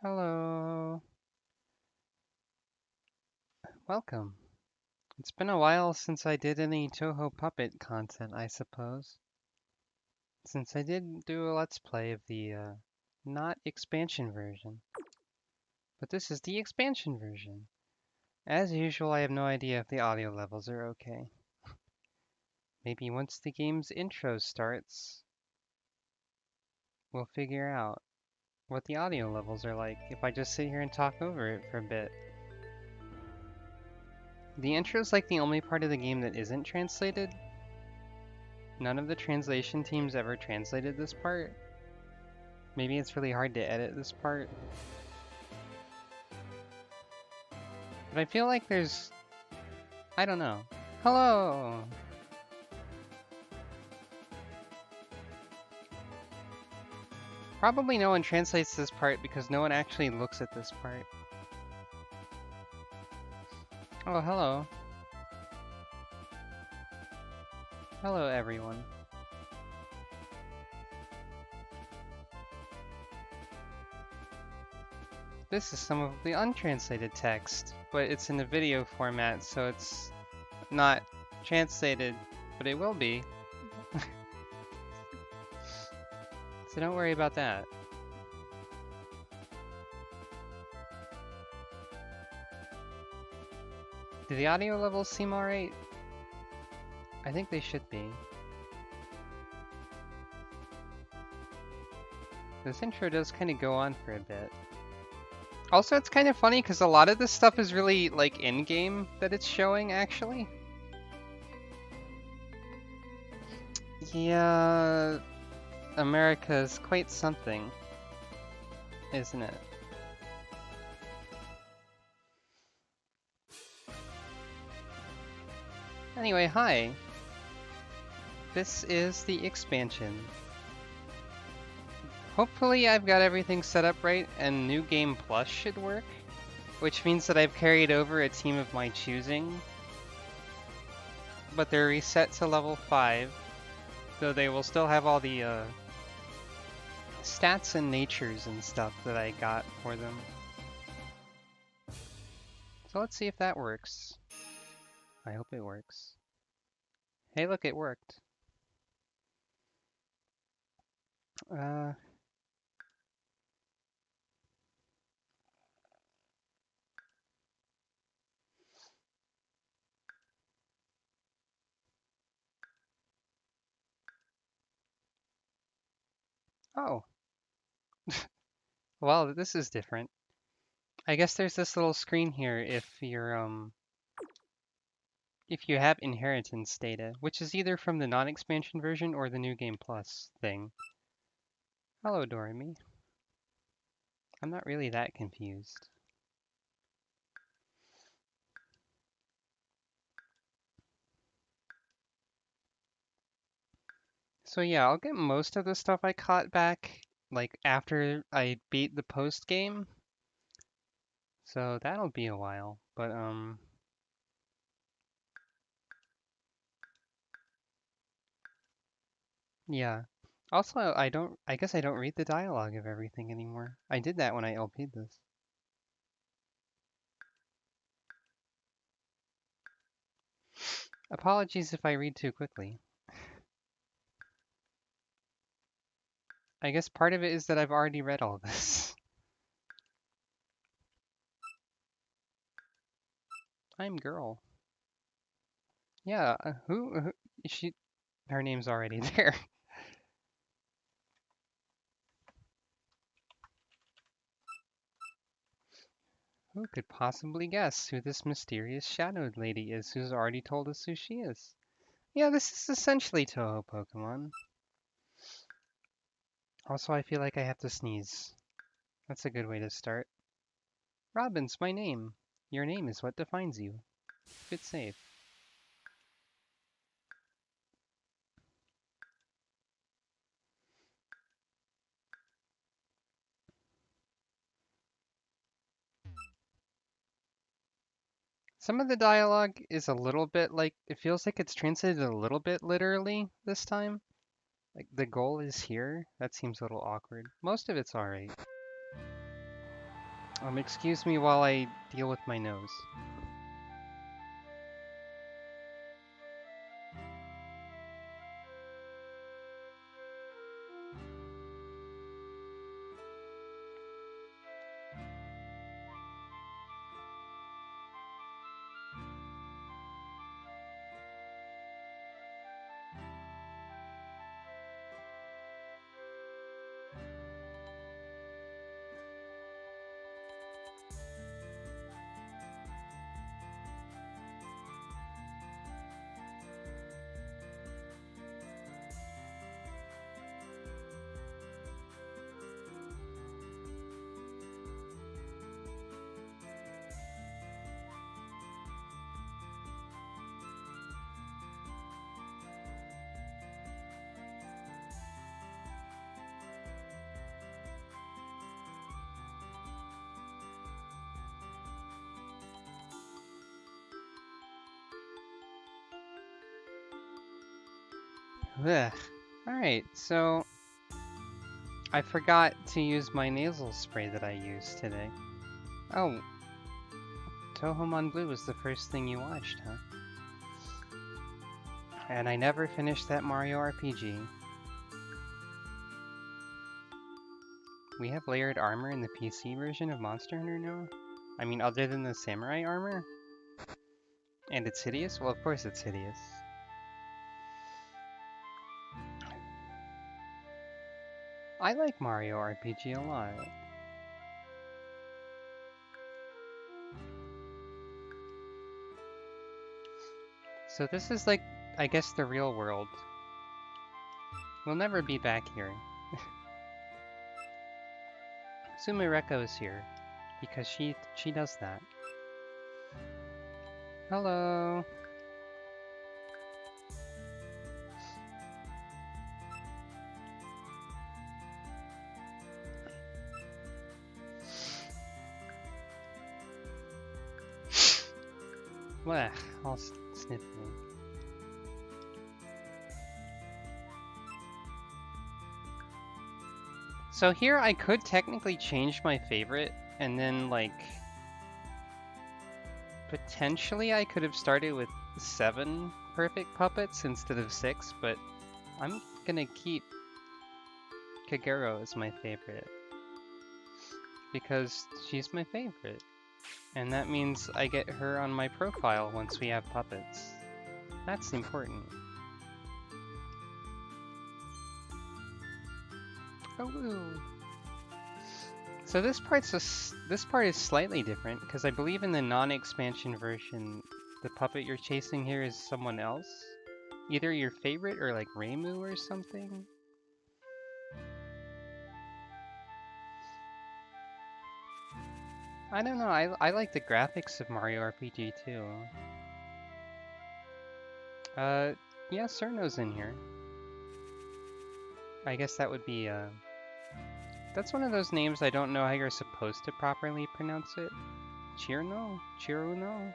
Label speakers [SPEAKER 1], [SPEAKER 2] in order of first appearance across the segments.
[SPEAKER 1] Hello. Welcome. It's been a while since I did any Touhou puppet content, I suppose. Since I did do a Let's Play of the, not expansion version. But this is the expansion version. As usual, I have no idea if the audio levels are okay. Maybe once the game's intro starts, we'll figure out what the audio levels are like if I just sit here and talk over it for a bit. The intro's like the only part of the game that isn't translated. None of the translation teams ever translated this part. Maybe it's really hard to edit this part. But I feel like there's... I don't know. Hello! Probably no one translates this part because no one actually looks at this part. Oh, hello. Hello, everyone. This is some of the untranslated text, but it's in the video format, so it's not translated, but it will be. So don't worry about that. Do the audio levels seem alright? I think they should be. This intro does kind of go on for a bit. Also, it's kind of funny because a lot of this stuff is really, like, in-game that it's showing, actually. Yeah, America's quite something, isn't it? Anyway, hi. This is the expansion. Hopefully I've got everything set up right and New Game Plus should work, which means that I've carried over a team of my choosing, but they're reset to level 5, though they will still have all the stats and natures and stuff that I got for them. So let's see if that works. I hope it works. Hey, look, it worked. Oh. Well, this is different. I guess there's this little screen here if you have inheritance data, which is either from the non-expansion version or the New Game Plus thing. Hello, Doremi. I'm not really that confused. So yeah, I'll get most of the stuff I caught back, like, after I beat the post-game. So that'll be a while, but, yeah. Also, I guess I don't read the dialogue of everything anymore. I did that when I LP'd this. Apologies if I read too quickly. I guess part of it is that I've already read all this. I'm girl. Yeah, who she, her name's already there. Who could possibly guess who this mysterious shadowed lady is who's already told us who she is? Yeah, this is essentially Touhou Pokemon. Also, I feel like I have to sneeze. That's a good way to start. Robin's my name. Your name is what defines you. Keep it safe. Some of the dialogue is a little bit like, it feels like it's translated a little bit literally this time. Like, the goal is here. That seems a little awkward. Most of it's alright. Excuse me while I deal with my nose. Ugh. Alright, so I forgot to use my nasal spray that I used today. Oh, Touhou Blue was the first thing you watched, huh? And I never finished that Mario RPG. We have layered armor in the PC version of Monster Hunter now? I mean, other than the samurai armor? And it's hideous? Well, of course it's hideous. I like Mario RPG a lot. So this is like, I guess, the real world. We'll never be back here. Sumireko is here, because she does that. Hello! Blech, all sniffing. So here I could technically change my favorite, and then like potentially I could have started with 7 perfect puppets instead of 6, but I'm gonna keep Kagero as my favorite because she's my favorite, and that means I get her on my profile once we have puppets. That's important. Oh. So this part is slightly different because I believe in the non-expansion version, the puppet you're chasing here is someone else, either your favorite or like Reimu or something. I don't know. I like the graphics of Mario RPG too. Yeah, Cerno's in here. I guess that would be that's one of those names I don't know how you're supposed to properly pronounce it. Chirno? Chiruno?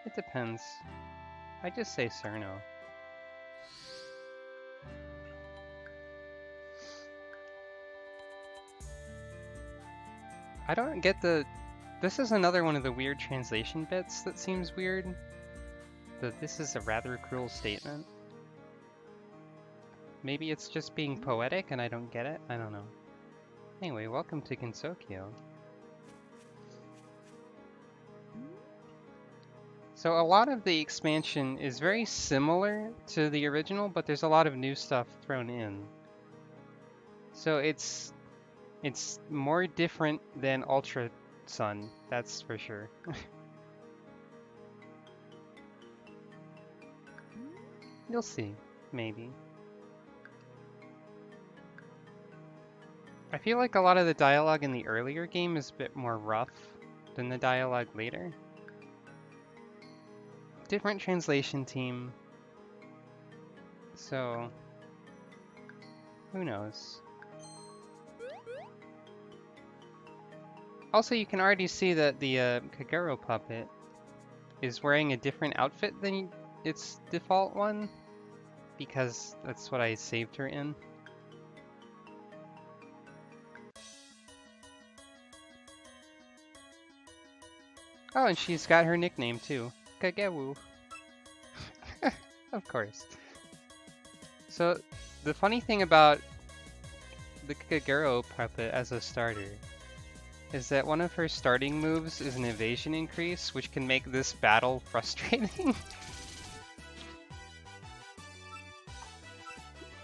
[SPEAKER 1] It depends. I just say Cerno. I don't get the... This is another one of the weird translation bits that seems weird. This is a rather cruel statement. Maybe it's just being poetic and I don't get it? I don't know. Anyway, welcome to Gensokyo. So a lot of the expansion is very similar to the original, but there's a lot of new stuff thrown in. So it's more different than Ultra Sun, that's for sure. You'll see, maybe. I feel like a lot of the dialogue in the earlier game is a bit more rough than the dialogue later. Different translation team. So, who knows? Also, you can already see that the Kagero puppet is wearing a different outfit than its default one, because that's what I saved her in. Oh, and she's got her nickname too. Kagewu. Of course. So, the funny thing about the Kagero puppet as a starter is that one of her starting moves is an evasion increase, which can make this battle frustrating.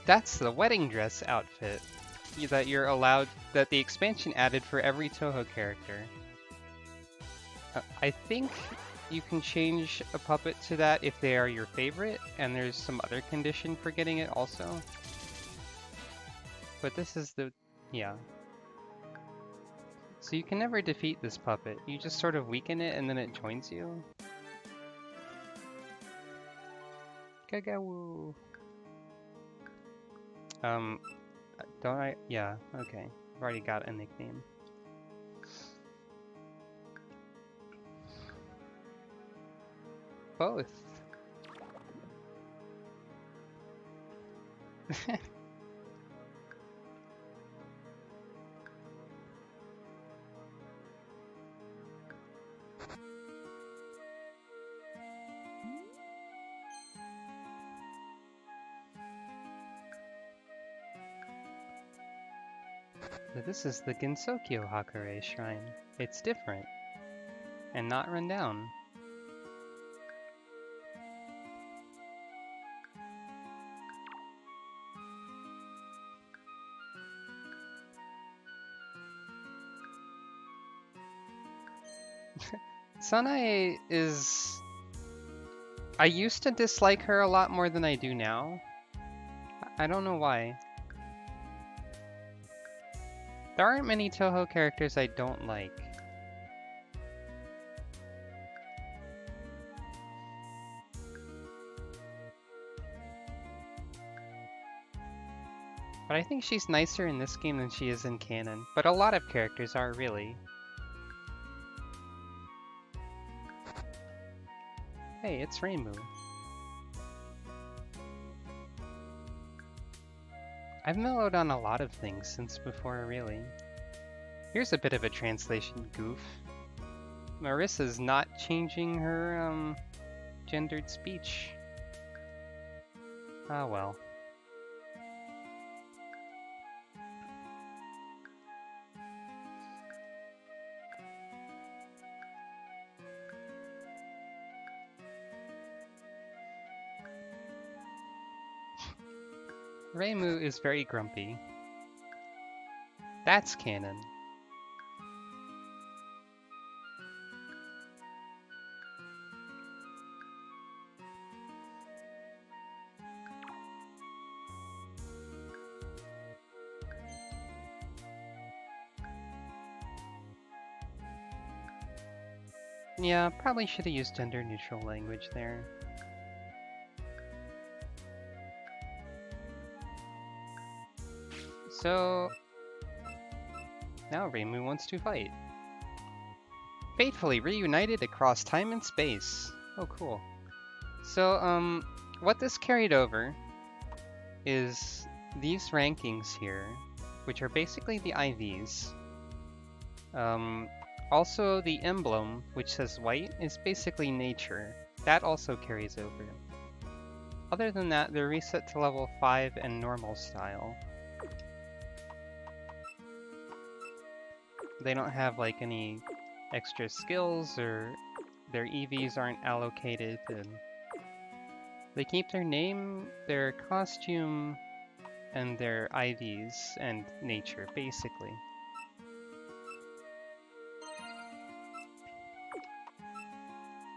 [SPEAKER 1] That's the wedding dress outfit that you're allowed, that the expansion added for every Touhou character. I think you can change a puppet to that if they are your favorite, and there's some other condition for getting it also. But this is the, yeah. So you can never defeat this puppet. You just sort of weaken it and then it joins you. Kagawoo. Don't I? Yeah, okay. I've already got a nickname. Both. This is the Gensokyo Hakure Shrine. It's different, and not run down. Sanae is... I used to dislike her a lot more than I do now. I don't know why. There aren't many Touhou characters I don't like. But I think she's nicer in this game than she is in canon. But a lot of characters are, really. Hey, it's Reimu. I've mellowed on a lot of things since before, really. Here's a bit of a translation goof. Marissa's not changing her, gendered speech. Ah, well. Reimu is very grumpy. That's canon. Yeah, probably should have used gender-neutral language there. So... now Reimu wants to fight. Fatefully reunited across time and space. Oh, cool. So, what this carried over is these rankings here, which are basically the IVs. Also, the emblem, which says white, is basically nature. That also carries over. Other than that, they're reset to level 5 and normal style. They don't have like any extra skills, or their EVs aren't allocated, and they keep their name, their costume, and their IVs and nature, basically.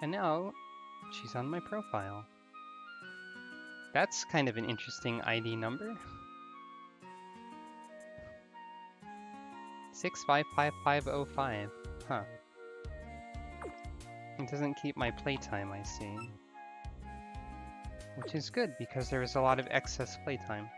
[SPEAKER 1] And now, she's on my profile. That's kind of an interesting ID number. 655505. Huh. It doesn't keep my playtime, I see. Which is good, because there was a lot of excess playtime.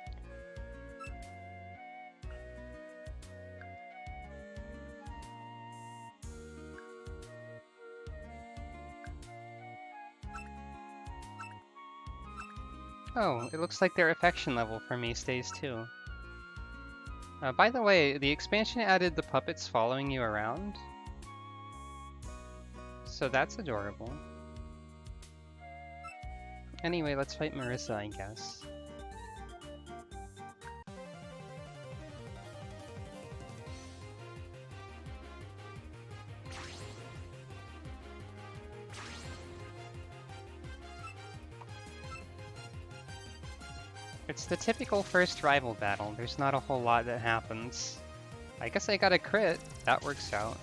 [SPEAKER 1] Oh, it looks like their affection level for me stays too. By the way, the expansion added the puppets following you around. So that's adorable. Anyway, let's fight Marissa, I guess. It's the typical first rival battle. There's not a whole lot that happens. I guess I got a crit. That works out.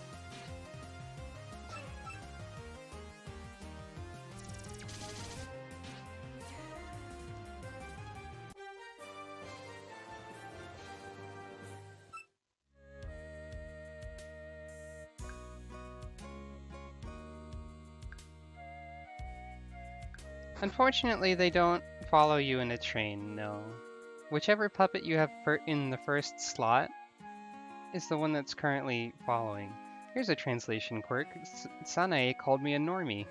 [SPEAKER 1] Unfortunately, they don't follow you in a train, no. Whichever puppet you have in the first slot is the one that's currently following. Here's a translation quirk. Sanae called me a normie.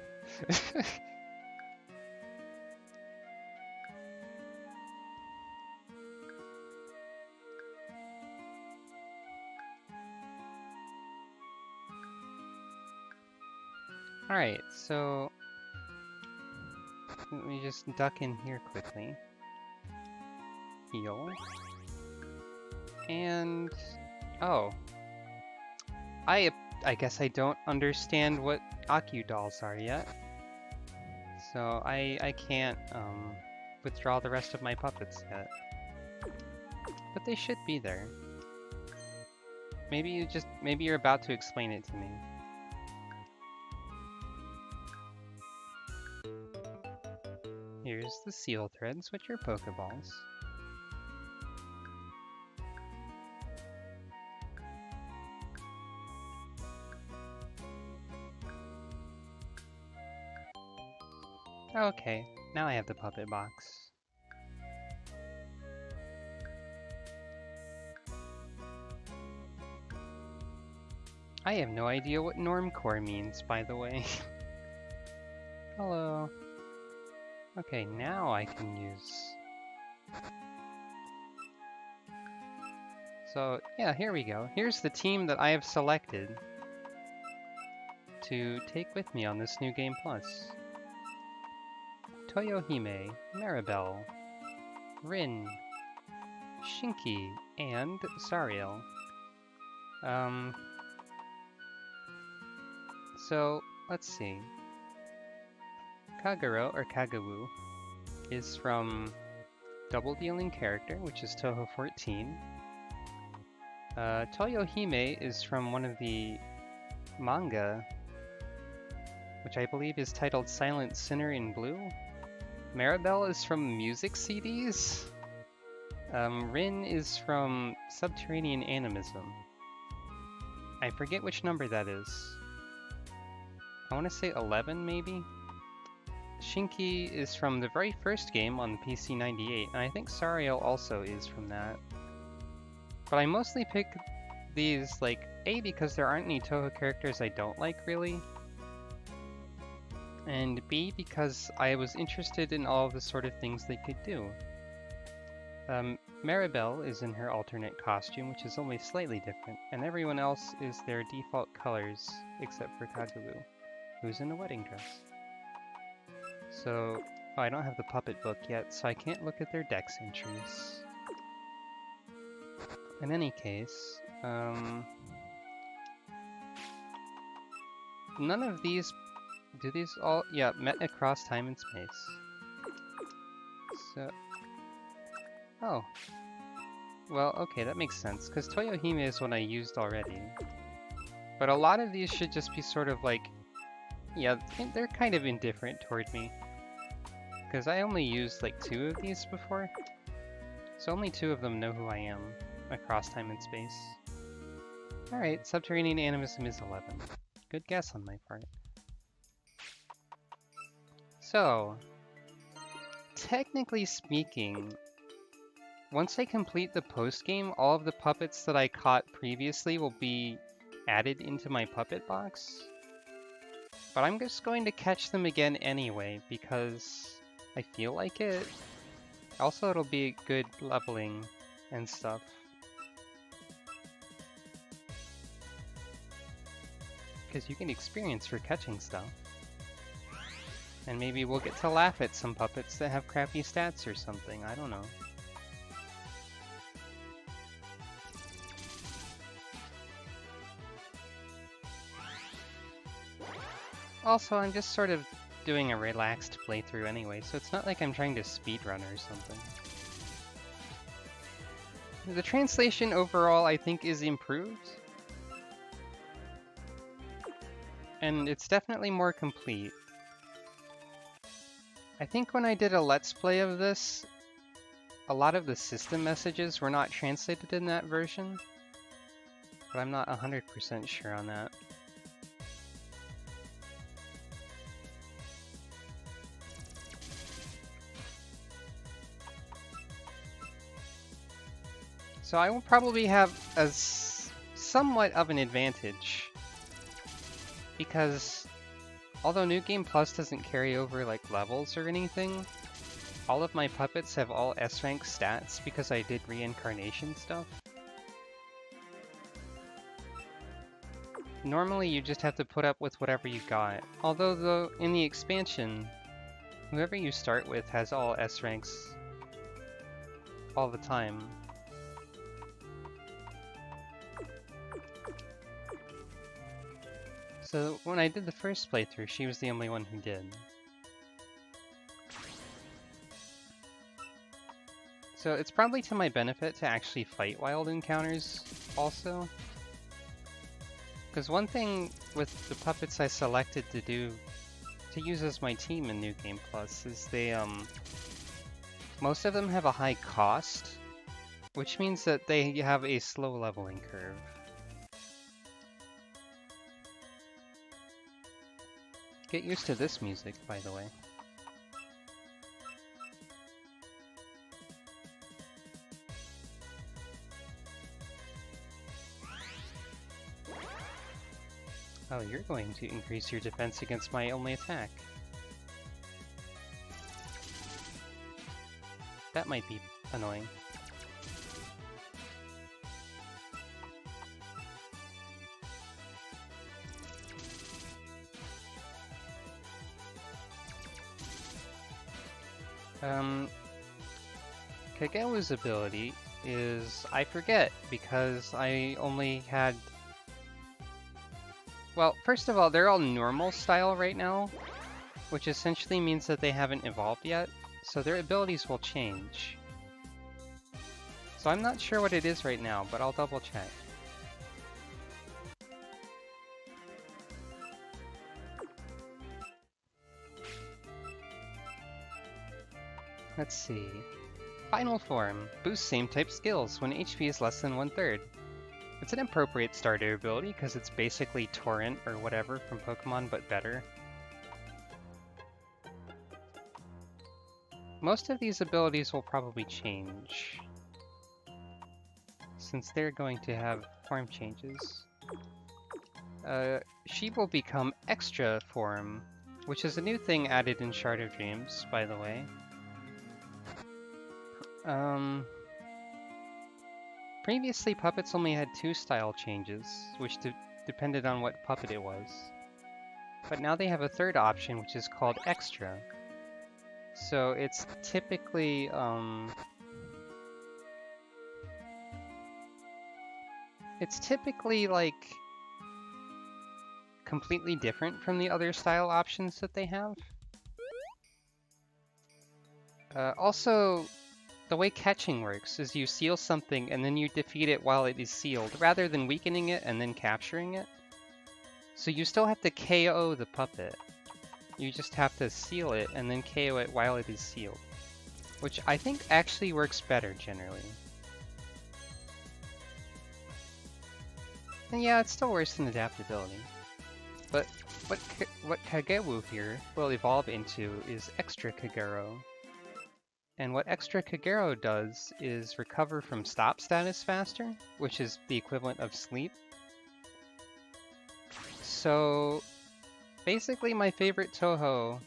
[SPEAKER 1] Alright, so let me just duck in here quickly. Heal. And oh. I guess I don't understand what Aku dolls are yet. So I can't withdraw the rest of my puppets yet. But they should be there. Maybe you're about to explain it to me. Here's the seal threads, which are Pokeballs. Okay, now I have the puppet box. I have no idea what normcore means, by the way. Hello. Okay, now I can use... So, yeah, here we go. Here's the team that I have selected to take with me on this new Game Plus. Toyohime, Maribel, Rin, Shinki, and Sariel. So, let's see. Kagero, or Kagawu, is from Double Dealing Character, which is Touhou 14. Toyohime is from one of the manga, which I believe is titled Silent Sinner in Blue. Maribel is from music CDs. Rin is from Subterranean Animism. I forget which number that is. I want to say 11, maybe? Shinki is from the very first game on the PC-98, and I think Sariel also is from that. But I mostly pick these, like, A, because there aren't any Touhou characters I don't like, really, and B, because I was interested in all of the sort of things they could do. Maribel is in her alternate costume, which is only slightly different, and everyone else is their default colors, except for Kagawu, who's in a wedding dress. So, oh, I don't have the puppet book yet, so I can't look at their dex entries. In any case, none of these, do these all, yeah, met across time and space. So, oh, well, okay, that makes sense, because Toyohime is one I used already. But a lot of these should just be sort of like, yeah, they're kind of indifferent toward me. Because I only used like 2 of these before. So only 2 of them know who I am across time and space. Alright, Subterranean Animism is 11. Good guess on my part. So, technically speaking, once I complete the post-game, all of the puppets that I caught previously will be added into my puppet box. But I'm just going to catch them again anyway, because I feel like it. Also, it'll be good leveling and stuff. Because you get experience for catching stuff. And maybe we'll get to laugh at some puppets that have crappy stats or something, I don't know. Also, I'm just sort of doing a relaxed playthrough anyway, so it's not like I'm trying to speedrun or something. The translation overall, I think, is improved. And it's definitely more complete. I think when I did a Let's Play of this, a lot of the system messages were not translated in that version, but I'm not 100% sure on that. So I will probably have somewhat of an advantage, because although New Game Plus doesn't carry over like levels or anything, all of my puppets have all S-rank stats because I did reincarnation stuff. Normally you just have to put up with whatever you got, although though in the expansion, whoever you start with has all S-ranks all the time. So when I did the first playthrough, she was the only one who did. So it's probably to my benefit to actually fight wild encounters also. Because one thing with the puppets I selected to use as my team in New Game Plus is they, most of them have a high cost, which means that they have a slow leveling curve. Get used to this music, by the way. Oh, you're going to increase your defense against my only attack. That might be annoying. Kagewu's ability is, I forget, because I only had... Well, first of all, they're all normal style right now, which essentially means that they haven't evolved yet, so their abilities will change. So I'm not sure what it is right now, but I'll double check. Let's see. Final form. Boosts same type skills when HP is less than 1/3. It's an appropriate starter ability because it's basically Torrent or whatever from Pokemon, but better. Most of these abilities will probably change, since they're going to have form changes. She will become Extra Form, which is a new thing added in Shard of Dreams, by the way. Previously, puppets only had 2 style changes, which depended on what puppet it was. But now they have a 3rd option, which is called Extra. So it's typically, like, completely different from the other style options that they have. Also, the way catching works is you seal something and then you defeat it while it is sealed, rather than weakening it and then capturing it. So you still have to KO the puppet. You just have to seal it and then KO it while it is sealed, which I think actually works better generally. And yeah, it's still worse than adaptability. But what Kagewu here will evolve into is Extra Kagero. And what Extra Kagero does is recover from stop status faster, which is the equivalent of sleep. So basically my favorite Touhou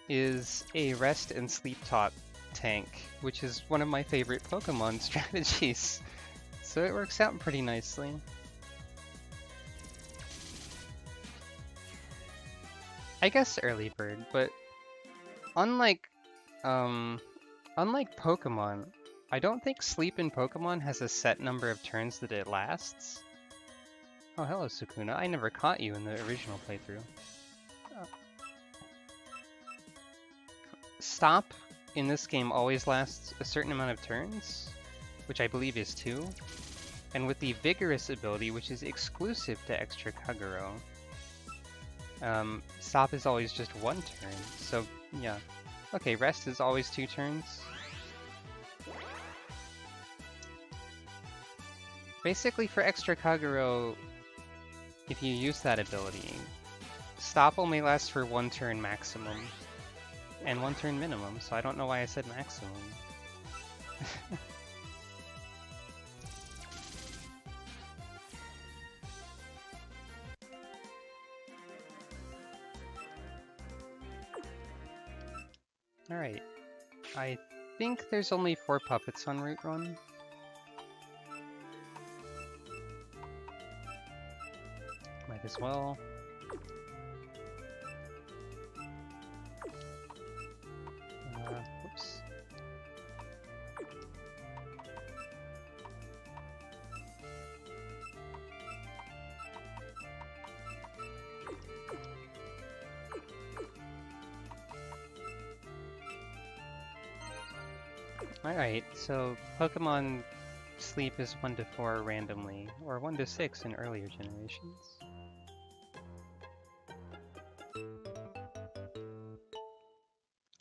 [SPEAKER 1] is a rest and sleep talk tank, which is one of my favorite Pokemon strategies. So it works out pretty nicely. I guess early bird, but unlike um unlike Pokemon, I don't think sleep in Pokemon has a set number of turns that it lasts. Oh, hello, Sukuna. I never caught you in the original playthrough. Oh. Stop in this game always lasts a certain amount of turns, which I believe is 2. And with the Vigorous ability, which is exclusive to Extra Kagero, Stop is always just 1 turn. So, yeah. Okay, Rest is always 2 turns. Basically, for Extra Kagero, if you use that ability, Stop only lasts for 1 turn maximum, and 1 turn minimum, so I don't know why I said maximum. Alright, I think there's only 4 puppets on Route 1. Might as well. Whoops. Alright, so Pokemon sleep is 1 to 4 randomly, or 1 to 6 in earlier generations.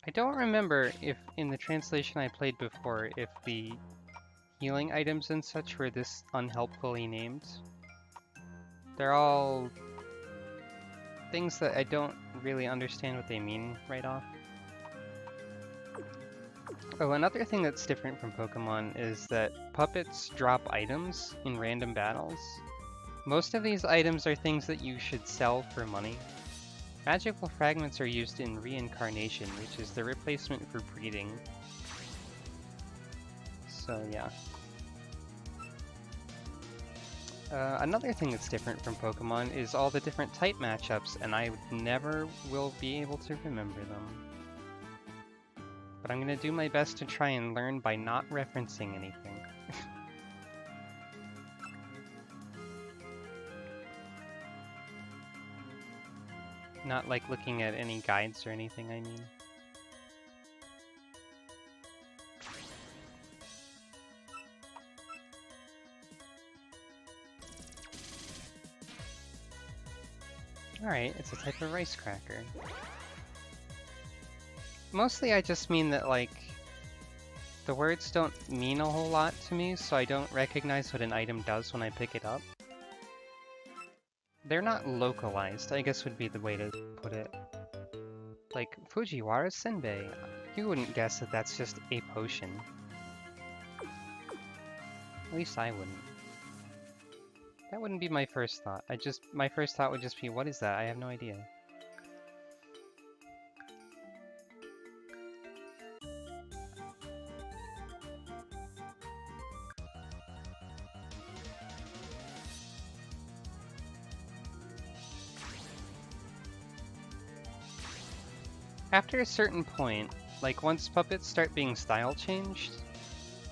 [SPEAKER 1] I don't remember if in the translation I played before, if the healing items and such were this unhelpfully named. They're all things that I don't really understand what they mean right off. Oh, another thing that's different from Pokemon is that puppets drop items in random battles. Most of these items are things that you should sell for money. Magical fragments are used in reincarnation, which is the replacement for breeding. So yeah. Another thing that's different from Pokemon is all the different type matchups, and I never will be able to remember them. But I'm gonna do my best to try and learn by not referencing anything. Not like looking at any guides or anything, I mean. Alright, it's a type of rice cracker. Mostly I just mean that, like, the words don't mean a whole lot to me, so I don't recognize what an item does when I pick it up. They're not localized, I guess would be the way to put it. Like, Fujiwara Senbei. You wouldn't guess that that's just a potion. At least I wouldn't. That wouldn't be my first thought. My first thought would just be, what is that? I have no idea. After a certain point, like once puppets start being style changed,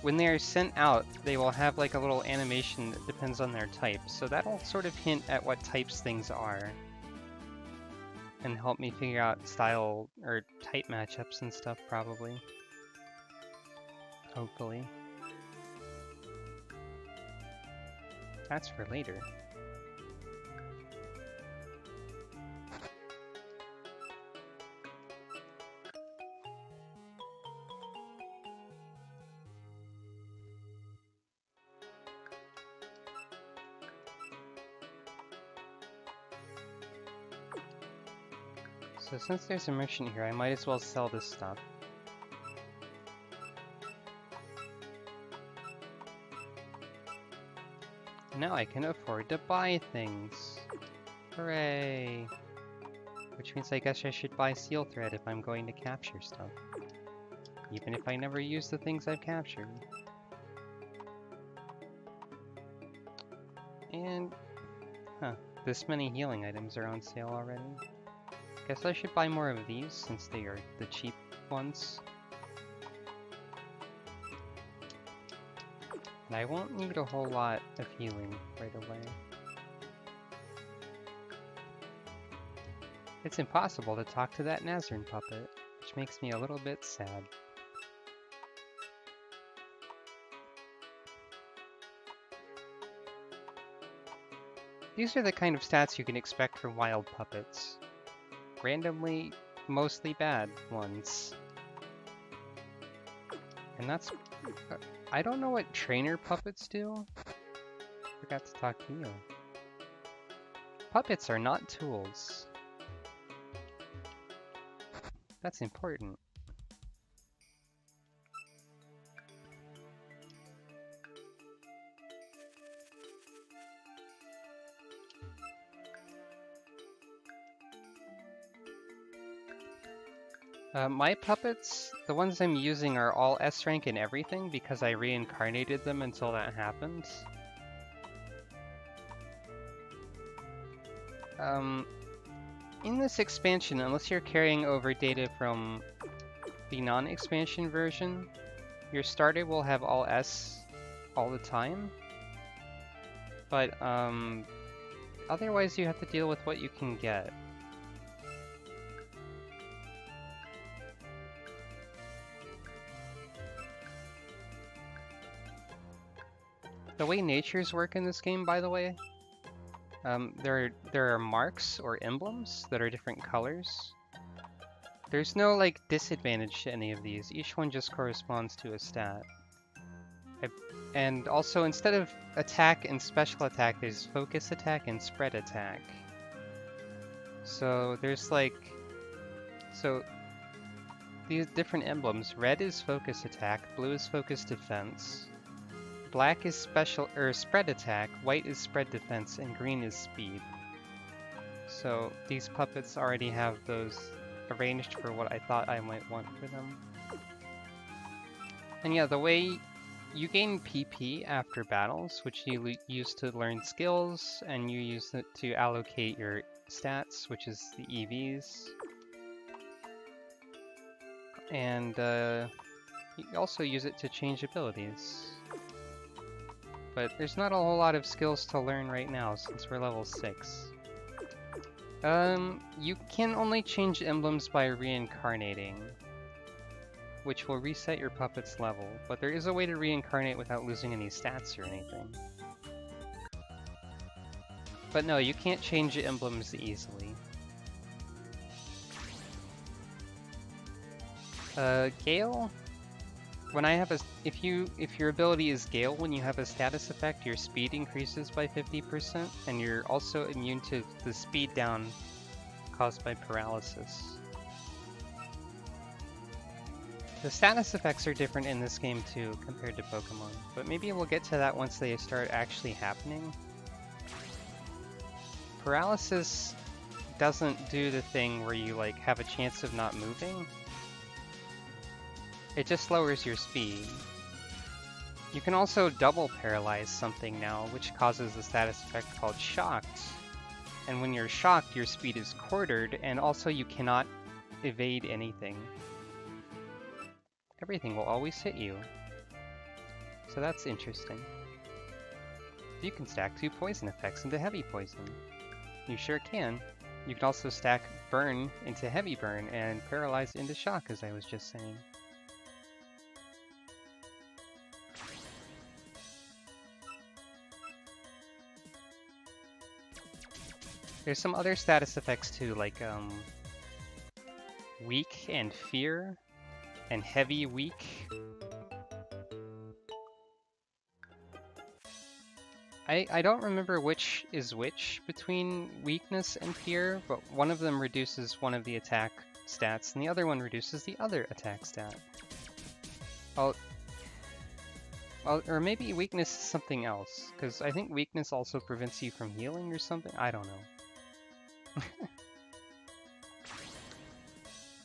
[SPEAKER 1] when they are sent out, they will have like a little animation that depends on their type, so that'll sort of hint at what types things are. And help me figure out style or type matchups and stuff, probably. Hopefully. That's for later. So since there's a merchant here, I might as well sell this stuff. Now I can afford to buy things. Hooray! Which means I guess I should buy seal thread if I'm going to capture stuff. Even if I never use the things I've captured. And, huh, this many healing items are on sale already. Guess I should buy more of these since they are the cheap ones. And I won't need a whole lot of healing right away. It's impossible to talk to that Nazarene puppet, which makes me a little bit sad. These are the kind of stats you can expect from wild puppets. Randomly, mostly bad ones. And that's... I don't know what trainer puppets do. Forgot to talk to you. Puppets are not tools. That's important. My puppets, the ones I'm using are all S rank in everything because I reincarnated them until that happened. In this expansion, unless you're carrying over data from the non-expansion version, your starter will have all S all the time. But otherwise you have to deal with what you can get. The way natures work in this game, by the way, there are marks or emblems that are different colors. There's no like disadvantage to any of these. Each one just corresponds to a stat. And also, instead of attack and special attack, there's focus attack and spread attack. So there's like, these different emblems. Red is focus attack, blue is focus defense. Black is special or spread attack, white is spread defense, and green is speed. So these puppets already have those arranged for what I thought I might want for them. And yeah, the way you gain PP after battles, which you use to learn skills, and you use it to allocate your stats, which is the EVs. And you also use it to change abilities. But there's not a whole lot of skills to learn right now since we're level 6. You can only change emblems by reincarnating, which will reset your puppet's level, but there is a way to reincarnate without losing any stats or anything. But no, you can't change emblems easily. Gale? When I have a, if your ability is Gale, when you have a status effect, your speed increases by 50%, and you're also immune to the speed down caused by paralysis. The status effects are different in this game too, compared to Pokemon, but maybe we'll get to that once they start actually happening. Paralysis doesn't do the thing where you like have a chance of not moving. It just lowers your speed. You can also double paralyze something now, which causes a status effect called Shocked. And when you're shocked, your speed is quartered, and also you cannot evade anything. Everything will always hit you. So that's interesting. You can stack 2 poison effects into heavy poison. You sure can. You can also stack burn into heavy burn and paralyze into shock, as I was just saying. There's some other status effects too, like weak and fear, and heavy weak. I don't remember which is which between weakness and fear, but one of them reduces one of the attack stats, and the other one reduces the other attack stat. Well, or maybe weakness is something else, because I think weakness also prevents you from healing or something. I don't know.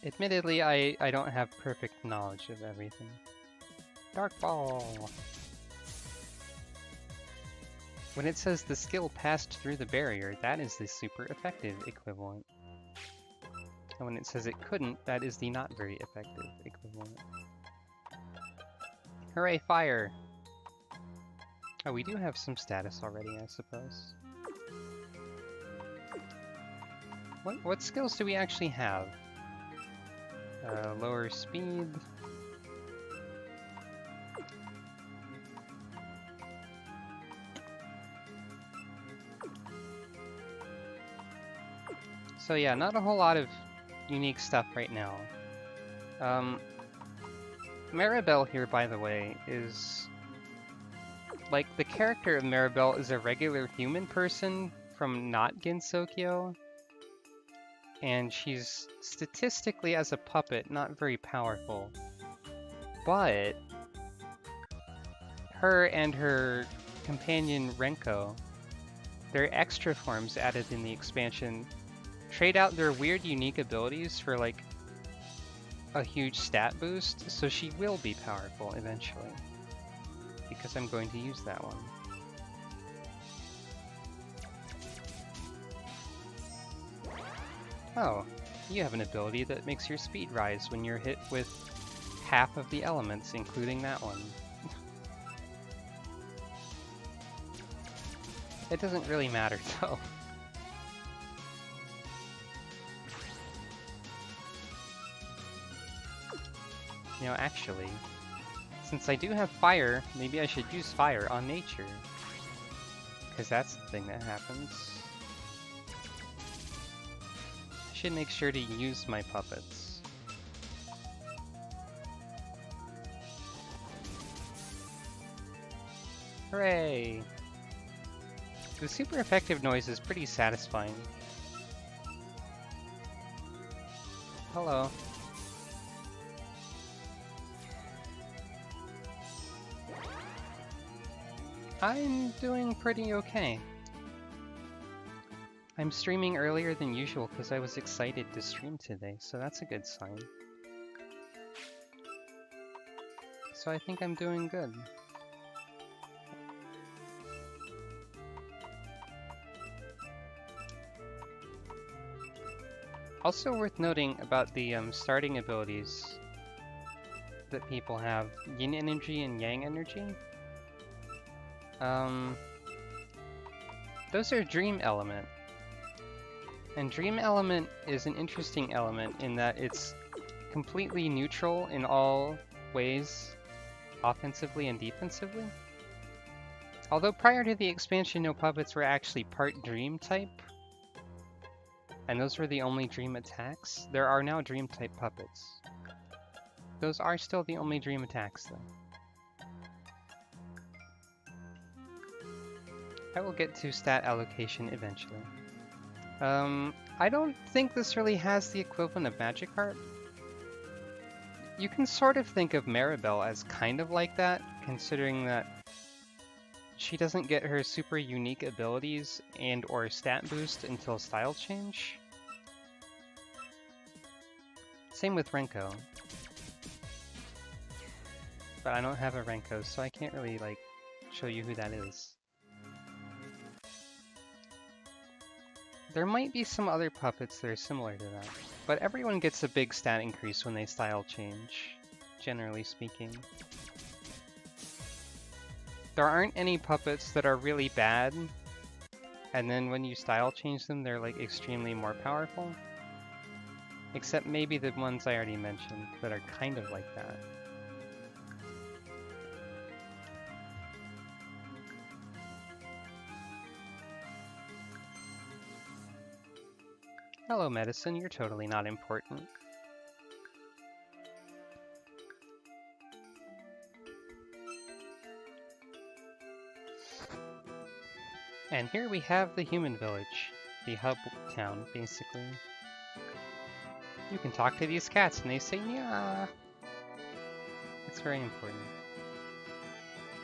[SPEAKER 1] Admittedly, I don't have perfect knowledge of everything. Dark Ball! When it says the skill passed through the barrier, that is the super effective equivalent. And when it says it couldn't, that is the not very effective equivalent. Hooray, fire! Oh, we do have some status already, I suppose. What skills do we actually have? Lower speed. So yeah, not a whole lot of unique stuff right now. Maribel here, by the way, is... like, the character of Maribel is a regular human person from not Gensokyo. And she's statistically, as a puppet, not very powerful. But her and her companion Renko, their extra forms added in the expansion, trade out their weird unique abilities for like a huge stat boost, so she will be powerful eventually. Because I'm going to use that one. Oh, you have an ability that makes your speed rise when you're hit with half of the elements, including that one. It doesn't really matter though. You know, actually, since I do have fire, maybe I should use fire on nature. Because that's the thing that happens. I should make sure to use my puppets. Hooray! The super effective noise is pretty satisfying. Hello. I'm doing pretty okay. I'm streaming earlier than usual because I was excited to stream today, so that's a good sign. So I think I'm doing good. Also worth noting about the starting abilities that people have, Yin Energy and Yang Energy. Those are Dream Element. And Dream Element is an interesting element in that it's completely neutral in all ways, offensively and defensively. Although prior to the expansion, no puppets were actually part Dream type, and those were the only Dream attacks. There are now Dream type puppets. Those are still the only Dream attacks though. I will get to stat allocation eventually. I don't think this really has the equivalent of Magikarp. You can sort of think of Maribel as kind of like that, considering that she doesn't get her super unique abilities and or stat boost until style change. Same with Renko. But I don't have a Renko, so I can't really like show you who that is. There might be some other puppets that are similar to that, but everyone gets a big stat increase when they style change, generally speaking. There aren't any puppets that are really bad, and then when you style change them, they're like extremely more powerful. Except maybe the ones I already mentioned that are kind of like that. Hello, medicine, you're totally not important. And here we have the human village, the hub town, basically. You can talk to these cats and they say, yeah. It's very important.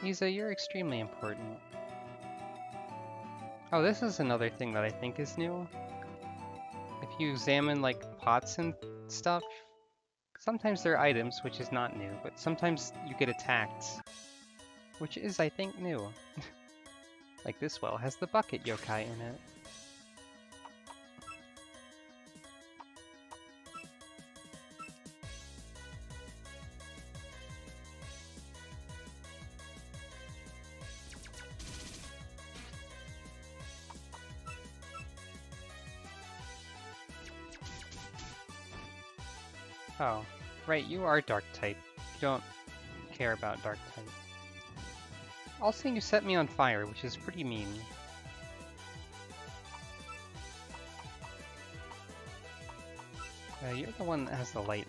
[SPEAKER 1] Isa, you're extremely important. Oh, this is another thing that I think is new. If you examine like pots and stuff, sometimes they're items, which is not new, but sometimes you get attacked, which is, I think, new. Like this well has the bucket yokai in it. Oh, right, you are dark type. You don't care about dark type. Also, you set me on fire, which is pretty mean. You're the one that has the light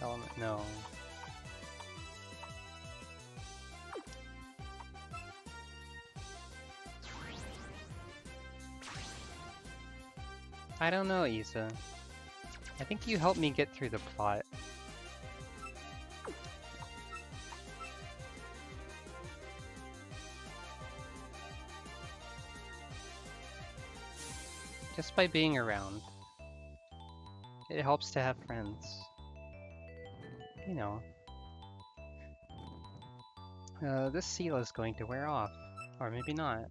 [SPEAKER 1] element. No. I don't know, Isa. I think you helped me get through the plot. Just by being around. It helps to have friends. You know. This seal is going to wear off. Or maybe not.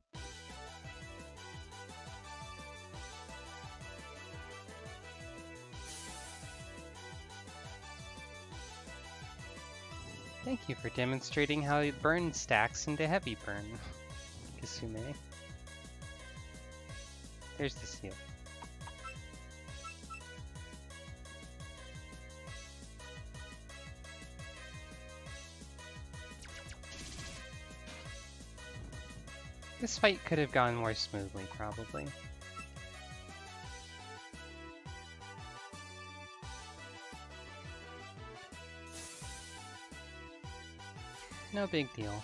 [SPEAKER 1] Thank you for demonstrating how burn stacks into heavy burn, Kasume. There's the seal. This fight could have gone more smoothly, probably. No big deal.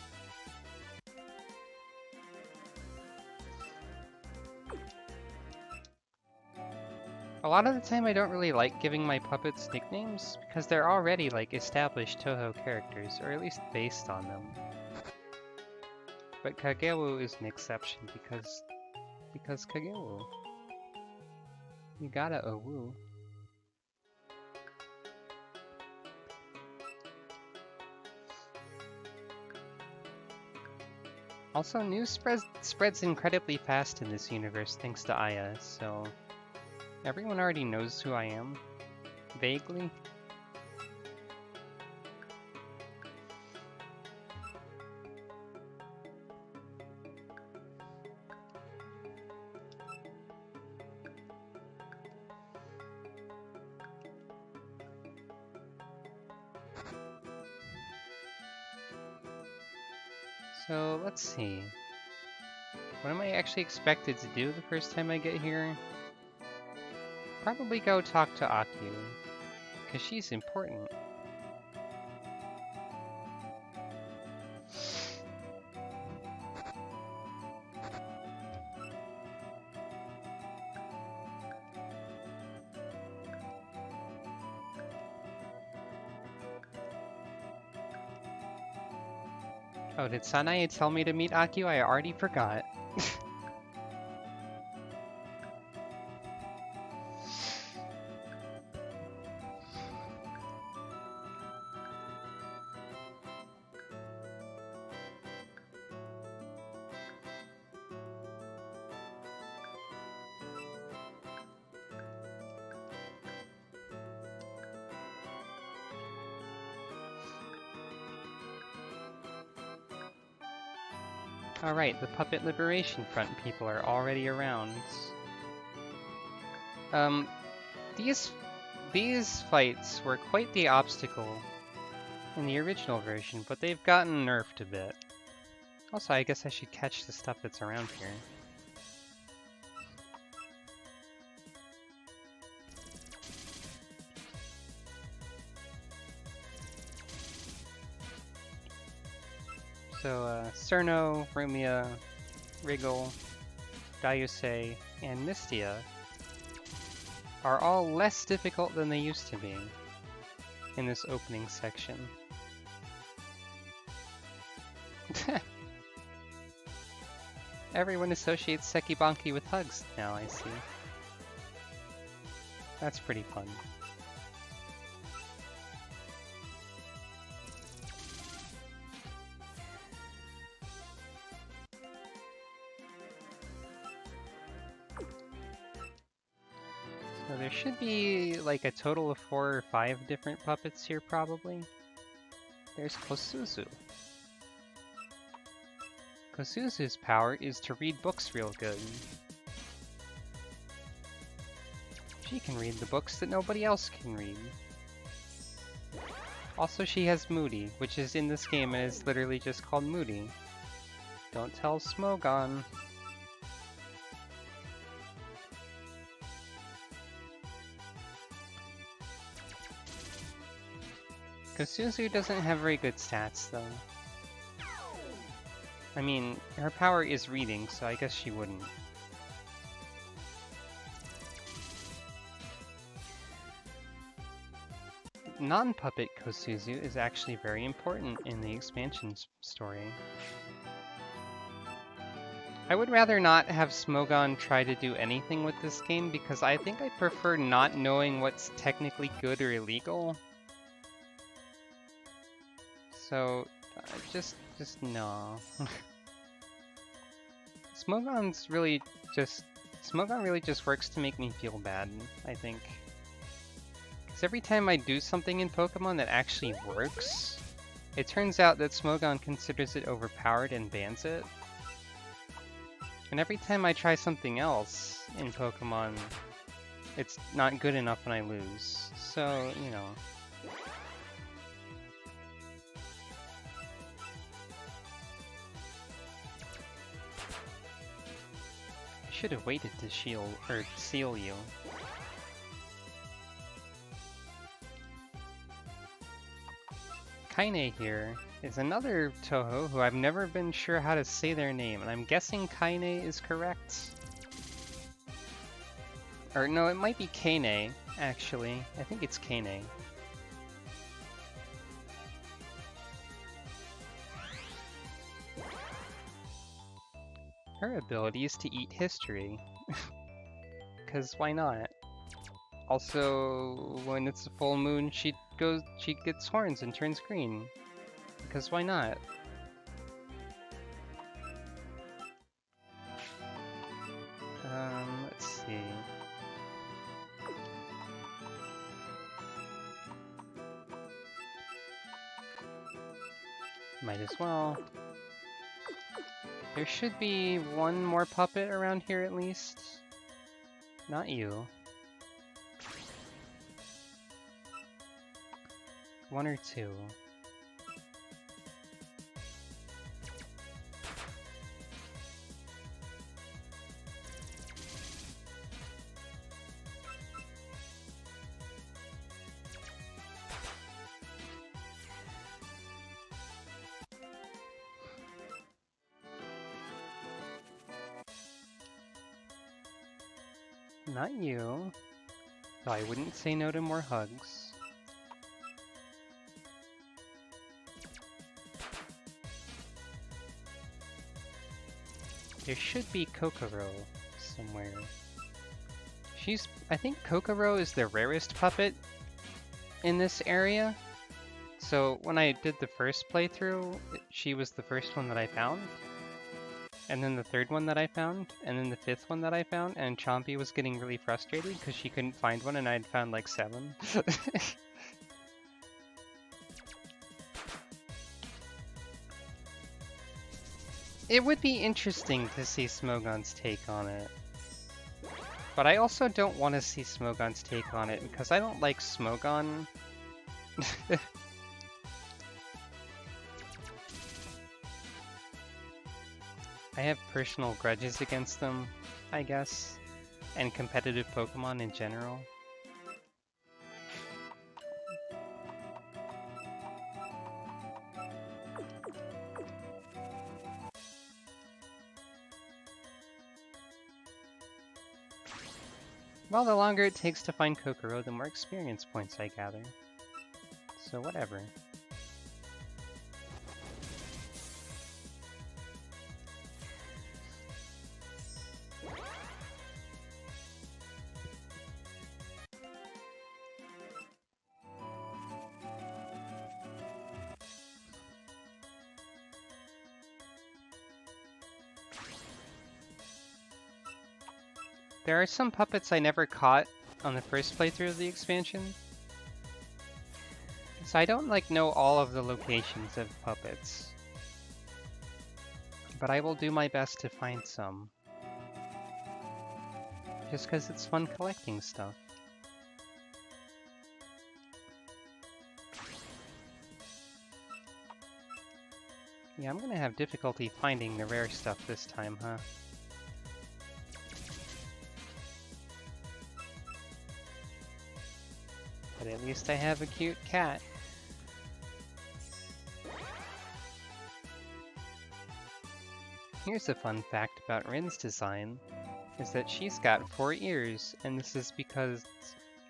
[SPEAKER 1] A lot of the time I don't really like giving my puppets nicknames, because they're already like established Touhou characters, or at least based on them. But Kagewu is an exception because Kagewu. You gotta owu. Also, news spreads incredibly fast in this universe thanks to Aya, so everyone already knows who I am, vaguely. So, let's see. What am I actually expected to do the first time I get here? Probably go talk to Akio, because she's important. Oh, did Sanae tell me to meet Akio? I already forgot. Alright, the Puppet Liberation Front people are already around. These fights were quite the obstacle in the original version, but they've gotten nerfed a bit. Also, I guess I should catch the stuff that's around here. So, Cerno, Rumia, Wriggle, Dayusei, and Mystia are all less difficult than they used to be in this opening section. Everyone associates Sekibanki with hugs now, I see. That's pretty fun. So there should be like a total of 4 or 5 different puppets here, probably. There's Kosuzu. Kosuzu's power is to read books real good. She can read the books that nobody else can read. Also, she has Moody, which is in this game and is literally just called Moody. Don't tell Smogon. Kosuzu doesn't have very good stats, though. I mean, her power is reading, so I guess she wouldn't. Non-puppet Kosuzu is actually very important in the expansion story. I would rather not have Smogon try to do anything with this game because I think I prefer not knowing what's technically good or illegal. So, just no. Smogon really just works to make me feel bad, I think. Because every time I do something in Pokemon that actually works, it turns out that Smogon considers it overpowered and bans it. And every time I try something else in Pokemon, it's not good enough and I lose. So, you know. I should have waited to shield or seal you. Kaine here is another Touhou who I've never been sure how to say their name, and I'm guessing Kaine is correct. Or no, it might be Kaine, actually. I think it's Kaine. Her ability is to eat history. Because why not? Also, when it's a full moon, she gets horns and turns green. Because why not? Let's see. Might as well. There should be one more puppet around here at least. Not you. One or two. Not you. Though I wouldn't say no to more hugs. There should be Kokoro somewhere. I think Kokoro is the rarest puppet in this area. So when I did the first playthrough, she was the first one that I found. And then the third one that I found, and then the fifth one that I found, and Chompy was getting really frustrated because she couldn't find one and I'd found like 7. It would be interesting to see Smogon's take on it. But I also don't want to see Smogon's take on it because I don't like Smogon. I have personal grudges against them, I guess, and competitive Pokemon in general. Well, the longer it takes to find Kokoro, the more experience points I gather. So whatever. There are some puppets I never caught on the first playthrough of the expansion. So I don't know all of the locations of puppets. But I will do my best to find some. Just because it's fun collecting stuff. Yeah, I'm gonna have difficulty finding the rare stuff this time, huh? But at least I have a cute cat. Here's a fun fact about Rin's design, is that she's got 4 ears, and this is because...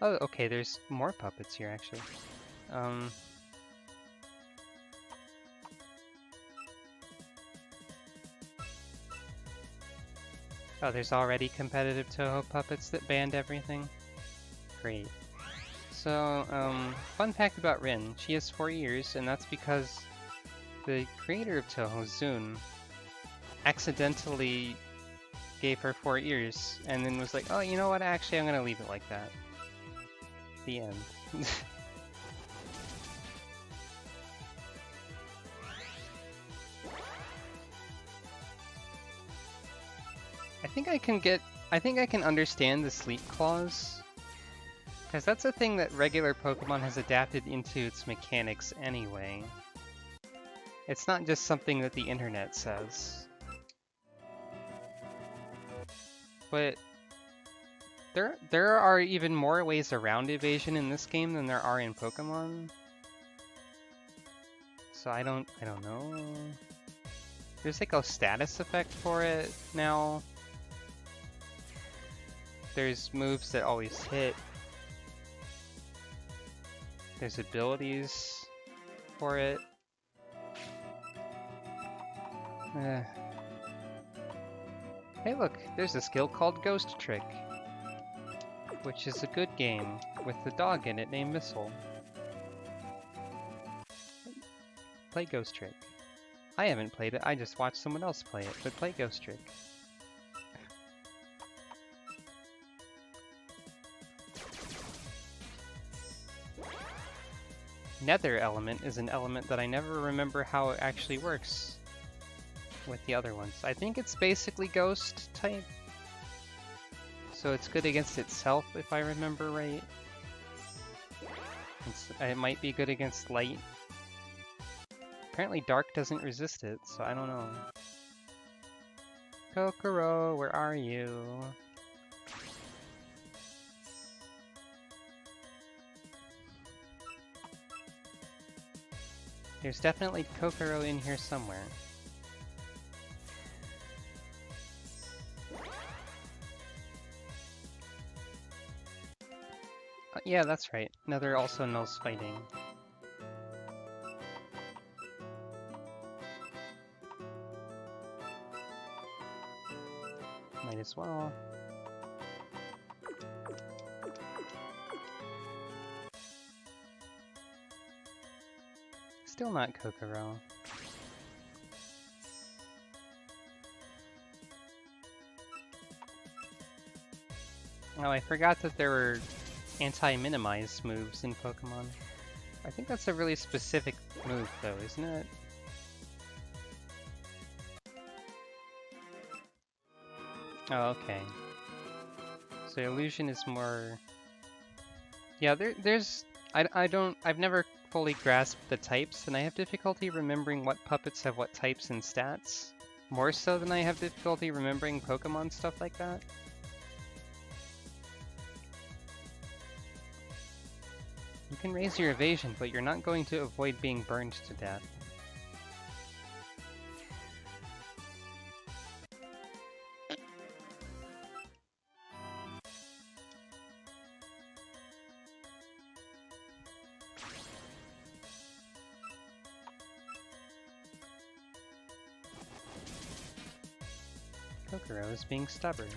[SPEAKER 1] Oh, okay, there's more puppets here, actually. Oh, there's already competitive Touhou puppets that banned everything? Great. So, fun fact about Rin. She has 4 ears, and that's because the creator of Touhou, Zun, accidentally gave her 4 ears, and then was like, oh, you know what, actually I'm gonna leave it like that. The end. I think I can understand the sleep clause, because that's a thing that regular Pokemon has adapted into its mechanics anyway. It's not just something that the internet says. But there are even more ways around evasion in this game than there are in Pokemon. So I don't know. There's like a status effect for it now. There's moves that always hit. There's abilities for it. Hey look, there's a skill called Ghost Trick, which is a good game with the dog in it named Missile. Play Ghost Trick. I haven't played it, I just watched someone else play it, but play Ghost Trick. Nether element is an element that I never remember how it actually works with the other ones. I think it's basically ghost type. So it's good against itself if I remember right. It might be good against light. Apparently dark doesn't resist it, so I don't know. Kokoro, where are you? There's definitely Kokoro in here somewhere. Yeah, that's right. Nether also knows fighting. Might as well. Still not Kokoro. Oh, I forgot that there were anti-minimize moves in Pokemon. I think that's a really specific move though, isn't it? Oh, okay. So illusion is more... Yeah, I've never fully grasped the types, and I have difficulty remembering what puppets have what types and stats. More so than I have difficulty remembering Pokemon stuff like that. You can raise your evasion, but you're not going to avoid being burned to death. Kokoro is being stubborn.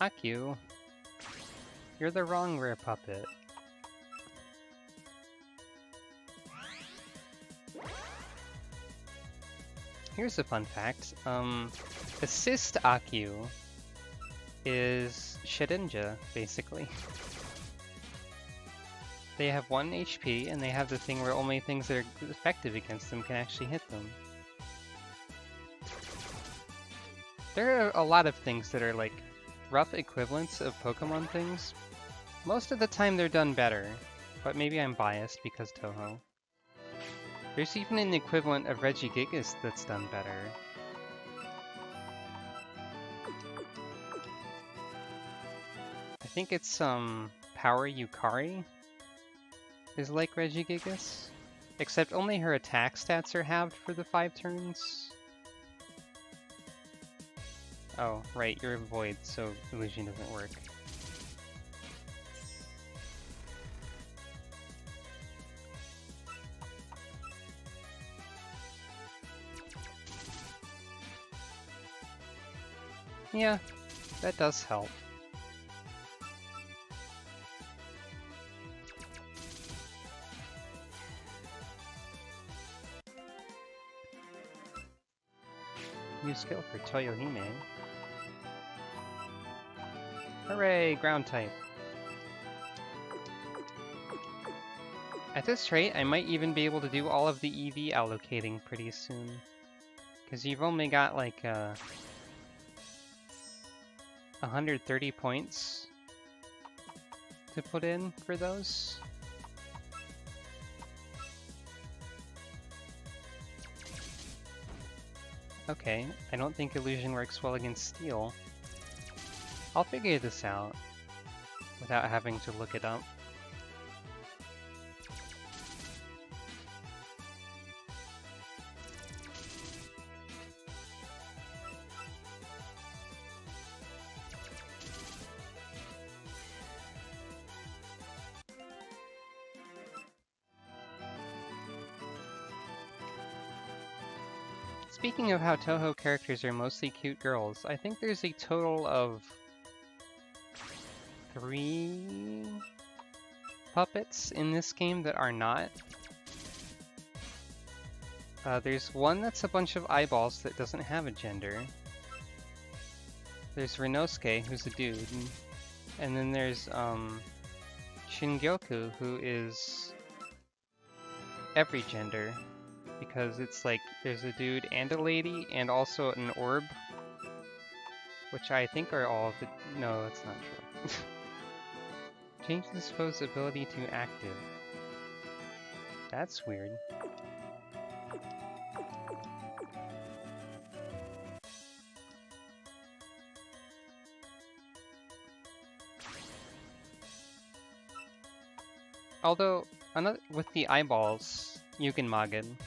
[SPEAKER 1] Akio, you're the wrong rare puppet. Here's a fun fact. Assist Akio is Shedinja, basically. They have 1 HP, and they have the thing where only things that are effective against them can actually hit them. There are a lot of things that are like rough equivalents of Pokemon things. Most of the time they're done better, but maybe I'm biased because Touhou. There's even an equivalent of Regigigas that's done better. I think it's Power Yukari is like Regigigas, except only her attack stats are halved for the 5 turns. Oh, right, you're a Void, so Illusion doesn't work. Yeah, that does help. New skill for Toyohime. Hooray, ground type. At this rate, I might even be able to do all of the EV allocating pretty soon. Because you've only got like 130 points to put in for those. Okay, I don't think Illusion works well against Steel. I'll figure this out without having to look it up. Speaking of how Touhou characters are mostly cute girls, I think there's a total of 3 puppets in this game that are not. There's one that's a bunch of eyeballs that doesn't have a gender. There's Renosuke, who's a dude. And then there's Shingyoku, who is every gender. Because it's like, there's a dude and a lady, and also an orb. Which I think are all of the... No, that's not true. Change this foe's ability to active. That's weird. Although, with the eyeballs, Yugenmagen,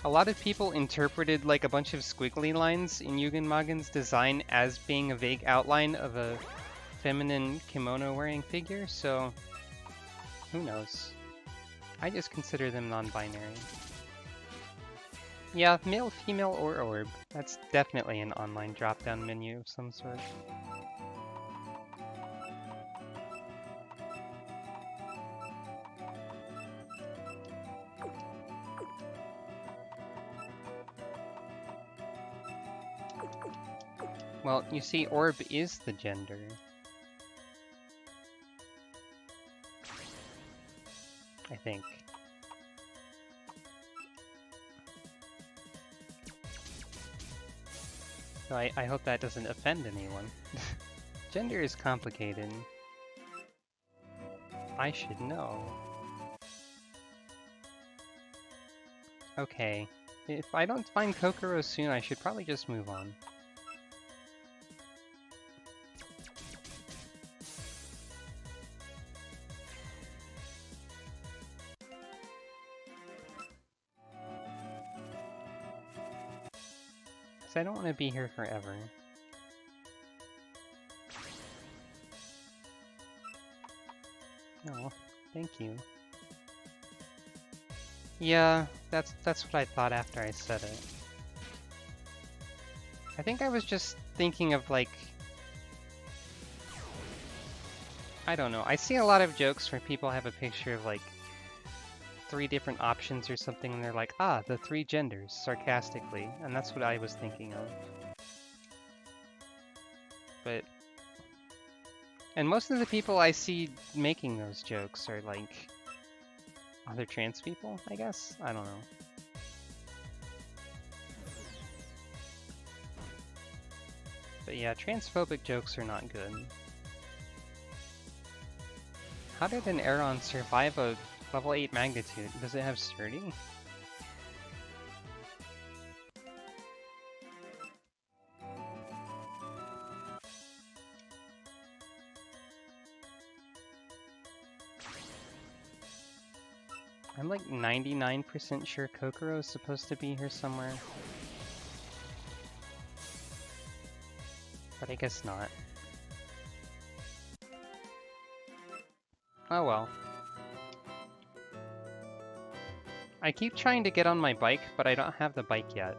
[SPEAKER 1] a lot of people interpreted like a bunch of squiggly lines in Yugenmagen's design as being a vague outline of a feminine kimono-wearing figure, so who knows? I just consider them non-binary. Yeah, male, female, or orb. That's definitely an online drop-down menu of some sort. Well, you see, orb is the gender. I think. So I hope that doesn't offend anyone. Gender is complicated. I should know. Okay. If I don't find Kokoro soon, I should probably just move on. I don't want to be here forever. Oh, thank you. Yeah, that's what I thought after I said it. I think I was just thinking of like... I don't know. I see a lot of jokes where people have a picture of like 3 different options or something, and they're like, ah, the 3 genders, sarcastically, and that's what I was thinking of. But... And most of the people I see making those jokes are like Other trans people, I guess? I don't know. But yeah, transphobic jokes are not good. How did an Aeron survive a level 8 magnitude? Does it have sturdy? I'm like 99% sure Kokoro is supposed to be here somewhere. But I guess not. Oh well. I keep trying to get on my bike, but I don't have the bike yet.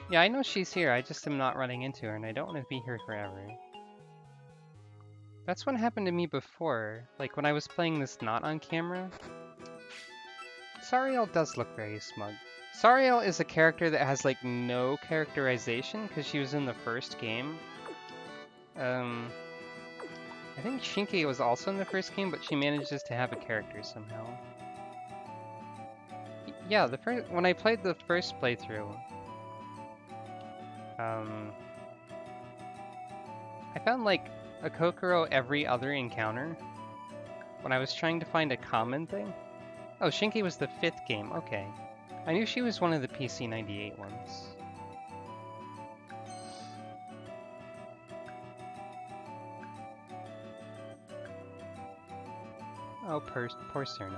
[SPEAKER 1] Yeah, I know she's here, I just am not running into her, and I don't want to be here forever. That's what happened to me before, like when I was playing this not on camera. Sariel does look very smug. Sariel is a character that has like no characterization because she was in the first game. I think Shinki was also in the first game, but she manages to have a character somehow. Yeah, when I played the first playthrough, I found like a Kokoro every other encounter when I was trying to find a common thing. Oh, Shinki was the 5th game, okay. I knew she was one of the PC98 ones. Oh, poor Cerno.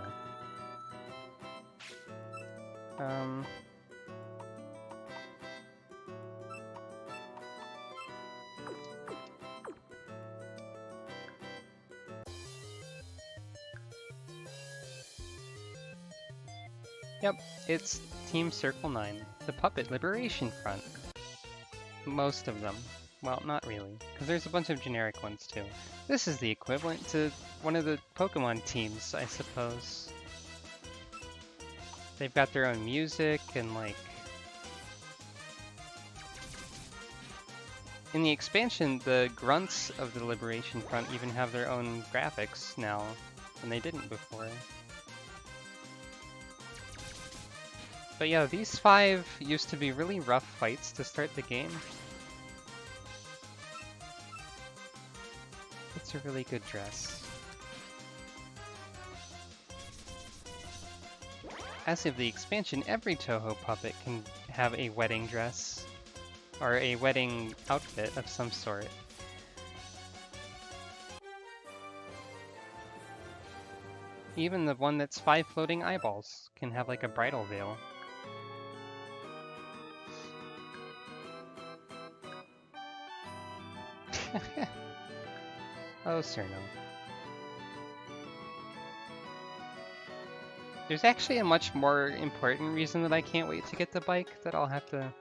[SPEAKER 1] Yep, it's Team Circle 9, the Puppet Liberation Front. Most of them. Well, not really, because there's a bunch of generic ones too. This is the equivalent to one of the Pokemon teams, I suppose. They've got their own music and like... In the expansion, the grunts of the Liberation Front even have their own graphics now, and they didn't before. But yeah, these 5 used to be really rough fights to start the game. It's a really good dress. As of the expansion, every Touhou puppet can have a wedding dress, or a wedding outfit of some sort. Even the one that's 5 floating eyeballs can have like a bridal veil. Oh, Cerno. There's actually a much more important reason that I can't wait to get the bike that I'll have to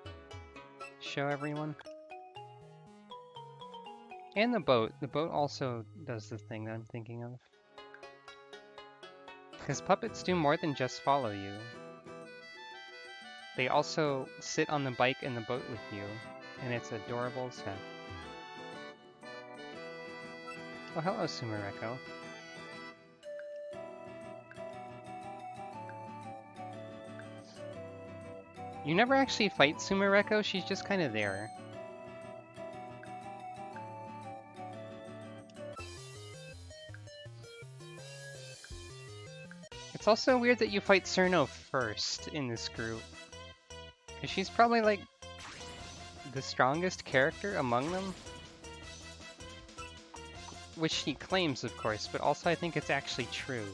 [SPEAKER 1] show everyone. And the boat. The boat also does the thing that I'm thinking of. Because puppets do more than just follow you. They also sit on the bike and the boat with you, and it's adorable as heck. Oh, hello, Sumereko. You never actually fight Sumereko, she's just kind of there. It's also weird that you fight Cerno first in this group. Because she's probably like the strongest character among them. Which she claims, of course, but also I think it's actually true.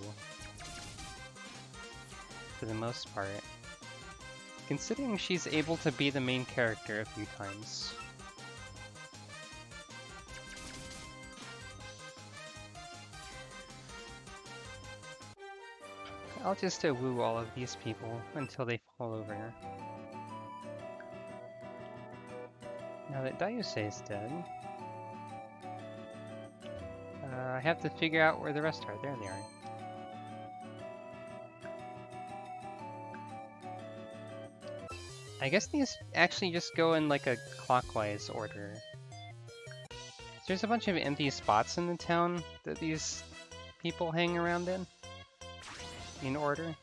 [SPEAKER 1] For the most part. Considering she's able to be the main character a few times. I'll just woo all of these people until they fall over. Now that Dayuse is dead, I have to figure out where the rest are. There they are. I guess these actually just go in like a clockwise order. There's a bunch of empty spots in the town that these people hang around in order.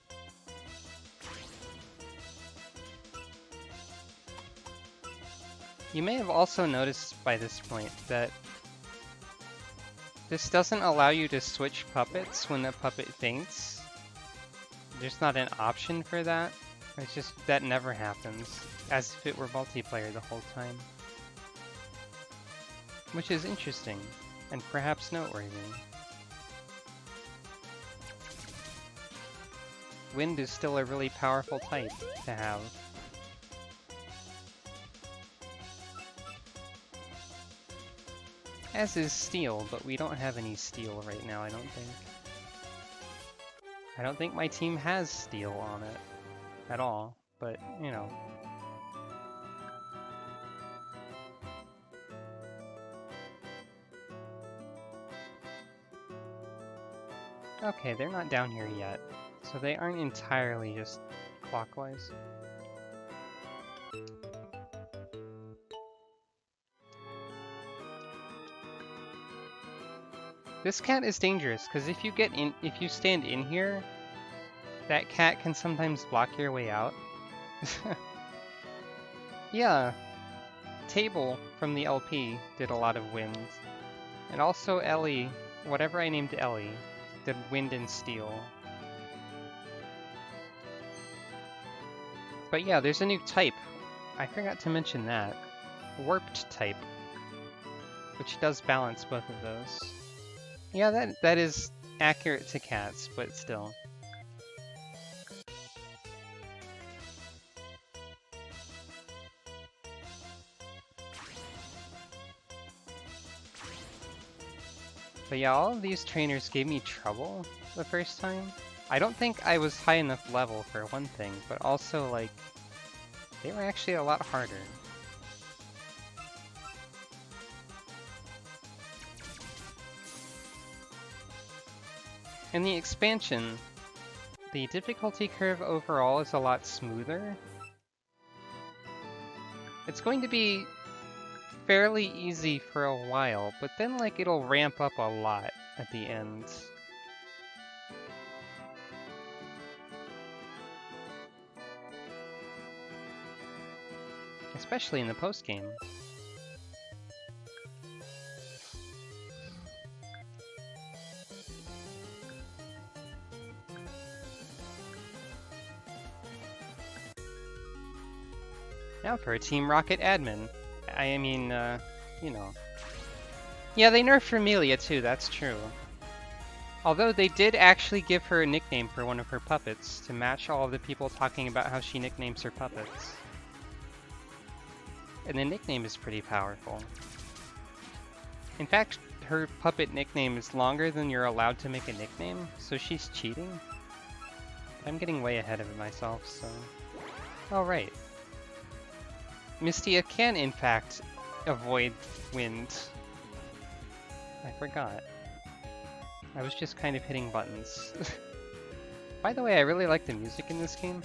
[SPEAKER 1] You may have also noticed by this point that this doesn't allow you to switch puppets when the puppet faints. There's not an option for that. It's just that never happens, as if it were multiplayer the whole time. Which is interesting, and perhaps noteworthy. Wind is still a really powerful type to have. As is steel, but we don't have any steel right now, I don't think. I don't think my team has steel on it at all, but, you know. Okay, they're not down here yet, so they aren't entirely just clockwise. This cat is dangerous, because if you stand in here, that cat can sometimes block your way out. Yeah, Table from the LP did a lot of wind. And also Ellie, whatever I named Ellie, did wind and steel. But yeah, there's a new type. I forgot to mention that. Warped type, which does balance both of those. Yeah, that is accurate to cats, but still. But yeah, all of these trainers gave me trouble the first time. I don't think I was high enough level for one thing, but also, like, they were actually a lot harder. In the expansion, the difficulty curve overall is a lot smoother. It's going to be fairly easy for a while, but then like it'll ramp up a lot at the end. Especially in the post-game. Now for a Team Rocket admin. I mean, you know. Yeah, they nerfed Amelia too, that's true. Although they did actually give her a nickname for one of her puppets to match all of the people talking about how she nicknames her puppets. And the nickname is pretty powerful. In fact, her puppet nickname is longer than you're allowed to make a nickname, so she's cheating. I'm getting way ahead of myself, so... Oh, right. Mystia can, in fact, avoid wind. I forgot. I was just kind of hitting buttons. By the way, I really like the music in this game.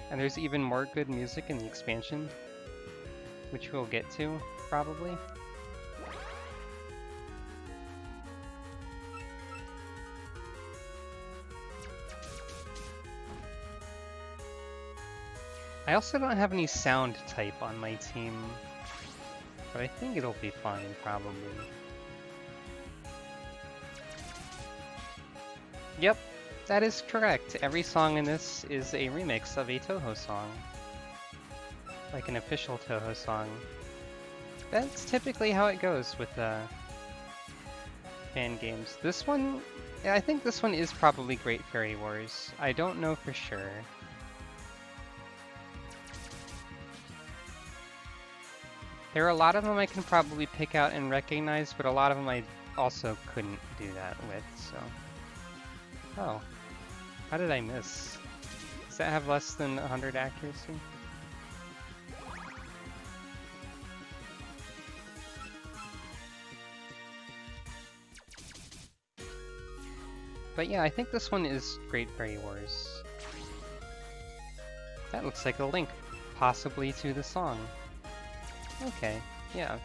[SPEAKER 1] And there's even more good music in the expansion, which we'll get to, probably. I also don't have any sound type on my team, but I think it'll be fine, probably. Yep, that is correct. Every song in this is a remix of a Touhou song. Like an official Touhou song. That's typically how it goes with fan games. This one, I think this one is probably Great Fairy Wars. I don't know for sure. There are a lot of them I can probably pick out and recognize, but a lot of them I also couldn't do that with, so... Oh. How did I miss? Does that have less than 100 accuracy? But yeah, I think this one is Great Fairy Wars. That looks like a link, possibly to the song. Okay, yeah.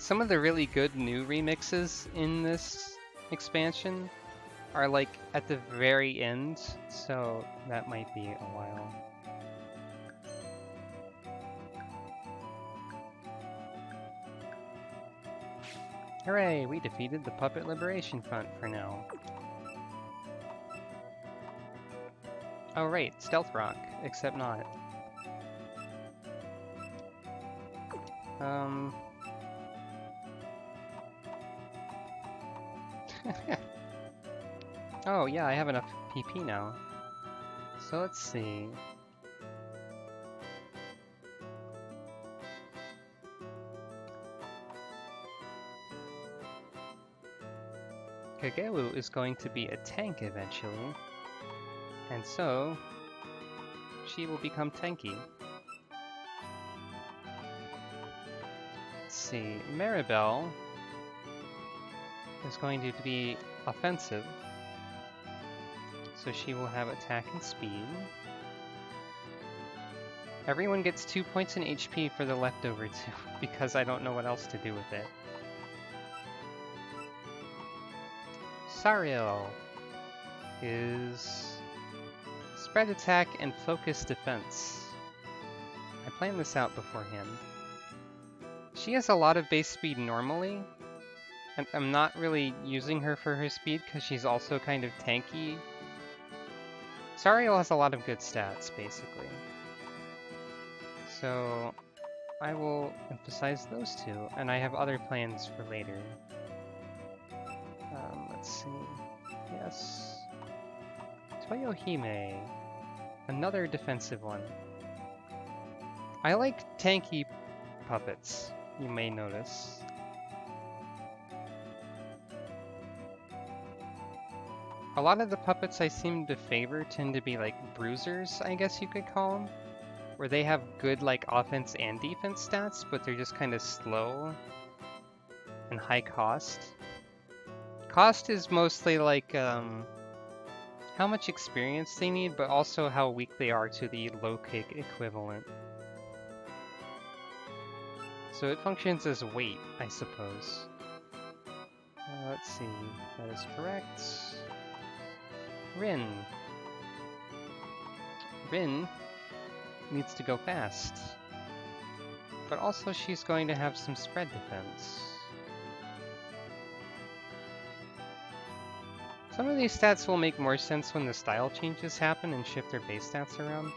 [SPEAKER 1] Some of the really good new remixes in this expansion are like at the very end, so that might be a while. Hooray, we defeated the Puppet Liberation Front for now. Oh right, Stealth Rock, except not. Oh yeah, I have enough PP now. So let's see. Kageu is going to be a tank eventually, and so she will become tanky. Let's see, Maribel is going to be offensive, so she will have attack and speed. Everyone gets 2 points in HP for the leftover 2, because I don't know what else to do with it. Sariel is spread attack and focus defense. I planned this out beforehand. She has a lot of base speed normally, and I'm not really using her for her speed because she's also kind of tanky. Sariel has a lot of good stats, basically. So I will emphasize those two, and I have other plans for later. Let's see. Yes. Toyohime. Another defensive one. I like tanky puppets, you may notice. A lot of the puppets I seem to favor tend to be like bruisers, I guess you could call them. Where they have good like offense and defense stats, but they're just kind of slow and high cost. Cost is mostly like how much experience they need, but also how weak they are to the low kick equivalent. So it functions as weight, I suppose. Let's see, that is correct. Rin. Rin needs to go fast, but also she's going to have some spread defense. Some of these stats will make more sense when the style changes happen and shift their base stats around.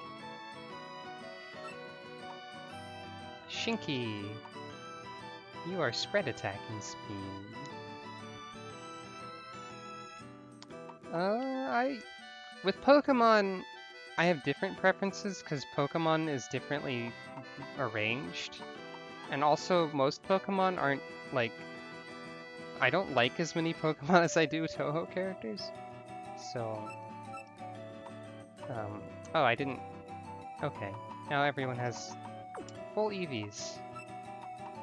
[SPEAKER 1] Shinky, you are spread attacking speed. With Pokemon, I have different preferences because Pokemon is differently arranged. And also, most Pokemon aren't, like... I don't like as many Pokemon as I do Touhou characters. So... oh, I didn't... Okay. Now everyone has full EVs.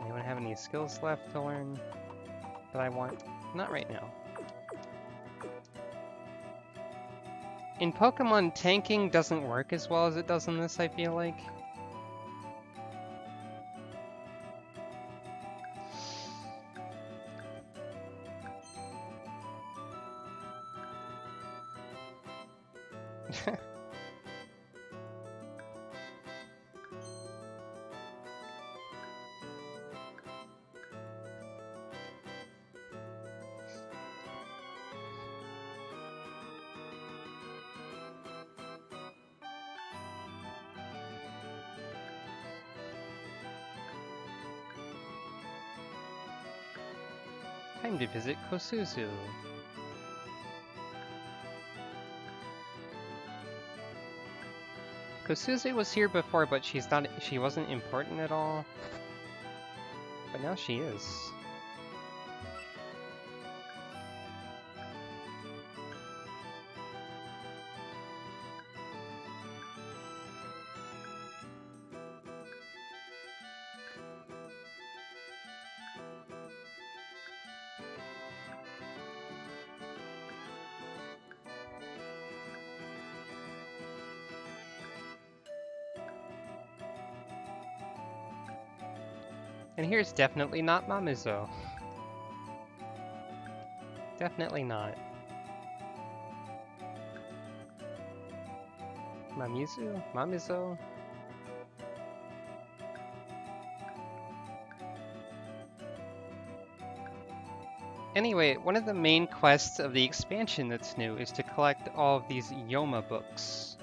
[SPEAKER 1] Anyone have any skills left to learn that I want? Not right now. In Pokemon, tanking doesn't work as well as it does in this, I feel like. Time to visit Kosuzu. Kosuzu was here before, but she wasn't important at all. But now she is. And here's definitely not Mamizo. Definitely not. Mamizu? Mamizo? Anyway, one of the main quests of the expansion that's new is to collect all of these Yoma books.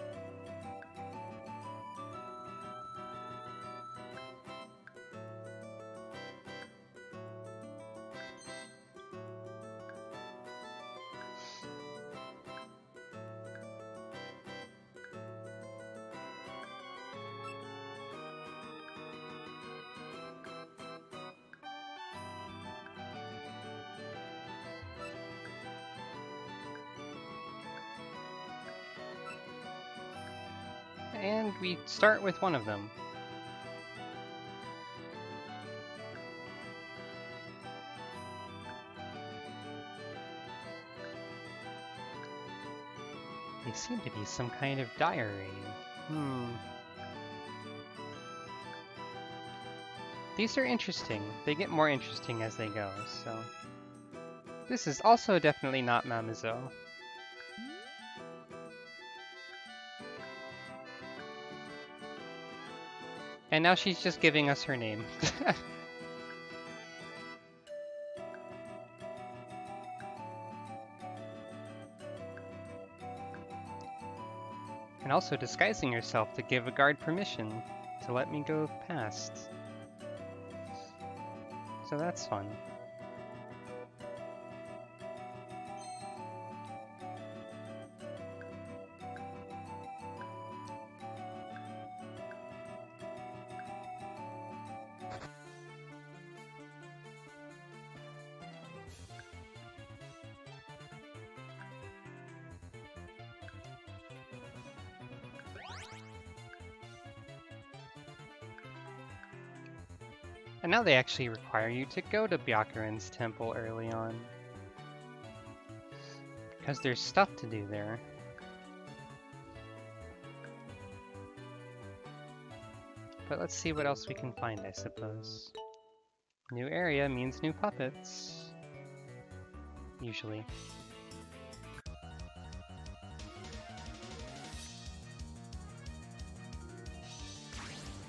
[SPEAKER 1] And we start with one of them. They seem to be some kind of diary. These are interesting. They get more interesting as they go, so... This is also definitely not Mamizo. And now she's just giving us her name. And also disguising herself to give a guard permission to let me go past. So that's fun. And now they actually require you to go to Byakuren's temple early on. Because there's stuff to do there. But let's see what else we can find, I suppose. New area means new puppets. Usually.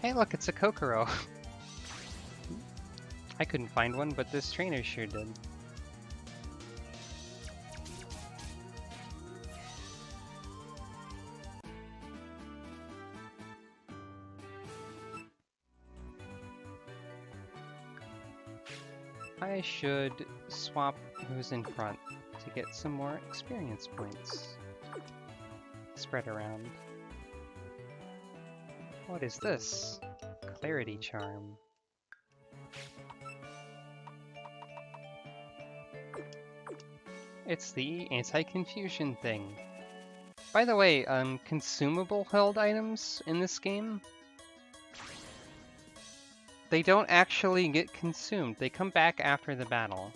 [SPEAKER 1] Hey look, it's a Kokoro! I couldn't find one, but this trainer sure did. I should swap who's in front to get some more experience points spread around. What is this? Clarity Charm. It's the anti-confusion thing. By the way, consumable held items in this game, they don't actually get consumed. They come back after the battle.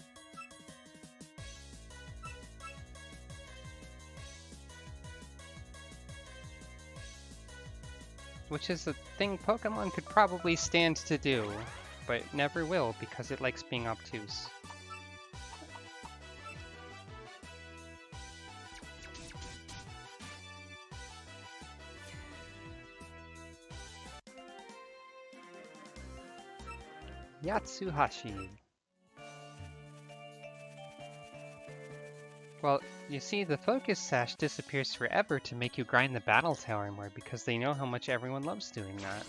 [SPEAKER 1] Which is a thing Pokemon could probably stand to do, but never will because it likes being obtuse. Yatsuhashi. Well, you see, the focus sash disappears forever to make you grind the battle tower more because they know how much everyone loves doing that.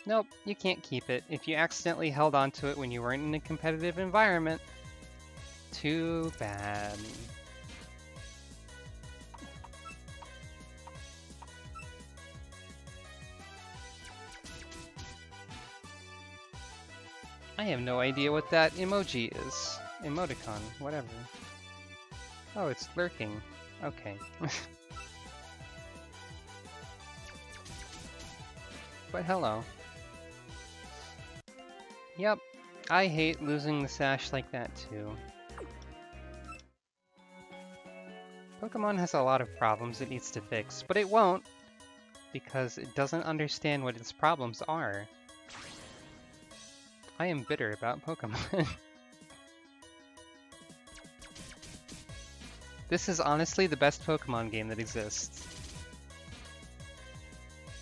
[SPEAKER 1] Nope, you can't keep it if you accidentally held onto it when you weren't in a competitive environment. Too bad. I have no idea what that emoji is. Emoticon, whatever. Oh, it's lurking. Okay. But hello. Yep, I hate losing the sash like that too. Pokemon has a lot of problems it needs to fix, but it won't. because it doesn't understand what its problems are. I am bitter about Pokemon. This is honestly the best Pokemon game that exists.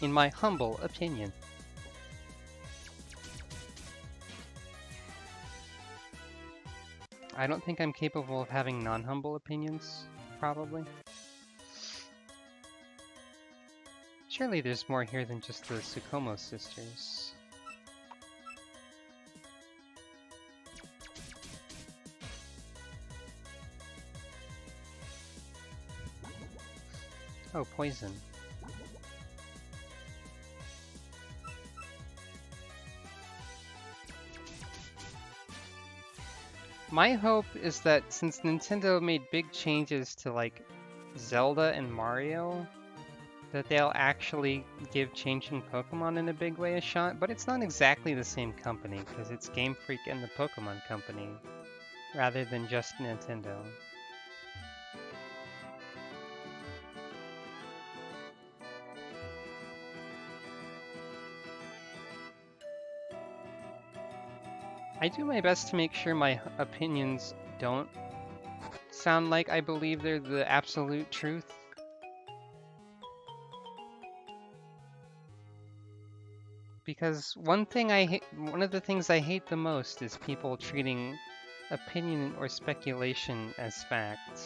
[SPEAKER 1] In my humble opinion. I don't think I'm capable of having non-humble opinions, probably. Surely there's more here than just the Tsukumo sisters. Oh, poison. My hope is that since Nintendo made big changes to like Zelda and Mario, that they'll actually give changing Pokemon in a big way a shot, but it's not exactly the same company because it's Game Freak and the Pokemon Company, rather than just Nintendo. I do my best to make sure my opinions don't sound like I believe they're the absolute truth. Because one of the things I hate the most is people treating opinion or speculation as fact.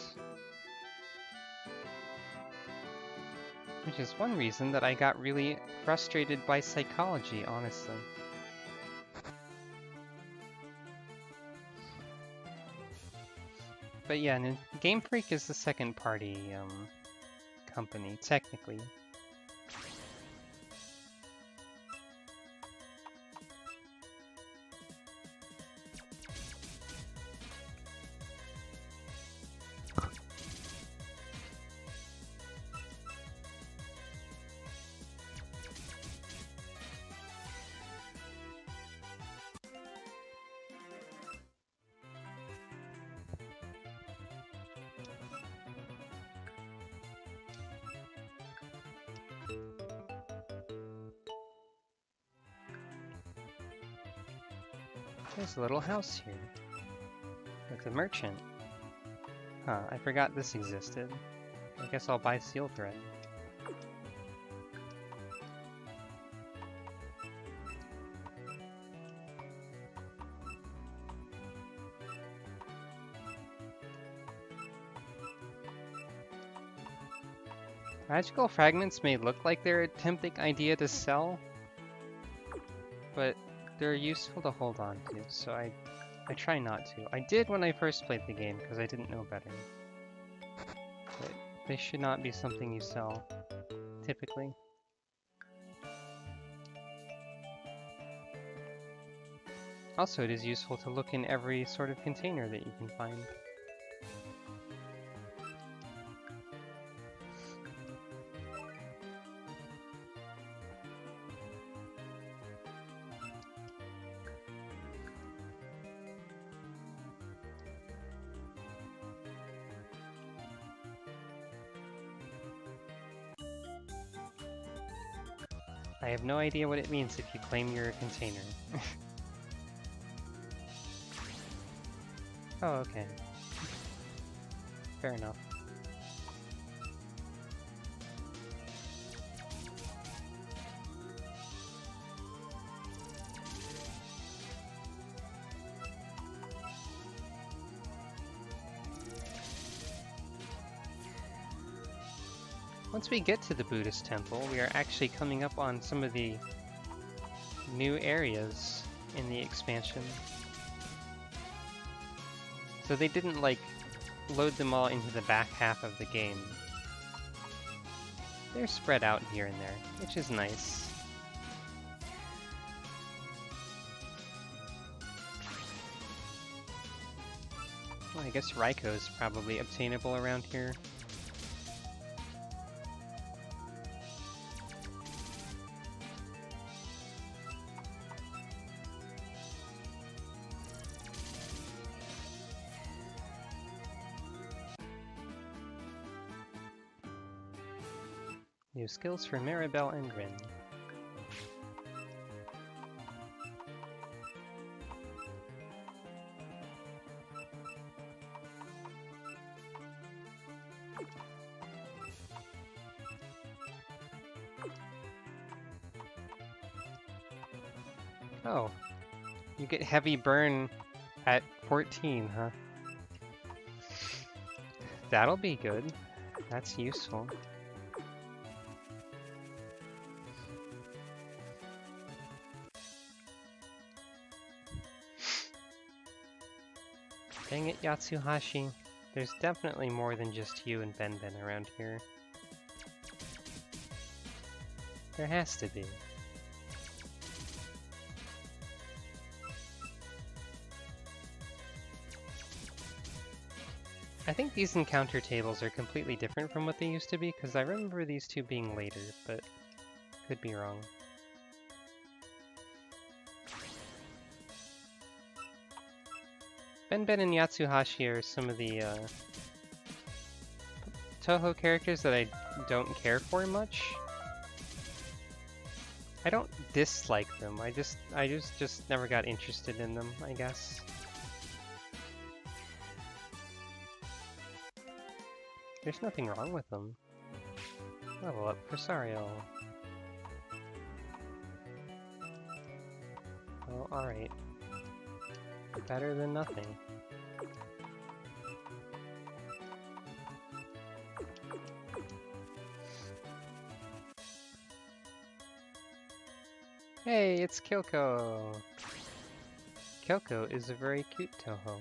[SPEAKER 1] Which is one reason that I got really frustrated by psychology, honestly. But yeah, Game Freak is the second party company, technically. There's a little house here, with a merchant. Huh, I forgot this existed. I guess I'll buy seal thread. Magical fragments may look like they're a tempting idea to sell, but they're useful to hold on to, so I try not to. I did when I first played the game, because I didn't know better. But they should not be something you sell, typically. Also, it is useful to look in every sort of container that you can find. I have no idea what it means if you claim you're a container. Oh, okay. Fair enough. Once we get to the Buddhist temple, we are actually coming up on some of the new areas in the expansion. So they didn't, like, load them all into the back half of the game. They're spread out here and there, which is nice. Well, I guess Raikou is probably obtainable around here. New skills for Maribel and Rin. Oh, you get heavy burn at 14, huh? That'll be good. That's useful. Dang it, Yatsuhashi. There's definitely more than just you and Ben around here. There has to be. I think these encounter tables are completely different from what they used to be, because I remember these two being later, but could be wrong. Ben and Yatsuhashi are some of the Touhou characters that I don't care for much. I don't dislike them, I just never got interested in them, I guess. There's nothing wrong with them. Level up Presario. Oh, alright. Better than nothing. Hey, it's Kyoko! Kyoko is a very cute Touhou.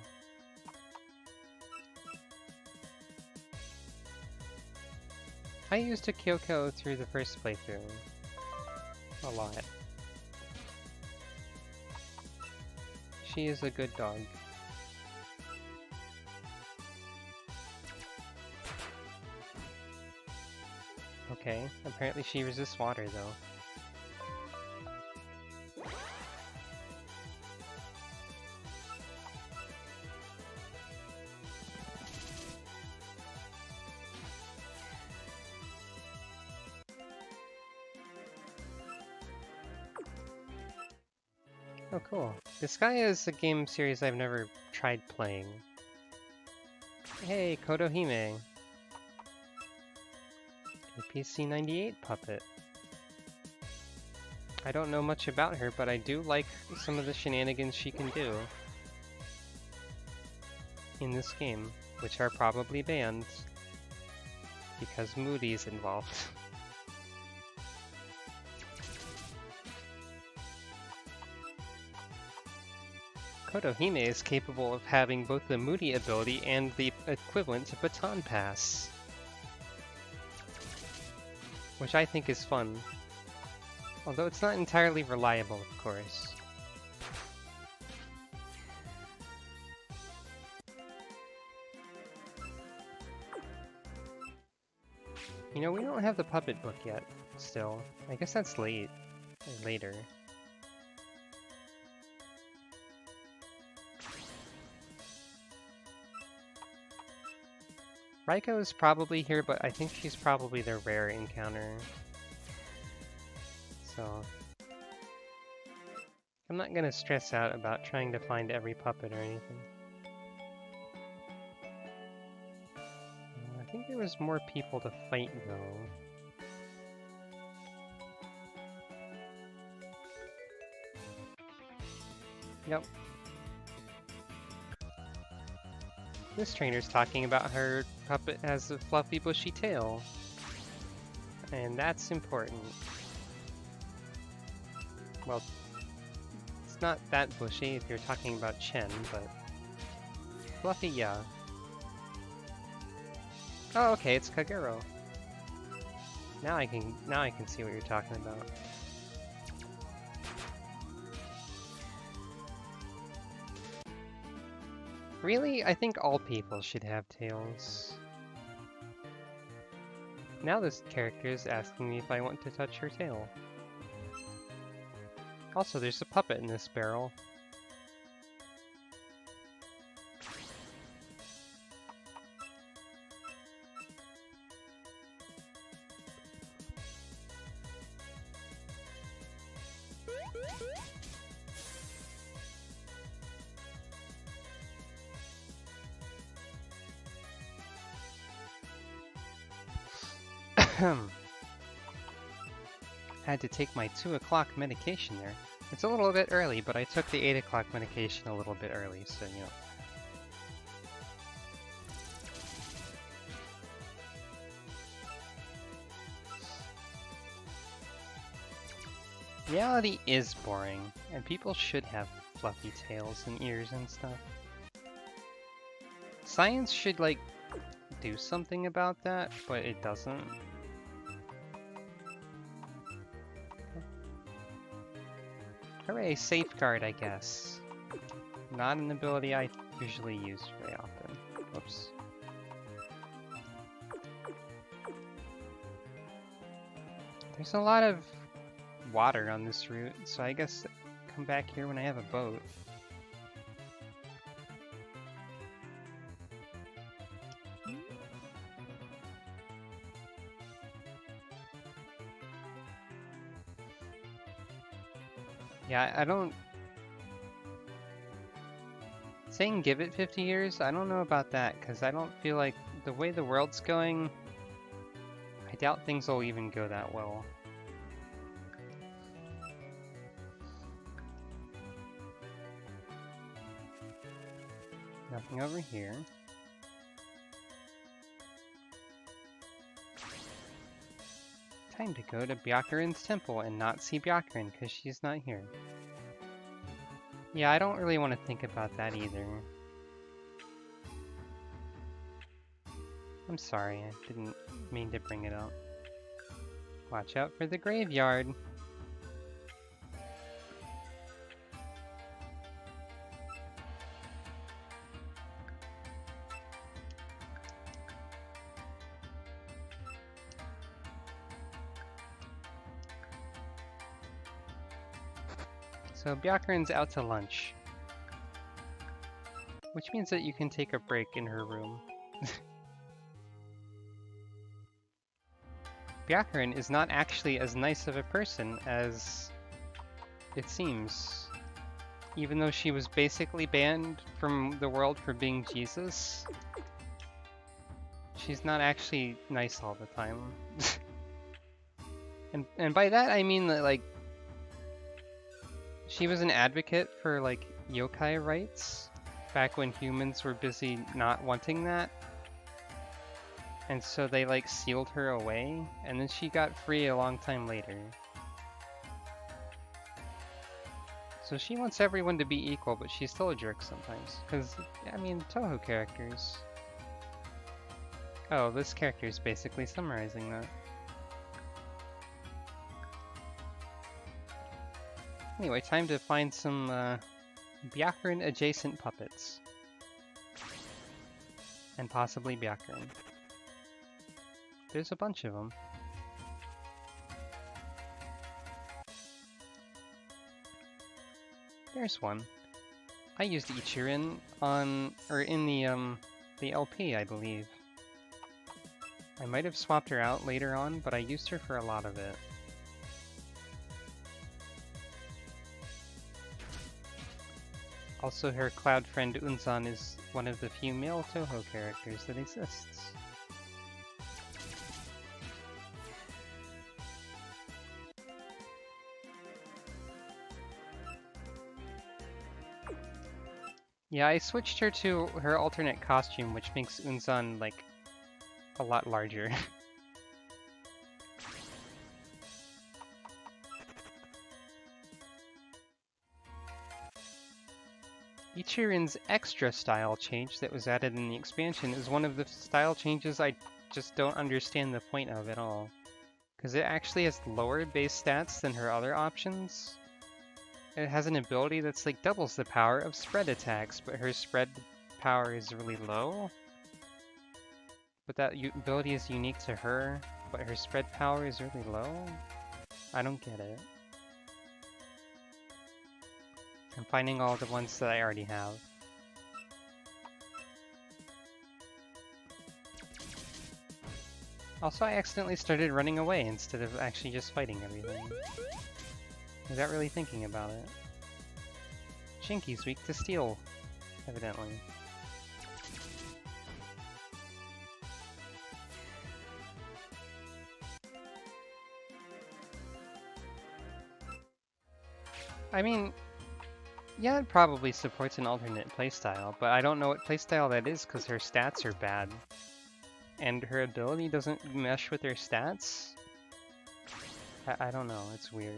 [SPEAKER 1] I used a Kyoko through the first playthrough. A lot. She is a good dog. Okay, apparently she resists water though. Oh, cool. Disgaea is a game series I've never tried playing. Hey, Kodohime! A PC-98 puppet. I don't know much about her, but I do like some of the shenanigans she can do in this game, which are probably banned because Moody's involved. Kodohime is capable of having both the Moody ability and the equivalent to Baton Pass, which I think is fun. Although it's not entirely reliable, of course. You know, we don't have the puppet book yet, still. I guess that's late. Or later. Raiko is probably here, but I think she's probably the rare encounter. So I'm not gonna stress out about trying to find every puppet or anything. I think there was more people to fight though. Yep. This trainer's talking about her puppet has a fluffy bushy tail. And that's important. Well, it's not that bushy if you're talking about Chen, but fluffy, yeah. Oh, okay, it's Kagero. Now I can see what you're talking about. Really? I think all people should have tails. Now this character is asking me if I want to touch her tail. Also, there's a puppet in this barrel. Had to take my 2 o'clock medication there. It's a little bit early, but I took the 8 o'clock medication a little bit early, so you know. Reality is boring, and people should have fluffy tails and ears and stuff. Science should, like, do something about that, but it doesn't. Hooray, safeguard, I guess. Not an ability I usually use very often. Whoops. There's a lot of water on this route, so I guess come back here when I have a boat. Yeah, I don't... Saying give it 50 years, I don't know about that, because I don't feel like the way the world's going, I doubt things will even go that well. Nothing over here. Time to go to Byakuren's temple and not see Byakuren because she's not here. Yeah, I don't really want to think about that either. I'm sorry, I didn't mean to bring it up. Watch out for the graveyard. So Byakuren's out to lunch. Which means that you can take a break in her room. Byakuren is not actually as nice of a person as it seems. Even though she was basically banned from the world for being Jesus, she's not actually nice all the time. and by that I mean that, like, she was an advocate for, like, yokai rights back when humans were busy not wanting that. And so they, like, sealed her away, and then she got free a long time later. So she wants everyone to be equal, but she's still a jerk sometimes. Because, I mean, Touhou characters. Oh, this character is basically summarizing that. Anyway, time to find some Byakuren adjacent puppets. And possibly Byakuren. There's a bunch of them. There's one. I used Ichirin on, or in the LP, I believe. I might have swapped her out later on, but I used her for a lot of it. Also, her cloud friend Unzan is one of the few male Touhou characters that exists. Yeah, I switched her to her alternate costume, which makes Unzan, like, a lot larger. Ichirin's extra style change that was added in the expansion is one of the style changes I just don't understand the point of at all. Because it actually has lower base stats than her other options. It has an ability that's like doubles the power of spread attacks, but her spread power is really low. But that ability is unique to her, but her spread power is really low? I don't get it. I'm finding all the ones that I already have. Also, I accidentally started running away instead of actually just fighting everything. Without really thinking about it. Shinky's weak to steel, evidently. I mean, yeah, it probably supports an alternate playstyle, but I don't know what playstyle that is because her stats are bad. And her ability doesn't mesh with her stats? I don't know, it's weird.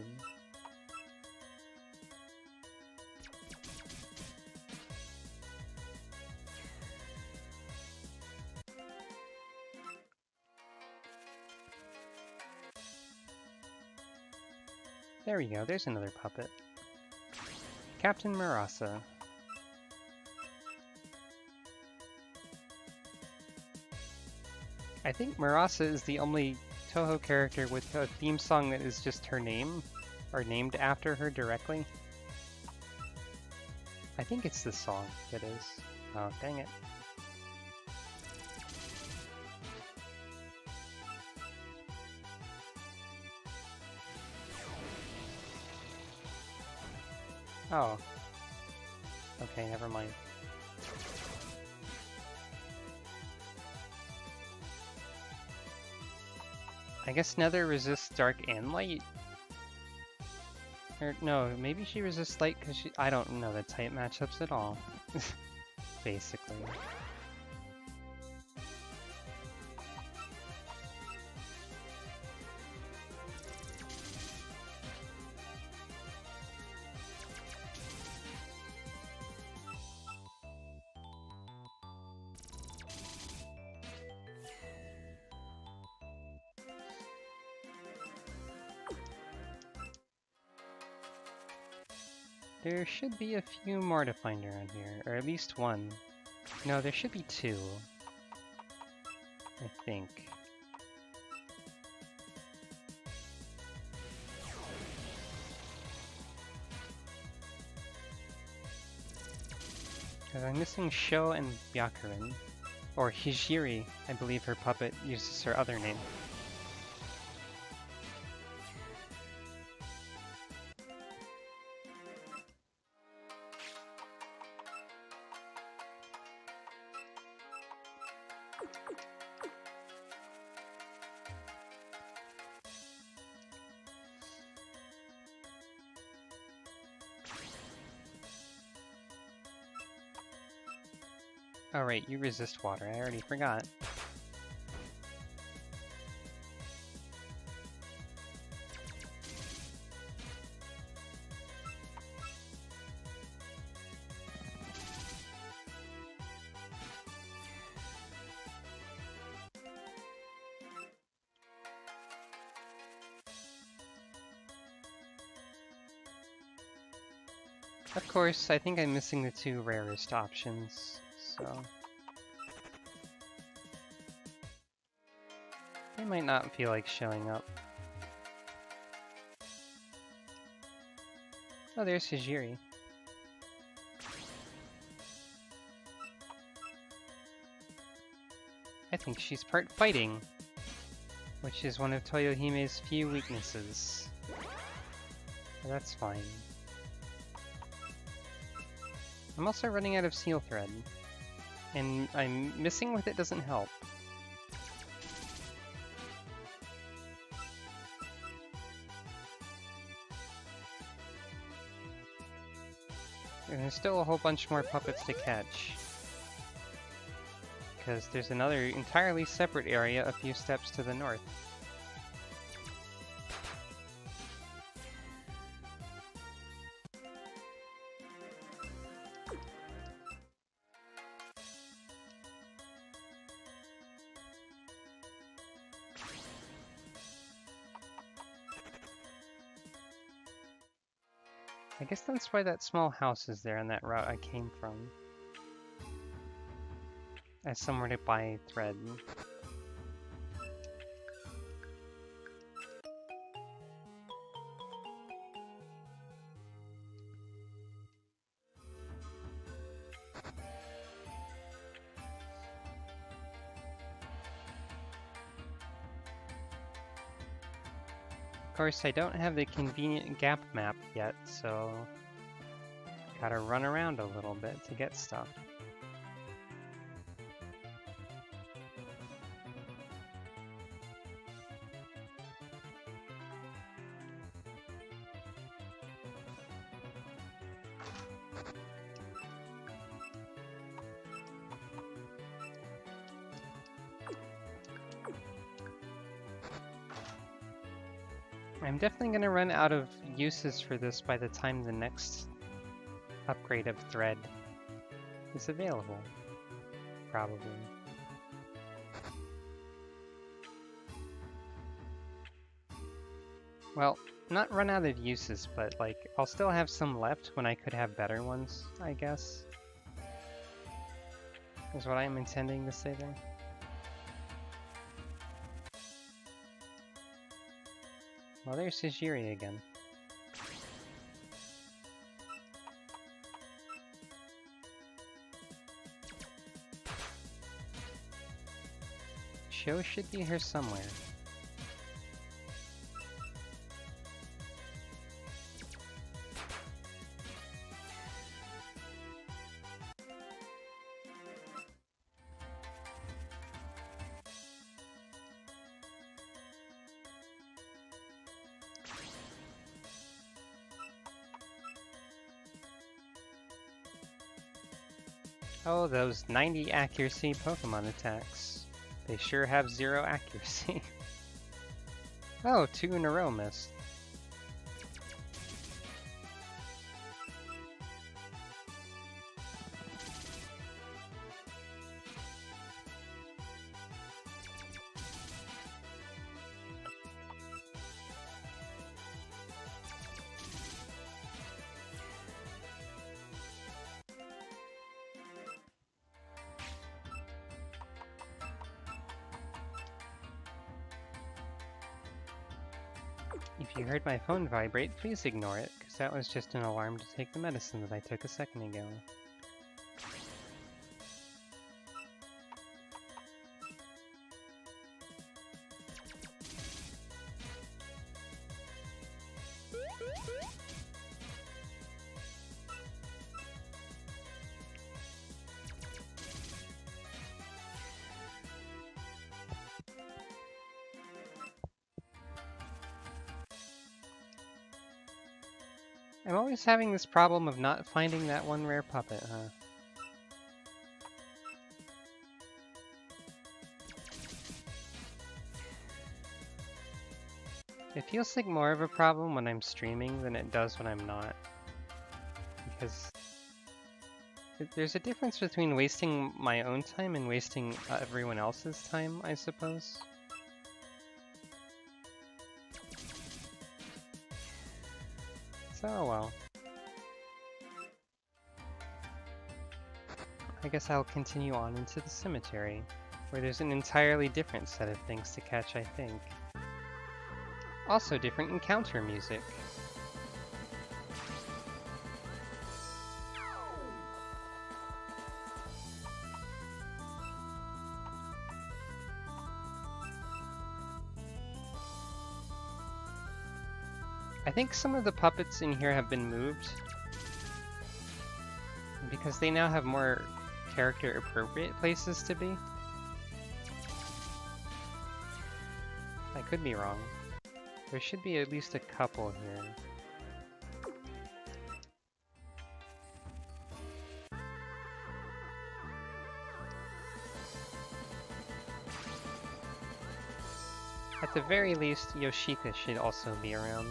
[SPEAKER 1] There we go, there's another puppet. Captain Marasa. I think Marasa is the only Touhou character with a theme song that is just her name, or named after her directly. I think it's this song that is. Oh, dang it. Oh. Okay, never mind. I guess Nether resists dark and light? Or no, maybe she resists light because she... I don't know the type matchups at all. Basically. There should be a few more to find around here, or at least one. No, there should be two. I think. Because I'm missing Sho and Byakuren. Or Hijiri, I believe her puppet uses her other name. Oh right, you resist water, I already forgot. Of course, I think I'm missing the two rarest options, so... I might not feel like showing up. Oh, there's Hijiri. I think she's part fighting, which is one of Toyohime's few weaknesses. But that's fine. I'm also running out of seal thread, and I'm missing with it doesn't help. And there's still a whole bunch more puppets to catch. Because there's another entirely separate area a few steps to the north. I guess that's why that small house is there on that route I came from. As somewhere to buy thread. Of course, I don't have the convenient gap map yet, so gotta run around a little bit to get stuff. I'm definitely gonna run out of uses for this by the time the next upgrade of thread is available. Probably. Well, not run out of uses, but like, I'll still have some left when I could have better ones, I guess. Is what I'm intending to say there. Well, there's Hijiri again. Sho should be here somewhere. Oh, those 90 accuracy Pokemon attacks. They sure have 0 accuracy. Oh, 2 in a row missed. If you heard my phone vibrate, please ignore it, because that was just an alarm to take the medicine that I took a second ago. I'm always having this problem of not finding that one rare puppet, huh? It feels like more of a problem when I'm streaming than it does when I'm not. Because there's a difference between wasting my own time and wasting everyone else's time, I suppose. So, well. I guess I'll continue on into the cemetery, where there's an entirely different set of things to catch, I think. Also different encounter music. I think some of the puppets in here have been moved because they now have more character appropriate places to be. I could be wrong. There should be at least a couple here. At the very least, Yoshika should also be around.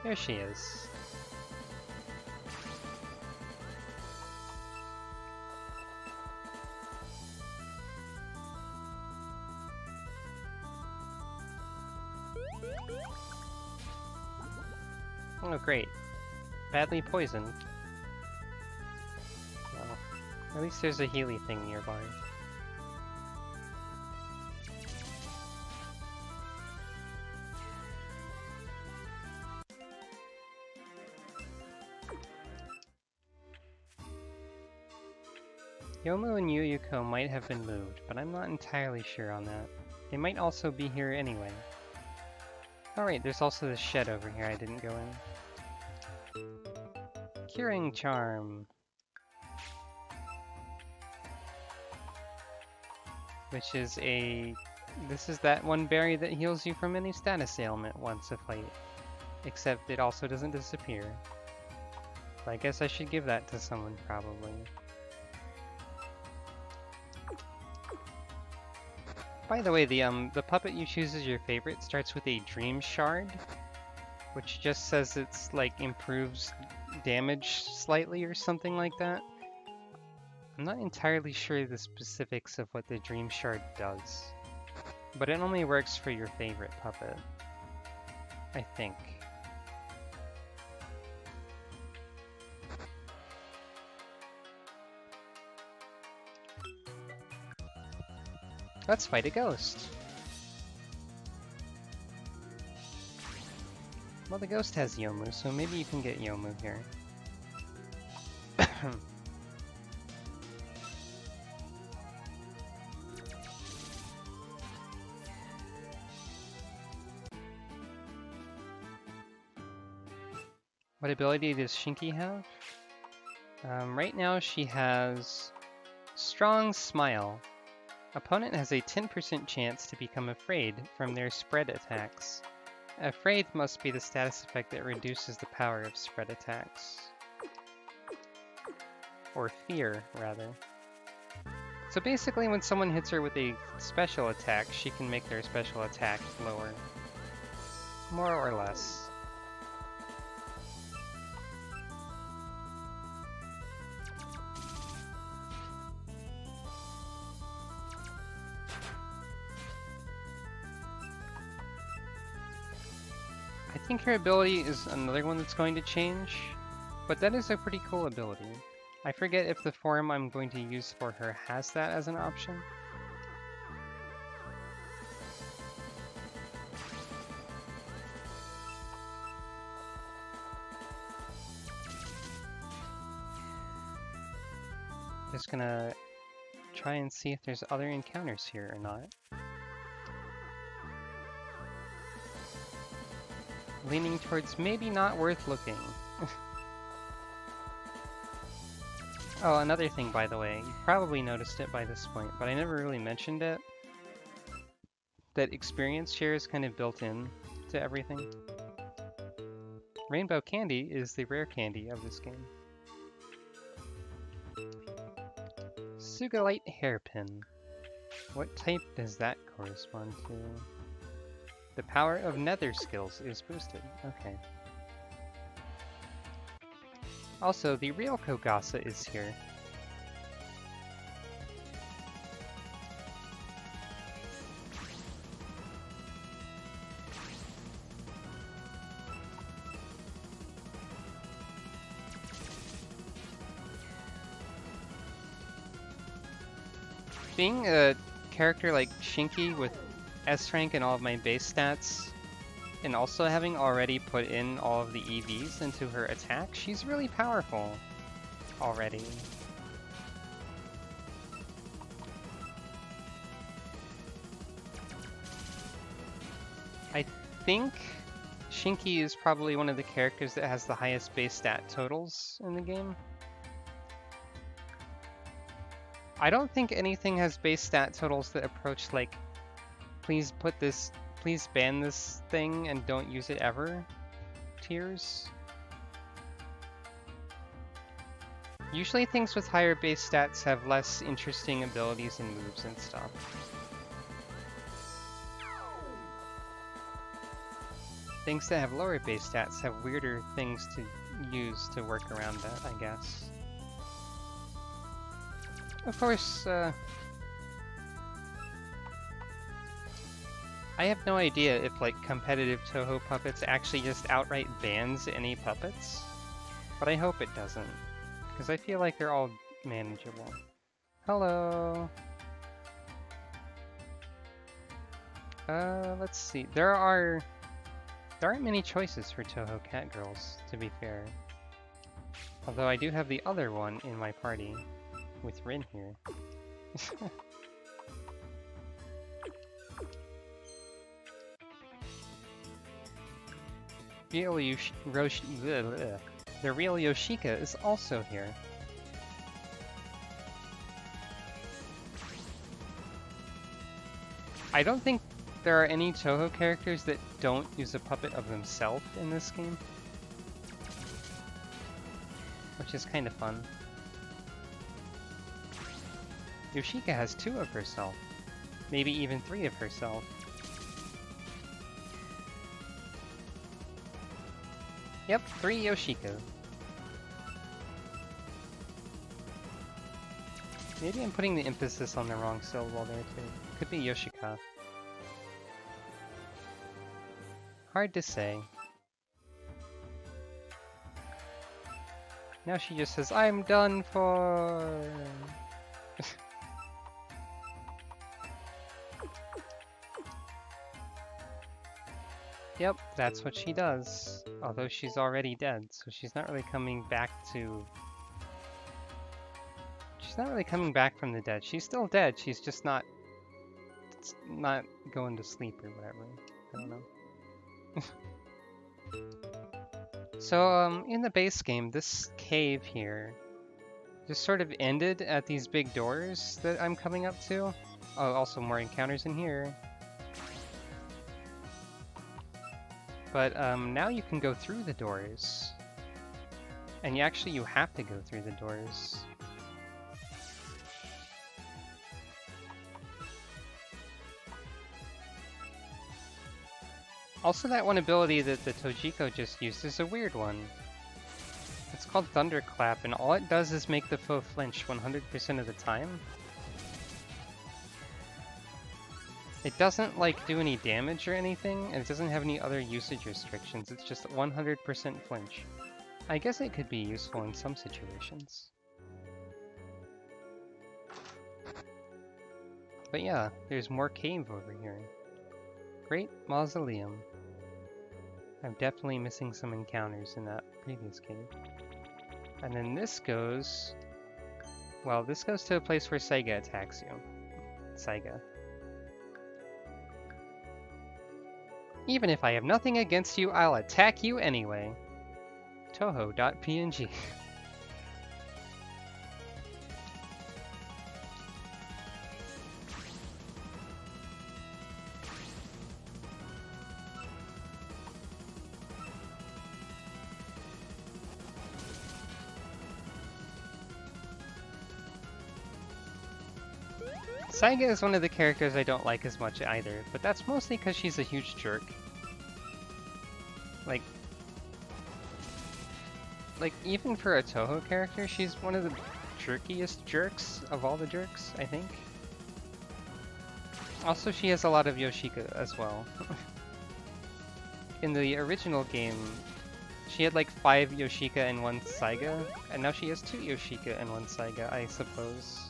[SPEAKER 1] There she is. Oh, great. Badly poisoned. Well, at least there's a Healy thing nearby. Yomu and Yuyuko might have been moved, but I'm not entirely sure on that. They might also be here anyway. Alright, there's also this shed over here I didn't go in. Curing Charm. Which is this is that one berry that heals you from any status ailment once a fight. Except it also doesn't disappear. I guess I should give that to someone, probably. By the way, the puppet you choose as your favorite starts with a Dream Shard, which just says it's like improves damage slightly or something like that. I'm not entirely sure the specifics of what the Dream Shard does, but it only works for your favorite puppet, I think. Let's fight a ghost. Well, the ghost has Yomu, so maybe you can get Yomu here. What ability does Shinki have? Right now she has Strong Smile. Opponent has a 10% chance to become afraid from their spread attacks. Afraid must be the status effect that reduces the power of spread attacks. Or fear, rather. So basically when someone hits her with a special attack, she can make their special attack lower. More or less. I think her ability is another one that's going to change, but that is a pretty cool ability. I forget if the form I'm going to use for her has that as an option. Just gonna try and see if there's other encounters here or not. Leaning towards maybe not worth looking. Oh, another thing, by the way, you probably noticed it by this point, but I never really mentioned it. That experience share is kind of built in to everything. Rainbow candy is the rare candy of this game. Sugalite hairpin. What type does that correspond to? The power of nether skills is boosted. Okay. Also, the real Kogasa is here. Being a character like Shinki with S rank and all of my base stats, and also having already put in all of the EVs into her attack, she's really powerful already. I think Shinki is probably one of the characters that has the highest base stat totals in the game. I don't think anything has base stat totals that approach like, please ban this thing and don't use it ever tiers. Usually things with higher base stats have less interesting abilities and moves and stuff. Things that have lower base stats have weirder things to use to work around that, I guess. Of course, I have no idea if like competitive Touhou puppets actually just outright bans any puppets, but I hope it doesn't, because I feel like they're all manageable. Hello. Let's see. There aren't many choices for Touhou cat girls, to be fair. Although I do have the other one in my party, with Rin here. The real Yoshika is also here. I don't think there are any Touhou characters that don't use a puppet of themselves in this game, which is kind of fun. Yoshika has 2 of herself, maybe even 3 of herself. Yep, 3 Yoshika. Maybe I'm putting the emphasis on the wrong syllable there too. Could be Yoshika. Hard to say. Now she just says, I'm done for. Yep, that's what she does. Although she's already dead, so she's not really coming back to... She's not really coming back from the dead. She's still dead, she's just not going to sleep or whatever. I don't know. So, in the base game, this cave here just sort of ended at these big doors that I'm coming up to. Oh, also more encounters in here. But now you can go through the doors. And you have to go through the doors. Also, that one ability that the Tojiko just used is a weird one. It's called Thunderclap, and all it does is make the foe flinch 100% of the time. It doesn't, like, do any damage or anything, and it doesn't have any other usage restrictions. It's just 100% flinch. I guess it could be useful in some situations. But yeah, there's more cave over here. Great Mausoleum. I'm definitely missing some encounters in that previous cave. And then this goes... Well, this goes to a place where Saiga attacks you. Saiga. Even if I have nothing against you, I'll attack you anyway. Touhou.png. Saiga is one of the characters I don't like as much either, but that's mostly because she's a huge jerk. Like, even for a Touhou character, she's one of the jerkiest jerks of all the jerks, I think. Also, she has a lot of Yoshika as well. In the original game, she had like 5 Yoshika and 1 Saiga, and now she has 2 Yoshika and 1 Saiga, I suppose.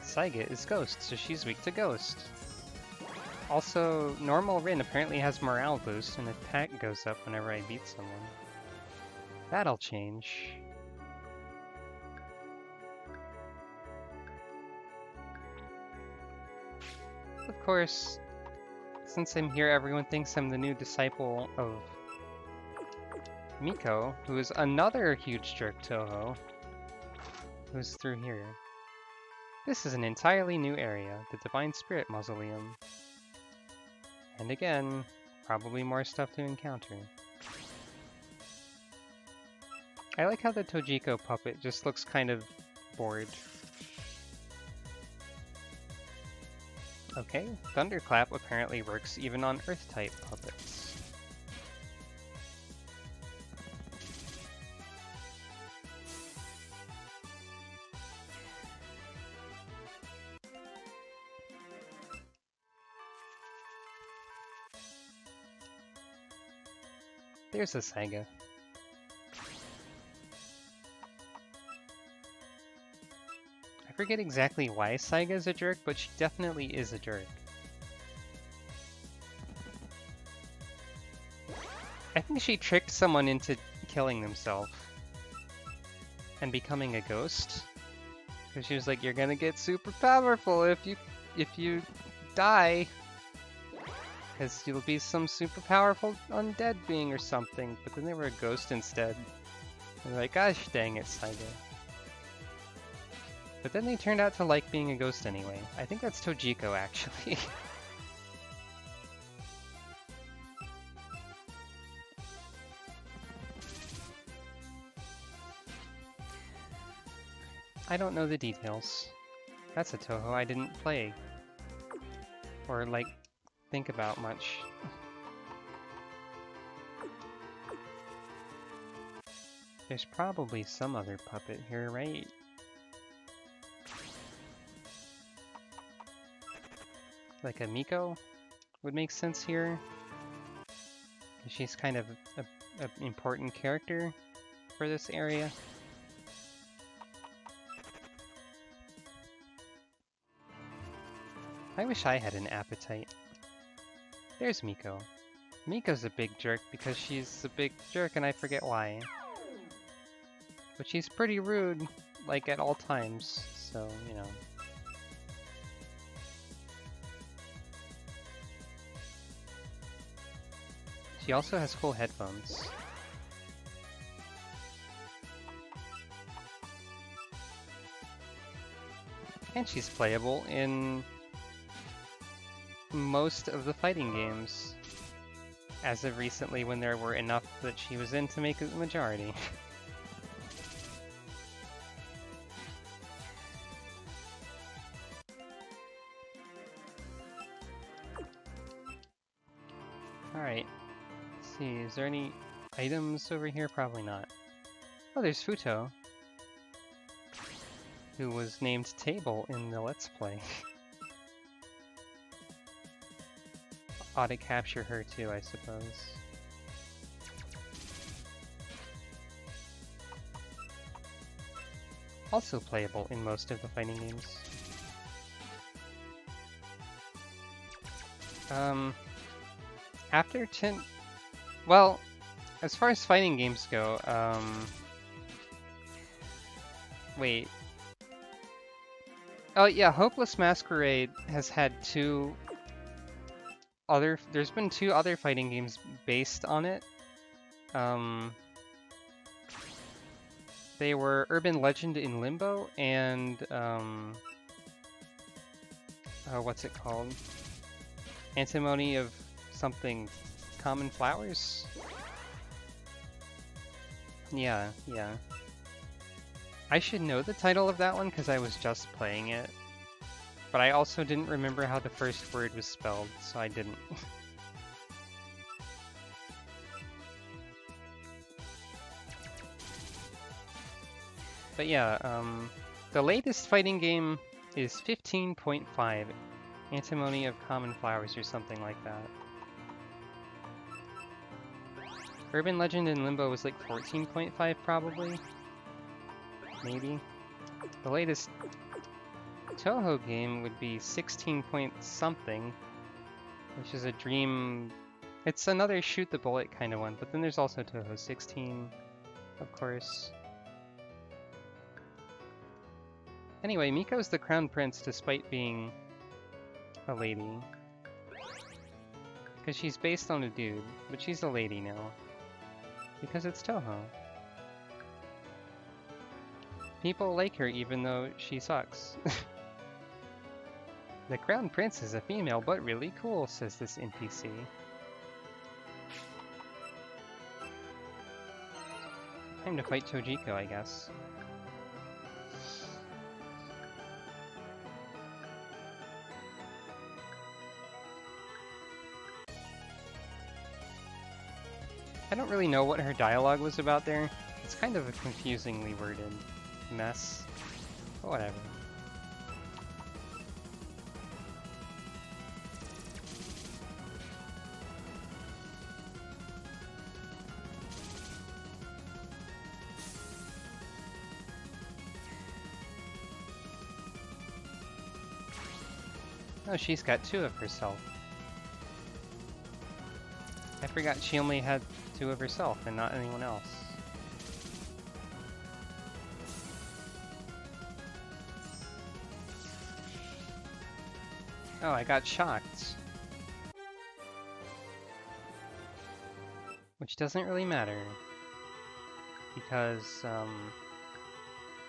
[SPEAKER 1] Saiga is Ghost, so she's weak to Ghost. Also, normal Rin apparently has morale boost and attack goes up whenever I beat someone. That'll change. Of course, since I'm here, everyone thinks I'm the new disciple of Miko, who is another huge jerk Touhou, who's through here. This is an entirely new area, the Divine Spirit Mausoleum. And again, probably more stuff to encounter. I like how the Tojiko puppet just looks kind of bored. Okay, Thunderclap apparently works even on Earth-type puppets. There's a Saiga. I forget exactly why Saiga is a jerk, but she definitely is a jerk. think she tricked someone into killing themselves and becoming a ghost. Because she was like, "You're gonna get super powerful if you die, because you'll be some super powerful undead being or something." But then they were a ghost instead. And they're like, "Gosh dang it, Saiga." But then they turned out to like being a ghost anyway. I think that's Tojiko, actually. I don't know the details. That's a Touhou I didn't play. Or, like, think about much. There's probably some other puppet here, right? Like a Miko would make sense here. She's kind of an important character for this area. I wish I had an appetite. There's Miko. Miko's a big jerk because she's a big jerk and I forget why. But she's pretty rude, like at all times, so, you know. She also has cool headphones. And she's playable in most of the fighting games. As of recently, when there were enough that she was in to make it the majority. Alright. Let's see, is there any items over here? Probably not. Oh, there's Futo, who was named Table in the Let's Play. Ought to capture her too, I suppose. Also playable in most of the fighting games. After 10... Well, as far as fighting games go, wait. Oh yeah, Hopeless Masquerade has had there's been two other fighting games based on it. They were Urban Legend in Limbo and, what's it called? Antimony of something, Common Flowers? Yeah. I should know the title of that one because I was just playing it. But I also didn't remember how the first word was spelled, so I didn't. But yeah, the latest fighting game is 15.5, Antimony of Common Flowers or something like that. Urban Legend in Limbo was like 14.5 probably? Maybe? The latest Touhou game would be 16 point something, which is a dream. It's another shoot the bullet kind of one, but then there's also Touhou 16, of course. Anyway, Miko's the crown prince despite being a lady. Because she's based on a dude, but she's a lady now. Because it's Touhou. People like her even though she sucks. The crown prince is a female, but really cool, says this NPC. Time to fight Tojiko, I guess. I don't really know what her dialogue was about there. It's kind of a confusingly worded mess. But whatever. Oh, she's got two of herself. I forgot she only had 2 of herself and not anyone else. Oh, I got shocked. Which doesn't really matter. Because,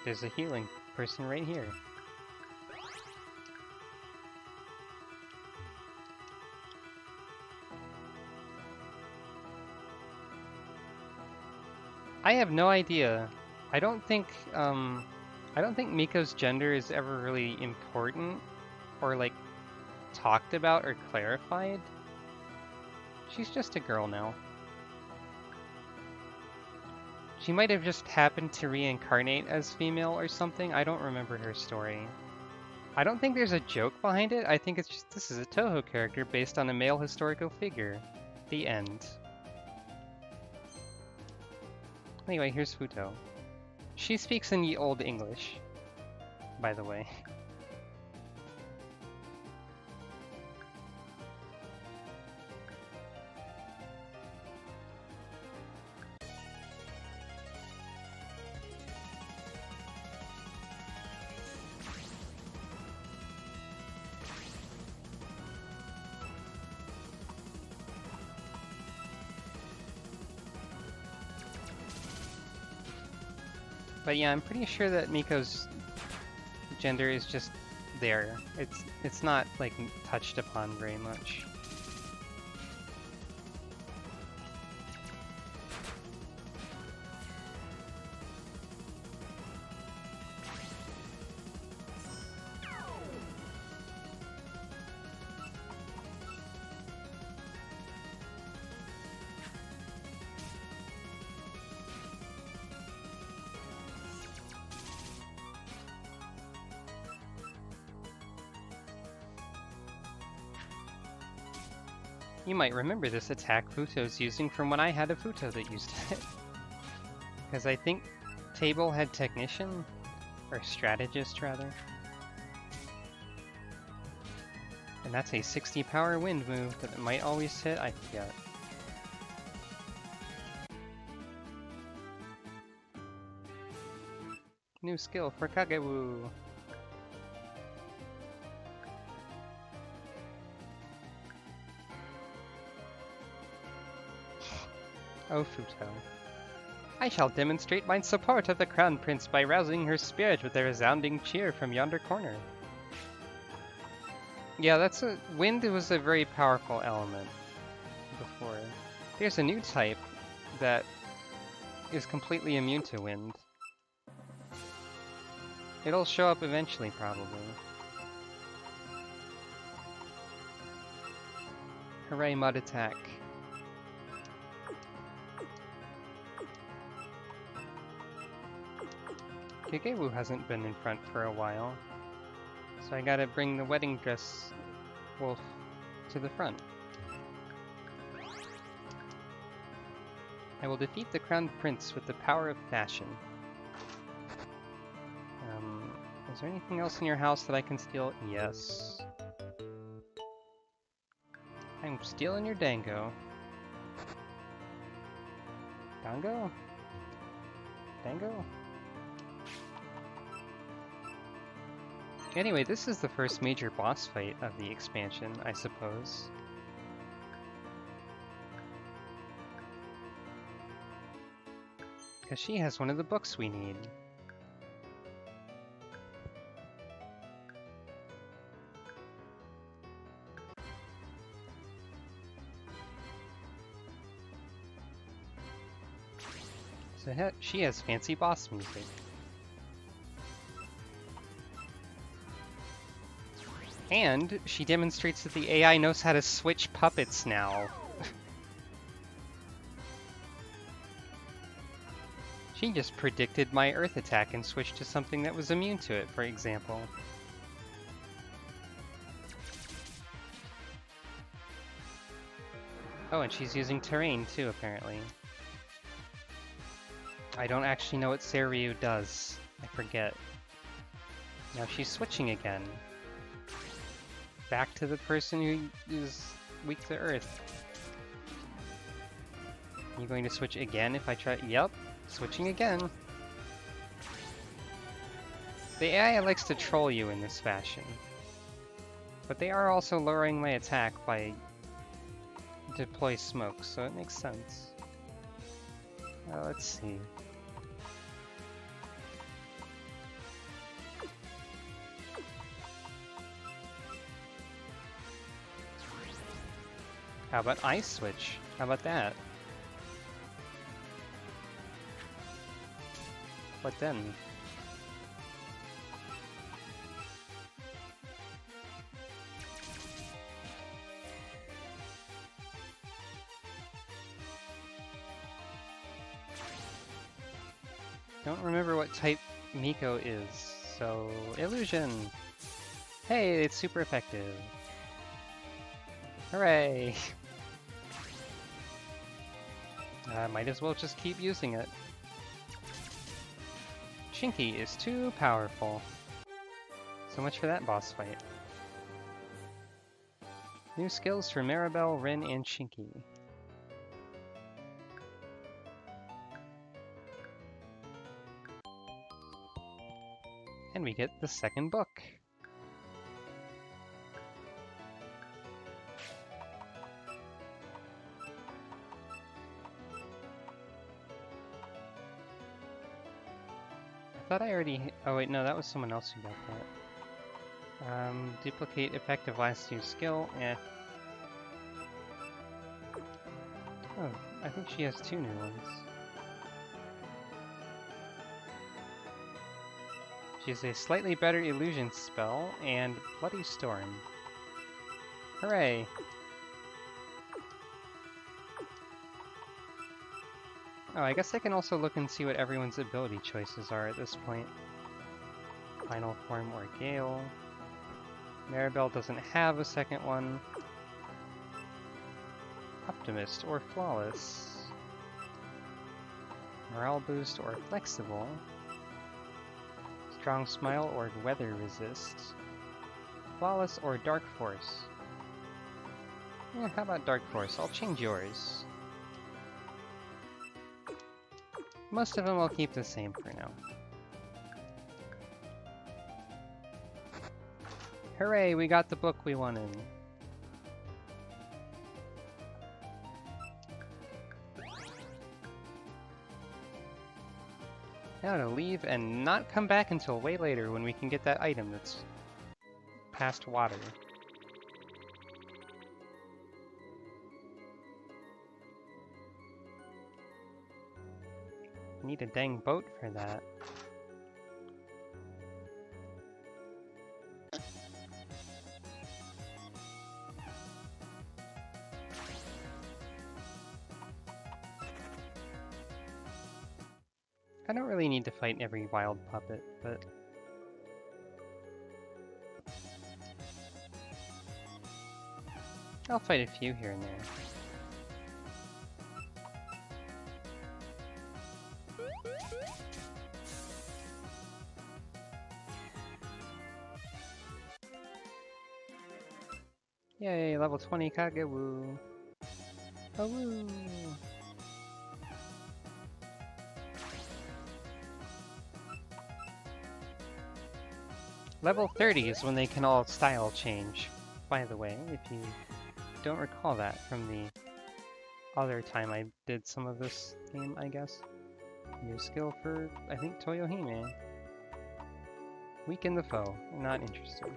[SPEAKER 1] there's a healing person right here. I have no idea. I don't think Miko's gender is ever really important or like talked about or clarified. She's just a girl now. She might have just happened to reincarnate as female or something. I don't remember her story. I don't think there's a joke behind it. I think it's just this is a Touhou character based on a male historical figure. The end. Anyway, here's Futo. She speaks in Ye Olde English, by the way. But yeah, I'm pretty sure that Miko's gender is just there. It's not like touched upon very much. You might remember this attack Futo's using from when I had a Futo that used it. Because I think Table had Technician, or Strategist rather. And that's a 60 power wind move that it might always hit, I forget. New skill for Kagewu! Oh, Futo. I shall demonstrate my support of the Crown Prince by rousing her spirit with a resounding cheer from yonder corner. Yeah, wind was a very powerful element before. There's a new type that is completely immune to wind. It'll show up eventually, probably. Hooray, Mud Attack. Kagewu hasn't been in front for a while, so I gotta bring the wedding dress wolf to the front. I will defeat the crown prince with the power of fashion. Is there anything else in your house that I can steal? Yes. I'm stealing your dango. Dango? Dango? Anyway, this is the first major boss fight of the expansion, I suppose. Because she has one of the books we need. So she has fancy boss music. And she demonstrates that the AI knows how to switch puppets now. She just predicted my earth attack and switched to something that was immune to it, for example. Oh, and she's using terrain too, apparently. I don't actually know what Seiryu does. I forget. Now she's switching again. Back to the person who is weak to earth. You going to switch again if I try? Yep, switching again. The AI likes to troll you in this fashion. But they are also lowering my attack by deploy smoke, so it makes sense. Let's see. How about Ice Switch? How about that? What then? Don't remember what type Miko is, so Illusion! Hey, it's super effective! Hooray! I might as well just keep using it. Shinky is too powerful. So much for that boss fight. New skills for Maribel, Rin, and Shinky. And we get the second book. I thought I already... Oh wait, no, that was someone else who got that. Duplicate effective last use skill, eh. Oh, I think she has two new ones. She has a slightly better illusion spell and Bloody Storm. Hooray! Oh, I guess I can also look and see what everyone's ability choices are at this point. Final Form or Gale. Maribel doesn't have a second one. Optimist or Flawless. Morale Boost or Flexible. Strong Smile or Weather Resist. Flawless or Dark Force. Yeah, how about Dark Force? I'll change yours. Most of them I'll keep the same for now. Hooray, we got the book we wanted. Now to leave and not come back until way later when we can get that item that's past water. Need a dang boat for that. I don't really need to fight every wild puppet, but... I'll fight a few here and there. Yay, level 20 Kagewoo! Oh woo! Level 30 is when they can all style change, by the way, if you don't recall that from the other time I did some of this game, I guess. New skill for, I think, Toyohime. Weaken the foe. Not interested.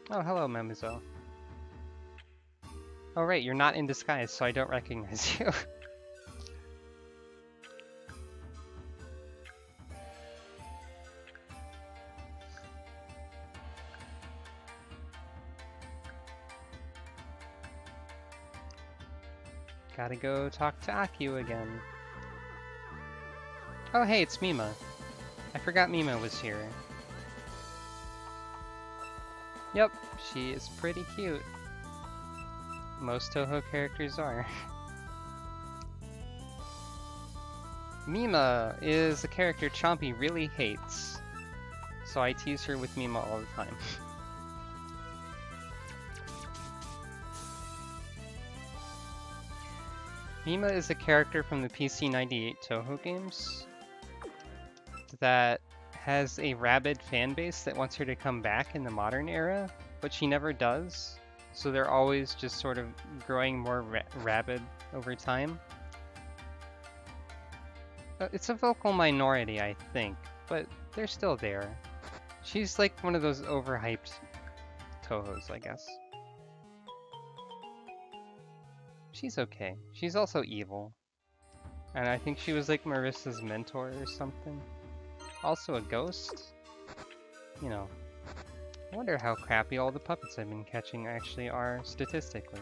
[SPEAKER 1] Oh, hello, Memuzo. Oh right, you're not in disguise, so I don't recognize you. Gotta go talk to Akio again. Oh hey, it's Mima. I forgot Mima was here. Yep, she is pretty cute. Most Touhou characters are. Mima is a character Chompy really hates, so I tease her with Mima all the time. Mima is a character from the PC-98 Touhou games that has a rabid fan base that wants her to come back in the modern era, but she never does. So they're always just sort of growing more rabid over time. It's a vocal minority, I think, but they're still there. She's like one of those overhyped Touhous, I guess. She's okay. She's also evil. And I think she was like Marissa's mentor or something. Also a ghost? You know, I wonder how crappy all the puppets I've been catching actually are statistically.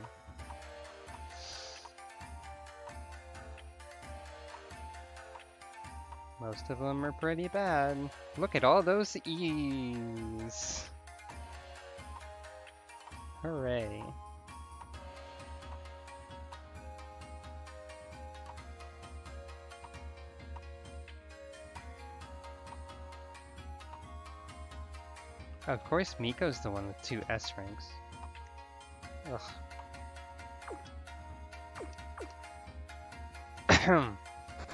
[SPEAKER 1] Most of them are pretty bad. Look at all those E's. Hooray. Of course, Miko's the one with 2 S ranks. Ugh.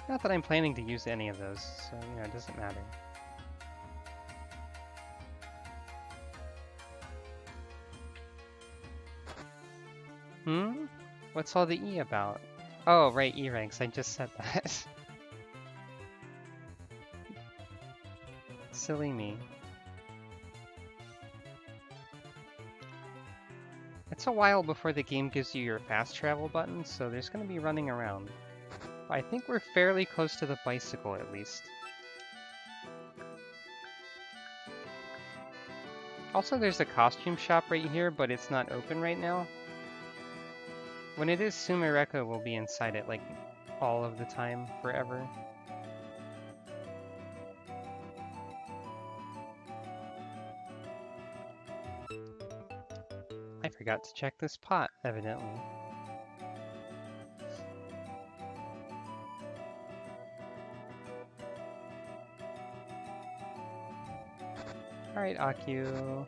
[SPEAKER 1] Not that I'm planning to use any of those, so, you know, it doesn't matter. Hmm? What's all the E about? Oh, right, E ranks, I just said that. Silly me. It's a while before the game gives you your fast travel button, so there's going to be running around. But I think we're fairly close to the bicycle, at least. Also, there's a costume shop right here, but it's not open right now. When it is, Sumereka will be inside it, like, all of the time, forever. I forgot to check this pot, evidently. Alright, Akio.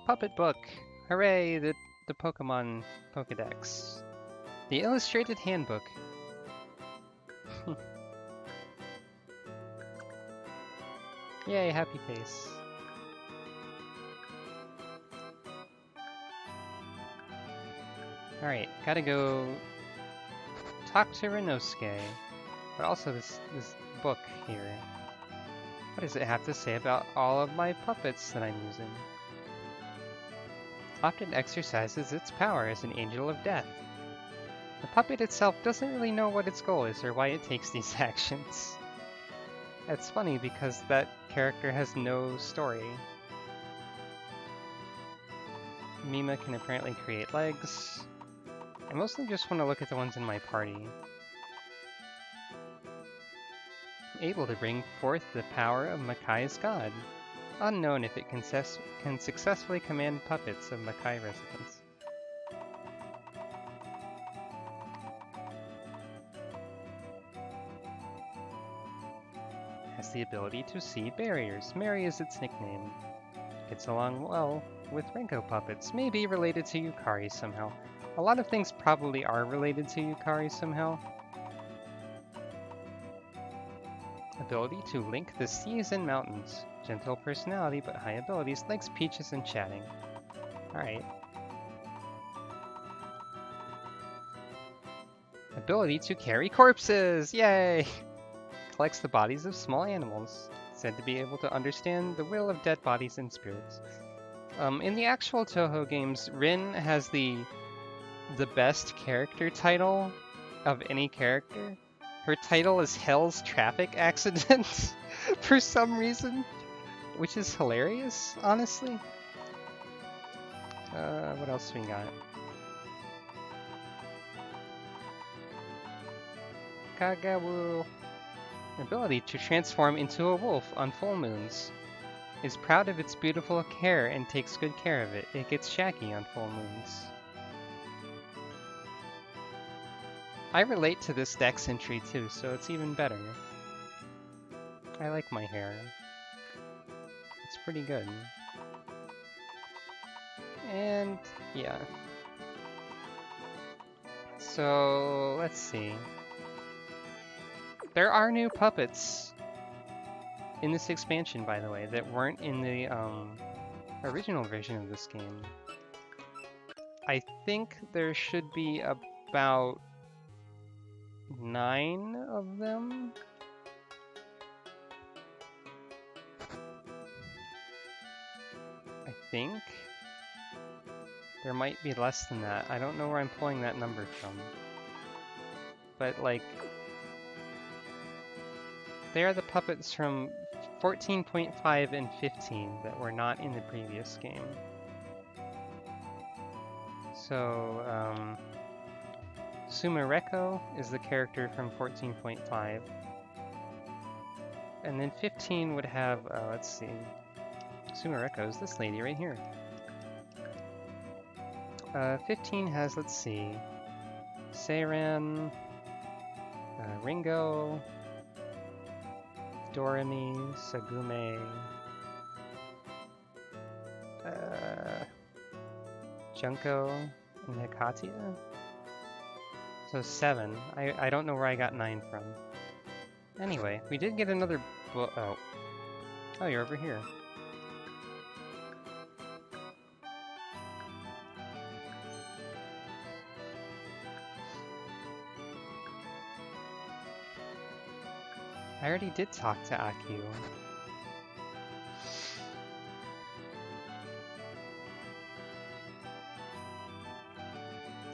[SPEAKER 1] Puppet book! Hooray, the Pokemon Pokedex. The illustrated handbook. Yay, happy face. Alright, gotta go talk to Renosuke. But also this book here. What does it have to say about all of my puppets that I'm using? Often exercises its power as an angel of death. The puppet itself doesn't really know what its goal is or why it takes these actions. It's funny because that character has no story. Mima can apparently create legs. I mostly just want to look at the ones in my party. Able to bring forth the power of Makai's god. Unknown if it can successfully command puppets of Makai residents. Has the ability to see barriers. Mary is its nickname. Gets along well with Renko puppets. Maybe related to Yukari somehow. A lot of things probably are related to Yukari somehow. Ability to link the seas and mountains. Gentle personality, but high abilities, likes peaches and chatting. Alright. Ability to carry corpses! Yay! Collects the bodies of small animals. Said to be able to understand the will of dead bodies and spirits. In the actual Touhou games, Rin has the best character title of any character. Her title is Hell's Traffic Accident for some reason, which is hilarious, honestly. What else we got? Kagawu. Ability to transform into a wolf on full moons. Is proud of its beautiful hair and takes good care of it. It gets shaggy on full moons. I relate to this Dex entry too, so it's even better. I like my hair. It's pretty good. And yeah. So let's see. There are new puppets in this expansion, by the way, that weren't in the original version of this game. I think there should be about 9 of them. I think. There might be less than that. I don't know where I'm pulling that number from. But like, they are the puppets from 14.5 and 15 that were not in the previous game. So, Sumereko is the character from 14.5. And then 15 would have, let's see, Sumereko is this lady right here. 15 has, let's see, Seiran, Ringo, Doremi, Sagume, Junko, and Hikatia. So 7. I don't know where I got 9 from. Anyway, we did get another oh, you're over here. I already did talk to Akio.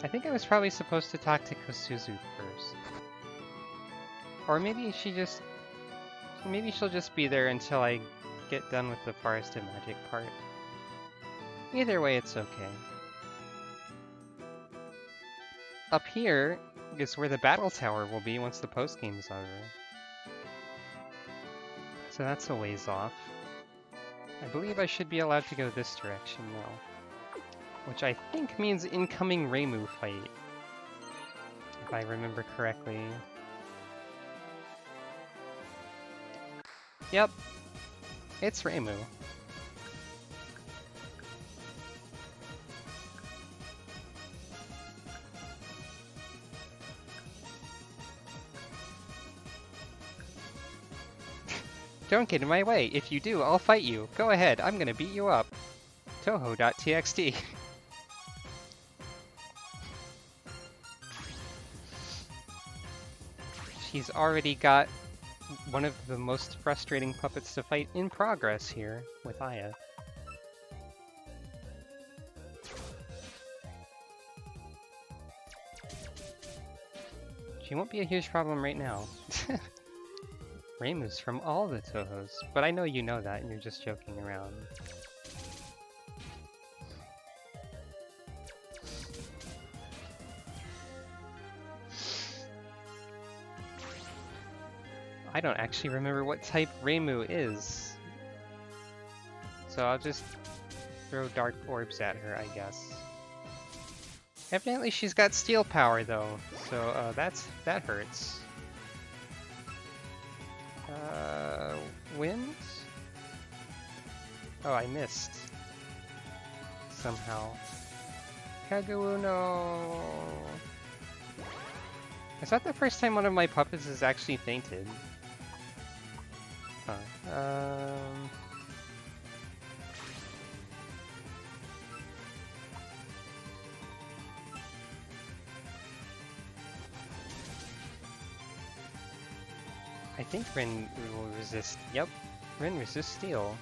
[SPEAKER 1] I think I was probably supposed to talk to Kosuzu first. Or maybe maybe she'll just be there until I get done with the Forest of Magic part. Either way, it's okay. Up here is where the battle tower will be once the post-game's over. So that's a ways off. I believe I should be allowed to go this direction now. Which I think means incoming Reimu fight. If I remember correctly. Yep. It's Reimu. Don't get in my way. If you do, I'll fight you. Go ahead, I'm gonna beat you up. Touhou.txt. She's already got one of the most frustrating puppets to fight in progress here with Aya. She won't be a huge problem right now. Reimu's from all the Touhous, but I know you know that and you're just joking around. I don't actually remember what type Reimu is. So I'll just throw dark orbs at her, I guess. Evidently she's got steel power though, so that hurts. Wind? Oh, I missed. Somehow. Kaguuno! Is that the first time one of my puppets has actually fainted? Huh. I think Rin will resist. Yep, Rin resists steel.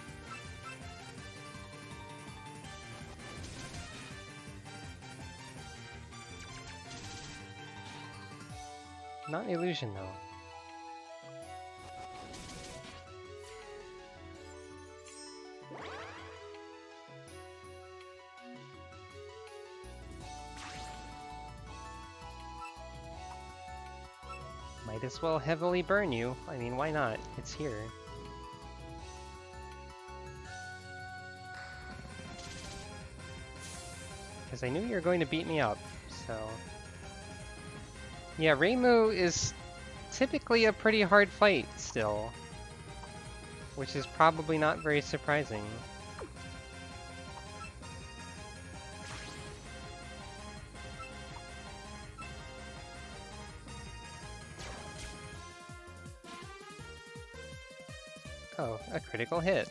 [SPEAKER 1] Not an illusion though. Might as well heavily burn you. I mean, why not? It's here. Because I knew you were going to beat me up, so... Yeah, Reimu is typically a pretty hard fight still, which is probably not very surprising. Oh, a critical hit.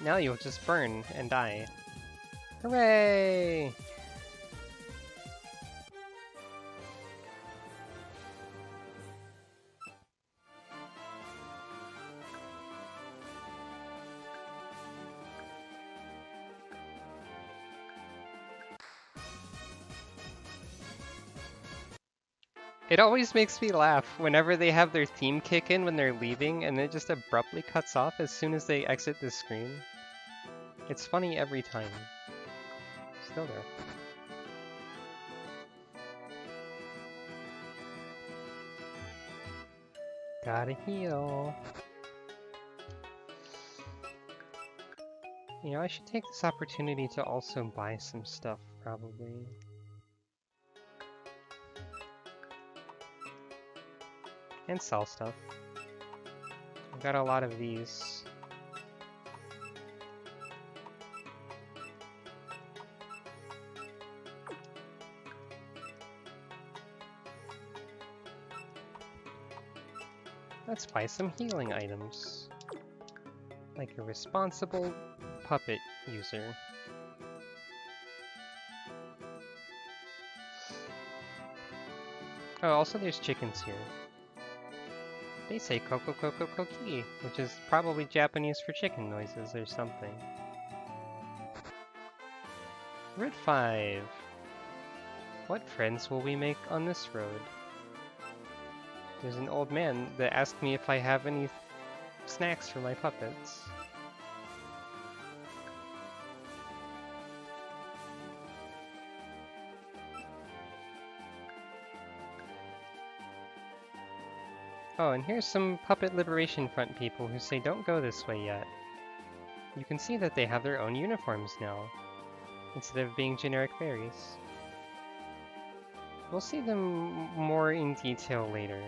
[SPEAKER 1] Now you'll just burn and die. Hooray! It always makes me laugh whenever they have their theme kick in when they're leaving and it just abruptly cuts off as soon as they exit the screen. It's funny every time. Still there. Gotta heal. You know, I should take this opportunity to also buy some stuff, probably. And sell stuff. I've got a lot of these. Let's buy some healing items. Like a responsible puppet user. Oh, also there's chickens here. They say koko koko koki, which is probably Japanese for chicken noises or something. Route 5. What friends will we make on this road? There's an old man that asked me if I have any snacks for my puppets. Oh, and here's some Puppet Liberation Front people who say don't go this way yet. You can see that they have their own uniforms now, instead of being generic fairies. We'll see them more in detail later.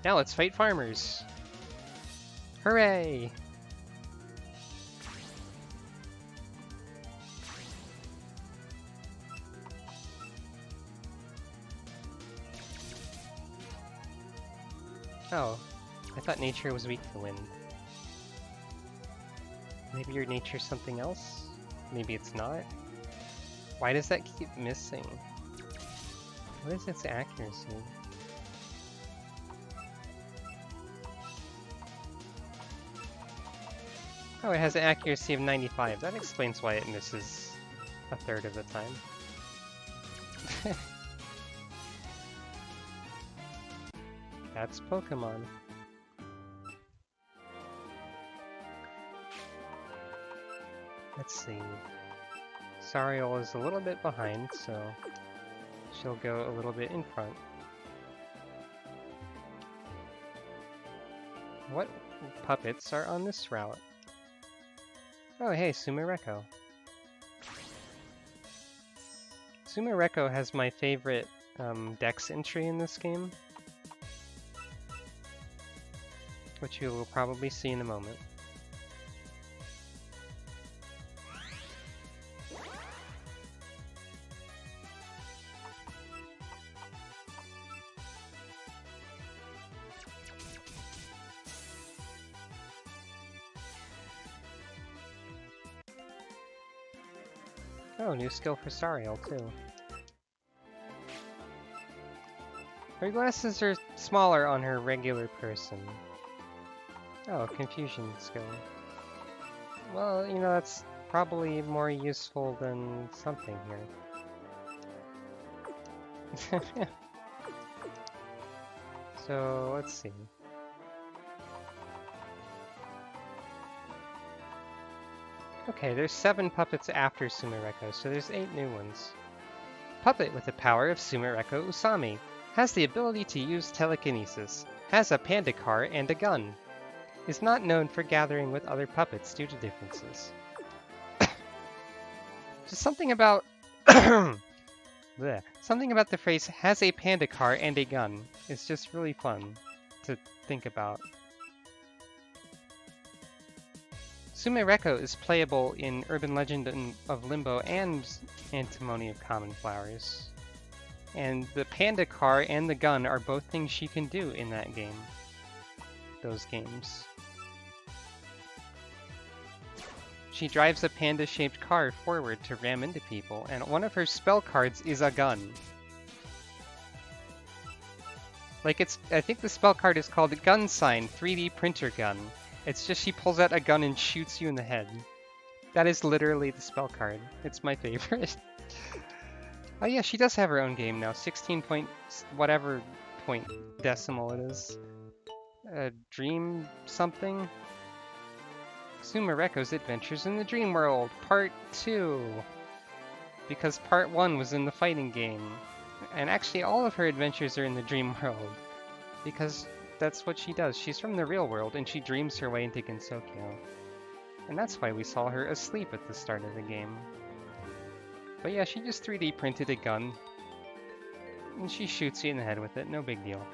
[SPEAKER 1] Now let's fight farmers! Hooray! Oh, I thought nature was weak to wind. Maybe your nature's something else? Maybe it's not? Why does that keep missing? What is its accuracy? Oh, it has an accuracy of 95. That explains why it misses a third of the time. That's Pokemon. Let's see. Sariel is a little bit behind, so she'll go a little bit in front. What puppets are on this route? Oh, hey, Sumereko. Sumereko has my favorite dex entry in this game, which you will probably see in a moment. Oh, new skill for Sariel, too. Her glasses are smaller on her regular person. Oh, confusion skill. Well, you know, that's probably more useful than something here. So, let's see. Okay, there's 7 puppets after Sumereko, so there's 8 new ones. Puppet with the power of Sumereko Usami. Has the ability to use telekinesis. Has a panda car and a gun. Is not known for gathering with other puppets due to differences. Just something about Blech. Something about the phrase "has a panda car and a gun" is just really fun to think about. Sumereko is playable in Urban Legend of Limbo and Antimony of Common Flowers. And the panda car and the gun are both things she can do in that game. Those games. She drives a panda-shaped car forward to ram into people, and one of her spell cards is a gun. Like I think the spell card is called Gun Sign 3D Printer Gun. It's just she pulls out a gun and shoots you in the head. That is literally the spell card. It's my favorite. Oh yeah, she does have her own game now. 16 point whatever point decimal it is. Dream something? Sumereko's Adventures in the Dream World, Part 2. Because Part 1 was in the fighting game. And actually all of her adventures are in the dream world. Because that's what she does. She's from the real world and she dreams her way into Gensokyo. And that's why we saw her asleep at the start of the game. But yeah, she just 3D printed a gun. And she shoots you in the head with it, no big deal.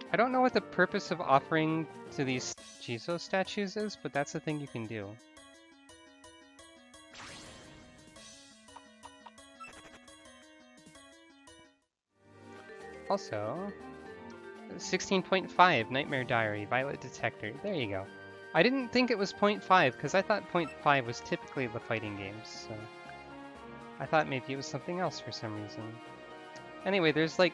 [SPEAKER 1] I don't know what the purpose of offering to these Jizo statues is, but that's a thing you can do. Also, 16.5 Nightmare Diary, Violet Detector. There you go. I didn't think it was 0.5 because I thought 0.5 was typically the fighting games, so I thought maybe it was something else for some reason. Anyway, there's like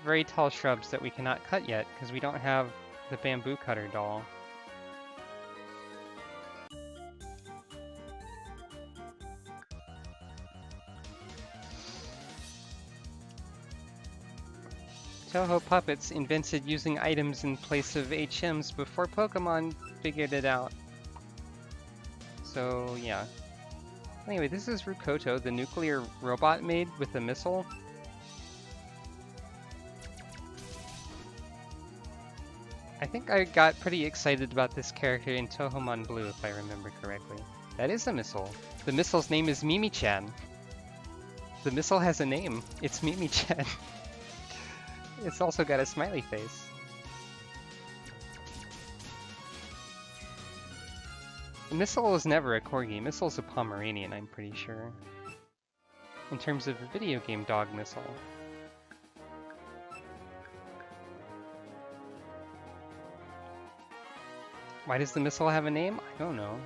[SPEAKER 1] very tall shrubs that we cannot cut yet because we don't have the bamboo cutter doll. Touhou puppets invented using items in place of HMs before Pokemon figured it out. So yeah. Anyway, this is Rukoto, the nuclear robot maid with a missile. I think I got pretty excited about this character in Touhoumon Blue, if I remember correctly. That is a missile. The missile's name is Mimi-chan. The missile has a name. It's Mimi-chan. It's also got a smiley face. The missile is never a corgi. Missile's a Pomeranian, I'm pretty sure. In terms of a video game dog missile. Why does the missile have a name? I don't know.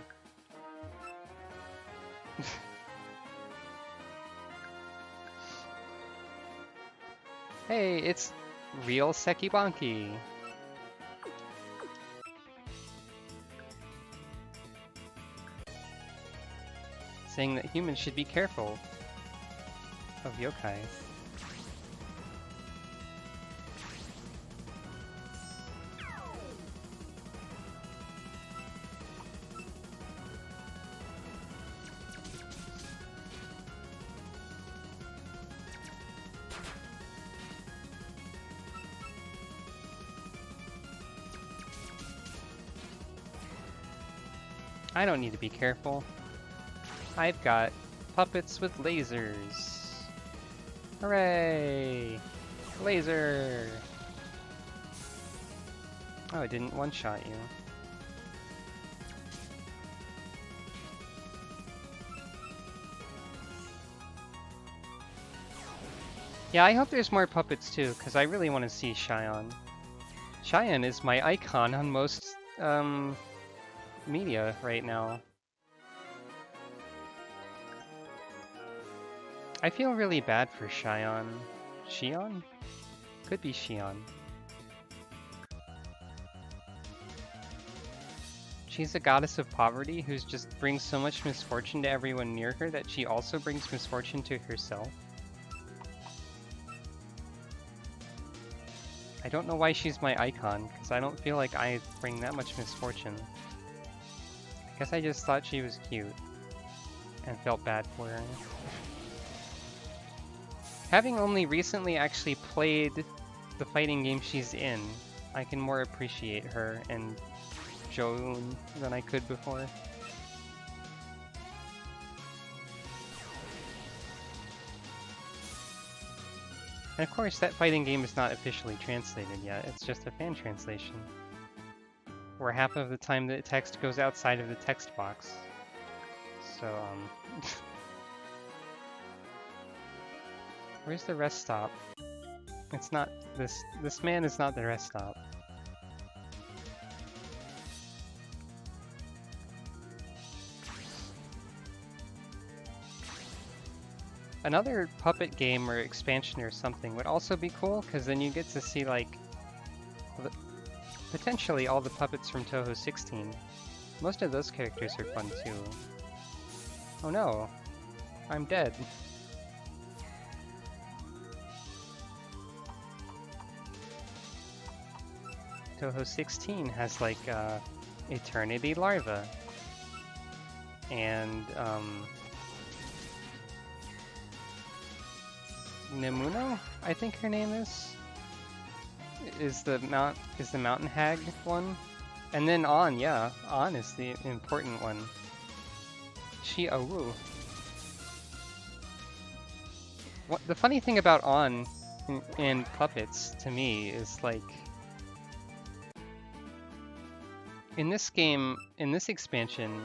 [SPEAKER 1] Hey, it's real Sekibanki. Saying that humans should be careful of yokai. I don't need to be careful. I've got puppets with lasers. Hooray! Laser! Oh, it didn't one-shot you. Yeah, I hope there's more puppets too, because I really want to see Cheyenne. Cheyenne is my icon on most, media right now. I feel really bad for Cheyenne. Xion? Could be Xion. She's a goddess of poverty who just brings so much misfortune to everyone near her that she also brings misfortune to herself. I don't know why she's my icon, because I don't feel like I bring that much misfortune. I guess I just thought she was cute and felt bad for her. Having only recently actually played the fighting game she's in, I can more appreciate her and Joon than I could before. And of course, that fighting game is not officially translated yet, it's just a fan translation. Where half of the time the text goes outside of the text box. So, where's the rest stop? It's not, this man is not the rest stop. Another puppet game or expansion or something would also be cool, because then you get to see, like, potentially all the puppets from Touhou 16. Most of those characters are fun too. Oh no, I'm dead. Touhou 16 has like Eternity Larva and Nemuno, I think her name is the mountain hag one, and then On, yeah, On is the important one. Touhou. What the funny thing about On and puppets to me is like in this game, in this expansion,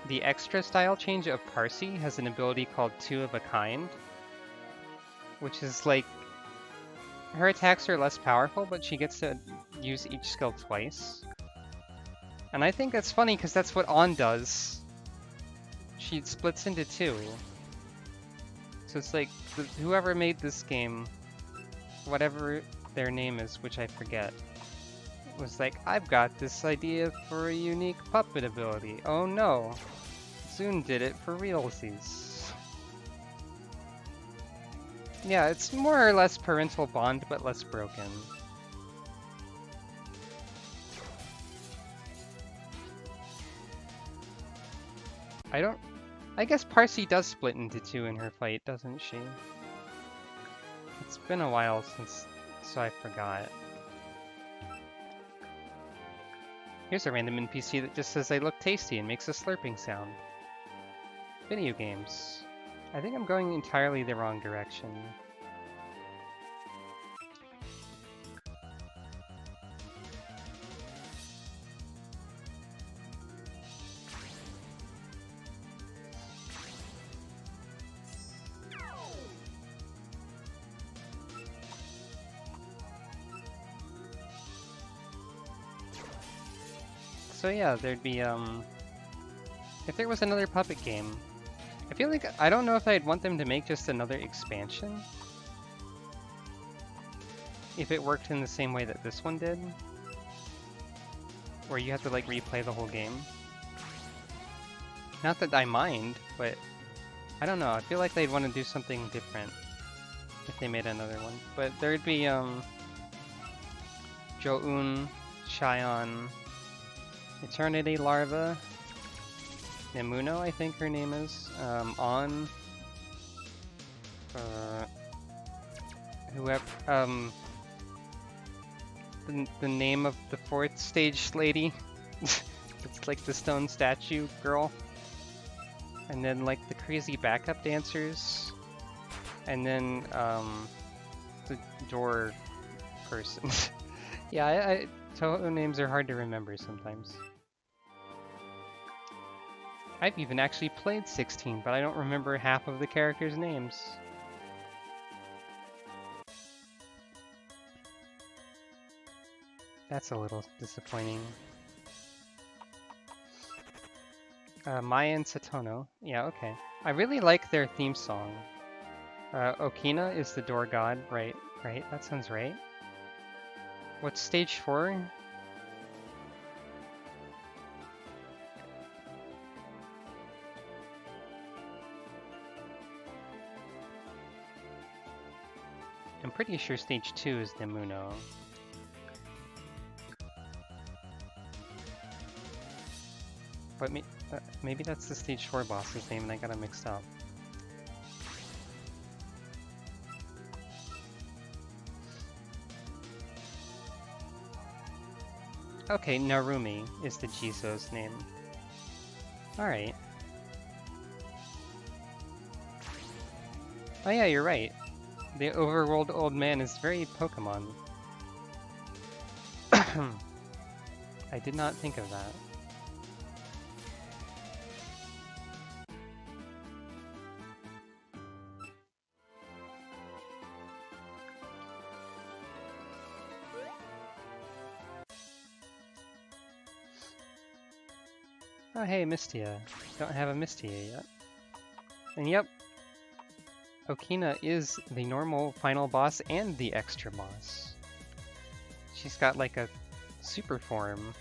[SPEAKER 1] the extra style change of Parsi has an ability called Two of a Kind, which is like her attacks are less powerful, but she gets to use each skill twice. And I think that's funny because that's what On does. She splits into two. So it's like whoever made this game, whatever their name is, which I forget, was like, I've got this idea for a unique puppet ability. Oh no, Zune did it for realsies. Yeah, it's more or less parental bond, but less broken. I guess Parsi does split into two in her fight, doesn't she? It's been a while since, so I forgot. Here's a random NPC that just says they look tasty and makes a slurping sound. Video games. I think I'm going entirely the wrong direction. So yeah, there'd be, if there was another puppet game, I feel like, I don't know if I'd want them to make just another expansion. If it worked in the same way that this one did. Where you have to like replay the whole game. Not that I mind, but I don't know, I feel like they'd want to do something different if they made another one. But there'd be, Joon, Chaion, Eternity Larva, Nemuno, I think her name is, On, whoever, the name of the fourth stage lady, it's like the stone statue girl, and then like the crazy backup dancers, and then, the door person. Yeah, Touhou names are hard to remember sometimes. I've even actually played 16, but I don't remember half of the characters' names. That's a little disappointing. Maya and Satono. Yeah, okay. I really like their theme song. Okina is the door god, right? Right, that sounds right. What's stage 4? I'm pretty sure stage 2 is Nemuno. But maybe that's the stage 4 boss's name and I got it mixed up. Okay, Narumi is the Jizo's name. Alright. Oh yeah, you're right. The overworld old man is very Pokemon. I did not think of that. Oh hey, Mistia. Don't have a Mistia yet. And yep, Okina is the normal final boss and the extra boss. She's got like a super form,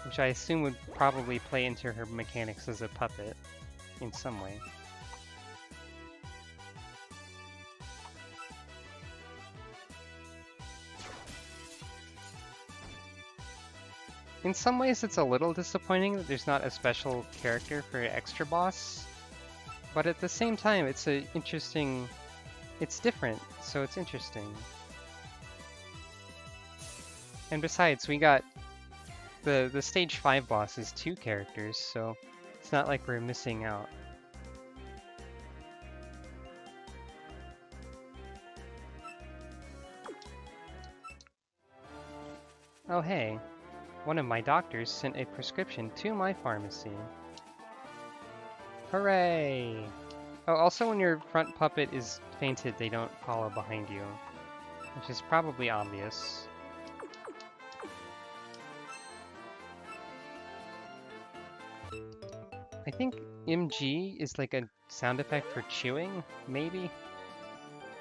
[SPEAKER 1] which I assume would probably play into her mechanics as a puppet in some way. In some ways it's a little disappointing that there's not a special character for an extra boss, but at the same time it's it's different, so it's interesting. And besides, we got the stage 5 boss is 2 characters, so it's not like we're missing out. Oh hey, one of my doctors sent a prescription to my pharmacy. Hooray! Oh, also when your front puppet is fainted, they don't follow behind you, which is probably obvious. I think MG is like a sound effect for chewing, maybe?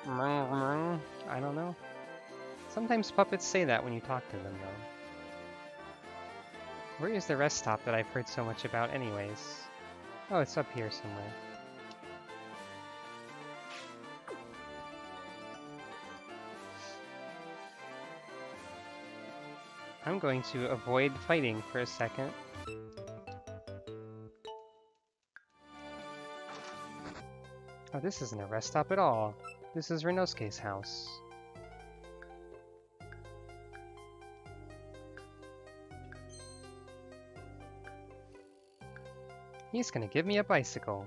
[SPEAKER 1] I don't know. Sometimes puppets say that when you talk to them, though. Where is the rest stop that I've heard so much about anyways? Oh, it's up here somewhere. I'm going to avoid fighting for a second. Oh, this isn't a rest stop at all. This is Renosuke's house. He's gonna give me a bicycle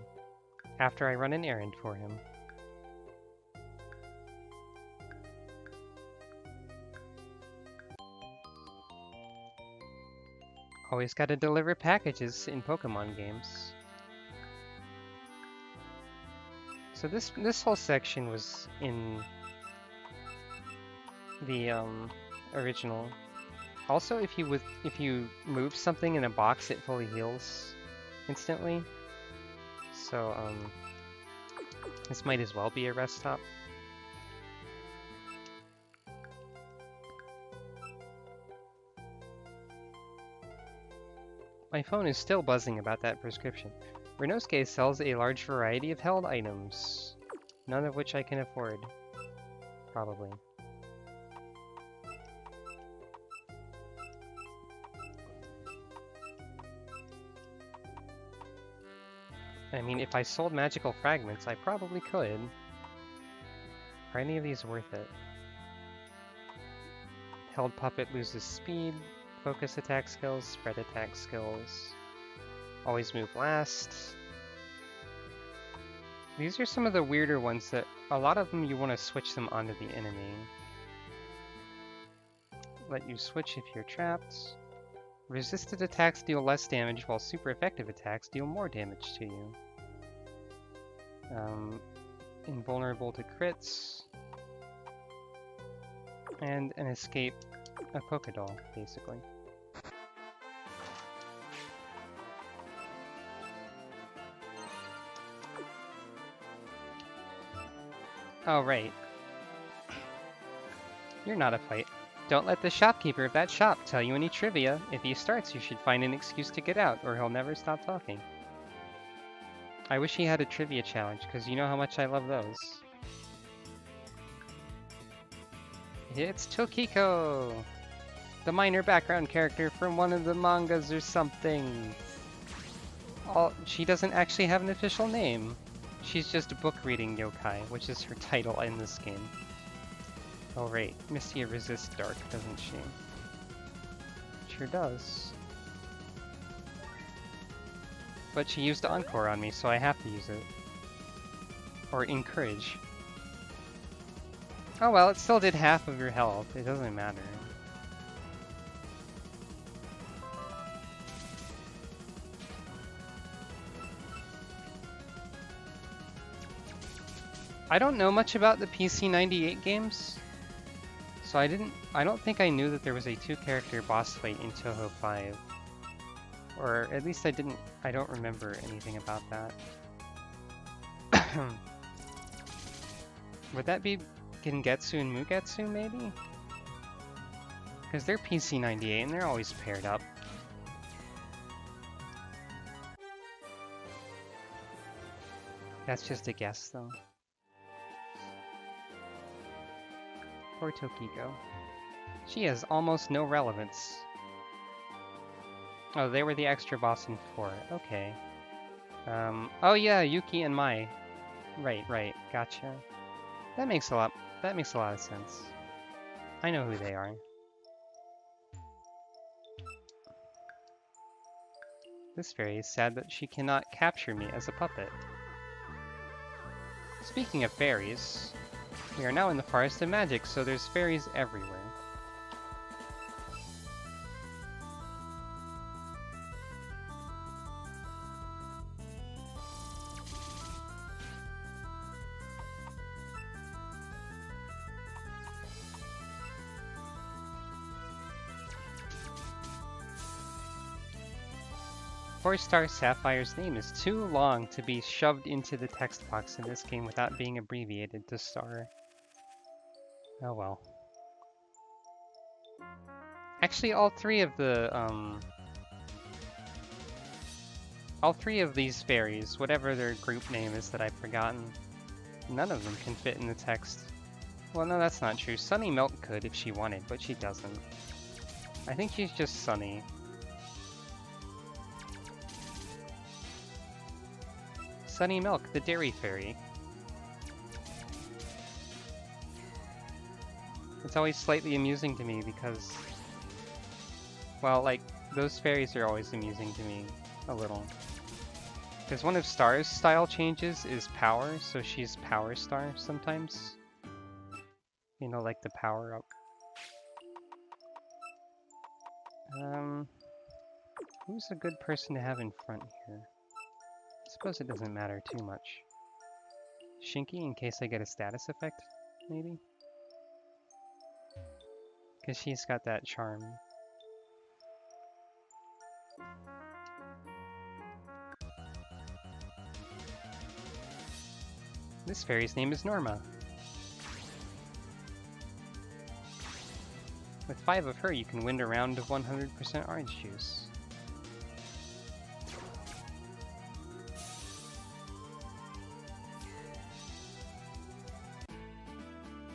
[SPEAKER 1] after I run an errand for him. Always gotta deliver packages in Pokemon games. So this whole section was in the original. Also, if you move something in a box, it fully heals instantly. So this might as well be a rest stop. My phone is still buzzing about that prescription. Renosuke sells a large variety of held items, none of which I can afford. Probably. I mean, if I sold magical fragments, I probably could. Are any of these worth it? Held puppet loses speed, focus attack skills, spread attack skills. Always move last. These are some of the weirder ones that a lot of them you want to switch them onto the enemy. Let you switch if you're trapped. Resisted attacks deal less damage while super effective attacks deal more damage to you. Invulnerable to crits. And an escape a Pokédoll, basically. Oh, right. You're not a fight. Don't let the shopkeeper of that shop tell you any trivia. If he starts, you should find an excuse to get out, or he'll never stop talking. I wish he had a trivia challenge, because you know how much I love those. It's Tokiko! The minor background character from one of the mangas or something. She doesn't actually have an official name. She's just a book-reading yokai, which is her title in this game. Oh right, Mistia resists dark, doesn't she? sure does. But she used Encore on me, so I have to use it. Or Encourage. Oh well, it still did half of your health. It doesn't matter. I don't know much about the PC-98 games, so I don't think I knew that there was a 2-character boss fight in Touhou 5. Or at least I don't remember anything about that. Would that be Gengetsu and Mugetsu, maybe? Because they're PC-98 and they're always paired up. That's just a guess, though. Poor Tokiko. She has almost no relevance. Oh, they were the extra boss in 4. Okay. Oh yeah, Yuki and Mai. Right, gotcha. That makes a lot of sense. I know who they are. This fairy is sad that she cannot capture me as a puppet. Speaking of fairies, we are now in the Forest of Magic, so there's fairies everywhere. Four-star Sapphire's name is too long to be shoved into the text box in this game without being abbreviated to star. Oh well. Actually, all three of these fairies, whatever their group name is that I've forgotten, none of them can fit in the text. Well, no, that's not true. Sunny Milk could if she wanted, but she doesn't. I think she's just Sunny. Sunny Milk, the dairy fairy. It's always slightly amusing to me because, well, like, those fairies are always amusing to me, a little. Because one of Star's style changes is power, so she's Power Star sometimes. You know, like the power up. Who's a good person to have in front here? I suppose it doesn't matter too much. Shinky, in case I get a status effect, maybe? Because she's got that charm. This fairy's name is Norma. With 5 of her, you can win a round of 100% orange juice.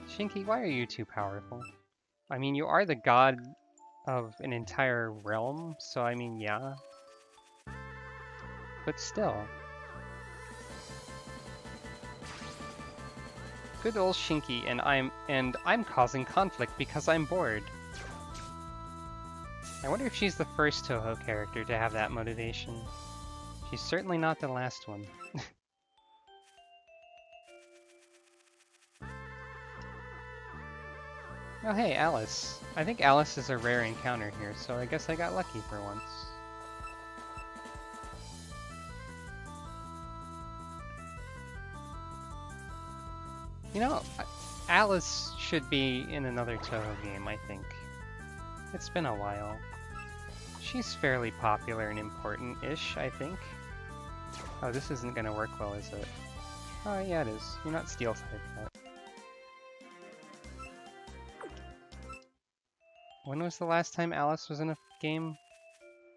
[SPEAKER 1] Shinky, why are you too powerful? I mean, you are the god of an entire realm, so I mean, yeah. But still. Good old Shinky, and I'm causing conflict because I'm bored. I wonder if she's the first Touhou character to have that motivation. She's certainly not the last one. Oh hey, Alice. I think Alice is a rare encounter here, so I guess I got lucky for once. You know, Alice should be in another Touhou game, I think. It's been a while. She's fairly popular and important-ish, I think. Oh, this isn't gonna work well, is it? Oh yeah, it is. You're not steel type yet. When was the last time Alice was in a game?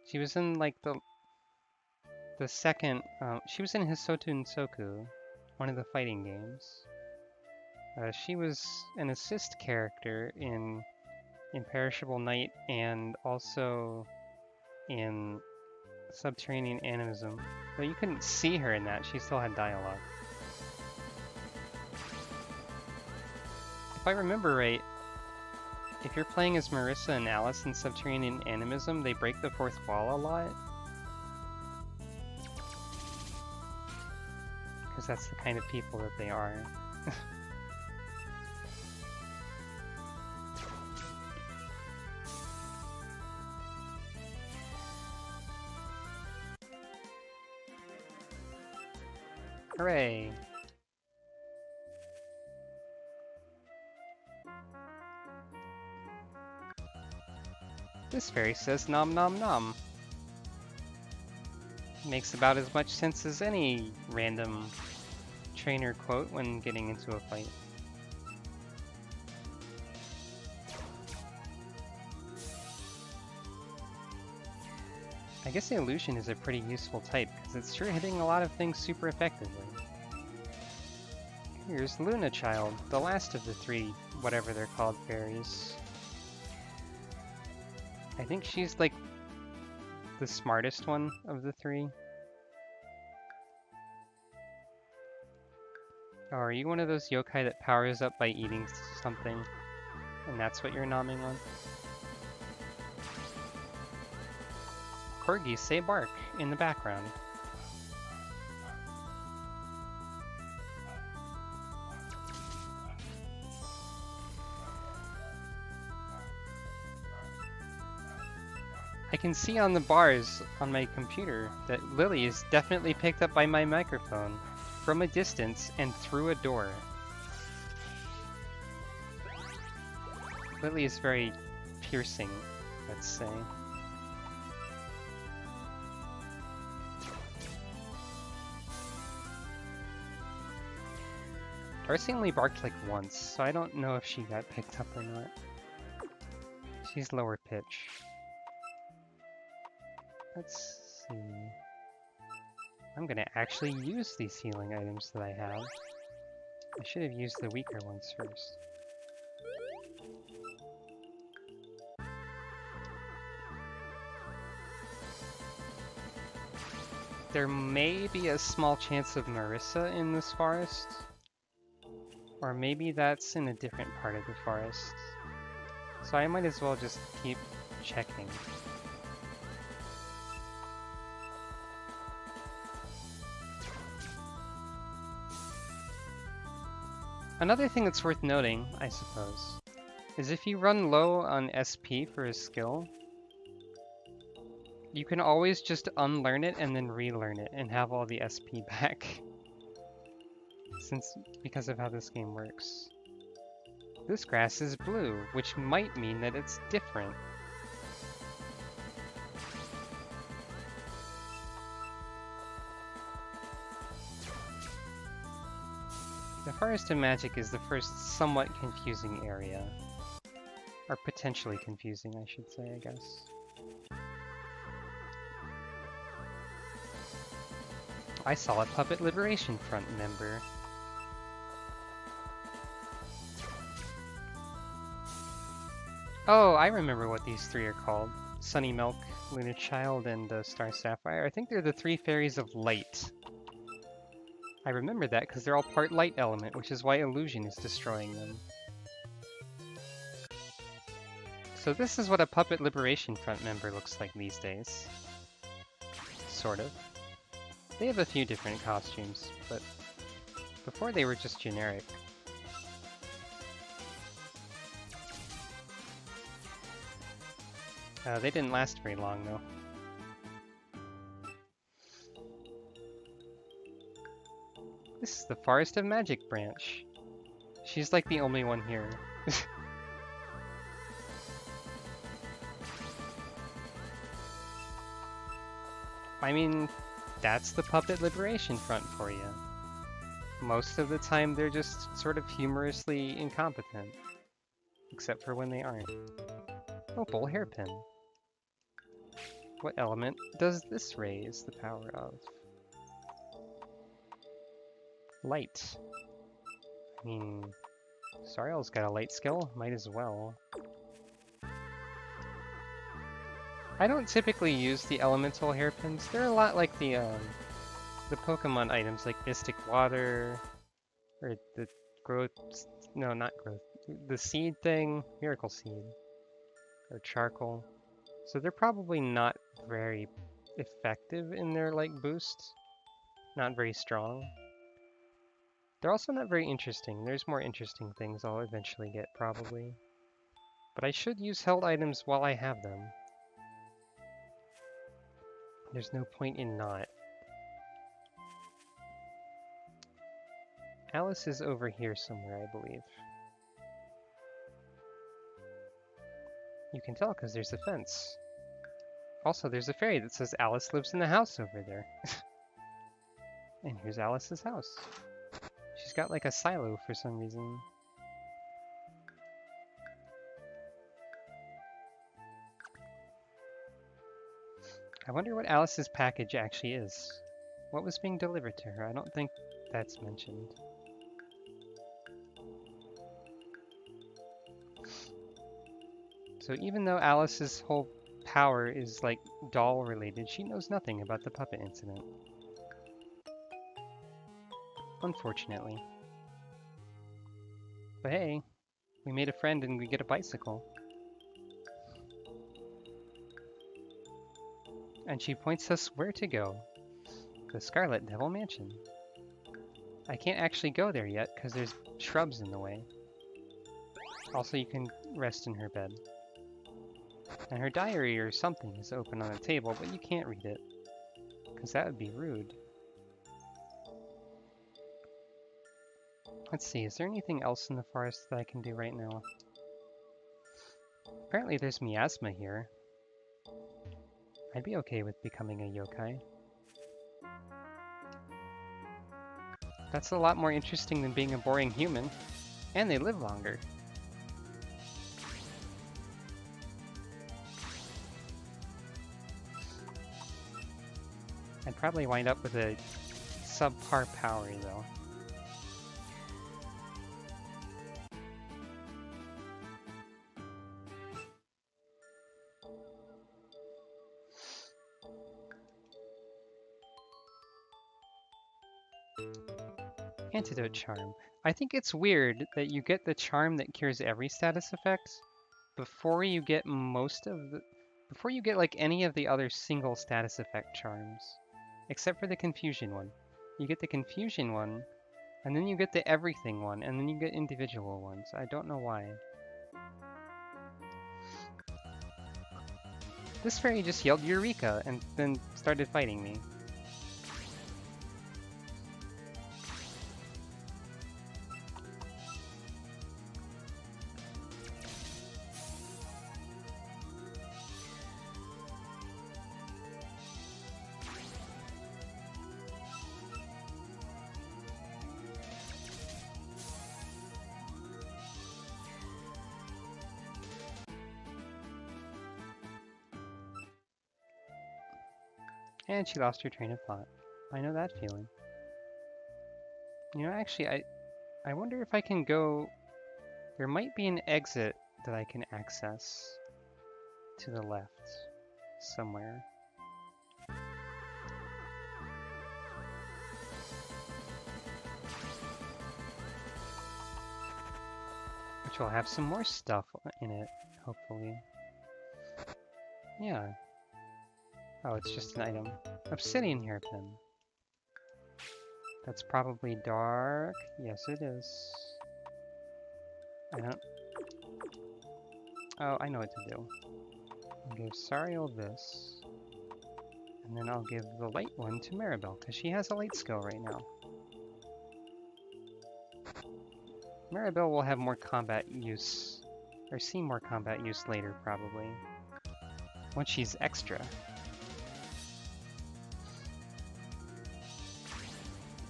[SPEAKER 1] She was in, like, the second... she was in Hisoten Soku, one of the fighting games. She was an assist character in Imperishable Night and also in Subterranean Animism. Though you couldn't see her in that, she still had dialogue. If I remember right, If you're playing as Marissa and Alice in Subterranean Animism, they break the fourth wall a lot. Because that's the kind of people that they are. Hooray! This fairy says nom nom nom. Makes about as much sense as any random trainer quote when getting into a fight. I guess the illusion is a pretty useful type, because it's sure hitting a lot of things super effectively. Here's Luna Child, the last of the three, whatever they're called, fairies. I think she's like the smartest one of the three. Oh, are you one of those yokai that powers up by eating something, and that's what you're nomming on? Corgis say bark in the background. I can see on the bars on my computer that Lily is definitely picked up by my microphone from a distance and through a door. Lily is very piercing, let's say. Darcy only barked like once, so I don't know if she got picked up or not. She's lower pitch. Let's see. I'm gonna actually use these healing items that I have. I should have used the weaker ones first. There may be a small chance of Marissa in this forest. Or maybe that's in a different part of the forest. So I might as well just keep checking. Another thing that's worth noting, I suppose, is if you run low on SP for a skill, you can always just unlearn it and then relearn it and have all the SP back. Because of how this game works. This grass is blue, which might mean that it's different. The Forest of Magic is the first somewhat confusing area. Or potentially confusing, I should say, I guess. I saw a Puppet Liberation Front member. Oh, I remember what these three are called. Sunny Milk, Lunar Child, and Star Sapphire. I think they're the three fairies of light. I remember that because they're all part light element, which is why illusion is destroying them. So this is what a Puppet Liberation Front member looks like these days. Sort of. They have a few different costumes, but before they were just generic. They didn't last very long, though. This is the Forest of Magic branch. She's like the only one here. I mean, that's the Puppet Liberation Front for you. Most of the time they're just sort of humorously incompetent. Except for when they aren't. Opal hairpin. What element does this raise the power of? Light. I mean, Sariel's got a light skill, might as well. I don't typically use the elemental hairpins. They're a lot like the Pokemon items like Mystic Water, or the growth, no, not growth, the seed thing, miracle seed, or charcoal. So they're probably not very effective in their like boost. Not very strong. They're also not very interesting. There's more interesting things I'll eventually get probably. But I should use held items while I have them. There's no point in not. Alice is over here somewhere, I believe. You can tell because there's a fence. Also, there's a fairy that says Alice lives in the house over there. And here's Alice's house. She's got like a silo for some reason. I wonder what Alice's package actually is. What was being delivered to her? I don't think that's mentioned. So even though Alice's whole power is like doll related, she knows nothing about the puppet incident. Unfortunately. But hey, we made a friend and we get a bicycle. And she points us where to go. The Scarlet Devil Mansion. I can't actually go there yet because there's shrubs in the way. Also, you can rest in her bed. And her diary or something is open on the table, but you can't read it. Because that would be rude. Let's see, is there anything else in the forest that I can do right now? Apparently there's miasma here. I'd be okay with becoming a yokai. That's a lot more interesting than being a boring human. And they live longer. I'd probably wind up with a subpar power though. Antidote charm. I think it's weird that you get the charm that cures every status effect before you get before you get like any of the other single status effect charms. Except for the confusion one. You get the confusion one, and then you get the everything one, and then you get individual ones. I don't know why. This fairy just yelled Eureka and then started fighting me. And she lost her train of thought. I know that feeling. You know, actually, I wonder if I can go... There might be an exit that I can access to the left somewhere. Which will have some more stuff in it, hopefully. Yeah. Oh, it's just an item. Obsidian hairpin. That's probably dark. Yes, it is. I don't... Oh, I know what to do. I'll give Sariel this. And then I'll give the light one to Maribel, because she has a light skill right now. Maribel will have more combat use, or see more combat use later, probably. Once she's extra.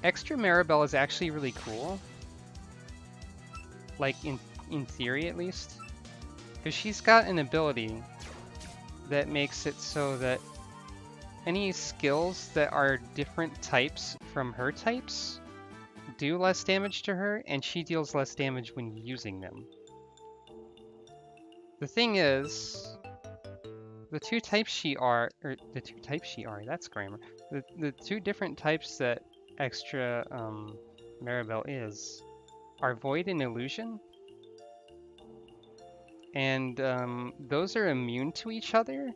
[SPEAKER 1] Extra Maribel is actually really cool. Like, in theory at least. Because she's got an ability that makes it so that any skills that are different types from her types do less damage to her, and she deals less damage when using them. The thing is, the two types that's grammar. The two different types that extra Maribel are Void and Illusion. and those are immune to each other.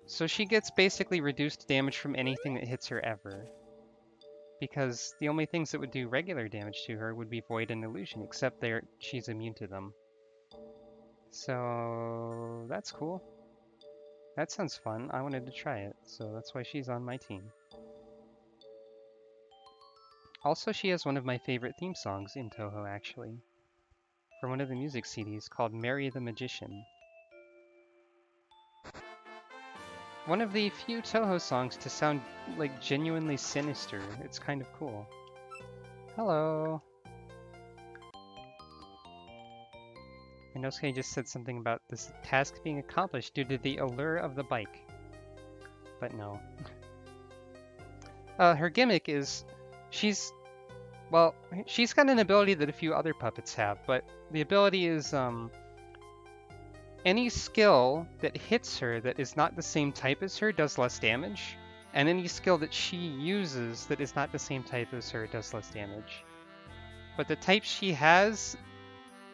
[SPEAKER 1] So she gets basically reduced damage from anything that hits her ever. Because the only things that would do regular damage to her would be Void and Illusion, except she's immune to them. So that's cool. That sounds fun. I wanted to try it, so that's why she's on my team. Also, she has one of my favorite theme songs in Touhou, actually, from one of the music CDs called Mary the Magician. One of the few Touhou songs to sound like genuinely sinister. It's kind of cool. Hello. Inosuke just said something about this task being accomplished due to the allure of the bike. But no. Her gimmick is she's got an ability that a few other puppets have, but the ability is any skill that hits her that is not the same type as her does less damage, and any skill that she uses that is not the same type as her does less damage. But the types she has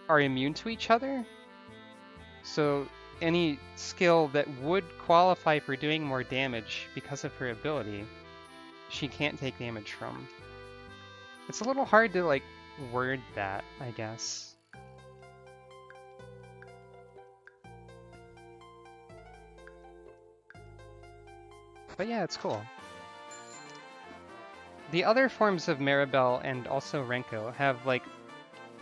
[SPEAKER 1] are immune to each other, so any skill that would qualify for doing more damage because of her ability, she can't take damage from. It's a little hard to, like, word that, I guess. But yeah, it's cool. The other forms of Maribel and also Renko have, like,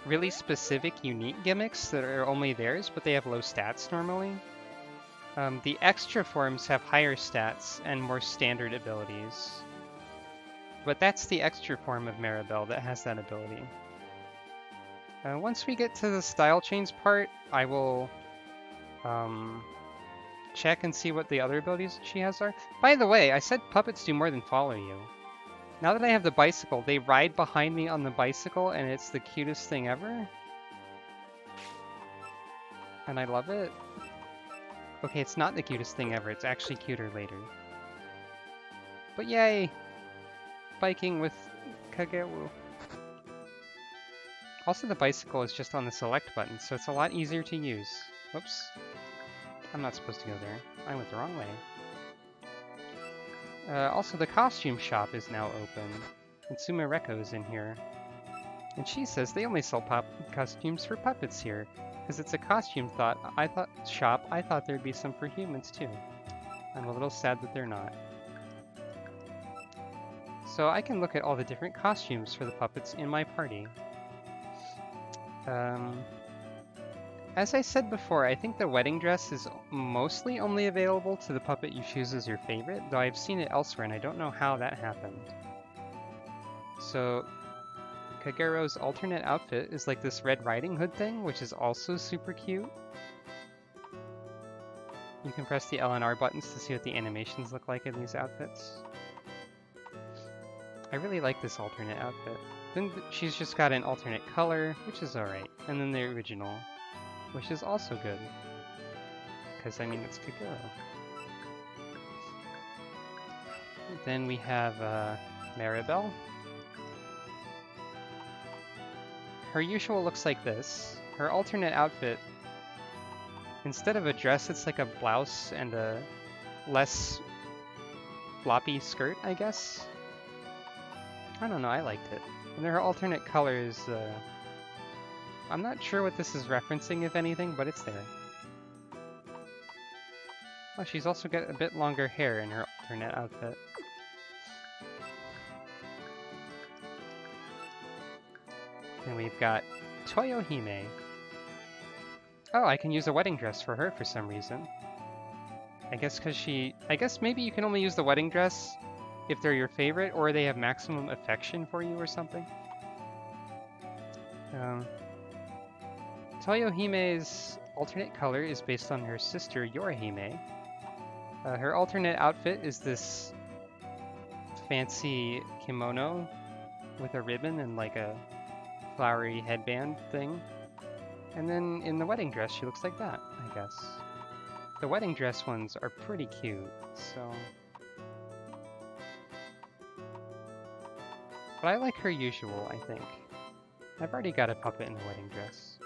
[SPEAKER 1] really specific, unique gimmicks that are only theirs, but they have low stats normally. The extra forms have higher stats and more standard abilities. But that's the extra form of Maribel that has that ability. Once we get to the style change part, I will check and see what the other abilities she has are. By the way, I said puppets do more than follow you. Now that I have the bicycle, they ride behind me on the bicycle, and it's the cutest thing ever. And I love it. Okay, it's not the cutest thing ever. It's actually cuter later. But yay! Biking with Kagero. Also, the bicycle is just on the select button, so it's a lot easier to use. Whoops. I'm not supposed to go there. I went the wrong way. Also, the costume shop is now open. And Sumareko is in here. And she says they only sell costumes for puppets here. Because it's a costume shop, I thought there'd be some for humans too. I'm a little sad that they're not. So I can look at all the different costumes for the puppets in my party. As I said before, I think the wedding dress is mostly only available to the puppet you choose as your favorite, though I've seen it elsewhere and I don't know how that happened. So, Kagero's alternate outfit is like this Red Riding Hood thing, which is also super cute. You can press the L and R buttons to see what the animations look like in these outfits. I really like this alternate outfit. Then she's just got an alternate color, which is alright, and then the original, which is also good. Because, I mean, it's Kagero. Then we have Maribel. Her usual looks like this. Her alternate outfit, instead of a dress, it's like a blouse and a less floppy skirt, I guess? I don't know, I liked it. And her alternate color is, I'm not sure what this is referencing, if anything, but it's there. Oh, she's also got a bit longer hair in her alternate outfit. And we've got Toyohime. Oh, I can use a wedding dress for her for some reason. I guess maybe you can only use the wedding dress if they're your favorite, or they have maximum affection for you or something. Toyohime's alternate color is based on her sister Yorihime. Her alternate outfit is this fancy kimono with a ribbon and like a flowery headband thing. And then in the wedding dress, she looks like that, I guess. The wedding dress ones are pretty cute, so... But I like her usual, I think. I've already got a puppet in a wedding dress.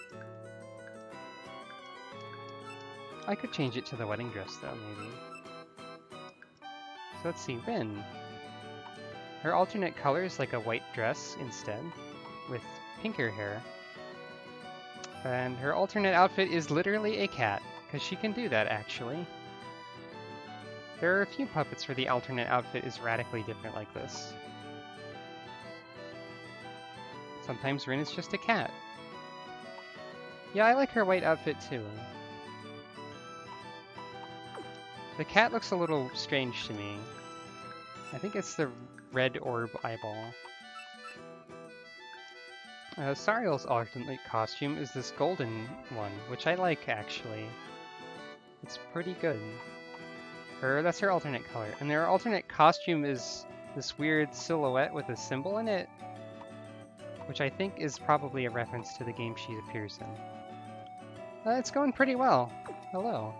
[SPEAKER 1] I could change it to the wedding dress though, maybe. So let's see, Rin. Her alternate color is like a white dress instead, with pinker hair. And her alternate outfit is literally a cat, because she can do that actually. There are a few puppets where the alternate outfit is radically different like this. Sometimes Rin is just a cat. Yeah, I like her white outfit too. The cat looks a little strange to me. I think it's the red orb eyeball. Sariel's alternate costume is this golden one, which I like actually. It's pretty good. That's her alternate color. And their alternate costume is this weird silhouette with a symbol in it, which I think is probably a reference to the game she appears in. It's going pretty well. Hello.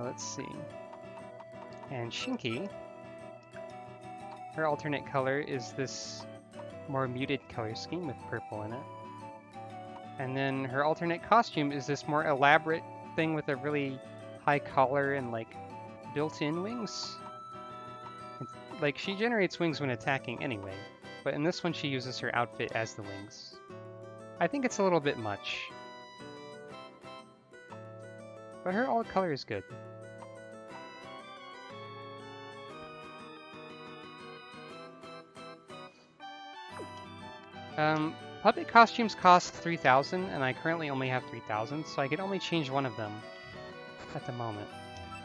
[SPEAKER 1] Let's see. And Shinky, her alternate color is this more muted color scheme with purple in it. And then her alternate costume is this more elaborate thing with a really high collar and like built-in wings. Like she generates wings when attacking anyway, but in this one she uses her outfit as the wings. I think it's a little bit much. But her alt color is good. Puppet costumes cost 3,000, and I currently only have 3,000, so I can only change one of them at the moment.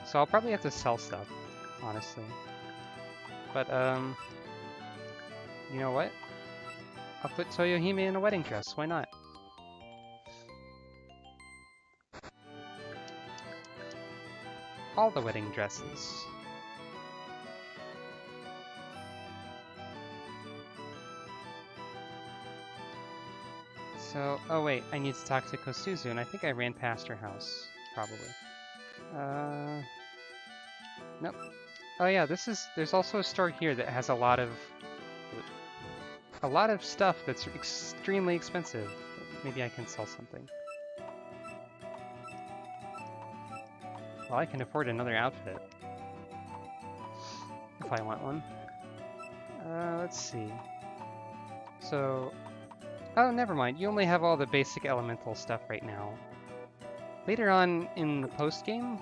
[SPEAKER 1] So I'll probably have to sell stuff, honestly. But, you know what? I'll put Toyohime in a wedding dress, why not? All the wedding dresses. So, oh wait, I need to talk to Kosuzu, and I think I ran past her house, probably. Nope. Oh yeah, there's also a store here that has a lot of stuff that's extremely expensive. Maybe I can sell something. Well, I can afford another outfit. If I want one. Let's see. So, oh, never mind. You only have all the basic elemental stuff right now. Later on in the post-game,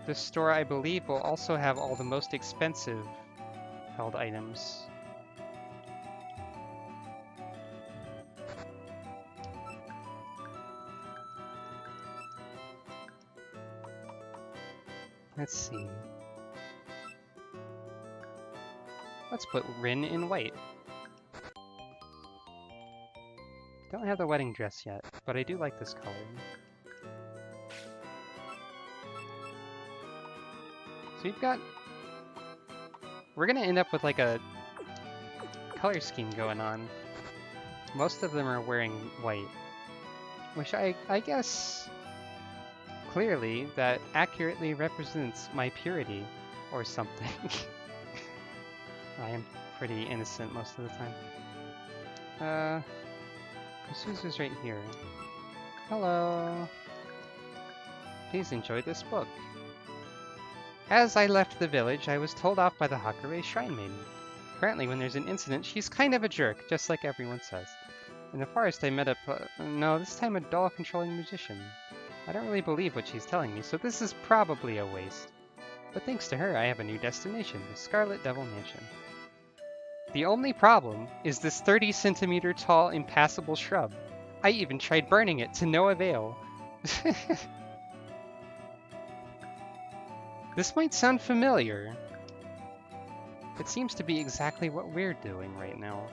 [SPEAKER 1] this store, I believe, will also have all the most expensive held items. Let's see. Let's put Rin in white. Don't have the wedding dress yet, but I do like this color. So you've got... We're gonna end up with like a color scheme going on. Most of them are wearing white. Which I guess clearly that accurately represents my purity or something. I am pretty innocent most of the time. Kosuzu's right here. Hello. Please enjoy this book. As I left the village, I was told off by the Hakure Shrine Maiden. Apparently when there's an incident, she's kind of a jerk, just like everyone says. In the forest I met no, this time a doll controlling magician. I don't really believe what she's telling me, so this is probably a waste. But thanks to her, I have a new destination, the Scarlet Devil Mansion. The only problem is this 30-centimeter tall impassable shrub. I even tried burning it to no avail. This might sound familiar. It seems to be exactly what we're doing right now.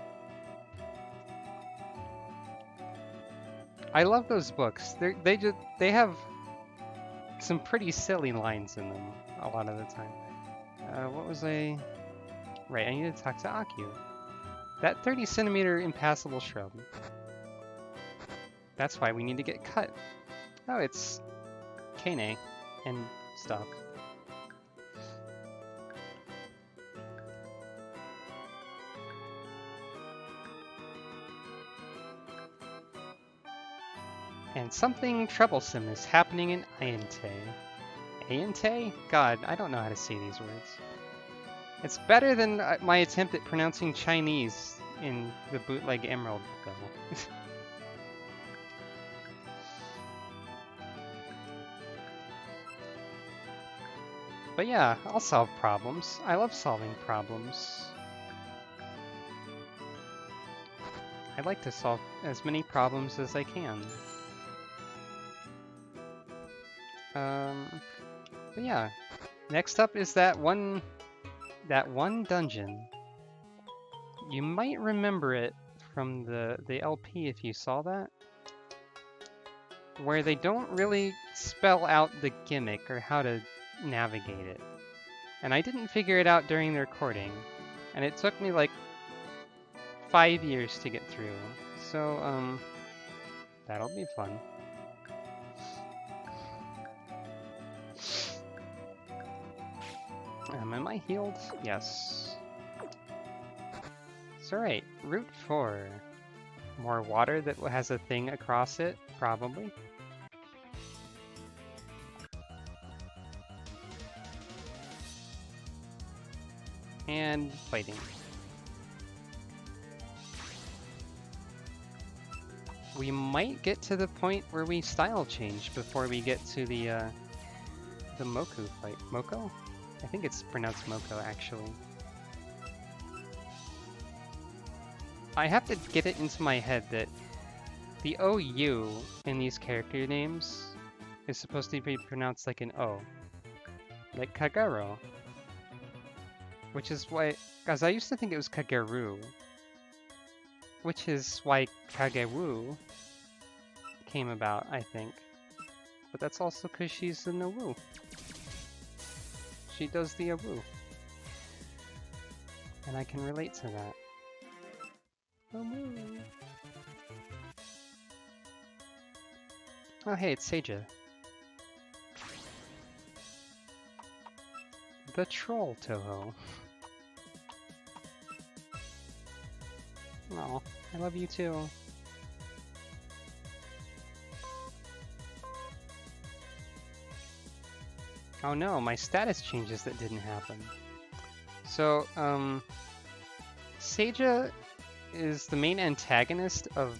[SPEAKER 1] I love those books. They have some pretty silly lines in them a lot of the time. What was I... Right, I need to talk to Akio. That 30-centimeter impassable shrub. That's why we need to get cut. Oh, it's Kane and stuff. And something troublesome is happening in Ayante. Ayante? God, I don't know how to say these words. It's better than my attempt at pronouncing Chinese in the bootleg Emerald Go. But yeah, I'll solve problems. I love solving problems. I like to solve as many problems as I can. But yeah, next up is that one dungeon. You might remember it from the LP if you saw that, where they don't really spell out the gimmick or how to navigate it. And I didn't figure it out during the recording, and it took me like 5 years to get through. So, that'll be fun. Am I healed? Yes. It's alright. Route 4. More water that has a thing across it? Probably. And fighting. We might get to the point where we style change before we get to the Moku fight. Moko? I think it's pronounced Moko, actually. I have to get it into my head that the OU in these character names is supposed to be pronounced like an O. Like Kagero. Which is why, because I used to think it was Kageru. Which is why Kagewu came about, I think. But that's also because she's in the Woo. She does the Awoo. And I can relate to that. Awoo. Oh hey, it's Seija. The troll Touhou. Oh, I love you too. Oh no, my status changes that didn't happen. So, Seija is the main antagonist of,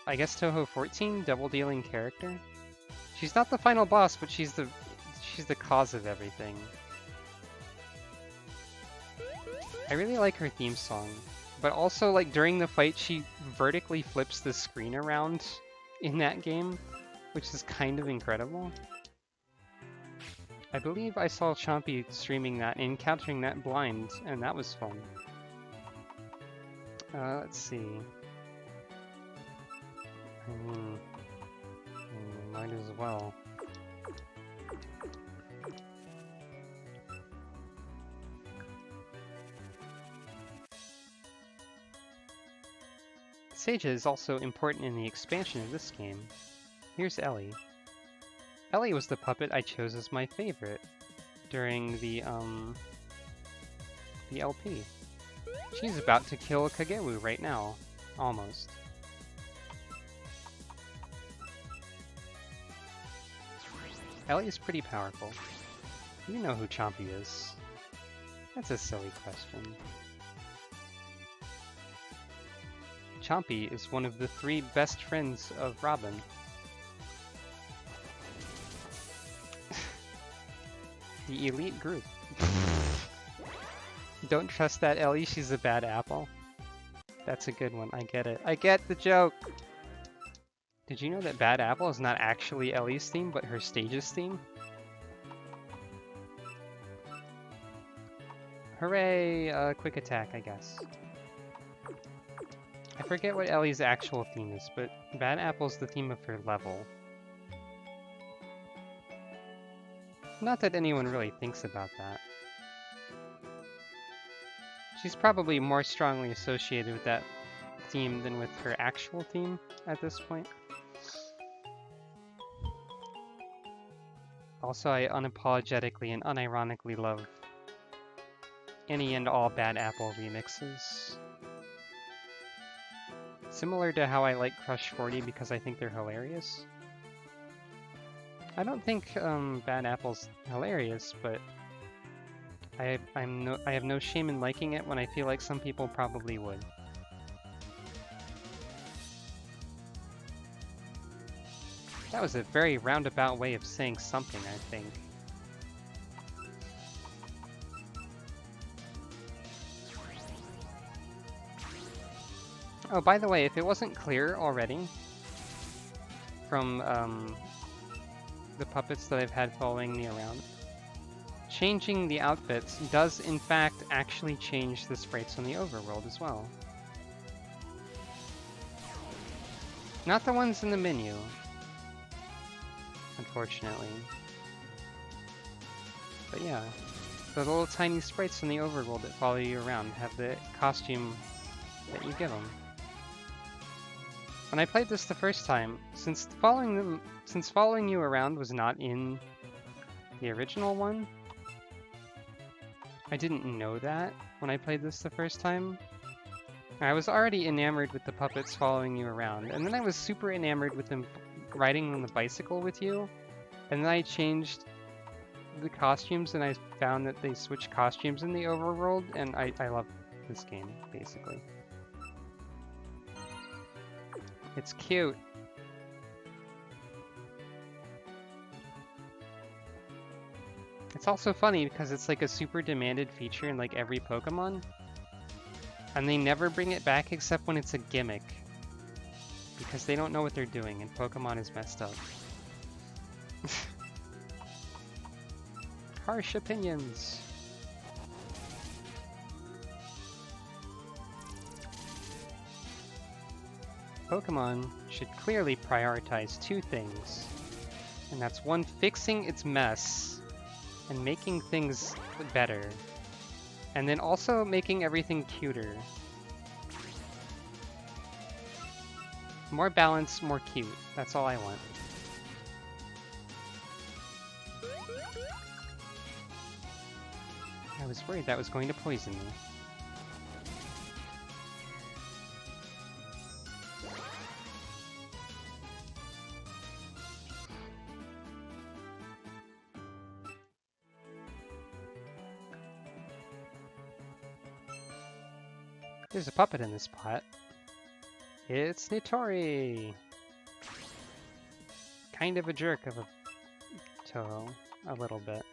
[SPEAKER 1] I guess, Touhou 14, double-dealing character. She's not the final boss, but she's the cause of everything. I really like her theme song, but also, like, during the fight, she vertically flips the screen around in that game, which is kind of incredible. I believe I saw Chompy streaming that and capturing that blind, and that was fun. Let's see. Might as well. Seija is also important in the expansion of this game. Here's Ellie. Ellie was the puppet I chose as my favorite during the LP. She's about to kill Kagewu right now. Almost. Ellie is pretty powerful. You know who Chompy is. That's a silly question. Chompy is one of the 3 best friends of Robin. The elite group. Don't trust that Ellie, she's a bad apple. That's a good one, I get it. I get the joke! Did you know that Bad Apple is not actually Ellie's theme, but her stage's theme? Hooray! Quick attack, I guess. I forget what Ellie's actual theme is, but Bad Apple's the theme of her level. Not that anyone really thinks about that. She's probably more strongly associated with that theme than with her actual theme at this point. Also, I unapologetically and unironically love any and all Bad Apple remixes. Similar to how I like Crush 40 because I think they're hilarious. I don't think Bad Apple's hilarious, but I have no shame in liking it when I feel like some people probably would. That was a very roundabout way of saying something, I think. Oh, by the way, if it wasn't clear already from the puppets that I've had following me around, changing the outfits does in fact actually change the sprites on the overworld as well. Not the ones in the menu, unfortunately. But yeah, the little tiny sprites in the overworld that follow you around have the costume that you give them. When I played this the first time, since following you around was not in the original one, I didn't know that when I played this the first time. I was already enamored with the puppets following you around, and then I was super enamored with them riding on the bicycle with you, and then I changed the costumes and I found that they switched costumes in the overworld, and I love this game, basically. It's cute. It's also funny because it's like a super demanded feature in like every Pokemon. And they never bring it back except when it's a gimmick. Because they don't know what they're doing and Pokemon is messed up. Harsh opinions. Pokemon should clearly prioritize two things. And that's one, fixing its mess and making things better. And then also making everything cuter. More balance, more cute. That's all I want. I was worried that was going to poison me. There's a puppet in this pot. It's Nitori! Kind of a jerk of a Touhou, a little bit.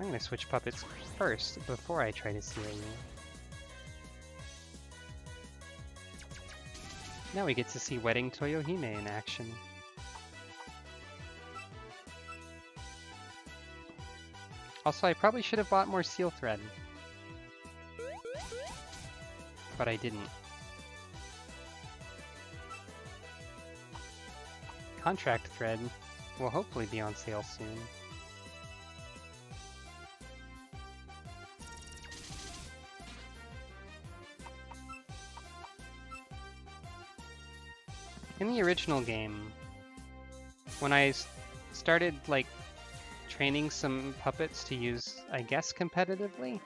[SPEAKER 1] I'm gonna switch puppets first before I try to seal you. Now we get to see Wedding Toyohime in action. Also, I probably should have bought more seal thread. But I didn't. Contract thread will hopefully be on sale soon. In the original game, when I started like training some puppets to use, I guess, competitively,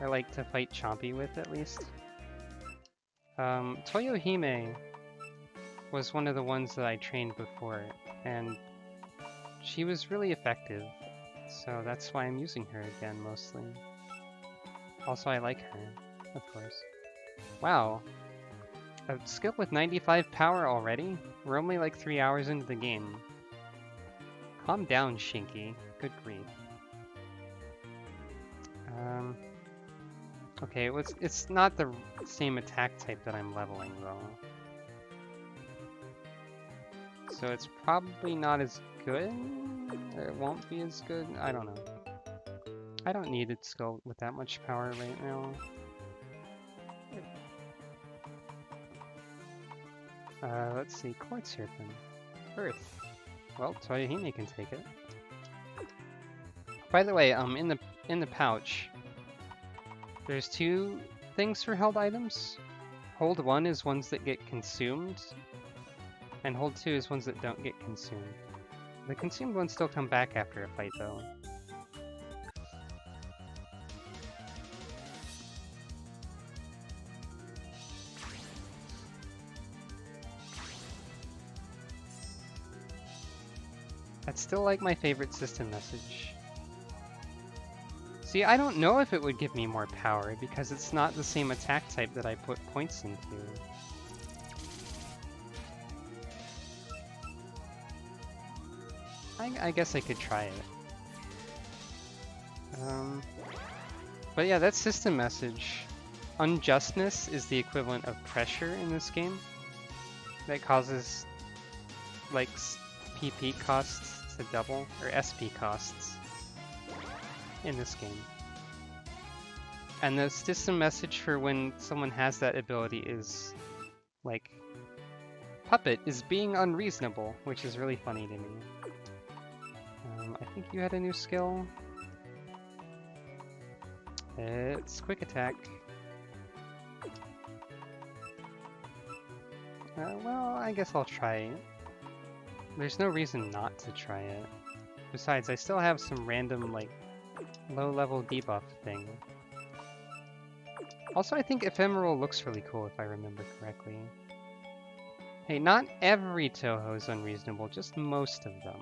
[SPEAKER 1] or like to fight Chompy with at least, Toyohime was one of the ones that I trained before, and she was really effective, so that's why I'm using her again mostly. Also, I like her, of course. Wow. A skill with 95 power already? We're only like 3 hours into the game. Calm down, Shinky. Good grief. Okay, it's not the same attack type that I'm leveling, though. So it's probably not as good? Or it won't be as good? I don't know. I don't need a skill with that much power right now. Let's see, Quartz Serpent. Earth. Well, Toyohime can take it. By the way, in the pouch, there's two things for held items. Hold 1 is ones that get consumed, and hold 2 is ones that don't get consumed. The consumed ones still come back after a fight, though. That's still like my favorite system message. See, I don't know if it would give me more power because it's not the same attack type that I put points into. I guess I could try it. But yeah, that system message. Unjustness is the equivalent of pressure in this game. That causes, like, PP costs to double, or SP costs in this game. And the system message for when someone has that ability is, like, Puppet is being unreasonable, which is really funny to me. I think you had a new skill. It's Quick Attack. Well, I guess I'll try it. There's no reason not to try it. Besides, I still have some random, like, low-level debuff thing. Also, I think Ephemeral looks really cool if I remember correctly. Hey, not every Touhou is unreasonable, just most of them.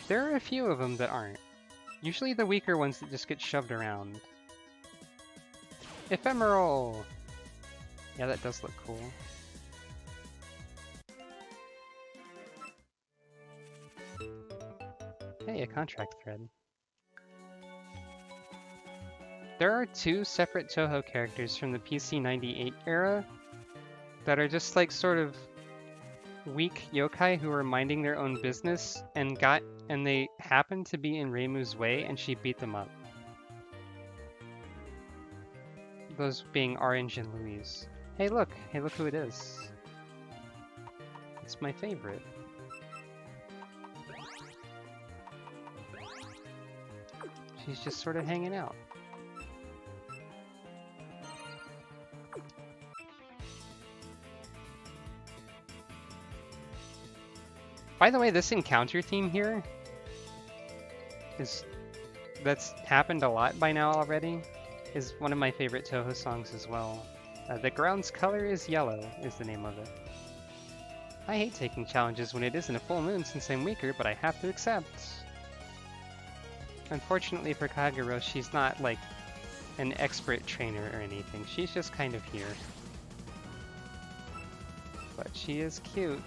[SPEAKER 1] There are a few of them that aren't. Usually the weaker ones that just get shoved around. Ephemeral! Yeah, that does look cool. Hey, a contract thread. There are two separate Touhou characters from the PC98 era that are just like sort of weak yokai who are minding their own business and they happened to be in Reimu's way and she beat them up. Those being Orange and Louise. Hey look who it is. It's my favorite. She's just sort of hanging out. By the way, this encounter theme here that's happened a lot by now already, is one of my favorite Touhou songs as well. The ground's color is yellow is the name of it. I hate taking challenges when it isn't a full moon since I'm weaker, but I have to accept. Unfortunately for Kagero, she's not like an expert trainer or anything. She's just kind of here. But she is cute.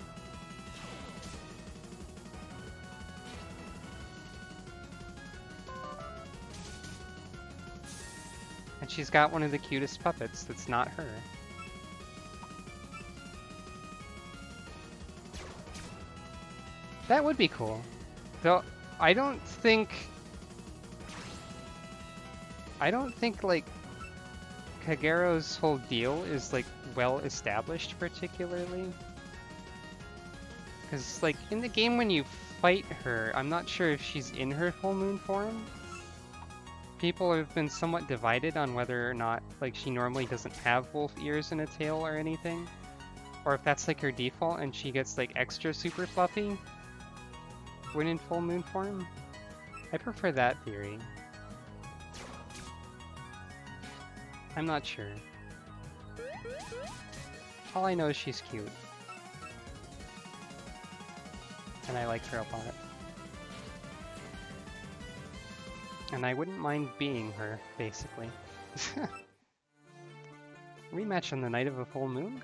[SPEAKER 1] And she's got one of the cutest puppets that's not her. That would be cool. Though I don't think like Kagero's whole deal is like well established particularly. Cause like in the game when you fight her, I'm not sure if she's in her full moon form. People have been somewhat divided on whether or not like she normally doesn't have wolf ears and a tail or anything. Or if that's like her default and she gets like extra super fluffy when in full moon form. I prefer that theory. I'm not sure. All I know is she's cute. And I like her a lot. And I wouldn't mind being her, basically. Rematch on the night of a full moon?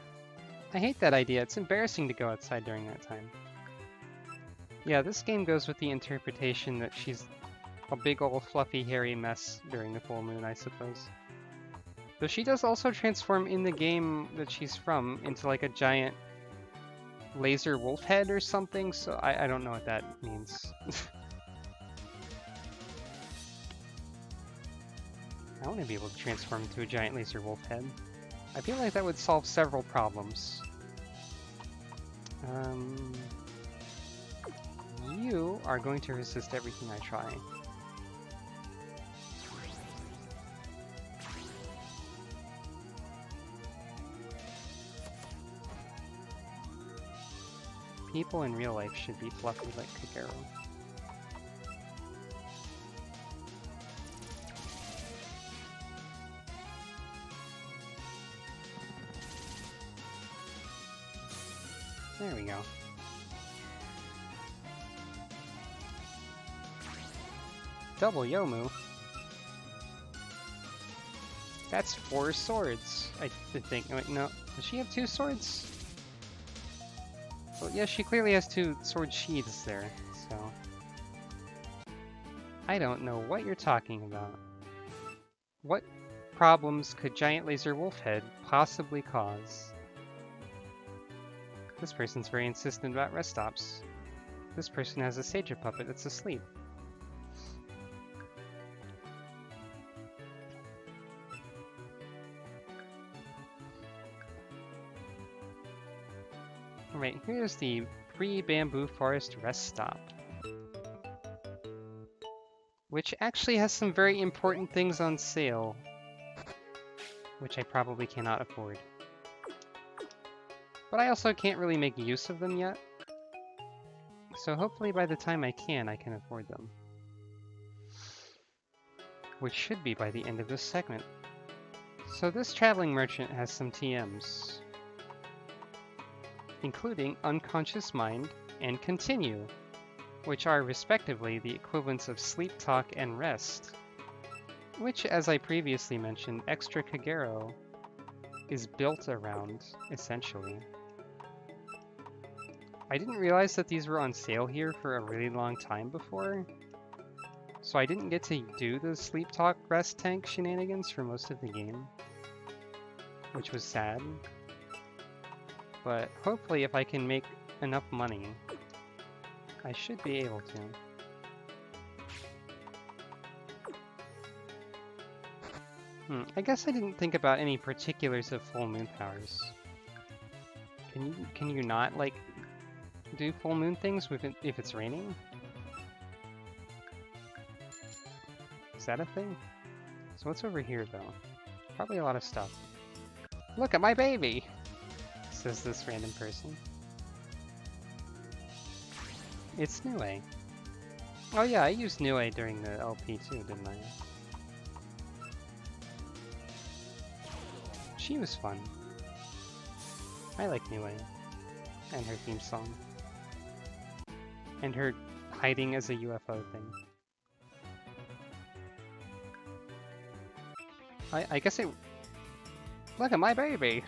[SPEAKER 1] I hate that idea. It's embarrassing to go outside during that time. Yeah, this game goes with the interpretation that she's a big ol' fluffy hairy mess during the full moon, I suppose. Though she does also transform in the game that she's from into like a giant laser wolf head or something, so I don't know what that means. I want to be able to transform into a giant laser wolf head. I feel like that would solve several problems. You are going to resist everything I try. People in real life should be fluffy like Kagero. There we go. Double Yomu. That's 4 swords, I think. Wait, no. Does she have 2 swords? Well, yeah, she clearly has 2 sword sheaths there, so... I don't know what you're talking about. What problems could Giant Laser Wolfhead possibly cause? This person's very insistent about rest stops. This person has a Sager puppet that's asleep. Alright, here's the pre-Bamboo Forest rest stop, which actually has some very important things on sale, which I probably cannot afford. But I also can't really make use of them yet, so hopefully by the time I can afford them. Which should be by the end of this segment. So this traveling merchant has some TMs, including Unconscious Mind and Continue, which are respectively the equivalents of Sleep Talk and Rest, which, as I previously mentioned, Extra Kagero is built around, essentially. I didn't realize that these were on sale here for a really long time before, so I didn't get to do the Sleep Talk Rest Tank shenanigans for most of the game, which was sad. But hopefully if I can make enough money, I should be able to. I guess I didn't think about any particulars of full moon powers. Can you not, like, do full moon things if it's raining? Is that a thing? So what's over here, though? Probably a lot of stuff. Look at my baby! Says this random person. It's Nue. Oh yeah, I used Nue during the LP too, didn't I? She was fun. I like Nue. And her theme song. And her hiding as a UFO thing. I guess it... Look at my baby!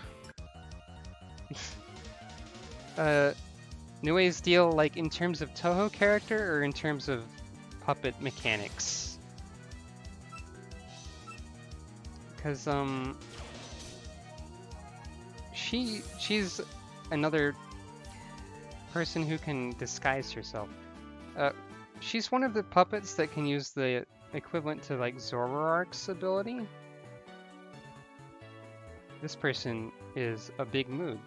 [SPEAKER 1] Nue's deal, like, in terms of Touhou character or in terms of puppet mechanics? Because, she's another person who can disguise herself. She's one of the puppets that can use the equivalent to, like, Zoroark's ability. This person is a big mood.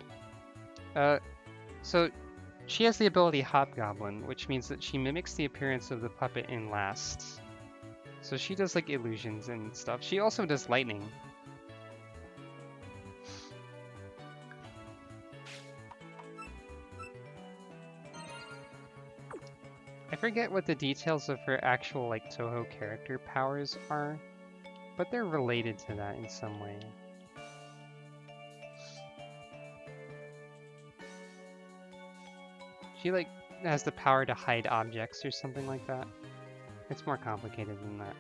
[SPEAKER 1] So she has the ability Hobgoblin, which means that she mimics the appearance of the puppet in Last. So she does, like, illusions and stuff. She also does lightning. I forget what the details of her actual, like, Touhou character powers are, but they're related to that in some way. She, like, has the power to hide objects or something like that. It's more complicated than that.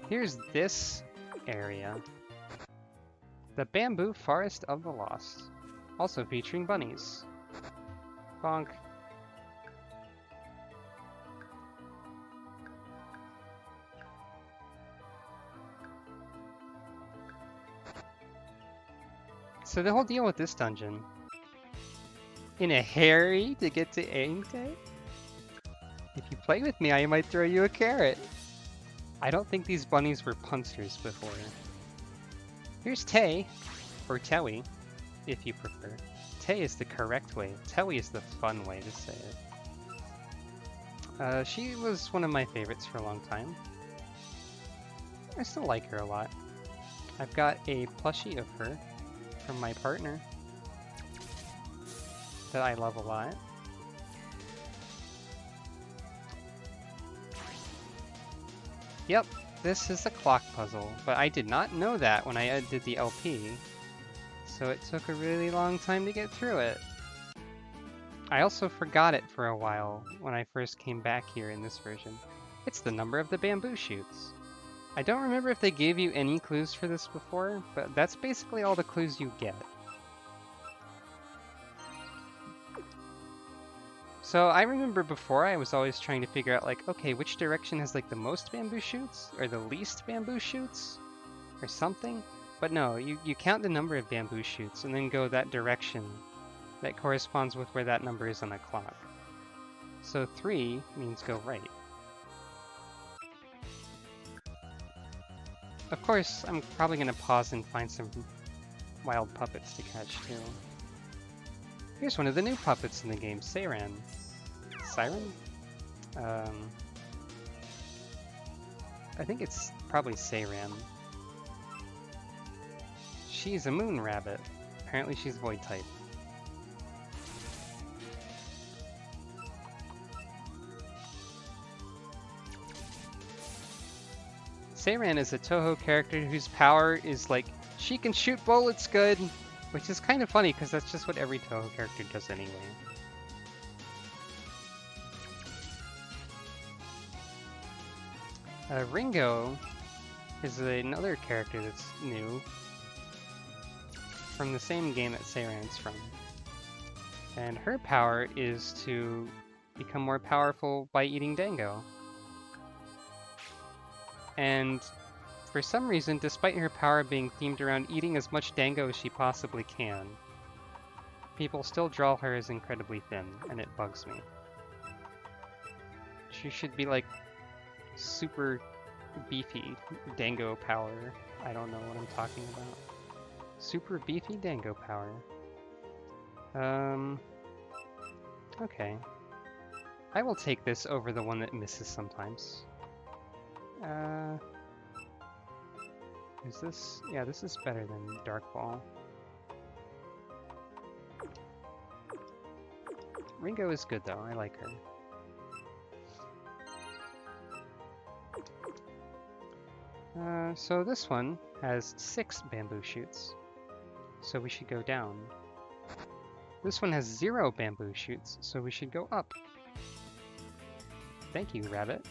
[SPEAKER 1] Here's this area. The Bamboo Forest of the Lost. Also featuring bunnies. Bonk. So the whole deal with this dungeon... In a hurry to get to Aingte? If you play with me, I might throw you a carrot. I don't think these bunnies were punsters before. Here's Tay, or Tewi, if you prefer. Tay is the correct way. Tewi is the fun way to say it. She was one of my favorites for a long time. I still like her a lot. I've got a plushie of her from my partner that I love a lot. Yep, this is a clock puzzle, but I did not know that when I did the LP, so it took a really long time to get through it. I also forgot it for a while when I first came back here in this version. It's the number of the bamboo shoots. I don't remember if they gave you any clues for this before, but that's basically all the clues you get. So I remember before I was always trying to figure out like, okay, which direction has like the most bamboo shoots or the least bamboo shoots or something? But no, you count the number of bamboo shoots and then go that direction that corresponds with where that number is on the clock. So 3 means go right. Of course, I'm probably going to pause and find some wild puppets to catch too. Here's one of the new puppets in the game, Siren. Siren? I think it's probably Siren. She's a moon rabbit. Apparently she's void type. Siren is a Touhou character whose power is like, she can shoot bullets good, which is kind of funny because that's just what every Touhou character does anyway. Ringo is another character that's new from the same game that Siren's from. And her power is to become more powerful by eating dango. And for some reason, despite her power being themed around eating as much dango as she possibly can, people still draw her as incredibly thin, and it bugs me. She should be like super beefy dango power. I don't know what I'm talking about. Super beefy dango power. Okay. I will take this over the one that misses sometimes. Is this? Yeah, this is better than Dark Ball. Ringo is good though, I like her. So this one has 6 bamboo shoots, so we should go down. This one has 0 bamboo shoots, so we should go up. Thank you, rabbit.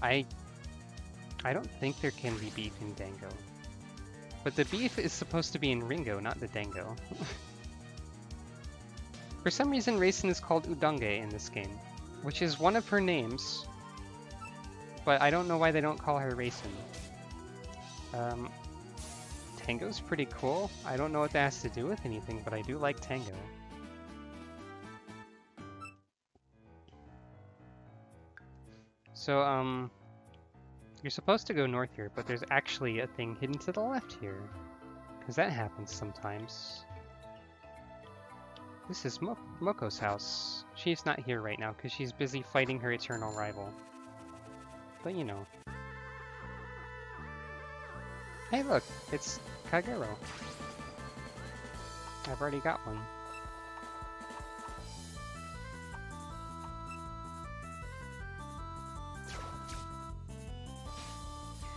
[SPEAKER 1] I don't think there can be beef in dango. But the beef is supposed to be in Ringo, not the dango. For some reason, Raisin is called Udonge in this game, which is one of her names. But I don't know why they don't call her Raisin. Tango's pretty cool. I don't know what that has to do with anything, but I do like Tango. So, you're supposed to go north here, but there's actually a thing hidden to the left here. Because that happens sometimes. This is Moko's house. She's not here right now because she's busy fighting her eternal rival. But you know. Hey look, it's Kagero. I've already got one.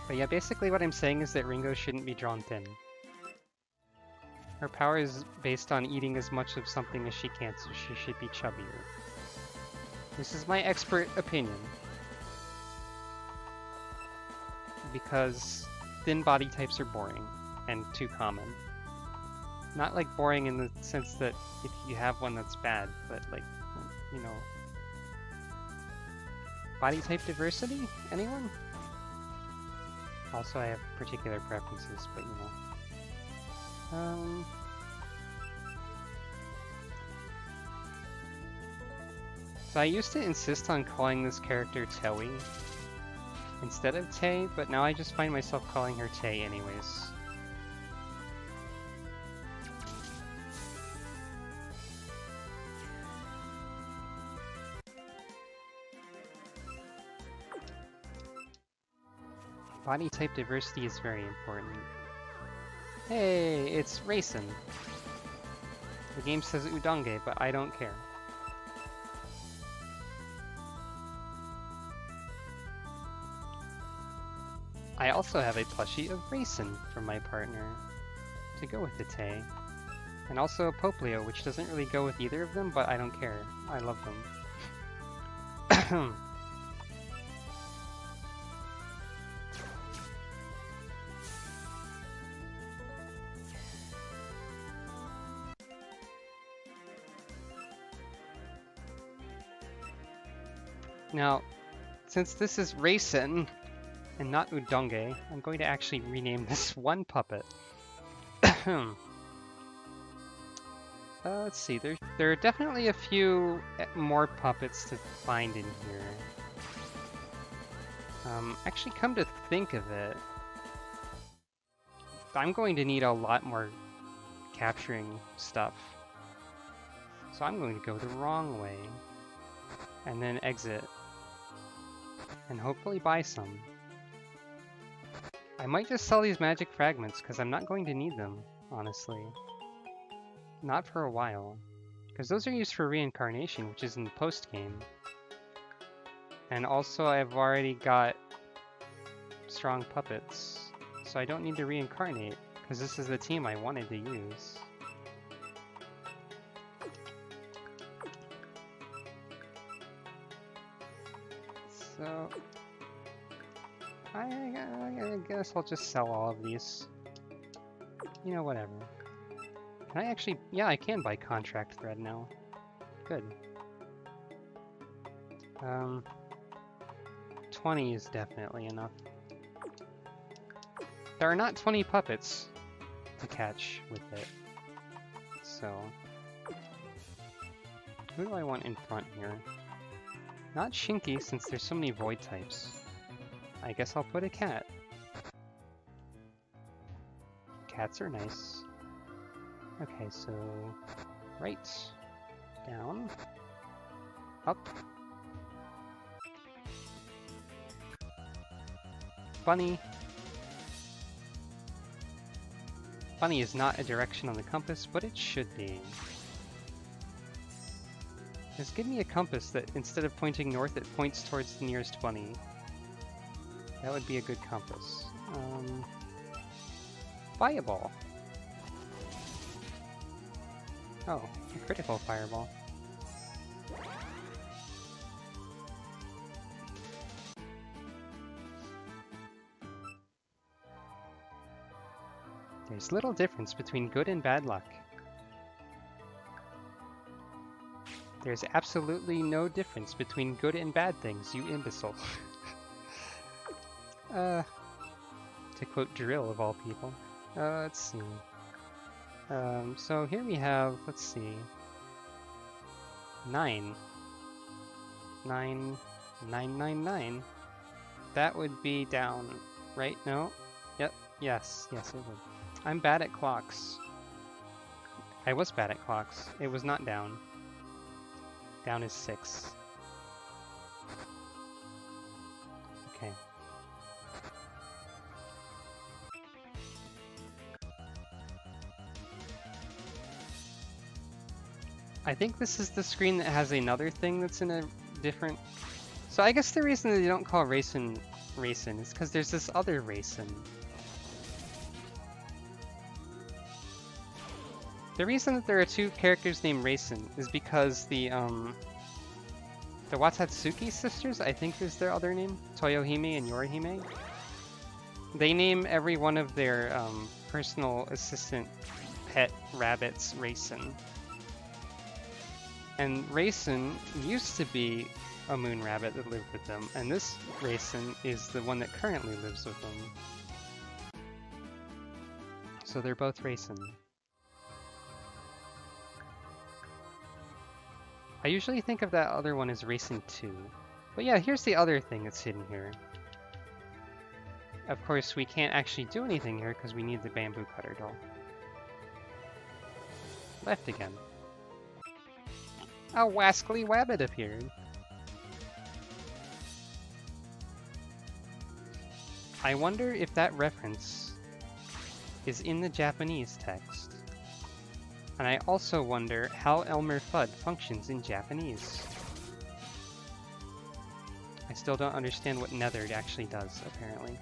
[SPEAKER 1] But yeah, basically what I'm saying is that Ringo shouldn't be drawn thin. Her power is based on eating as much of something as she can, so she should be chubbier. This is my expert opinion. Because thin body types are boring and too common. Not like boring in the sense that if you have one that's bad, but like, you know. Body type diversity? Anyone? Also, I have particular preferences, but you know. So I used to insist on calling this character Toei instead of Tay, but now I just find myself calling her Tay anyways. Body type diversity is very important. Hey, it's Raisin. The game says Udonge, but I don't care. I also have a plushie of Raisin from my partner to go with the Tay. And also Poplio, which doesn't really go with either of them, but I don't care. I love them. Now, since this is Raisin and not Udonge, I'm going to actually rename this one puppet. Let's see, there are definitely a few more puppets to find in here. Actually, come to think of it, I'm going to need a lot more capturing stuff. So I'm going to go the wrong way, and then exit, and hopefully buy some. I might just sell these magic fragments, because I'm not going to need them, honestly. Not for a while. Because those are used for reincarnation, which is in the post-game. And also I've already got strong puppets, so I don't need to reincarnate, because this is the team I wanted to use. So I guess I'll just sell all of these. You know, whatever. Can I actually... Yeah, I can buy contract thread now. Good. 20 is definitely enough. There are not 20 puppets to catch with it. So... who do I want in front here? Not Shinky, since there's so many void types. I guess I'll put a cat. Cats are nice. Okay, so... right, down, up, bunny. Bunny is not a direction on the compass, but it should be. Just give me a compass that, instead of pointing north, it points towards the nearest bunny. That would be a good compass. Fireball. Oh, a critical fireball. There's little difference between good and bad luck. There's absolutely no difference between good and bad things, you imbecile. To quote Drill of all people. Let's see. So here we have, let's see, 9. 9, 9, 9, 9. That would be down, right? No? Yep, yes, it would. I'm bad at clocks. I was bad at clocks. It was not down. Down is 6. Okay. I think this is the screen that has another thing that's in a different... So I guess the reason that they don't call Raisin Raisin is because there's this other Raisin. The reason that there are 2 characters named Raisin is because the Watatsuki sisters, I think is their other name, Toyohime and Yorihime. They name every one of their personal assistant pet rabbits Raisin. And Raisin used to be a moon rabbit that lived with them, and this Raisin is the one that currently lives with them. So they're both Raisin. I usually think of that other one as Raisin 2. But yeah, here's the other thing that's hidden here. Of course, we can't actually do anything here because we need the bamboo cutter doll. Left again. A wascally wabbit appeared. I wonder if that reference is in the Japanese text. And I also wonder how Elmer Fudd functions in Japanese. I still don't understand what Nethered actually does, apparently.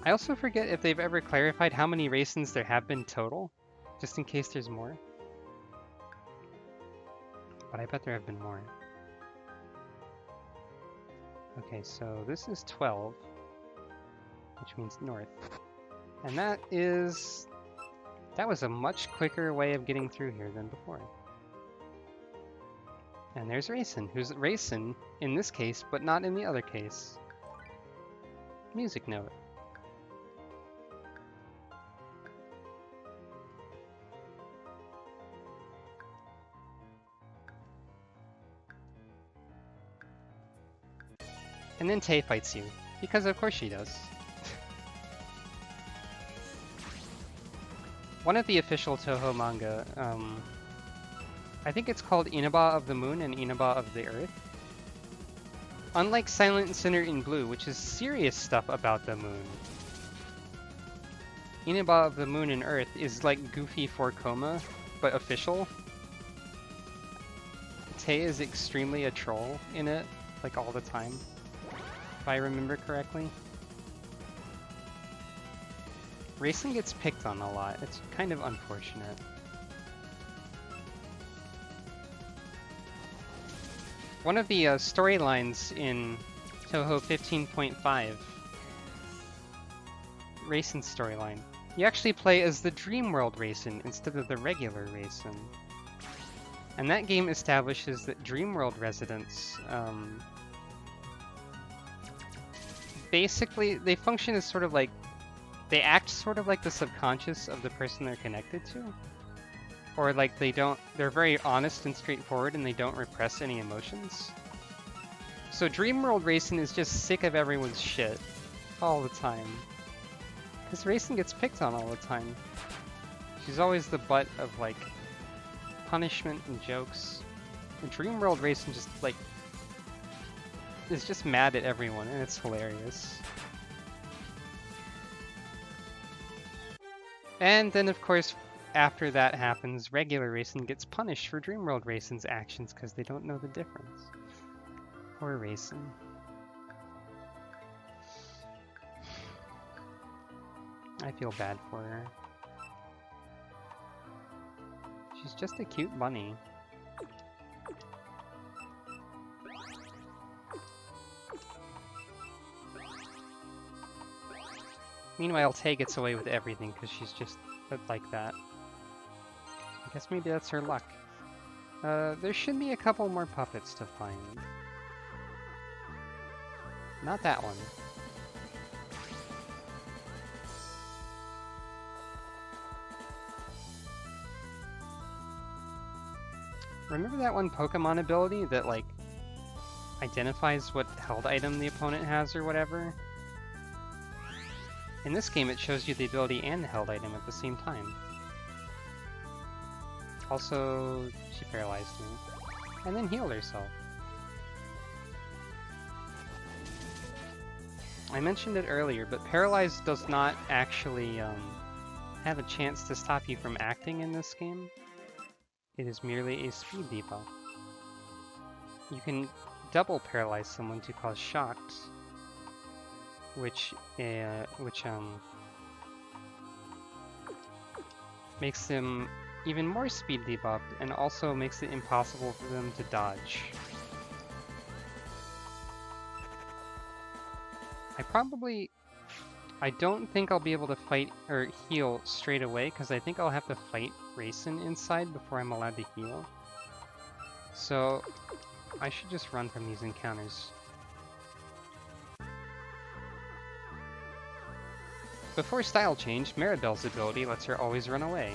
[SPEAKER 1] I also forget if they've ever clarified how many raisins there have been total, just in case there's more. But I bet there have been more. Okay, so this is 12, which means north. And that was a much quicker way of getting through here than before. And there's Raisin, who's Raisin in this case, but not in the other case. Music note. And then Tay fights you, because of course she does. One of the official Touhou manga, I think it's called Inaba of the Moon and Inaba of the Earth. Unlike Silent Sinner in Blue, which is serious stuff about the moon, Inaba of the Moon and Earth is like Goofy for Coma, but official. Tay is extremely a troll in it, like all the time, if I remember correctly. Racing gets picked on a lot. It's kind of unfortunate. One of the storylines in Touhou 15.5, Raisin's storyline, you actually play as the Dream World Raisin instead of the regular Raisin. And that game establishes that Dream World residents, basically, they function as sort of like, they act sort of like the subconscious of the person they're connected to. Or like they're very honest and straightforward and they don't repress any emotions. So Dream World Raisin is just sick of everyone's shit all the time. Because Raisin gets picked on all the time. She's always the butt of like punishment and jokes. And Dream World Raisin just like is just mad at everyone and it's hilarious. And then, of course, after that happens, regular Raisin gets punished for Dream World Raisin's actions because they don't know the difference. Poor Raisin. I feel bad for her. She's just a cute bunny. Meanwhile, Tay gets away with everything because she's just like that. I guess maybe that's her luck. There should be a couple more puppets to find. Not that one. Remember that one Pokemon ability that, like, identifies what held item the opponent has or whatever? In this game, it shows you the ability and the held item at the same time. Also, she paralyzed me, and then healed herself. I mentioned it earlier, but paralyzed does not actually have a chance to stop you from acting in this game. It is merely a speed debuff. You can double paralyze someone to cause shocks, which makes them even more speed debuffed and also makes it impossible for them to dodge. I don't think I'll be able to fight or heal straight away because I think I'll have to fight Raisin inside before I'm allowed to heal. So I should just run from these encounters. Before style change, Maribel's ability lets her always run away.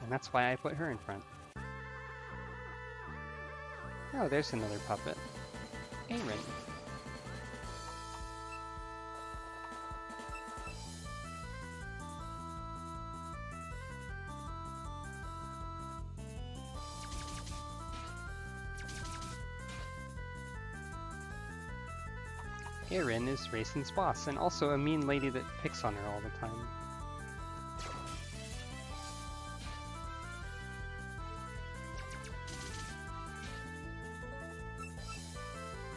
[SPEAKER 1] And that's why I put her in front. Oh, there's another puppet. Aaron. Erin is Raisin's boss, and also a mean lady that picks on her all the time.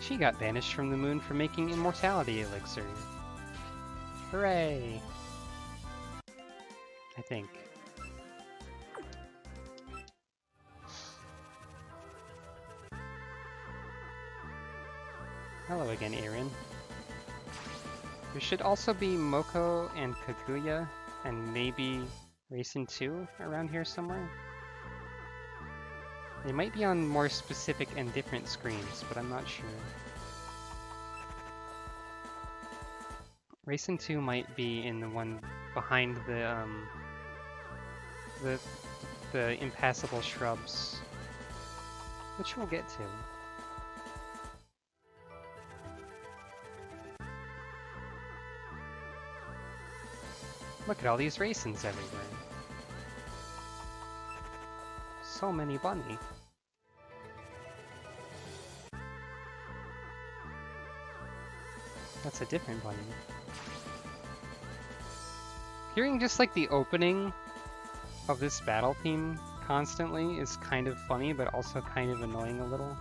[SPEAKER 1] She got banished from the moon for making immortality elixir. Hooray! I think. Hello again, Aaron. There should also be Moko and Kaguya, and maybe Racing 2 around here somewhere. They might be on more specific and different screens, but I'm not sure. Racing 2 might be in the one behind the impassable shrubs, which we'll get to. Look at all these raisins everywhere. So many bunny. That's a different bunny. Hearing just like the opening of this battle theme constantly is kind of funny, but also kind of annoying a little.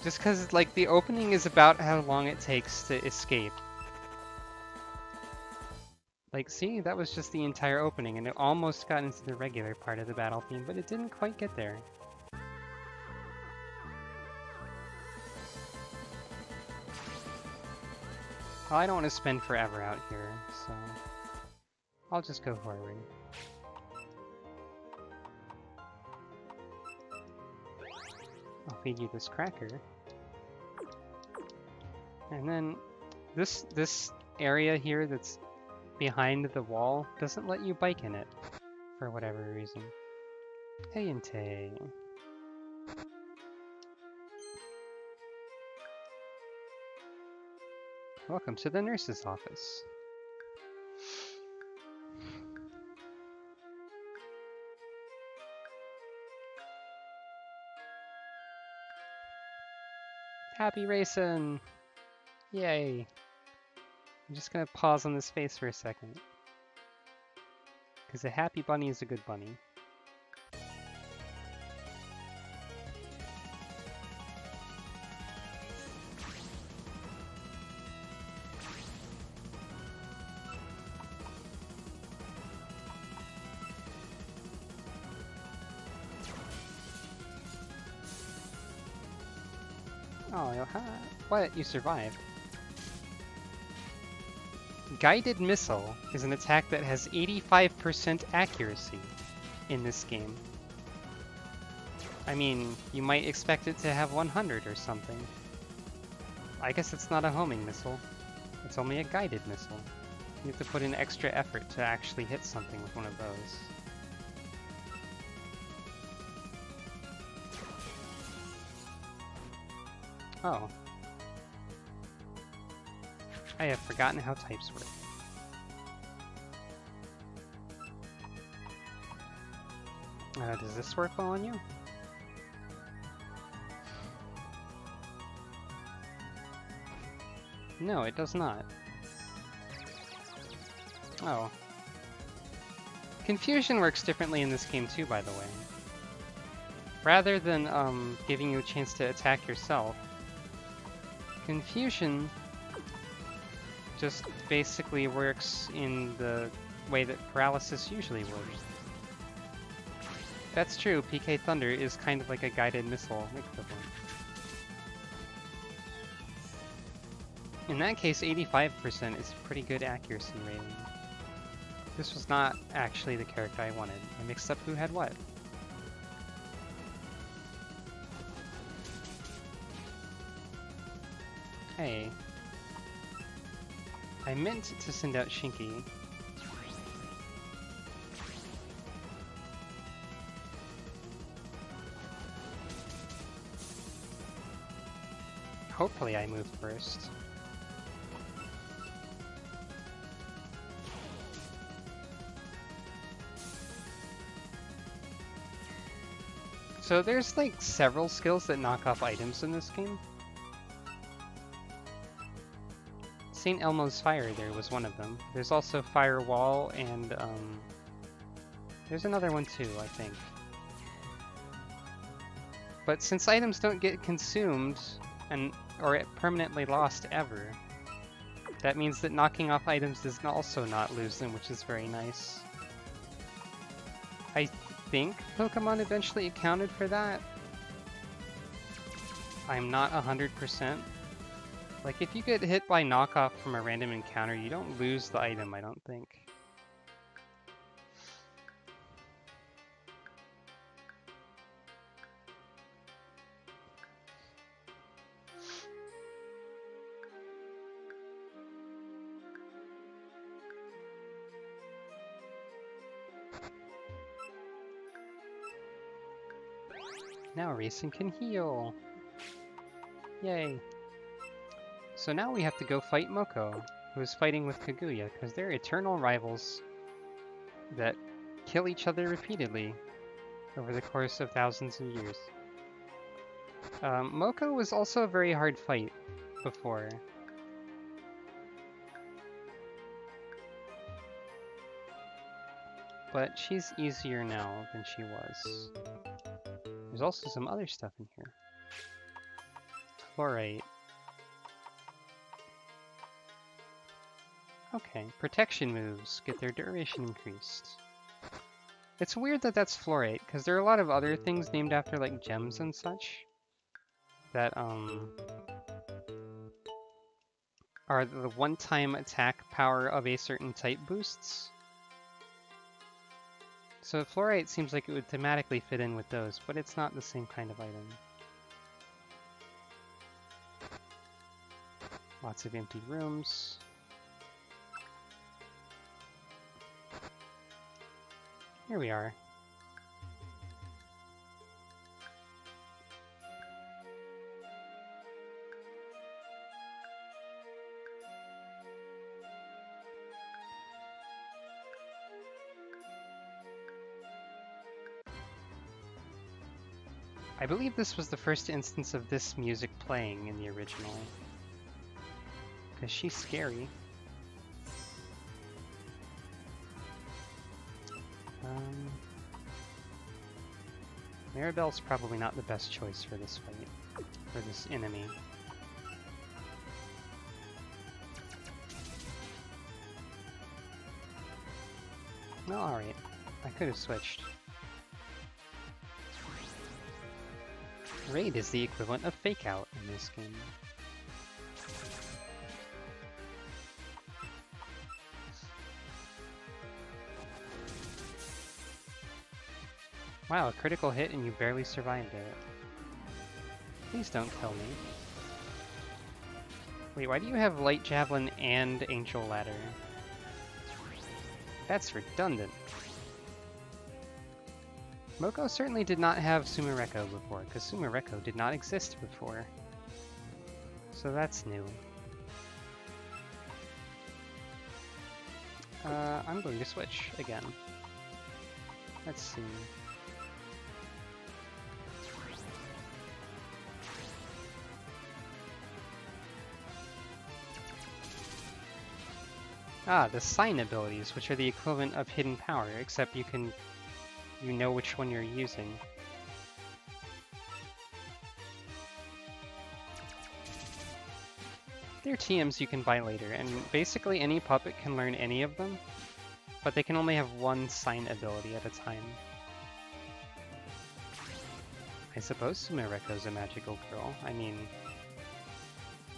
[SPEAKER 1] Just because, like, the opening is about how long it takes to escape. Like, see, that was just the entire opening, and it almost got into the regular part of the battle theme, but it didn't quite get there. Well, I don't want to spend forever out here, so I'll just go forward. I'll feed you this cracker. And then this area here that's behind the wall doesn't let you bike in it for whatever reason. Hey, Inte. Welcome to the nurse's office. Happy racing! Yay! I'm just gonna pause on this face for a second. Because a happy bunny is a good bunny. Oh, what? You survived. Guided Missile is an attack that has 85% accuracy in this game. I mean, you might expect it to have 100 or something. I guess it's not a homing missile. It's only a guided missile. You have to put in extra effort to actually hit something with one of those. Oh. I have forgotten how types work. Does this work well on you? No, it does not. Oh. Confusion works differently in this game too, by the way. Rather than giving you a chance to attack yourself, Confusion just basically works in the way that Paralysis usually would. That's true, PK Thunder is kind of like a guided missile equivalent. In that case, 85% is a pretty good accuracy rating. This was not actually the character I wanted. I mixed up who had what. Hey. I meant to send out Shinky. Hopefully I moved first. So there's like several skills that knock off items in this game. St. Elmo's Fire there was one of them. There's also Firewall and There's another one too, I think. But since items don't get consumed or permanently lost ever, that means that knocking off items does also not lose them, which is very nice. I think Pokemon eventually accounted for that. I'm not 100%. Like, if you get hit by knockoff from a random encounter, you don't lose the item, I don't think. Now Racing can heal. Yay. So now we have to go fight Moko, who is fighting with Kaguya, because they're eternal rivals that kill each other repeatedly over the course of thousands of years. Moko was also a very hard fight before. But she's easier now than she was. There's also some other stuff in here. Fluorite. Okay, protection moves get their duration increased. It's weird that that's fluorite, because there are a lot of other things named after like gems and such that are the one-time attack power of a certain type boosts. So fluorite seems like it would thematically fit in with those, but it's not the same kind of item. Lots of empty rooms. Here we are. I believe this was the first instance of this music playing in the original. Because she's scary. Maribel's probably not the best choice for this fight, for this enemy. No, alright. I could have switched. Raid is the equivalent of Fake Out in this game. Wow, a critical hit and you barely survived it. Please don't kill me. Wait, why do you have Light Javelin and Angel Ladder? That's redundant. Moko certainly did not have Sumereko before, because Sumereko did not exist before. So that's new. I'm going to switch again. Let's see. Ah, the sign abilities, which are the equivalent of hidden power, except you know which one you're using. They're TMs you can buy later, and basically any puppet can learn any of them, but they can only have one sign ability at a time. I suppose Sumereko's a magical girl. I mean,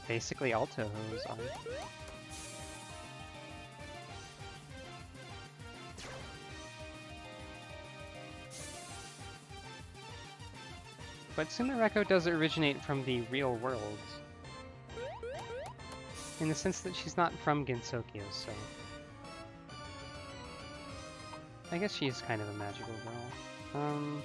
[SPEAKER 1] basically all Touhous are. But Sumereko does originate from the real world. In the sense that she's not from Gensokyo, so... I guess she's kind of a magical girl.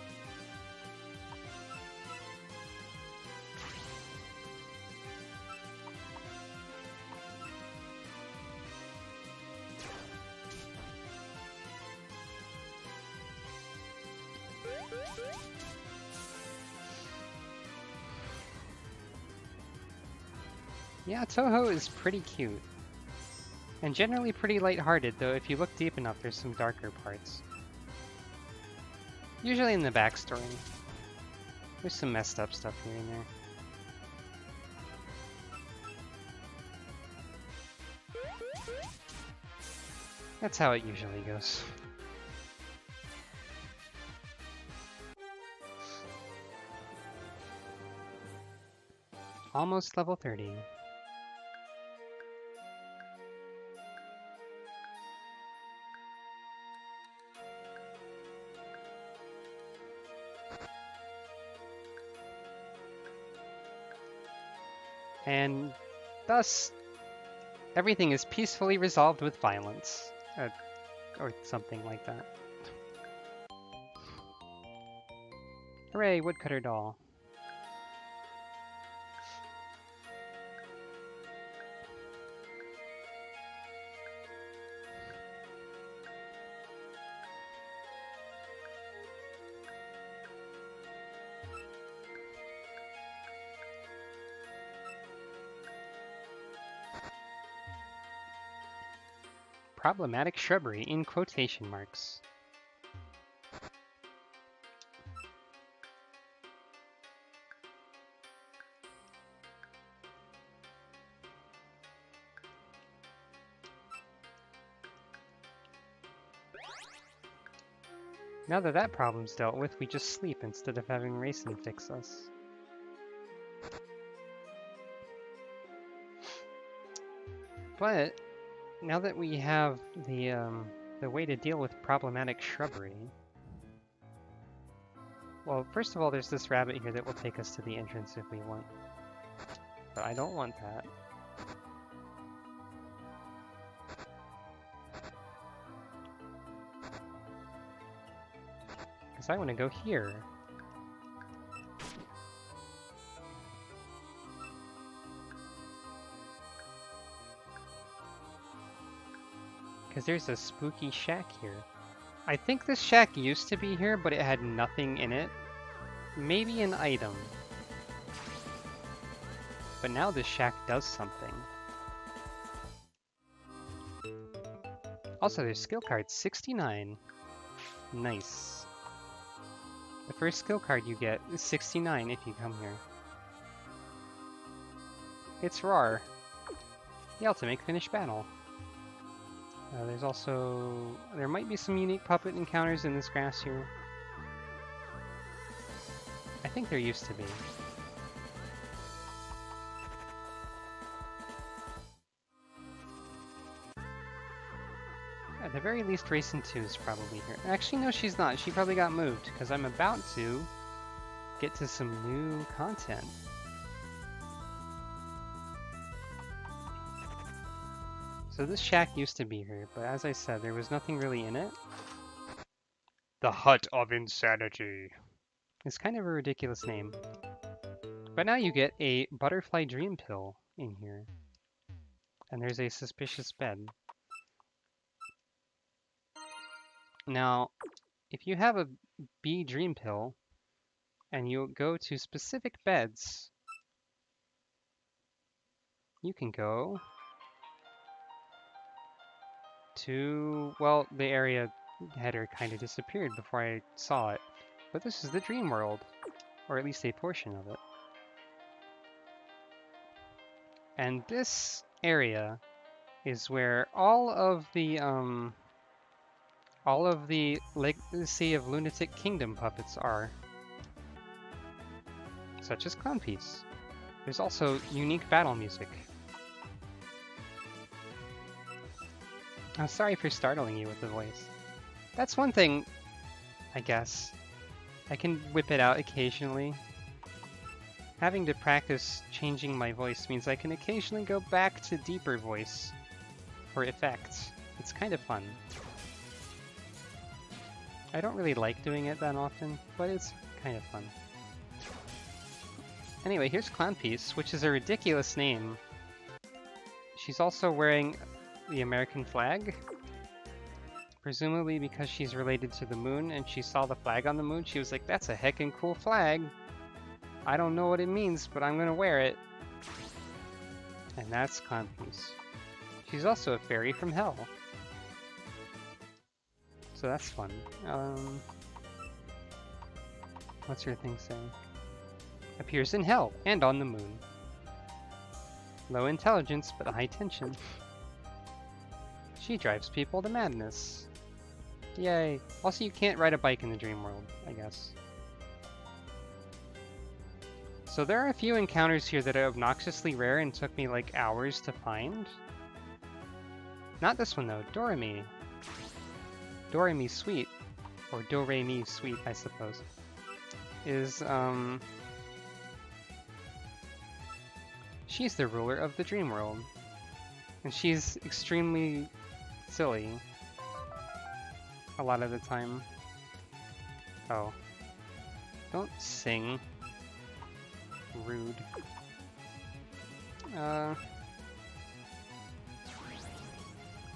[SPEAKER 1] Yeah, Touhou is pretty cute. And generally pretty lighthearted, though if you look deep enough there's some darker parts. Usually in the backstory. There's some messed up stuff here and there. That's how it usually goes. Almost level 30. And thus, everything is peacefully resolved with violence. Or something like that. Hooray, woodcutter doll. Problematic shrubbery in quotation marks. Now that that problem's dealt with, we just sleep instead of having Racing fix us. But now that we have the way to deal with problematic shrubbery, well, first of all, there's this rabbit here that will take us to the entrance if we want. But I don't want that. Because I want to go here. Because there's a spooky shack here. I think this shack used to be here, but it had nothing in it. Maybe an item. But now this shack does something. Also, there's skill cards, 69. Nice. The first skill card you get is 69 if you come here. It's Rar. The ultimate finished battle. There's also... there might be some unique puppet encounters in this grass here. I think there used to be. At the very least, Racing 2 is probably here. Actually, no, she's not. She probably got moved, because I'm about to get to some new content. So this shack used to be here, but as I said, there was nothing really in it. The Hut of Insanity. It's kind of a ridiculous name. But now you get a butterfly dream pill in here. And there's a suspicious bed. Now, if you have a bee dream pill, and you go to specific beds, you can go to, well, the area header kind of disappeared before I saw it. But this is the dream world, or at least a portion of it. And this area is where all of the Legacy of Lunatic Kingdom puppets are, such as Clownpiece. There's also unique battle music. I'm sorry for startling you with the voice. That's one thing, I guess. I can whip it out occasionally. Having to practice changing my voice means I can occasionally go back to deeper voice for effects. It's kind of fun. I don't really like doing it that often, but it's kind of fun. Anyway, here's Clownpiece, which is a ridiculous name. She's also wearing the American flag, presumably because she's related to the moon and she saw the flag on the moon. She was like, that's a heckin' cool flag. I don't know what it means, but I'm gonna wear it. And that's Clownpiece. She's also a fairy from hell. So that's fun. What's her thing saying? Appears in hell and on the moon. Low intelligence, but high tension. She drives people to madness. Yay. Also, you can't ride a bike in the dream world, I guess. So there are a few encounters here that are obnoxiously rare and took me like hours to find. Not this one though, Doremi. Doremi Sweet, or Do-Re-Mi Sweet, I suppose, is, she's the ruler of the dream world. And she's extremely silly a lot of the time. Oh. Don't sing. Rude.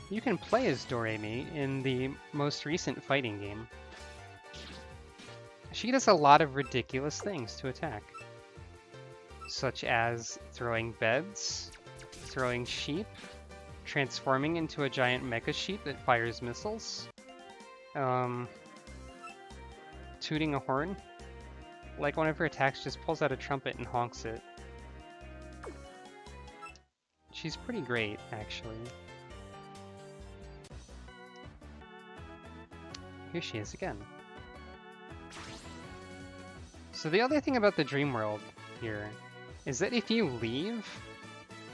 [SPEAKER 1] You can play as Doremi in the most recent fighting game. She does a lot of ridiculous things to attack, such as throwing beds, throwing sheep, transforming into a giant mecha sheep that fires missiles, tooting a horn. Like one of her attacks just pulls out a trumpet and honks it. She's pretty great, actually. Here she is again. So the other thing about the dream world here is that if you leave,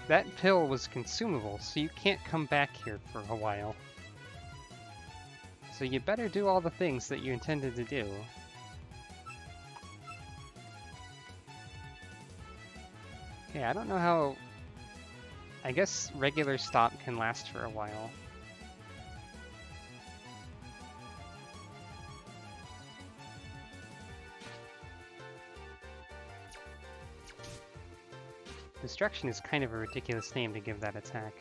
[SPEAKER 1] that pill was consumable, so you can't come back here for a while. So you better do all the things that you intended to do. Okay, I don't know how... I guess regular stop can last for a while. Destruction is kind of a ridiculous name to give that attack.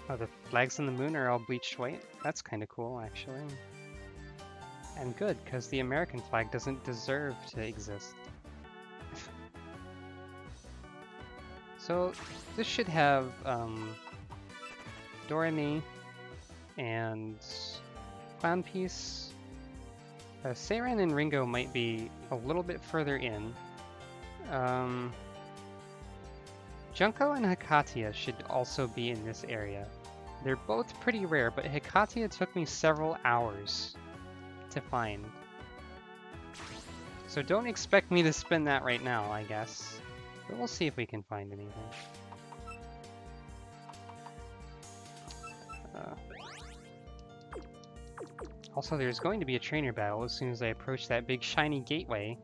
[SPEAKER 1] Oh, the flags on the moon are all bleached white? That's kind of cool, actually. And good, because the American flag doesn't deserve to exist. So, this should have, Doremi, and Clown Piece. Seiren and Ringo might be a little bit further in. Junko and Hikatia should also be in this area. They're both pretty rare, but Hikatia took me several hours to find. So don't expect me to spend that right now, I guess. But we'll see if we can find anything. Also, there's going to be a trainer battle as soon as I approach that big shiny gateway,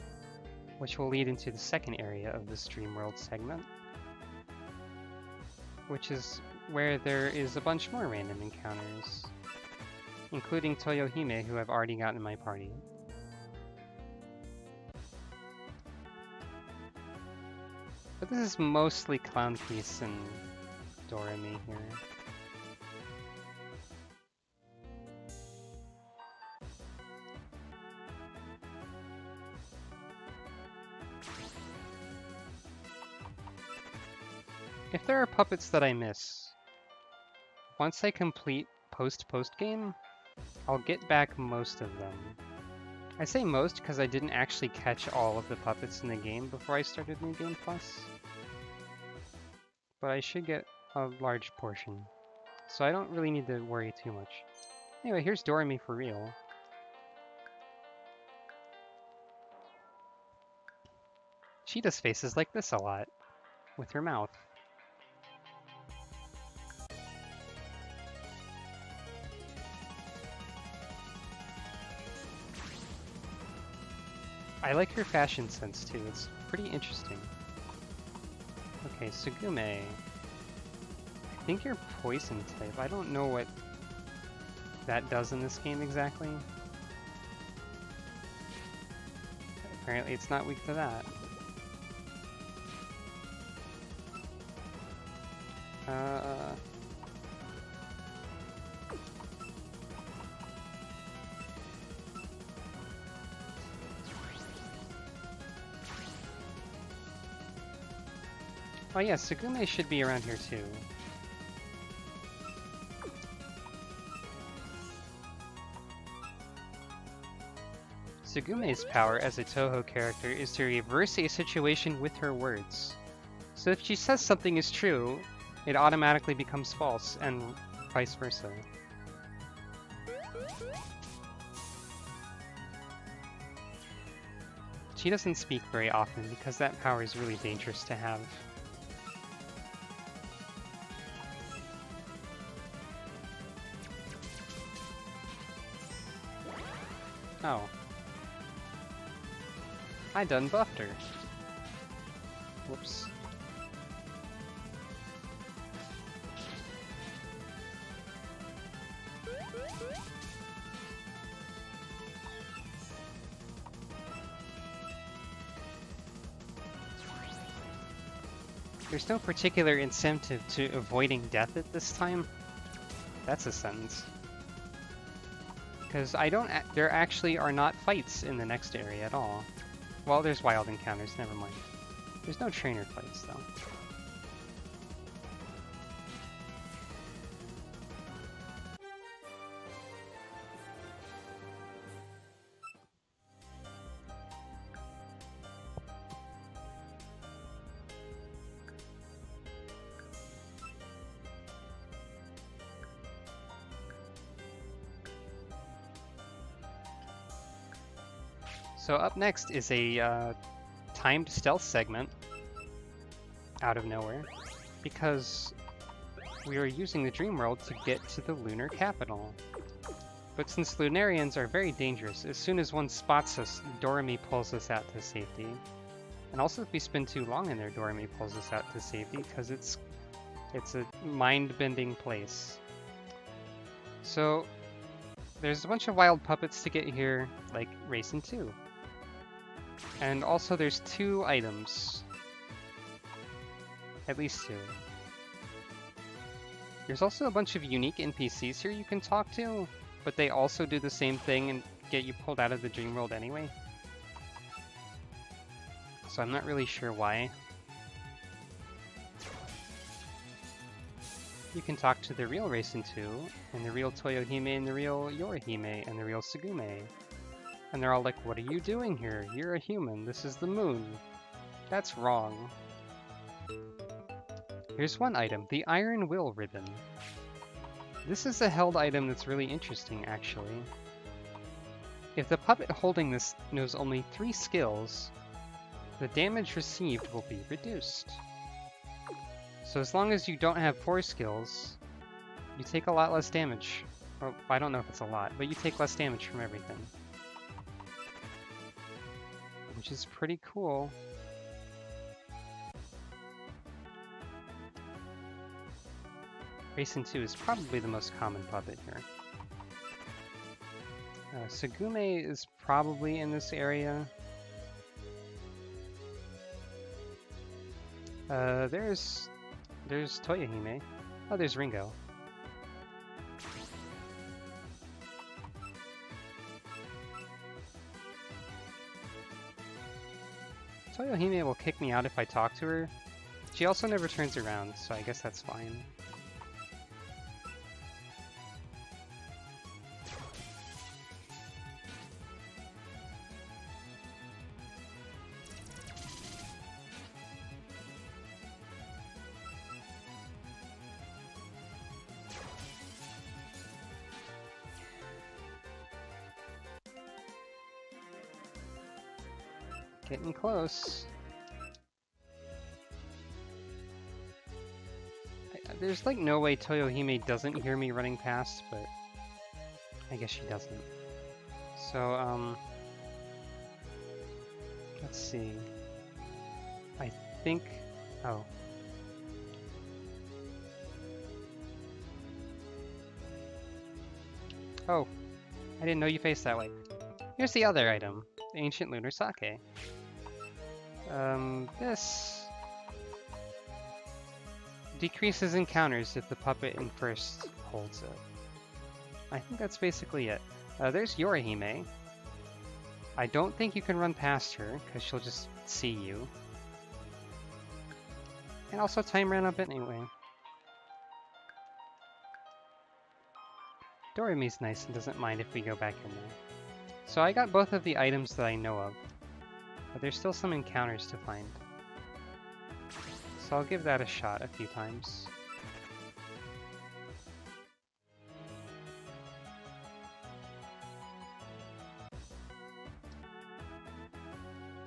[SPEAKER 1] which will lead into the second area of this Dream World segment, which is where there is a bunch more random encounters, including Toyohime, who I've already gotten in my party. But this is mostly Clown Piece and Doremi here. If there are puppets that I miss, once I complete post-game, I'll get back most of them. I say most because I didn't actually catch all of the puppets in the game before I started New Game Plus. But I should get a large portion, so I don't really need to worry too much. Anyway, here's Doremi for real. She does faces like this a lot, with her mouth. I like her fashion sense too, it's pretty interesting. Okay, Sugume. I think you're poison type. I don't know what that does in this game exactly. Apparently it's not weak to that. Oh yeah, Sugume should be around here too. Tsugume's power as a Touhou character is to reverse a situation with her words. So if she says something is true, it automatically becomes false, and vice versa. She doesn't speak very often because that power is really dangerous to have. Oh. I done buffed her. Whoops. There's no particular incentive to avoiding death at this time. That's a sentence. Because there actually are not fights in the next area at all. Well, there's wild encounters, never mind. There's no trainer fights, though. So up next is a timed stealth segment out of nowhere, because we are using the dream world to get to the lunar capital. But since Lunarians are very dangerous, as soon as one spots us, Doremi pulls us out to safety. And also if we spend too long in there, Doremi pulls us out to safety, because it's a mind-bending place. So there's a bunch of wild puppets to get here, like Racing 2. And also there's 2 items. At least 2. There's also a bunch of unique NPCs here you can talk to, but they also do the same thing and get you pulled out of the dream world anyway. So I'm not really sure why. You can talk to the real Racing 2, and the real Toyohime, and the real Yorihime, and the real Tsugume. And they're all like, what are you doing here? You're a human. This is the moon. That's wrong. Here's one item, the Iron Will Ribbon. This is a held item that's really interesting, actually. If the puppet holding this knows only 3 skills, the damage received will be reduced. So as long as you don't have 4 skills, you take a lot less damage. Well, I don't know if it's a lot, but you take less damage from everything. Which is pretty cool. Racing 2 is probably the most common puppet here. Tsugume is probably in this area. There's Toyohime. Oh, there's Ringo. Toyohime will kick me out if I talk to her. She also never turns around, so I guess that's fine. Getting close. There's like no way Toyohime doesn't hear me running past, but I guess she doesn't. So, let's see. I think, oh. Oh, I didn't know you faced that way. Here's the other item, the Ancient Lunar Sake. This decreases encounters if the puppet in first holds it. I think that's basically it. There's Yorihime. I don't think you can run past her, because she'll just see you. And also time ran up anyway. Doremi's nice and doesn't mind if we go back in there. So I got both of the items that I know of, but there's still some encounters to find. So I'll give that a shot a few times.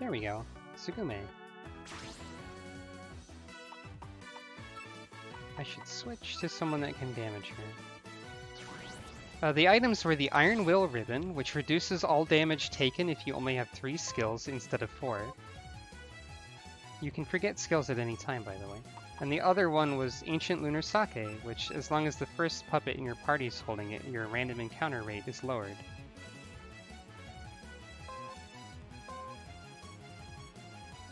[SPEAKER 1] There we go. Tsugume. I should switch to someone that can damage her. The items were the Iron Will Ribbon, which reduces all damage taken if you only have 3 skills instead of 4. You can forget skills at any time, by the way. And the other one was Ancient Lunar Sake, which, as long as the first puppet in your party is holding it, your random encounter rate is lowered.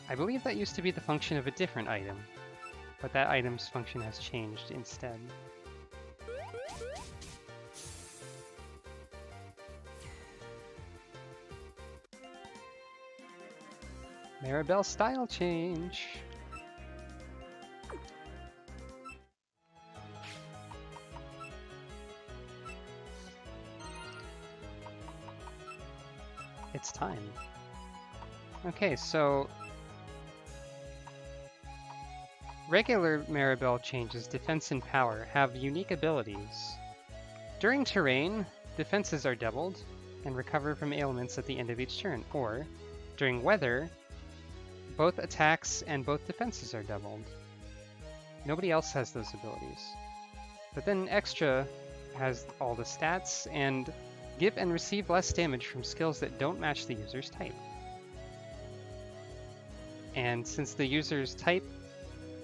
[SPEAKER 1] I believe that used to be the function of a different item, but that item's function has changed instead. Maribel style change! It's time. Okay, so regular Maribel changes defense and power have unique abilities. During terrain, defenses are doubled and recover from ailments at the end of each turn, or during weather, both attacks and both defenses are doubled. Nobody else has those abilities. But then Extra has all the stats and give and receive less damage from skills that don't match the user's type. And since the user's type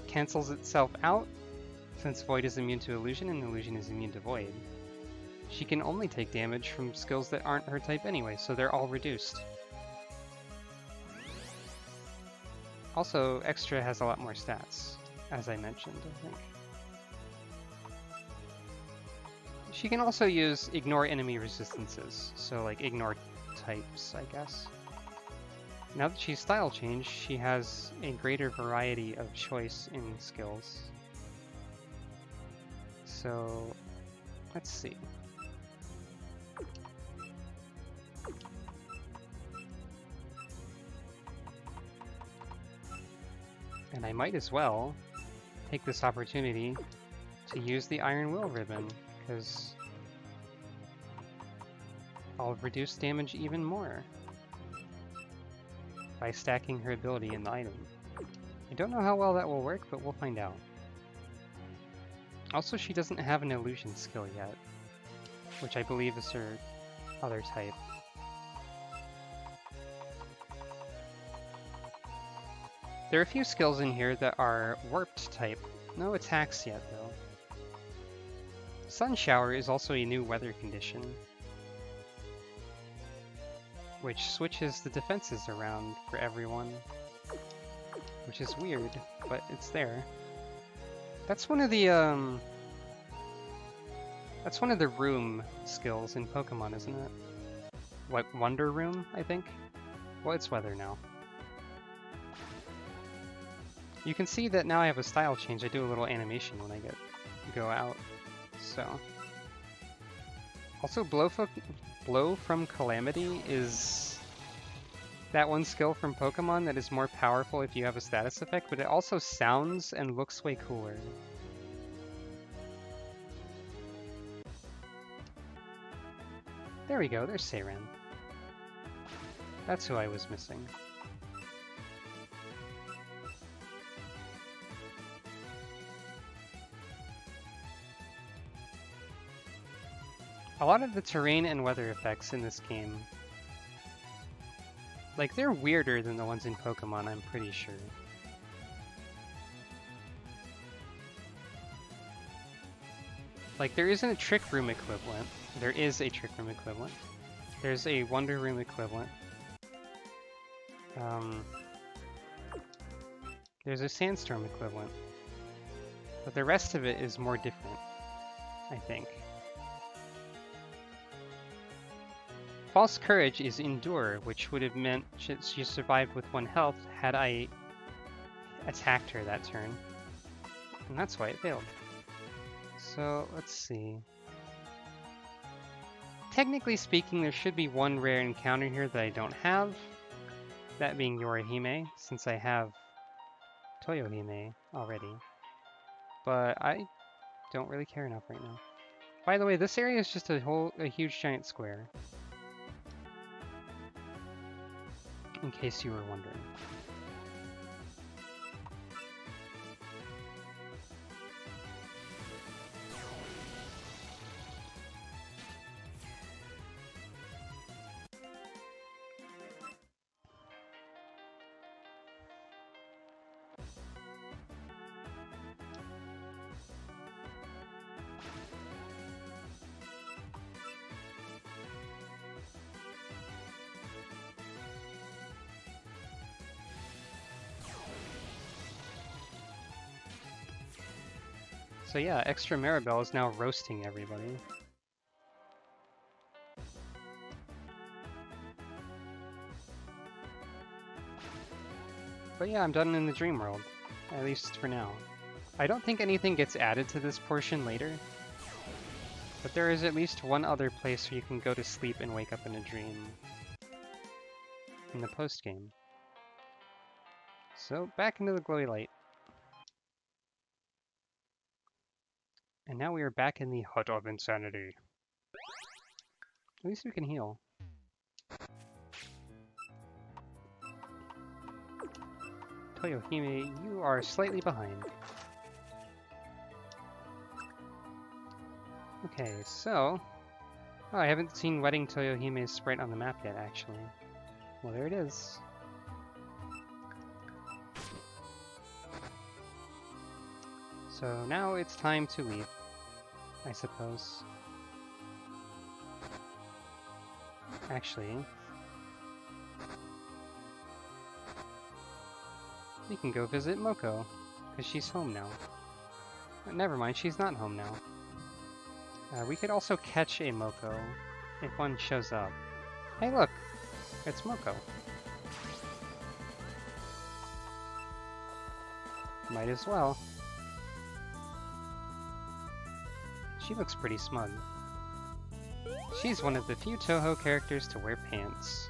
[SPEAKER 1] cancels itself out, since Void is immune to Illusion and Illusion is immune to Void, she can only take damage from skills that aren't her type anyway, so they're all reduced. Also, Extra has a lot more stats, as I mentioned, I think. She can also use Ignore Enemy Resistances, so like ignore types, I guess. Now that she's style changed, she has a greater variety of choice in skills. So, let's see. And I might as well take this opportunity to use the Iron Will Ribbon, because I'll reduce damage even more by stacking her ability in the item. I don't know how well that will work, but we'll find out. Also, she doesn't have an illusion skill yet, which I believe is her other type. There are a few skills in here that are warped type. No attacks yet, though. Sun Shower is also a new weather condition, which switches the defenses around for everyone, which is weird, but it's there. That's one of the room skills in Pokemon, isn't it? What, Wonder Room, I think? Well, it's weather now. You can see that now I have a style change. I do a little animation when I go out. So, also Blow from Calamity is that one skill from Pokemon that is more powerful if you have a status effect, but it also sounds and looks way cooler. There we go, there's Seiran. That's who I was missing. A lot of the terrain and weather effects in this game, like, they're weirder than the ones in Pokemon, I'm pretty sure. Like, there isn't a Trick Room equivalent. There is a Trick Room equivalent. There's a Wonder Room equivalent. There's a Sandstorm equivalent. But the rest of it is more different, I think. False Courage is Endure, which would have meant she survived with 1 health had I attacked her that turn. And that's why it failed. So, let's see. technically speaking, there should be one rare encounter here that I don't have. That being Yorihime, since I have Toyohime already. But I don't really care enough right now. By the way, this area is just a huge giant square. In case you were wondering. So yeah, Extra Maribel is now roasting everybody. But yeah, I'm done in the dream world, at least for now. I don't think anything gets added to this portion later, but there is at least one other place where you can go to sleep and wake up in a dream in the post-game. So back into the glowy light. And now we are back in the Hut of Insanity. At least we can heal. Toyohime, you are slightly behind. Okay, so... Oh, I haven't seen Wedding Toyohime's sprite on the map yet, actually. Well, there it is. So now it's time to leave, I suppose. Actually... we can go visit Moko, because she's home now. Never mind, she's not home now. We could also catch a Moko if one shows up. Hey look! It's Moko. Might as well. She looks pretty smug. She's one of the few Touhou characters to wear pants.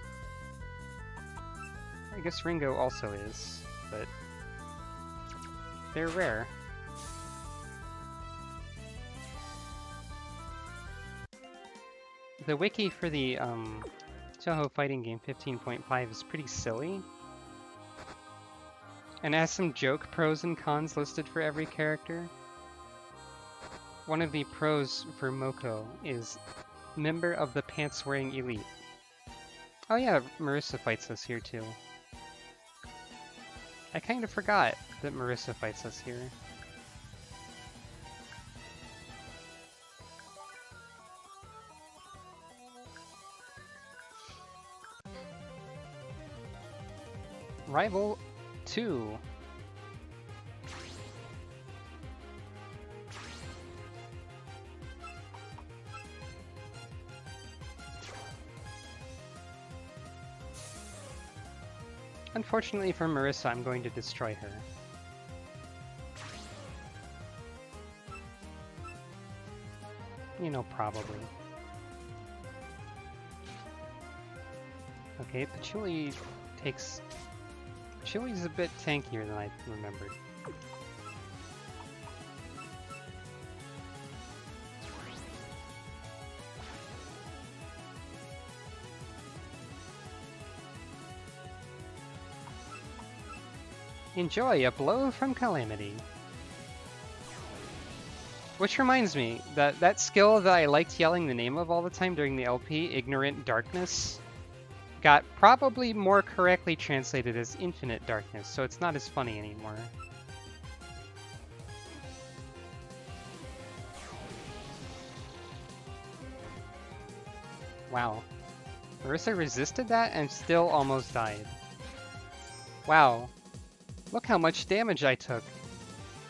[SPEAKER 1] I guess Ringo also is, but they're rare. The wiki for the Touhou fighting game 15.5 is pretty silly, and has some joke pros and cons listed for every character. One of the pros for Moko is member of the pants-wearing elite. Oh yeah, Marissa fights us here too. I kind of forgot that Marissa fights us here. Rival 2. Unfortunately for Marissa, I'm going to destroy her. You know, probably. Okay, Patchouli takes... Patchouli's a bit tankier than I remembered. Enjoy a blow from Calamity. Which reminds me, that skill that I liked yelling the name of all the time during the LP, Ignorant Darkness, got probably more correctly translated as Infinite Darkness, so it's not as funny anymore. Wow. Marissa resisted that and still almost died. Wow. Look how much damage I took.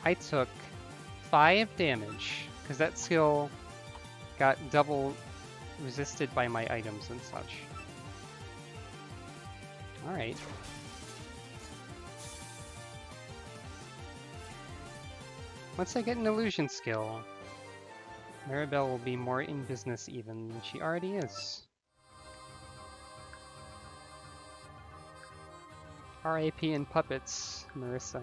[SPEAKER 1] I took 5 damage, because that skill got double resisted by my items and such. Alright. Once I get an illusion skill, Maribel will be more in business even than she already is. RAP and puppets, Marissa.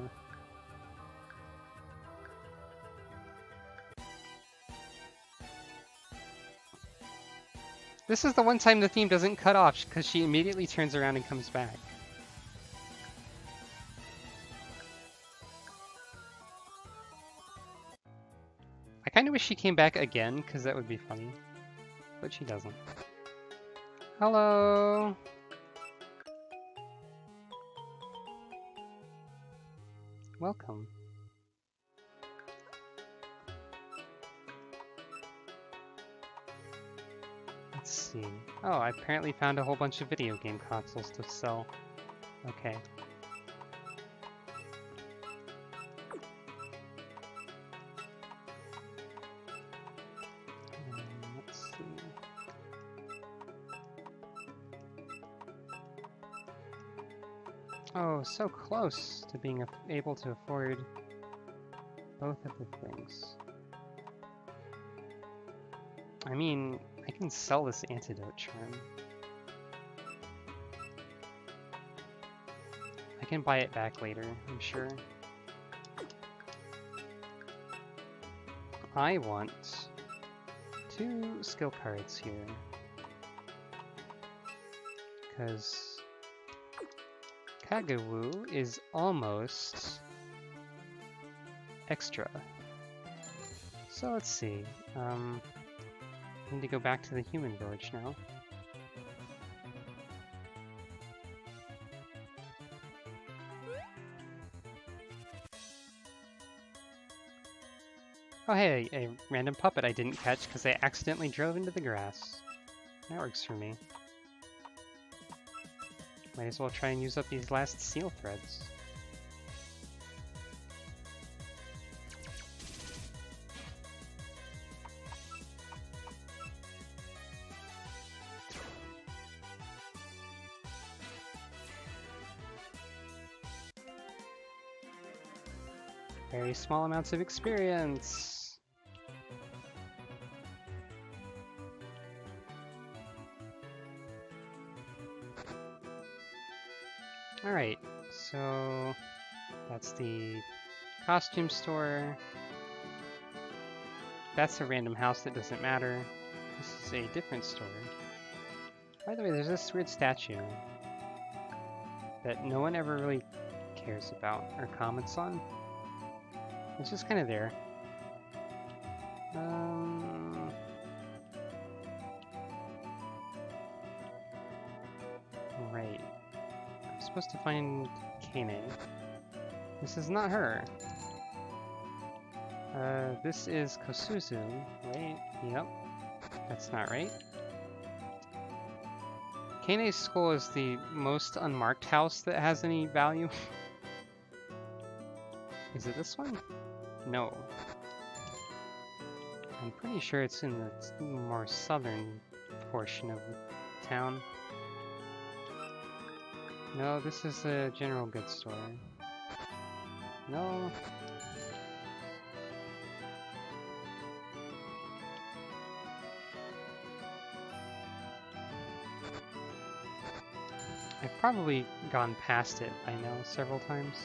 [SPEAKER 1] This is the one time the theme doesn't cut off because she immediately turns around and comes back. I kind of wish she came back again because that would be funny, but she doesn't. Hello! Welcome. Let's see. Oh, I apparently found a whole bunch of video game consoles to sell. Okay. Let's see. Oh, so close to being able to afford both of the things. I mean, I can sell this antidote charm. I can buy it back later, I'm sure. I want 2 skill cards here. Because Kagawu is almost extra. So let's see. I need to go back to the human village now. Oh hey, a random puppet I didn't catch because I accidentally drove into the grass. That works for me. Might as well try and use up these last seal threads. Very small amounts of experience. Alright, so that's the costume store. That's a random house that doesn't matter. This is a different store. By the way, there's this weird statue that no one ever really cares about or comments on. It's just kind of there. Right. I'm supposed to find Kane. This is not her. This is Kosuzu, right? Yep. That's not right. Kane's school is the most unmarked house that has any value. Is it this one? No. I'm pretty sure it's in the more southern portion of the town. No, this is a general goods store. No. I've probably gone past it by now several times.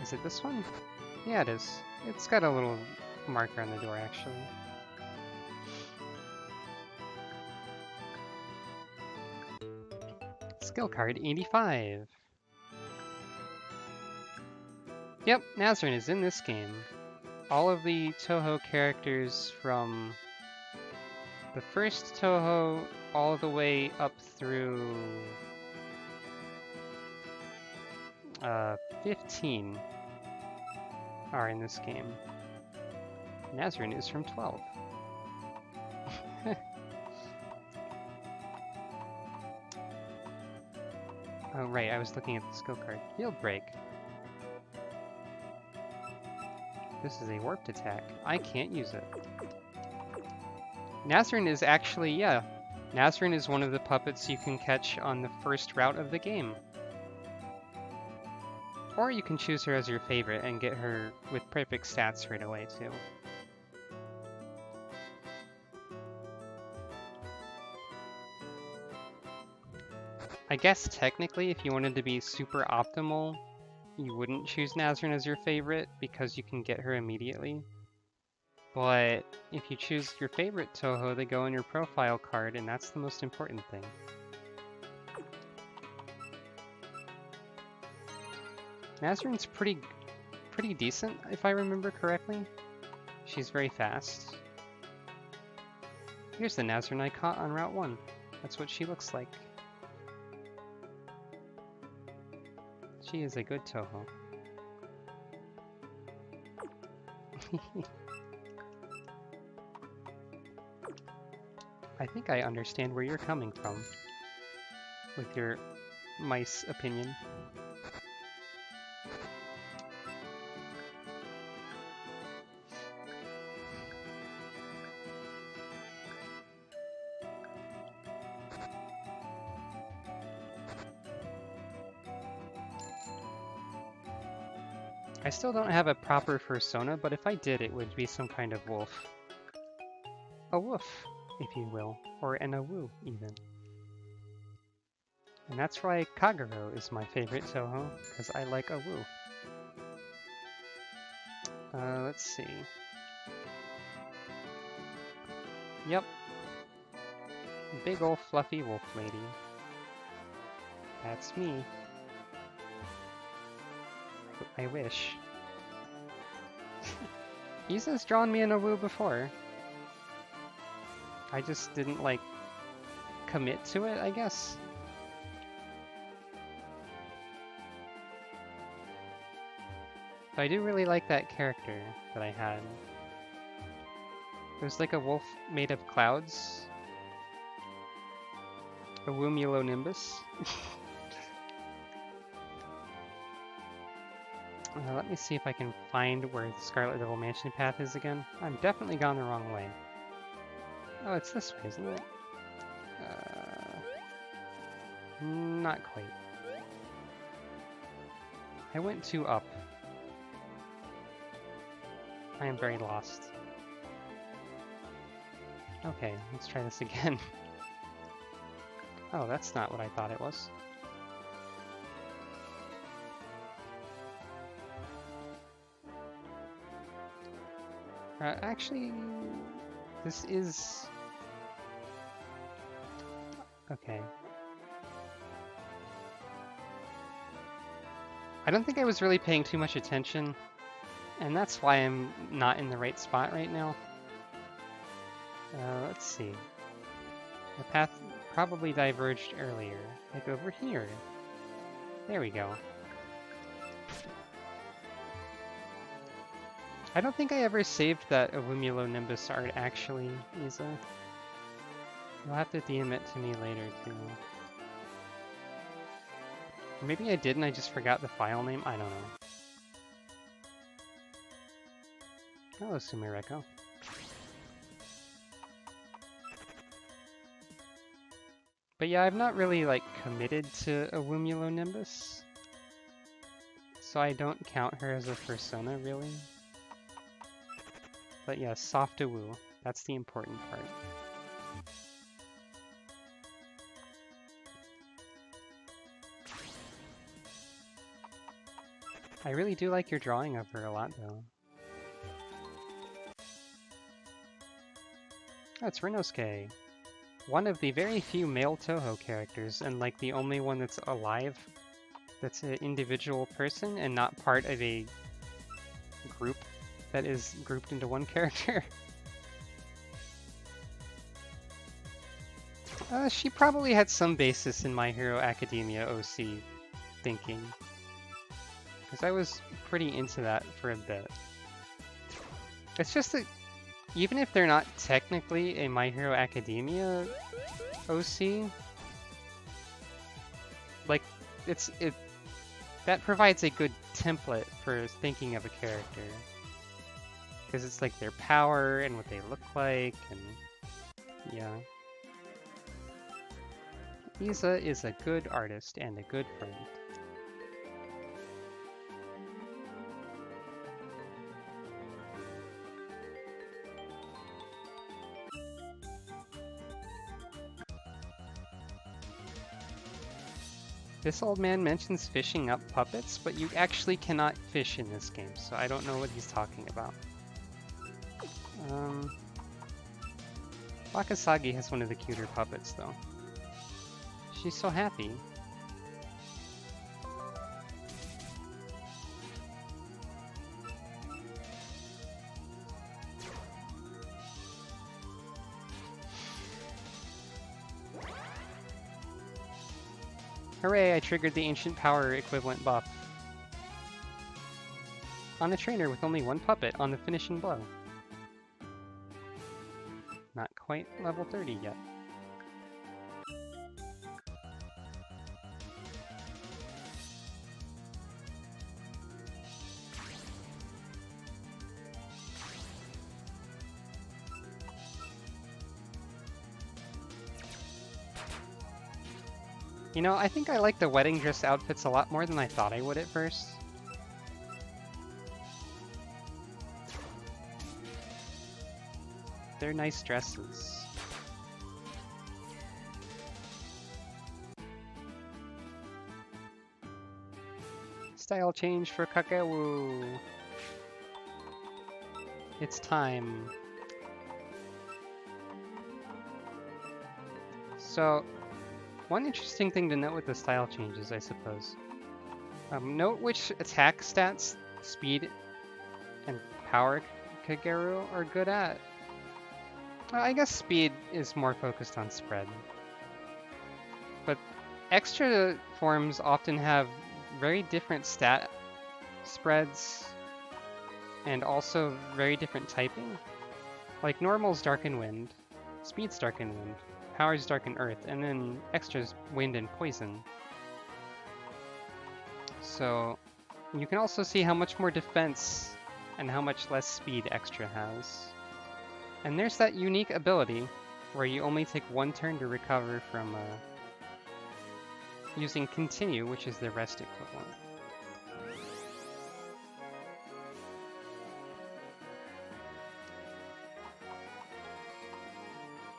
[SPEAKER 1] Is it this one? Yeah, it is. It's got a little marker on the door, actually. Skill card 85. Yep, Nazrin is in this game. All of the Touhou characters from the first Touhou all the way up through 15 are in this game. Nazrin is from 12. Oh right, I was looking at the skill card. Field Break. This is a warped attack. I can't use it. Nazrin is actually, yeah. Nazrin is one of the puppets you can catch on the first route of the game. Or you can choose her as your favorite and get her with perfect stats right away too. I guess technically if you wanted to be super optimal, you wouldn't choose Nazrin as your favorite because you can get her immediately. But if you choose your favorite Touhou, they go in your profile card, and that's the most important thing. Nazrin's pretty decent, if I remember correctly. She's very fast. Here's the Nazrin I caught on Route 1. That's what she looks like. She is a good Touhou. I think I understand where you're coming from with your mice opinion. I still don't have a proper persona, but if I did, it would be some kind of wolf. A woof, if you will, or an awoo, even. And that's why Kagero is my favorite Touhou, because I like awoo. Let's see. Yep. Big ol' fluffy wolf lady. That's me. I wish. Isa's drawn me an awoo before. I just didn't, like, commit to it, I guess. But I do really like that character that I had. It was like a wolf made of clouds. A Wumulonimbus. Let me see if I can find where the Scarlet Devil Mansion path is again. I'm definitely gone the wrong way. Oh, it's this way, isn't it? Not quite. I went 2 up. I am very lost. Okay, let's try this again. Oh, that's not what I thought it was. Actually, this is... Okay. I don't think I was really paying too much attention, and that's why I'm not in the right spot right now. Let's see. The path probably diverged earlier, like over here. There we go. I don't think I ever saved that Wumulonimbus art actually, Isa. You'll have to DM it to me later too. Or maybe I did and I just forgot the file name, I don't know. Hello, Sumireko. But yeah, I've not really like committed to a Wumulonimbus, so I don't count her as a persona really. But yeah, soft awoo, that's the important part. I really do like your drawing of her a lot though. Oh, it's Rinosuke. One of the very few male Touhou characters, and like the only one that's alive, that's an individual person and not part of a group that is grouped into one character. She probably had some basis in My Hero Academia OC thinking, because I was pretty into that for a bit. It's just that even if they're not technically a My Hero Academia OC, like that provides a good template for thinking of a character. Because it's like their power and what they look like, and yeah. Isa is a good artist and a good friend. This old man mentions fishing up puppets, but you actually cannot fish in this game, so I don't know what he's talking about. Wakasagi has one of the cuter puppets, though. She's so happy. Hooray, I triggered the ancient power equivalent buff on a trainer with only one puppet on the finishing blow. Not quite level 30 yet. You know, I think I like the wedding dress outfits a lot more than I thought I would at first. They're nice dresses. Style change for Kakao. It's time. So, one interesting thing to note with the style changes, I suppose. Note which attack stats, speed, and power Kagero are good at. I guess speed is more focused on spread. But extra forms often have very different stat spreads and also very different typing. Like normal's Dark and Wind, speed's Dark and Wind, power's Dark and Earth, and then extra's Wind and Poison. So you can also see how much more defense and how much less speed extra has. And there's that unique ability where you only take one turn to recover from using Continue, which is the rest equivalent.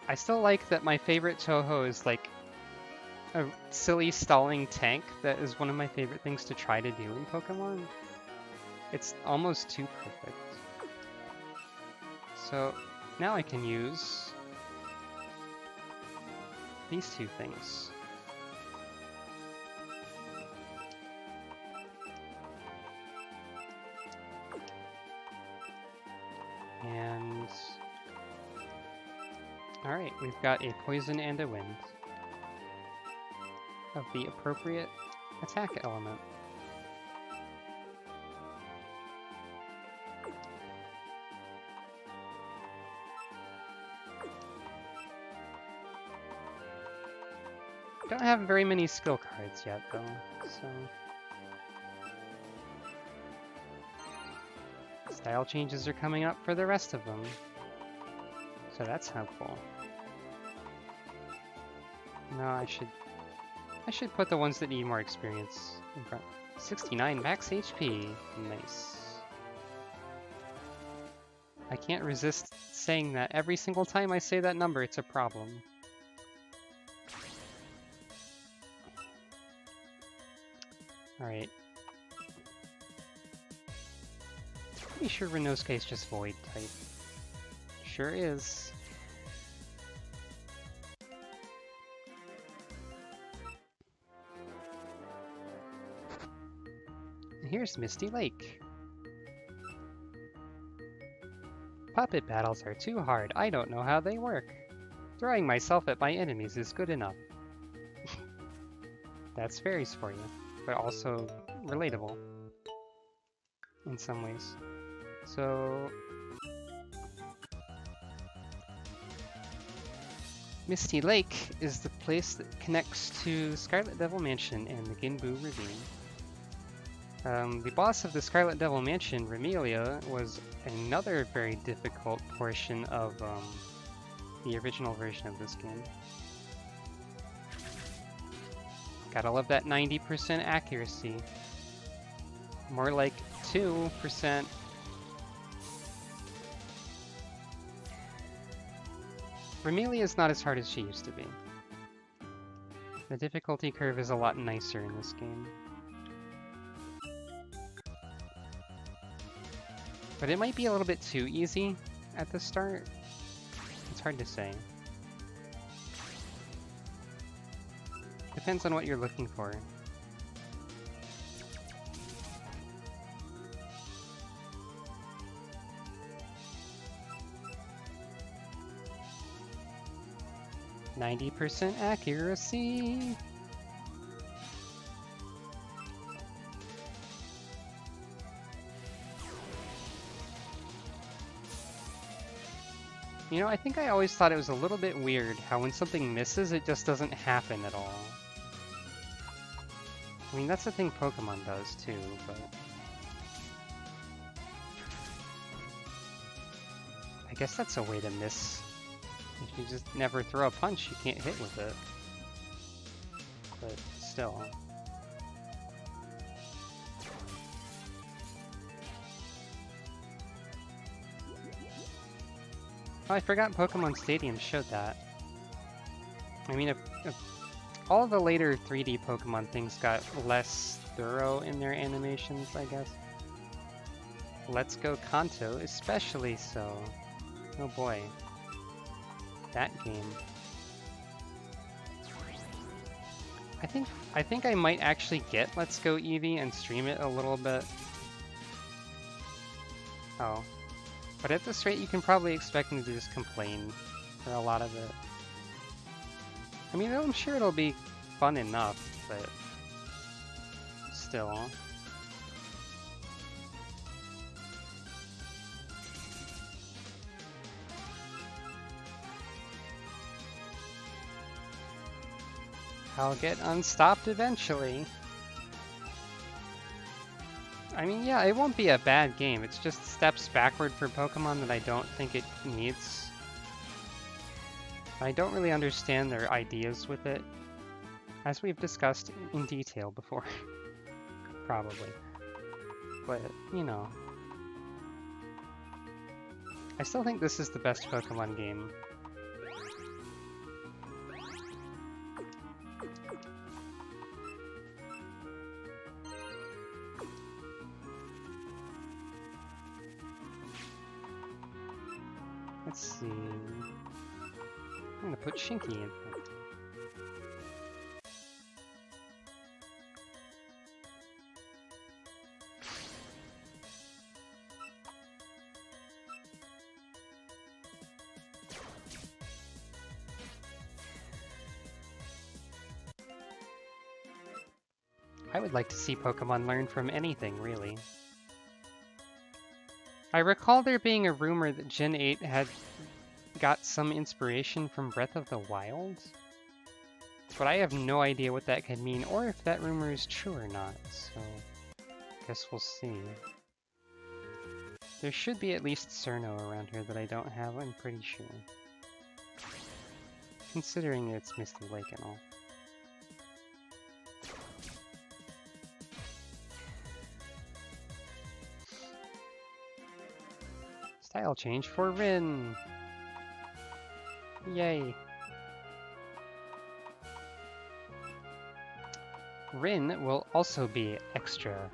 [SPEAKER 1] I still like that my favorite Touhou is like a silly stalling tank that is one of my favorite things to try to do in Pokemon. It's almost too perfect. So now I can use these two things. And alright, we've got a Poison and a Wind of the appropriate attack element. Don't have very many skill cards yet, though, so... Style changes are coming up for the rest of them, so that's helpful. No, I should put the ones that need more experience in front. 69 max HP, nice. I can't resist saying that. Every single time I say that number, it's a problem. Alright. Pretty sure Renosuke is just Void type. Sure is. And here's Misty Lake. Puppet battles are too hard. I don't know how they work. Throwing myself at my enemies is good enough. That's fairies for you, but also relatable in some ways. So Misty Lake is the place that connects to Scarlet Devil Mansion and the Ginbu Ravine. The boss of the Scarlet Devil Mansion, Remelia, was another very difficult portion of the original version of this game. Gotta love that 90% accuracy. More like 2%. Remelia is not as hard as she used to be. The difficulty curve is a lot nicer in this game. But it might be a little bit too easy at the start. It's hard to say. Depends on what you're looking for. %90 accuracy. You know, I think I always thought it was a little bit weird how when something misses, it just doesn't happen at all. I mean, that's the thing Pokemon does too, but... I guess that's a way to miss. If you just never throw a punch, you can't hit with it. But still. Oh, I forgot Pokemon Stadium showed that. I mean, if all of the later 3D Pokemon things got less thorough in their animations, I guess. Let's Go Kanto, especially so. Oh boy. That game. I think I might actually get Let's Go Eevee and stream it a little bit. Oh. But at this rate, you can probably expect me to just complain for a lot of it. I mean, I'm sure it'll be fun enough, but still. I'll get unstopped eventually. I mean, yeah, it won't be a bad game. It's just steps backward for Pokemon that I don't think it needs. I don't really understand their ideas with it, as we've discussed in detail before. Probably. But, you know. I still think this is the best Pokemon game. Let's see. I'm gonna put Shinky in. I would like to see Pokemon learn from anything, really. I recall there being a rumor that Gen 8 had got some inspiration from Breath of the Wild, but I have no idea what that could mean or if that rumor is true or not, so I guess we'll see. There should be at least Cerno around here that I don't have, I'm pretty sure. Considering it's Misty Lake and all. Style change for Rin! Yay! Rin will also be extra.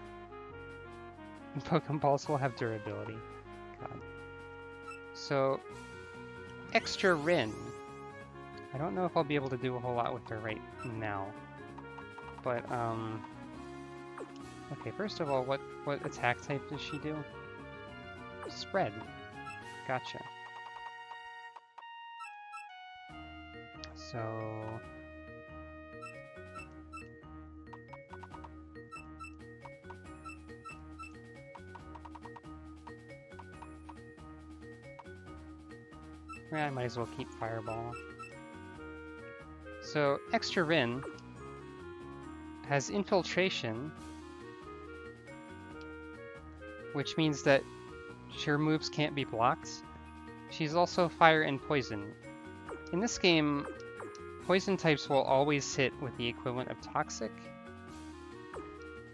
[SPEAKER 1] Pokeballs will have durability. God. So, extra Rin. I don't know if I'll be able to do a whole lot with her right now. But, okay, first of all, what attack type does she do? Spread. Gotcha. So... I might as well keep Fireball. So, Extra Rin has Infiltration, which means that her moves can't be blocked. She's also Fire and Poison. In this game, Poison types will always hit with the equivalent of Toxic.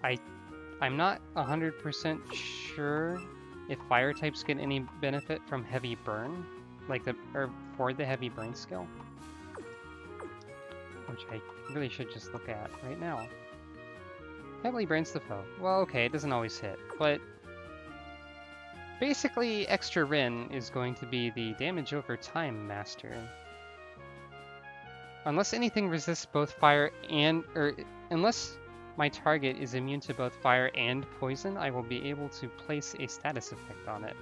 [SPEAKER 1] I'm not 100% sure if Fire types get any benefit from Heavy Burn, or for the Heavy Burn skill. which I really should just look at right now. Heavily burns the foe. Well, okay, it doesn't always hit, but basically extra Rin is going to be the damage over time master. Unless anything resists both fire and, unless my target is immune to both fire and poison, I will be able to place a status effect on it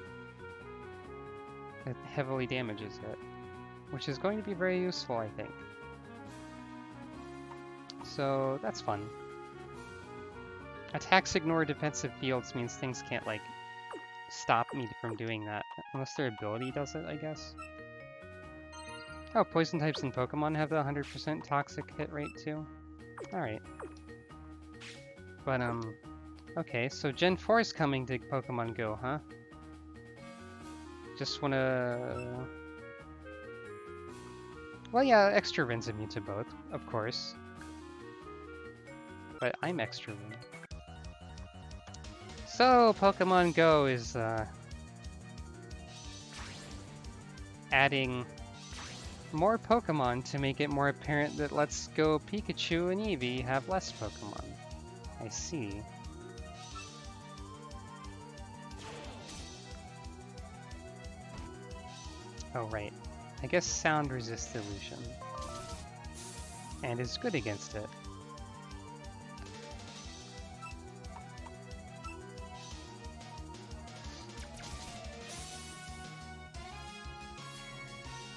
[SPEAKER 1] that heavily damages it, which is going to be very useful, I think. So that's fun. Attacks ignore defensive fields means things can't, like, stop me from doing that. Unless their ability does it, I guess. Oh, poison types in Pokemon have the 100% toxic hit rate too? Alright. But, okay, so Gen 4 is coming to Pokemon Go, huh? Just wanna... Well, yeah, extra Rin's immune to both, of course. But I'm extra Rin. So, Pokemon Go is, adding more Pokemon to make it more apparent that Let's Go Pikachu and Eevee have less Pokemon. I see. Oh, right. I guess sound resists illusion. And is good against it.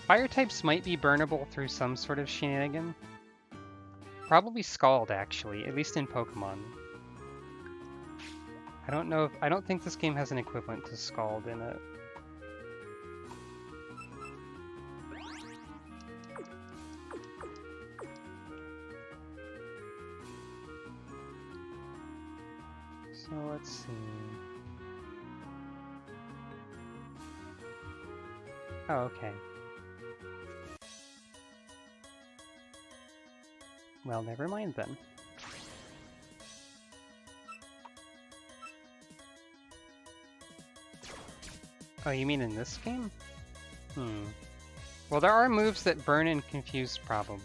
[SPEAKER 1] Fire types might be burnable through some sort of shenanigan. Probably Scald, actually, at least in Pokemon. I don't think this game has an equivalent to Scald in it. So let's see. Oh, okay. Well, never mind then. Oh, you mean in this game? Well, there are moves that burn and confuse, probably.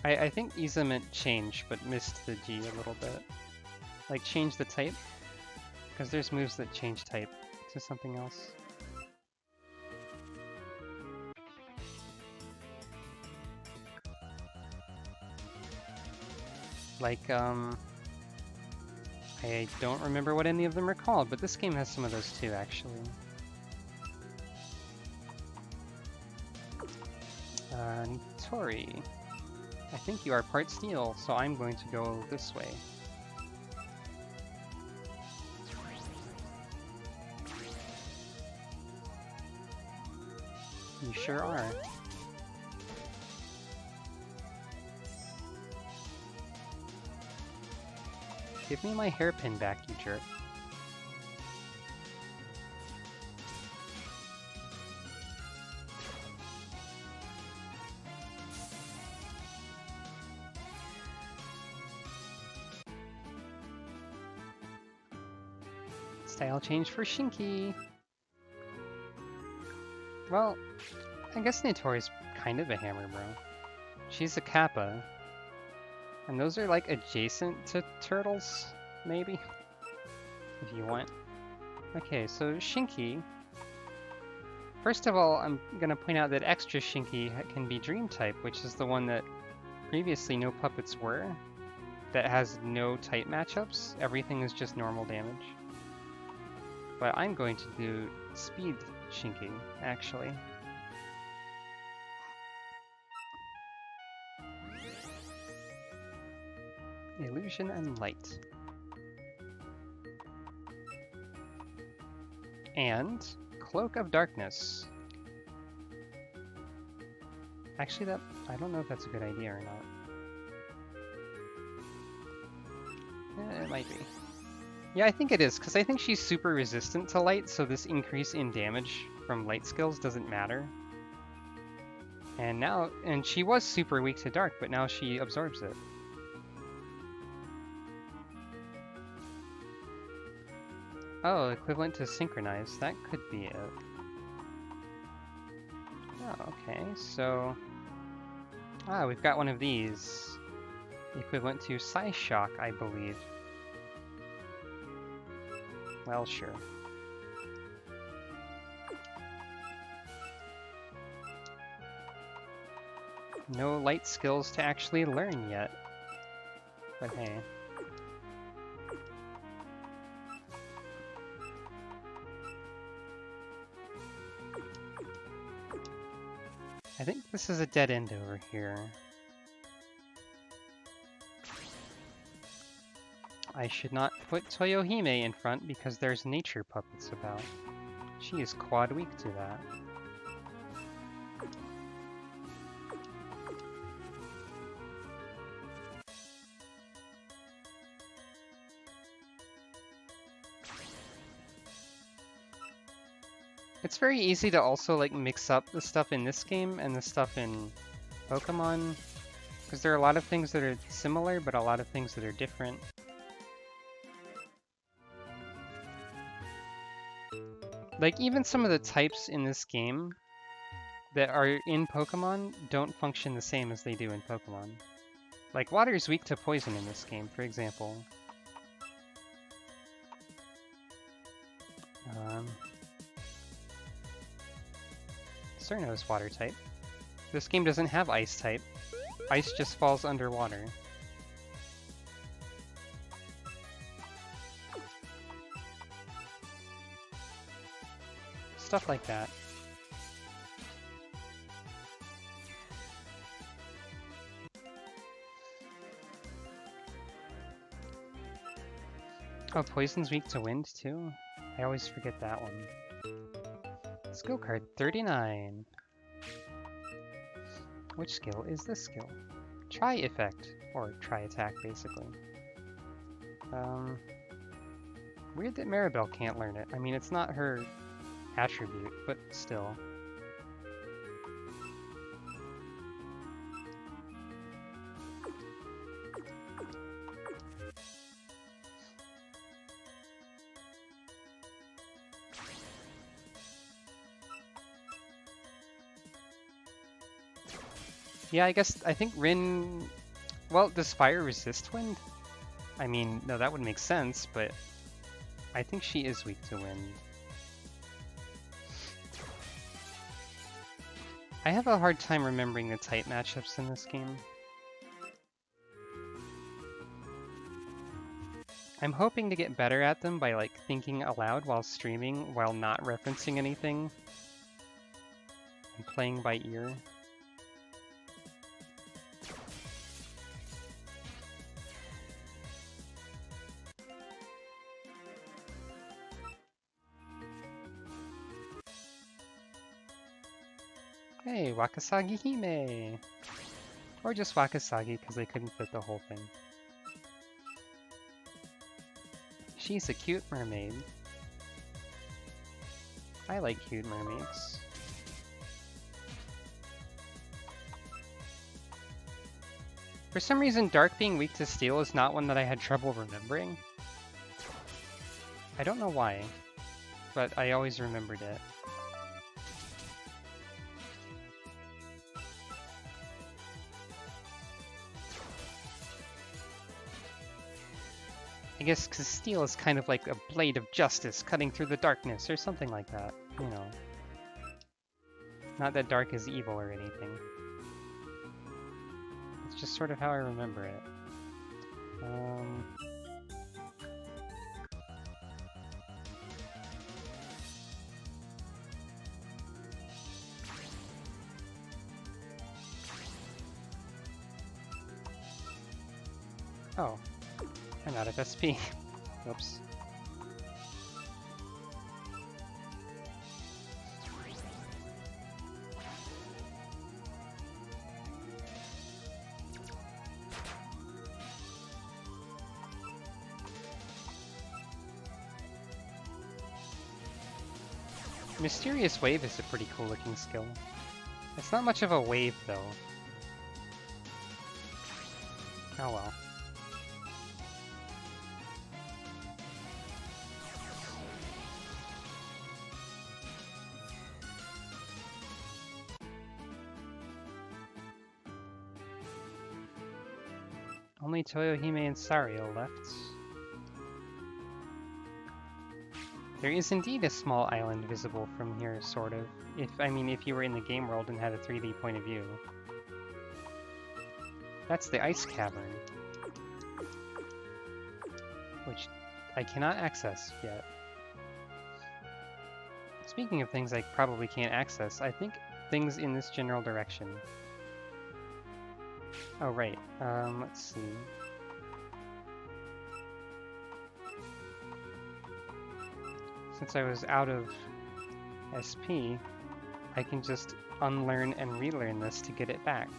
[SPEAKER 1] I think Isa meant change, but missed the G a little bit. Like, change the type? Because there's moves that change type to something else. Like, I don't remember what any of them are called, but this game has some of those too, actually. Tori. I think you are part steel, so I'm going to go this way. You sure are. Give me my hairpin back, you jerk. Style change for Shinky. Well, I guess Natori's kind of a hammer bro. She's a Kappa. And those are like adjacent to turtles, maybe? If you want. Okay, so Shinky. First of all, I'm gonna point out that extra Shinky can be Dream type, which is the one that previously no puppets were. That has no type matchups. Everything is just normal damage. But I'm going to do Speed Shinky, actually. Illusion and Light. And Cloak of Darkness. Actually, I don't know if that's a good idea or not. It might be. Yeah, I think it is, because I think she's super resistant to light, so this increase in damage from light skills doesn't matter. And she was super weak to dark, but now she absorbs it. Oh, equivalent to synchronize. That could be it. Oh, okay, so... Ah, we've got one of these. Equivalent to Psyshock, I believe. Well, sure. No light skills to actually learn yet. But hey. I think this is a dead end over here. I should not put Toyohime in front because there's nature puppets about. She is quad weak to that. It's very easy to also like mix up the stuff in this game and the stuff in Pokemon, because there are a lot of things that are similar, but a lot of things that are different. Like, even some of the types in this game that are in Pokemon don't function the same as they do in Pokemon. Like, water is weak to poison in this game, for example. Cerno is water type. This game doesn't have ice type. Ice just falls underwater. Stuff like that. Oh, poison's weak to wind too? I always forget that one. Skill card 39. Which skill is this skill? Try effect, or try attack basically. Weird that Maribel can't learn it. I mean, it's not her attribute, but still. Yeah, I think Rin... Well, does fire resist wind? I mean, no, that would make sense, but I think she is weak to wind. I have a hard time remembering the type matchups in this game. I'm hoping to get better at them by like thinking aloud while streaming while not referencing anything and playing by ear. Hey, Wakasagi Hime! Or just Wakasagi because they couldn't fit the whole thing. She's a cute mermaid. I like cute mermaids. For some reason, Dark being weak to steel is not one that I had trouble remembering. I don't know why, but I always remembered it. I guess because steel is kind of like a blade of justice cutting through the darkness or something like that, you know. Not that dark is evil or anything. It's just sort of how I remember it. Oh. I'm out of SP. Whoops. Mysterious Wave is a pretty cool looking skill. It's not much of a wave though. Oh well. Only Toyohime and Sario left. There is indeed a small island visible from here, sort of. If you were in the game world and had a 3D point of view. That's the ice cavern, which I cannot access yet. Speaking of things I probably can't access, I think things in this general direction. Oh, right. Let's see. Since I was out of SP, I can just unlearn and relearn this to get it back.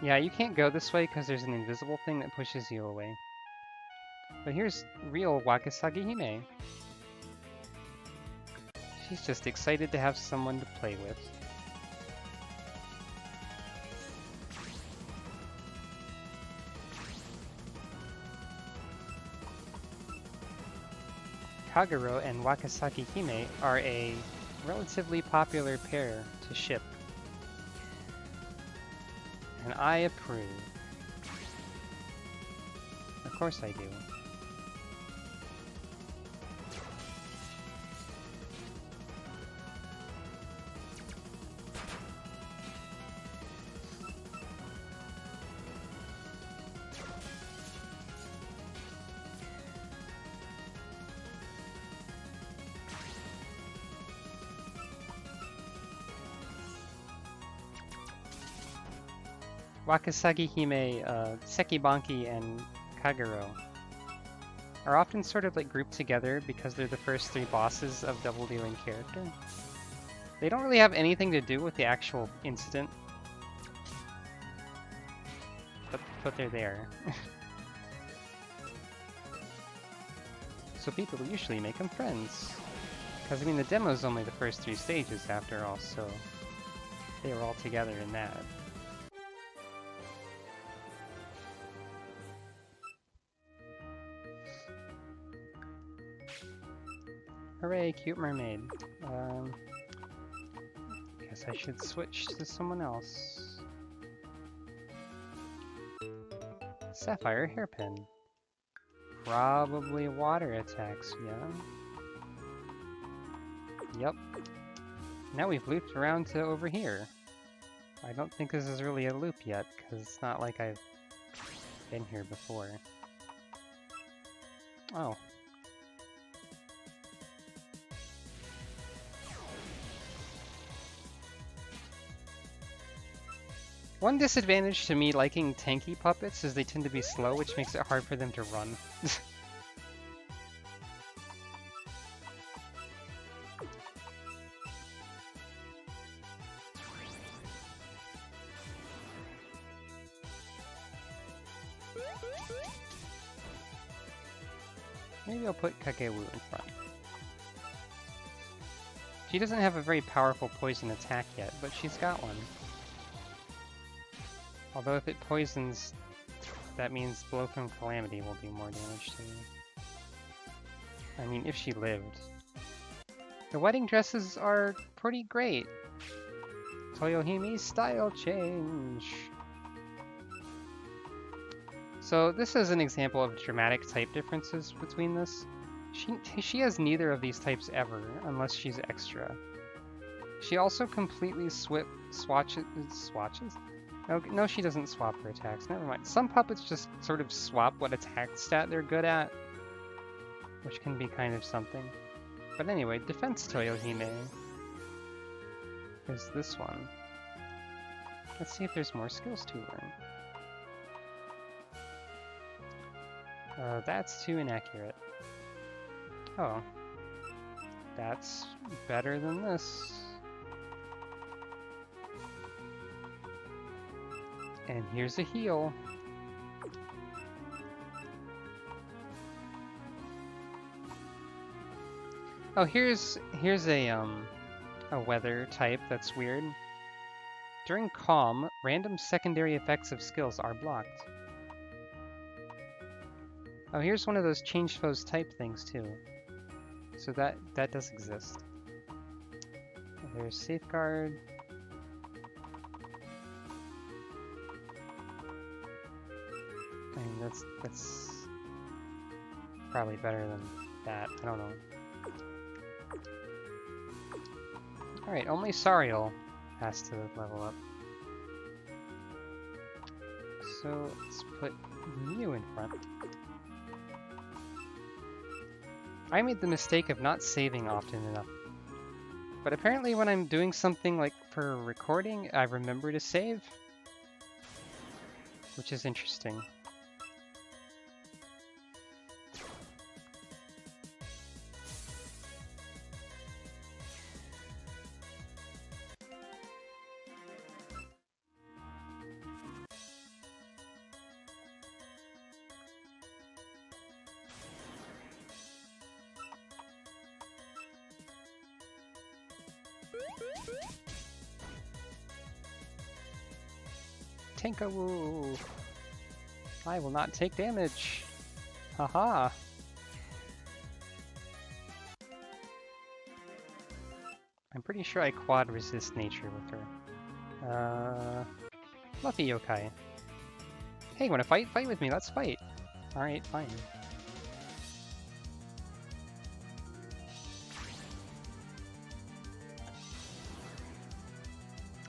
[SPEAKER 1] Yeah, you can't go this way because there's an invisible thing that pushes you away. But here's real Wakasagi Hime. She's just excited to have someone to play with. Kagero and Wakasagi Hime are a relatively popular pair to ship. And I approve. Of course I do. Wakasagi Hime, Sekibanki, and Kagero are often sort of like grouped together because they're the first three bosses of Double Dealing character. They don't really have anything to do with the actual incident, but they're there. So people usually make them friends. Because, I mean, the demo's only the first three stages after all, so they were all together in that. Hooray, cute mermaid. Guess I should switch to someone else. Sapphire hairpin. Probably water attacks, yeah? Yep. Now we've looped around to over here. I don't think this is really a loop yet, because it's not like I've been here before. Oh. One disadvantage to me liking tanky puppets is they tend to be slow, which makes it hard for them to run. Maybe I'll put Kagewu in front. She doesn't have a very powerful poison attack yet, but she's got one. Although if it poisons, that means Blow from Calamity will do more damage to me. I mean, if she lived. The wedding dresses are pretty great. Toyohimi's style change. So this is an example of dramatic type differences between this. She has neither of these types ever, unless she's extra. She also completely swatches? Oh, no, she doesn't swap her attacks. Never mind. Some puppets just sort of swap what attack stat they're good at, which can be kind of something. But anyway, Defense Toyohime is this one. Let's see if there's more skills to learn. That's too inaccurate. Oh. That's better than this. And here's a heal. Oh, here's a weather type that's weird. During calm, random secondary effects of skills are blocked. Oh, here's one of those change foes type things too. So that does exist. There's safeguard. mean, that's probably better than that. I don't know. Alright, only Sariel has to level up. So let's put you in front. I made the mistake of not saving often enough. But apparently when I'm doing something like for recording, I remember to save. Which is interesting. Touhou! I will not take damage! Haha! I'm pretty sure I quad resist nature with her. Fluffy yokai. Hey, wanna fight? Fight with me, let's fight! Alright, fine.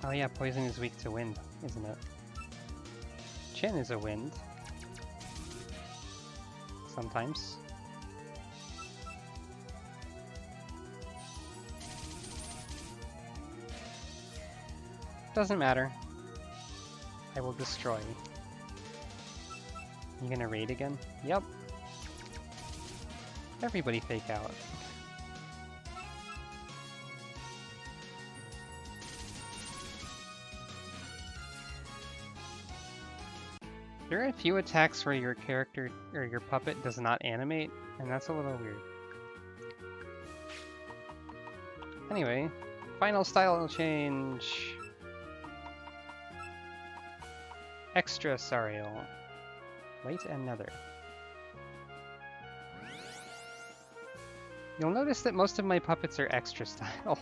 [SPEAKER 1] Oh yeah, poison is weak to wind, isn't it? Chin is a wind. Sometimes. Doesn't matter. I will destroy. You gonna raid again? Yep. Everybody fake out. There are a few attacks where your character or your puppet does not animate, and that's a little weird. Anyway, final style change. Extra Sariel. Light and Nether. You'll notice that most of my puppets are extra style.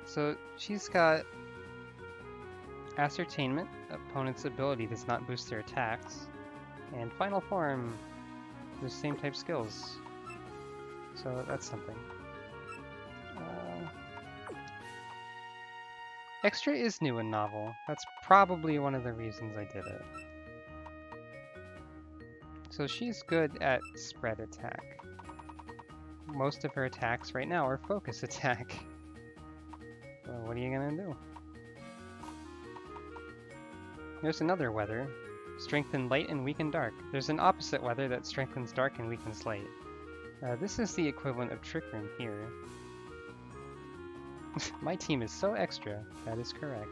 [SPEAKER 1] So she's got Ascertainment. Opponent's ability does not boost their attacks. And Final Form. The same type skills. So that's something. Extra is new and novel. That's probably one of the reasons I did it. So she's good at spread attack. Most of her attacks right now are focus attack. So what are you gonna do? There's another weather. Strengthen light and weaken dark. There's an opposite weather that strengthens dark and weakens light. This is the equivalent of Trick Room here. My team is so extra. That is correct.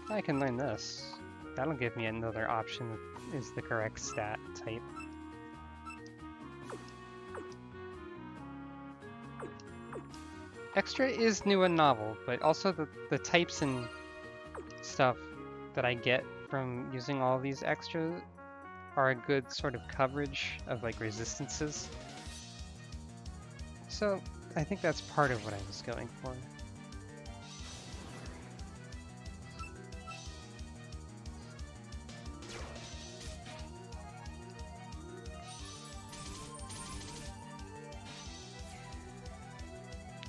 [SPEAKER 1] I can learn this. That'll give me another option that is the correct stat type. Extra is new and novel, but also the types and stuff that I get from using all these extras are a good sort of coverage of like resistances. So I think that's part of what I was going for.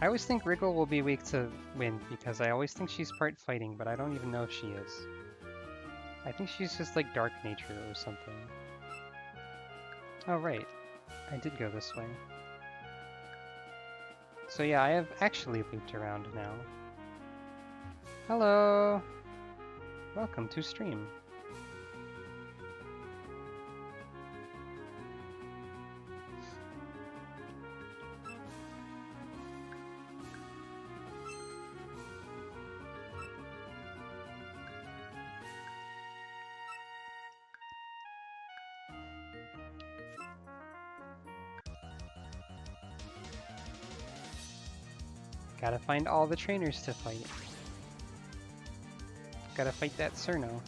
[SPEAKER 1] I always think Wriggle will be weak to wind because I always think she's part fighting, but I don't even know if she is. I think she's just like dark nature or something. Oh right, I did go this way. So yeah, I have actually looped around now. Hello! Welcome to stream. Gotta find all the trainers to fight. Gotta fight that Cerno.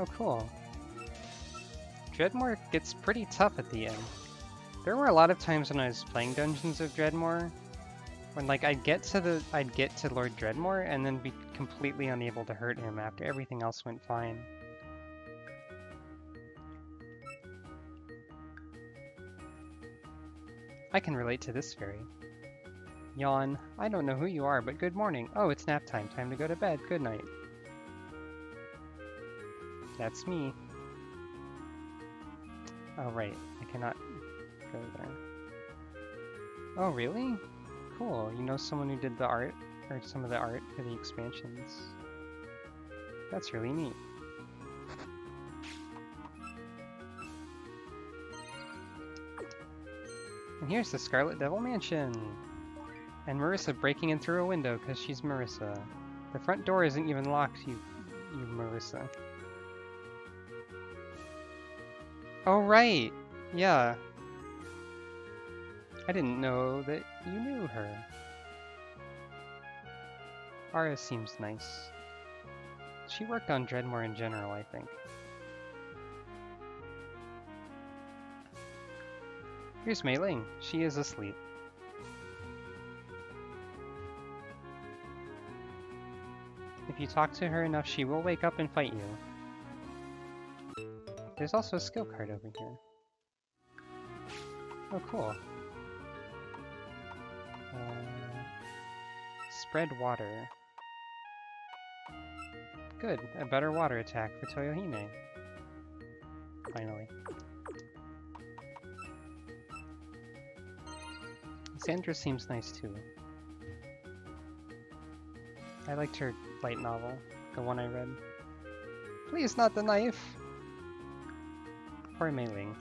[SPEAKER 1] Oh, cool. Dreadmore gets pretty tough at the end. There were a lot of times when I was playing Dungeons of Dreadmore when like I'd get to Lord Dreadmore and then be completely unable to hurt him after everything else went fine. I can relate to this fairy. Yawn. I don't know who you are, but good morning. Oh, it's nap time. Time to go to bed. Good night. That's me. Oh, right. I cannot go there. Oh, really? Cool. You know someone who did the art, or some of the art for the expansions. That's really neat. And here's the Scarlet Devil Mansion! And Marissa breaking in through a window because she's Marissa. The front door isn't even locked, you Marissa. Oh, right! Yeah. I didn't know that you knew her. Ara seems nice. She worked on Dreadmore in general, I think. Here's Mei Ling. She is asleep. If you talk to her enough, she will wake up and fight you. There's also a skill card over here. Oh, cool. Spread water. Good, a better water attack for Toyohime. Finally. Sandra seems nice too. I liked her light novel, the one I read. Please, not the knife! Poor Mei Ling.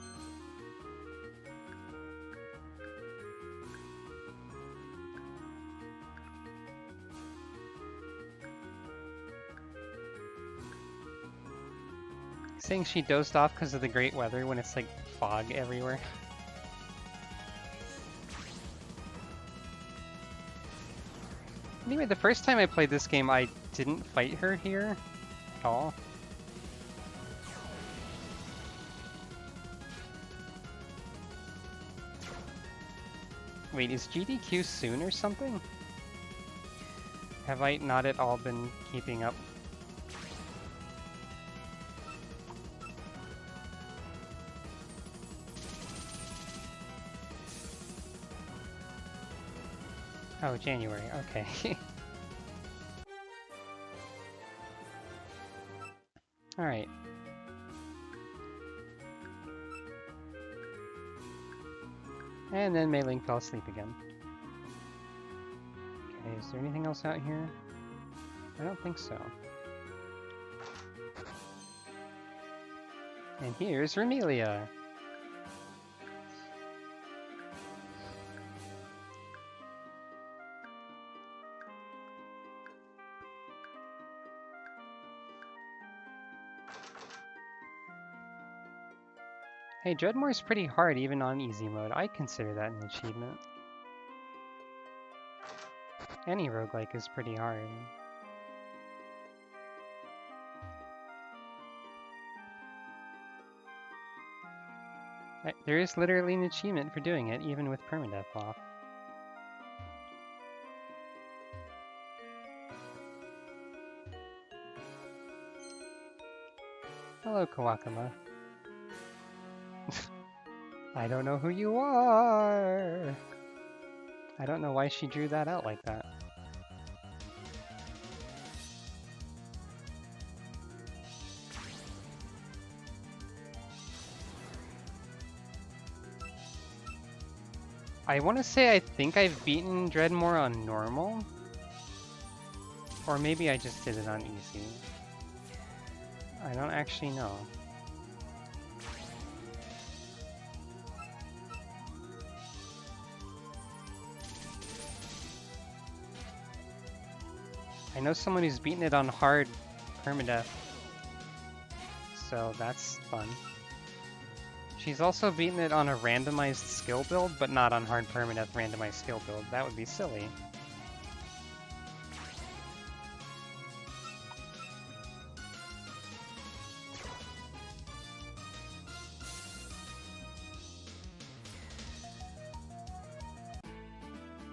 [SPEAKER 1] Saying she dozed off because of the great weather when it's like fog everywhere. Anyway, the first time I played this game, I didn't fight her here at all. Wait, is GDQ soon or something? Have I not at all been keeping up? Oh, January, okay. Alright. And then Mei Ling fell asleep again. Okay, is there anything else out here? I don't think so. And here's Remelia! Hey, Dreadmore's pretty hard even on easy mode. I consider that an achievement. Any roguelike is pretty hard. There is literally an achievement for doing it, even with permadeath off. Hello, Kawakama. I don't know who you are! I don't know why she drew that out like that. I want to say I think I've beaten Dreadmore on normal. Or maybe I just did it on easy. I don't actually know. I know someone who's beaten it on hard permadeath, so that's fun. She's also beaten it on a randomized skill build, but not on hard permadeath randomized skill build. That would be silly.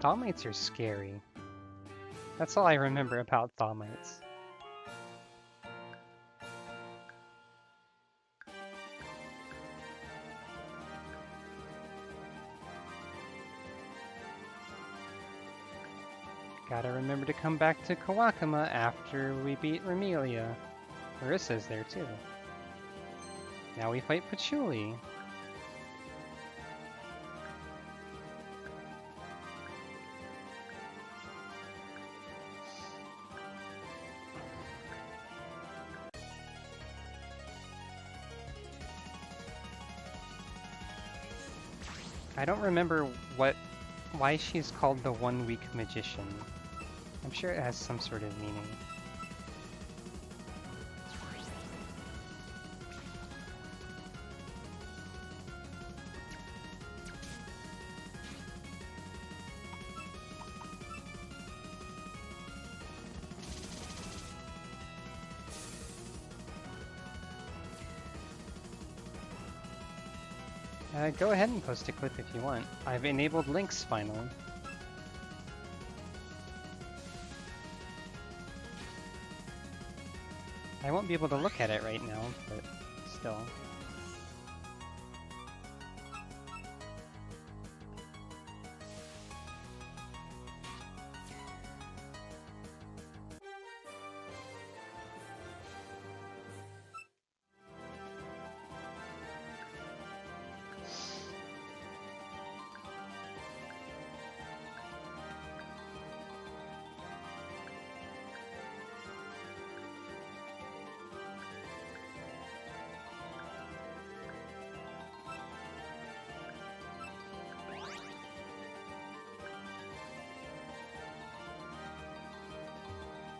[SPEAKER 1] Thaumites are scary. That's all I remember about Thaumites. Gotta remember to come back to Kawakama after we beat Remelia. Marissa's there too. Now we fight Patchouli. I don't remember why she's called the one-week magician. I'm sure it has some sort of meaning. Go ahead and post a clip if you want. I've enabled links finally. I won't be able to look at it right now, but still.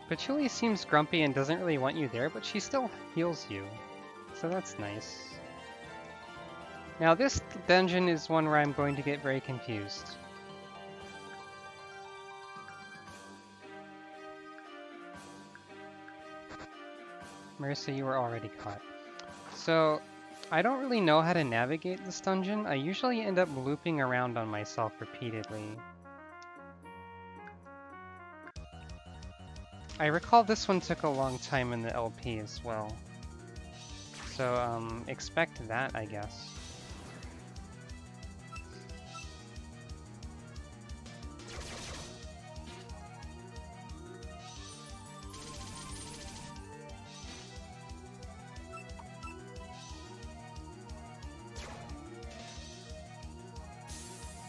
[SPEAKER 1] Patchouli seems grumpy and doesn't really want you there, but she still heals you. So that's nice. Now this dungeon is one where I'm going to get very confused. Marissa, you were already caught. So, I don't really know how to navigate this dungeon. I usually end up looping around on myself repeatedly. I recall this one took a long time in the LP as well. So, expect that, I guess.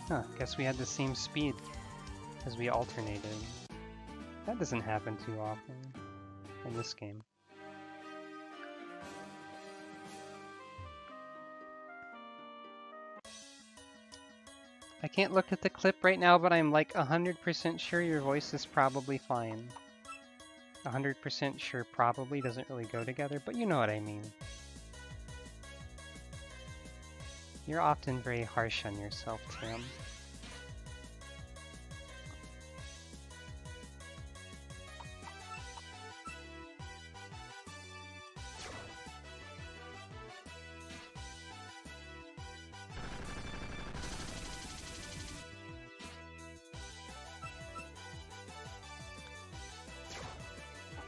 [SPEAKER 1] Huh, guess we had the same speed as we alternated. That doesn't happen too often in this game. I can't look at the clip right now, but I'm like 100% sure your voice is probably fine. 100% sure probably doesn't really go together, but you know what I mean. You're often very harsh on yourself, Tam.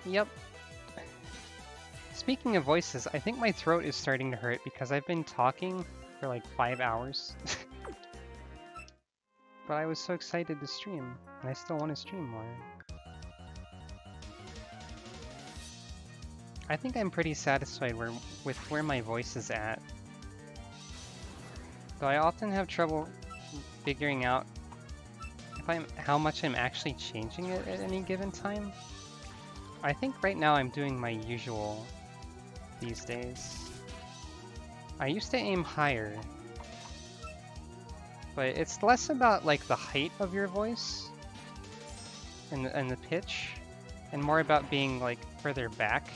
[SPEAKER 1] Yep. Speaking of voices, I think my throat is starting to hurt because I've been talking for like 5 hours. But I was so excited to stream, and I still want to stream more. I think I'm pretty satisfied with where my voice is at. Though I often have trouble figuring out how much I'm actually changing it at any given time. I think right now I'm doing my usual these days. I used to aim higher, but it's less about like the height of your voice and the pitch, and more about being like further back.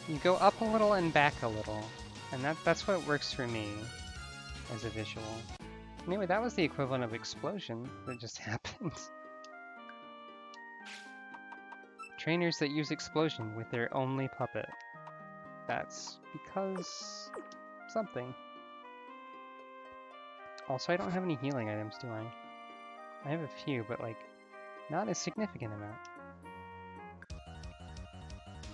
[SPEAKER 1] You go up a little and back a little, and that's what works for me as a visual. Anyway, that was the equivalent of explosion that just happened. Trainers that use explosion with their only puppet. That's because something. Also, I don't have any healing items, do I? I have a few, but like, not a significant amount.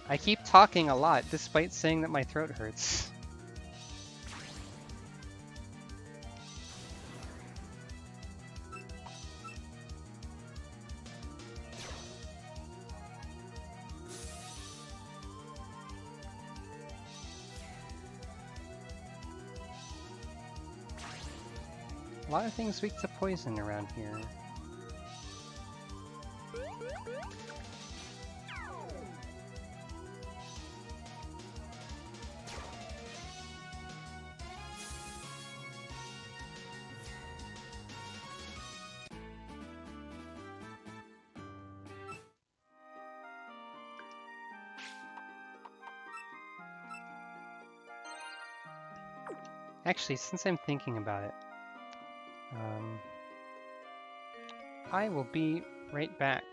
[SPEAKER 1] I keep talking a lot, despite saying that my throat hurts. A lot of things weak to poison around here. Actually, since I'm thinking about it, I will be right back.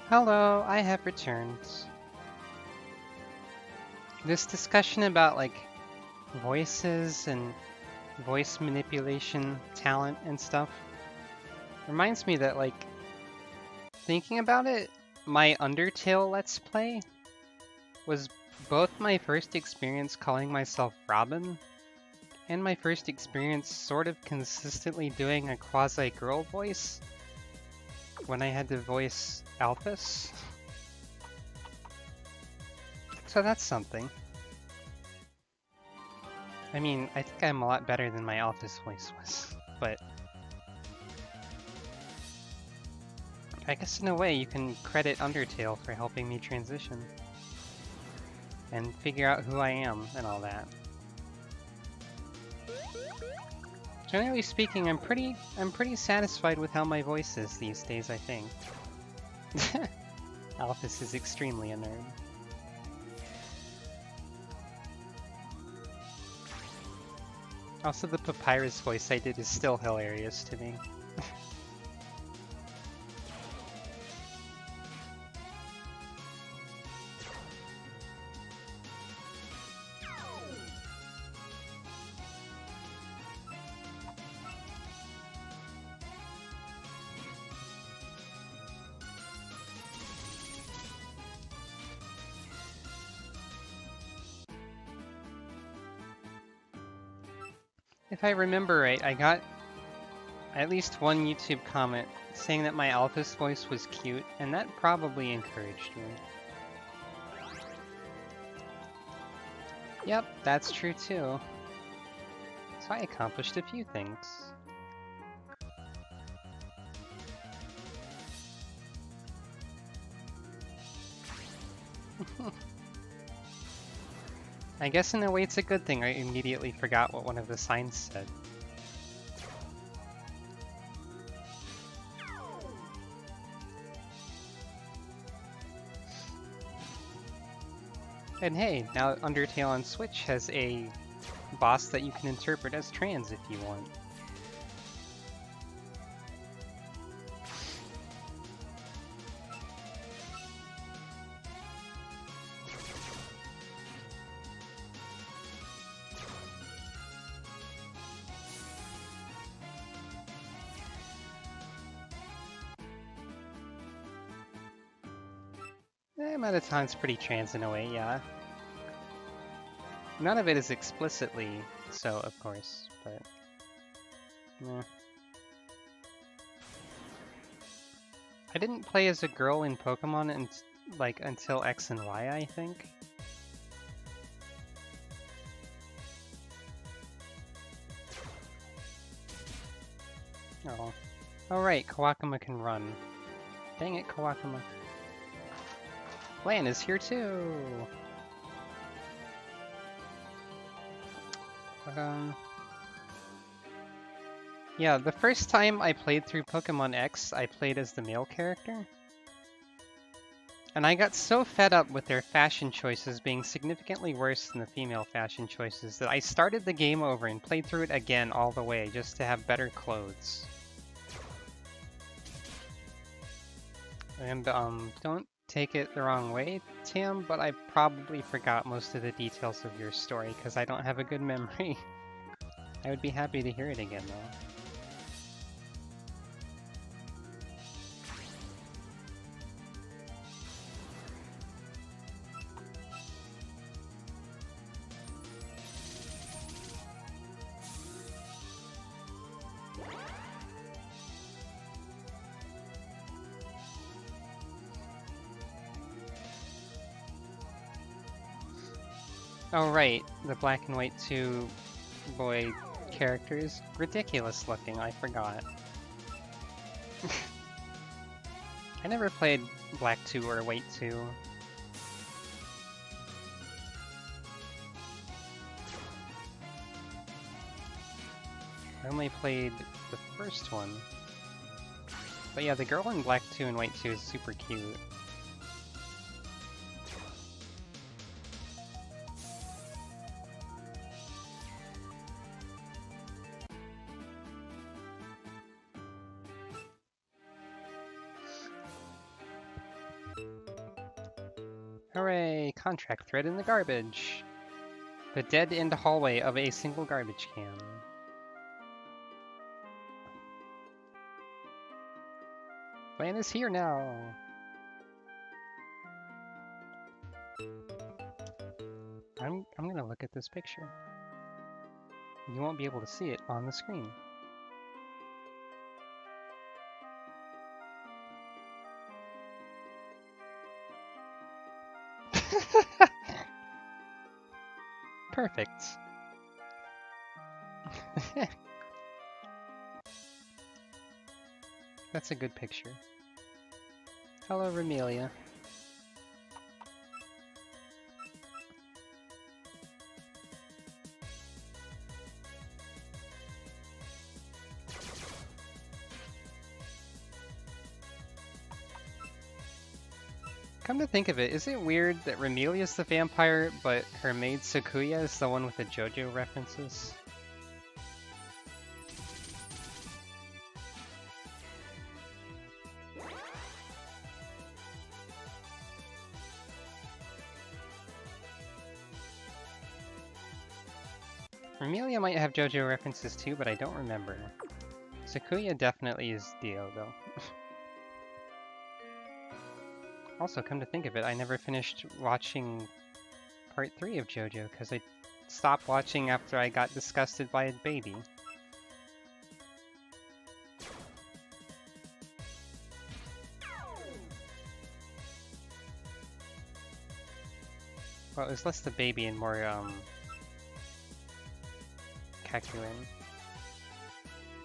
[SPEAKER 1] Hello, I have returned. This discussion about like voices and voice manipulation talent and stuff reminds me that like thinking about it, my Undertale Let's Play was both my first experience calling myself Robin and my first experience sort of consistently doing a quasi-girl voice when I had to voice Alphys. So that's something. I mean, I think I'm a lot better than my Alphys voice was, but I guess in a way you can credit Undertale for helping me transition and figure out who I am and all that. Generally speaking, I'm pretty satisfied with how my voice is these days, I think. Alphys is extremely a nerd. Also, the Papyrus voice I did is still hilarious to me. If I remember right, I got at least one YouTube comment saying that my Alphys voice was cute, and that probably encouraged me. Yep, that's true too. So I accomplished a few things. I guess in a way it's a good thing I immediately forgot what one of the signs said. And hey, now Undertale on Switch has a boss that you can interpret as trans if you want. Mettaton's pretty trans in a way, yeah. None of it is explicitly so, of course, but... meh. I didn't play as a girl in Pokemon until X and Y, I think. Oh. Oh right, Kawakama can run. Dang it, Kawakama. Lan is here too! Yeah, the first time I played through Pokemon X, I played as the male character. And I got so fed up with their fashion choices being significantly worse than the female fashion choices that I started the game over and played through it again all the way just to have better clothes. And, don't take it the wrong way, Tim, but I probably forgot most of the details of your story because I don't have a good memory. I would be happy to hear it again, though. Oh right, the Black and White 2 boy characters. Ridiculous looking, I forgot. I never played Black 2 or White 2. I only played the first one. But yeah, the girl in Black 2 and White 2 is super cute. Hooray! Contract thread in the garbage. The dead end hallway of a single garbage can. Plan is here now. I'm gonna look at this picture. You won't be able to see it on the screen. Perfect. That's a good picture. Hello, Remelia. Come to think of it, is it weird that Remelia's the vampire, but her maid Sakuya is the one with the JoJo references? Remelia might have JoJo references too, but I don't remember. Sakuya definitely is Dio, though. Also, come to think of it, I never finished watching part 3 of JoJo, because I stopped watching after I got disgusted by a baby. Well, it was less the baby and more, Kakuin.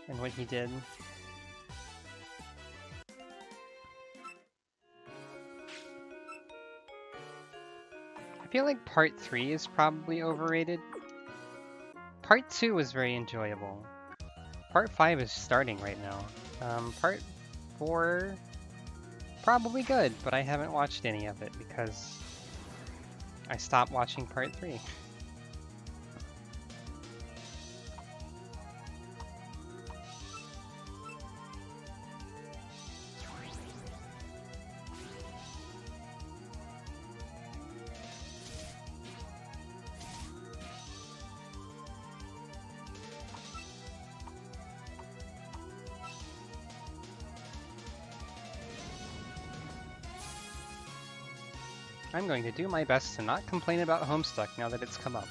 [SPEAKER 1] And what he did. I feel like part 3 is probably overrated. Part 2 was very enjoyable. Part 5 is starting right now. Part 4, probably good, but I haven't watched any of it because I stopped watching part 3. I'm going to do my best to not complain about Homestuck now that it's come up.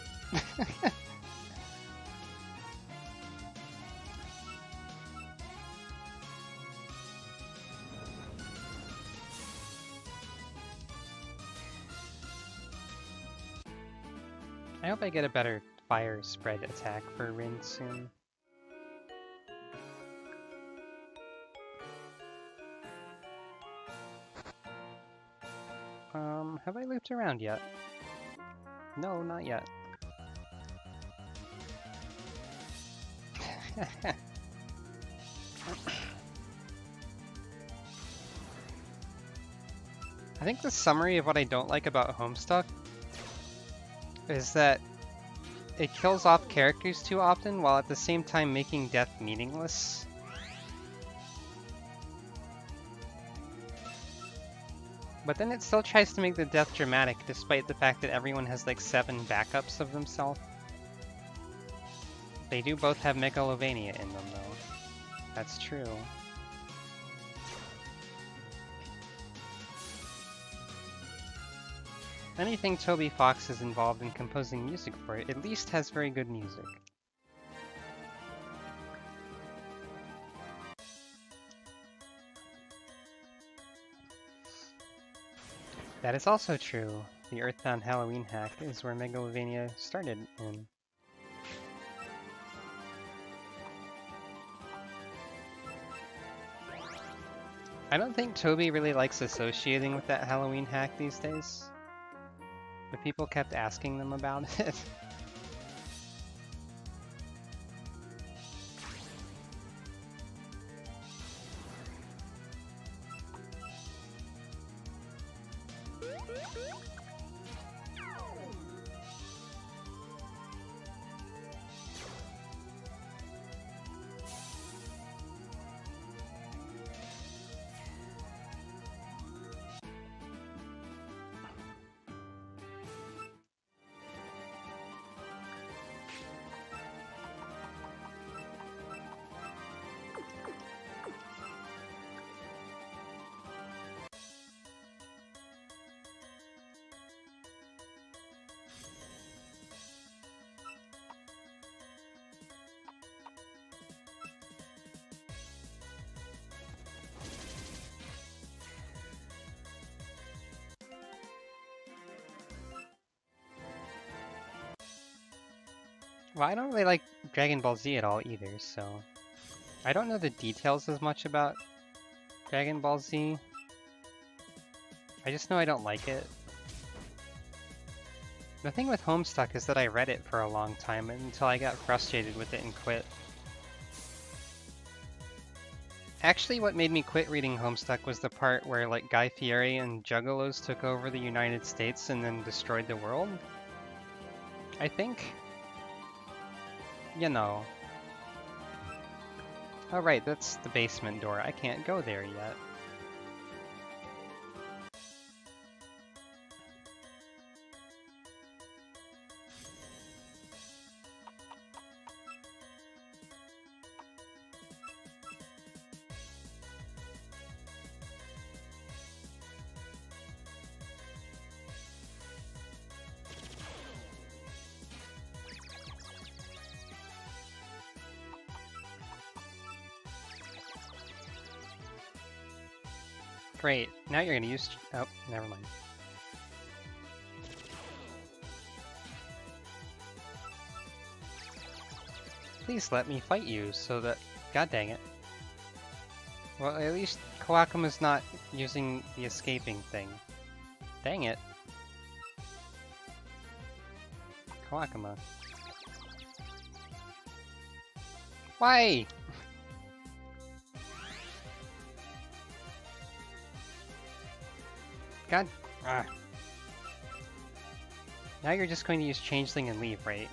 [SPEAKER 1] I hope I get a better fire spread attack for Rin soon. Have I looped around yet? No, not yet. I think the summary of what I don't like about Homestuck is that it kills off characters too often while at the same time making death meaningless. But then it still tries to make the death dramatic despite the fact that everyone has like 7 backups of themselves. They do both have Megalovania in them though. That's true. Anything Toby Fox is involved in composing music for it at least has very good music. That is also true. The Earthbound Halloween hack is where Megalovania started in. I don't think Toby really likes associating with that Halloween hack these days. But people kept asking them about it. Well, I don't really like Dragon Ball Z at all either, so... I don't know the details as much about Dragon Ball Z. I just know I don't like it. The thing with Homestuck is that I read it for a long time until I got frustrated with it and quit. Actually, what made me quit reading Homestuck was the part where, like, Guy Fieri and Juggalos took over the United States and then destroyed the world? I think? You know. Oh right, that's the basement door. I can't go there yet. Great, now you're gonna use... oh, never mind. Please let me fight you so that... god dang it. Well, at least Kawakuma's not using the escaping thing. Dang it. Kawakuma. Why? God. Ah. Now you're just going to use Changeling and leave, right?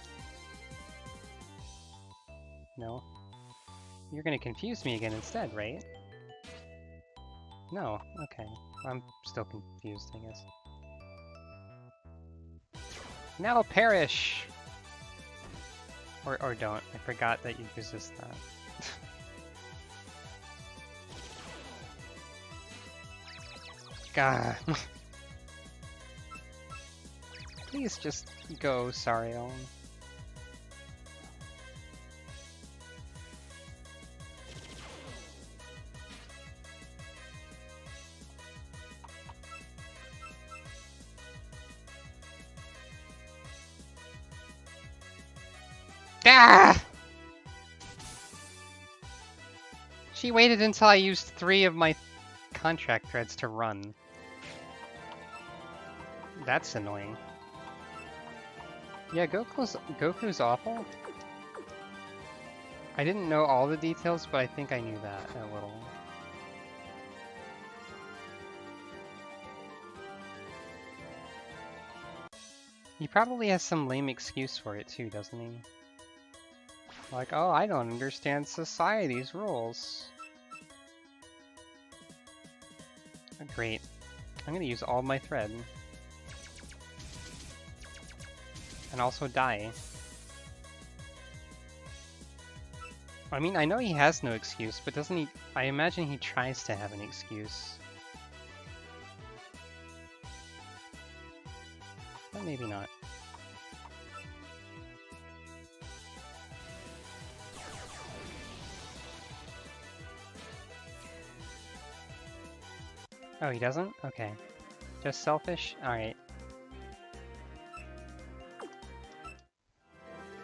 [SPEAKER 1] No. You're going to confuse me again instead, right? No. Okay. I'm still confused, I guess. Now perish! Or don't. I forgot that you resist that. God. Please just go, Sariel. Ah! She waited until I used 3 of my contract threads to run. That's annoying. Yeah, Goku's awful. I didn't know all the details, but I think I knew that a little. He probably has some lame excuse for it too, doesn't he? Like, oh, I don't understand society's rules. Oh, great. I'm gonna use all my thread. And also die. I mean, I know he has no excuse, but doesn't he... I imagine he tries to have an excuse. But maybe not. Oh, he doesn't? Okay. Just selfish? Alright.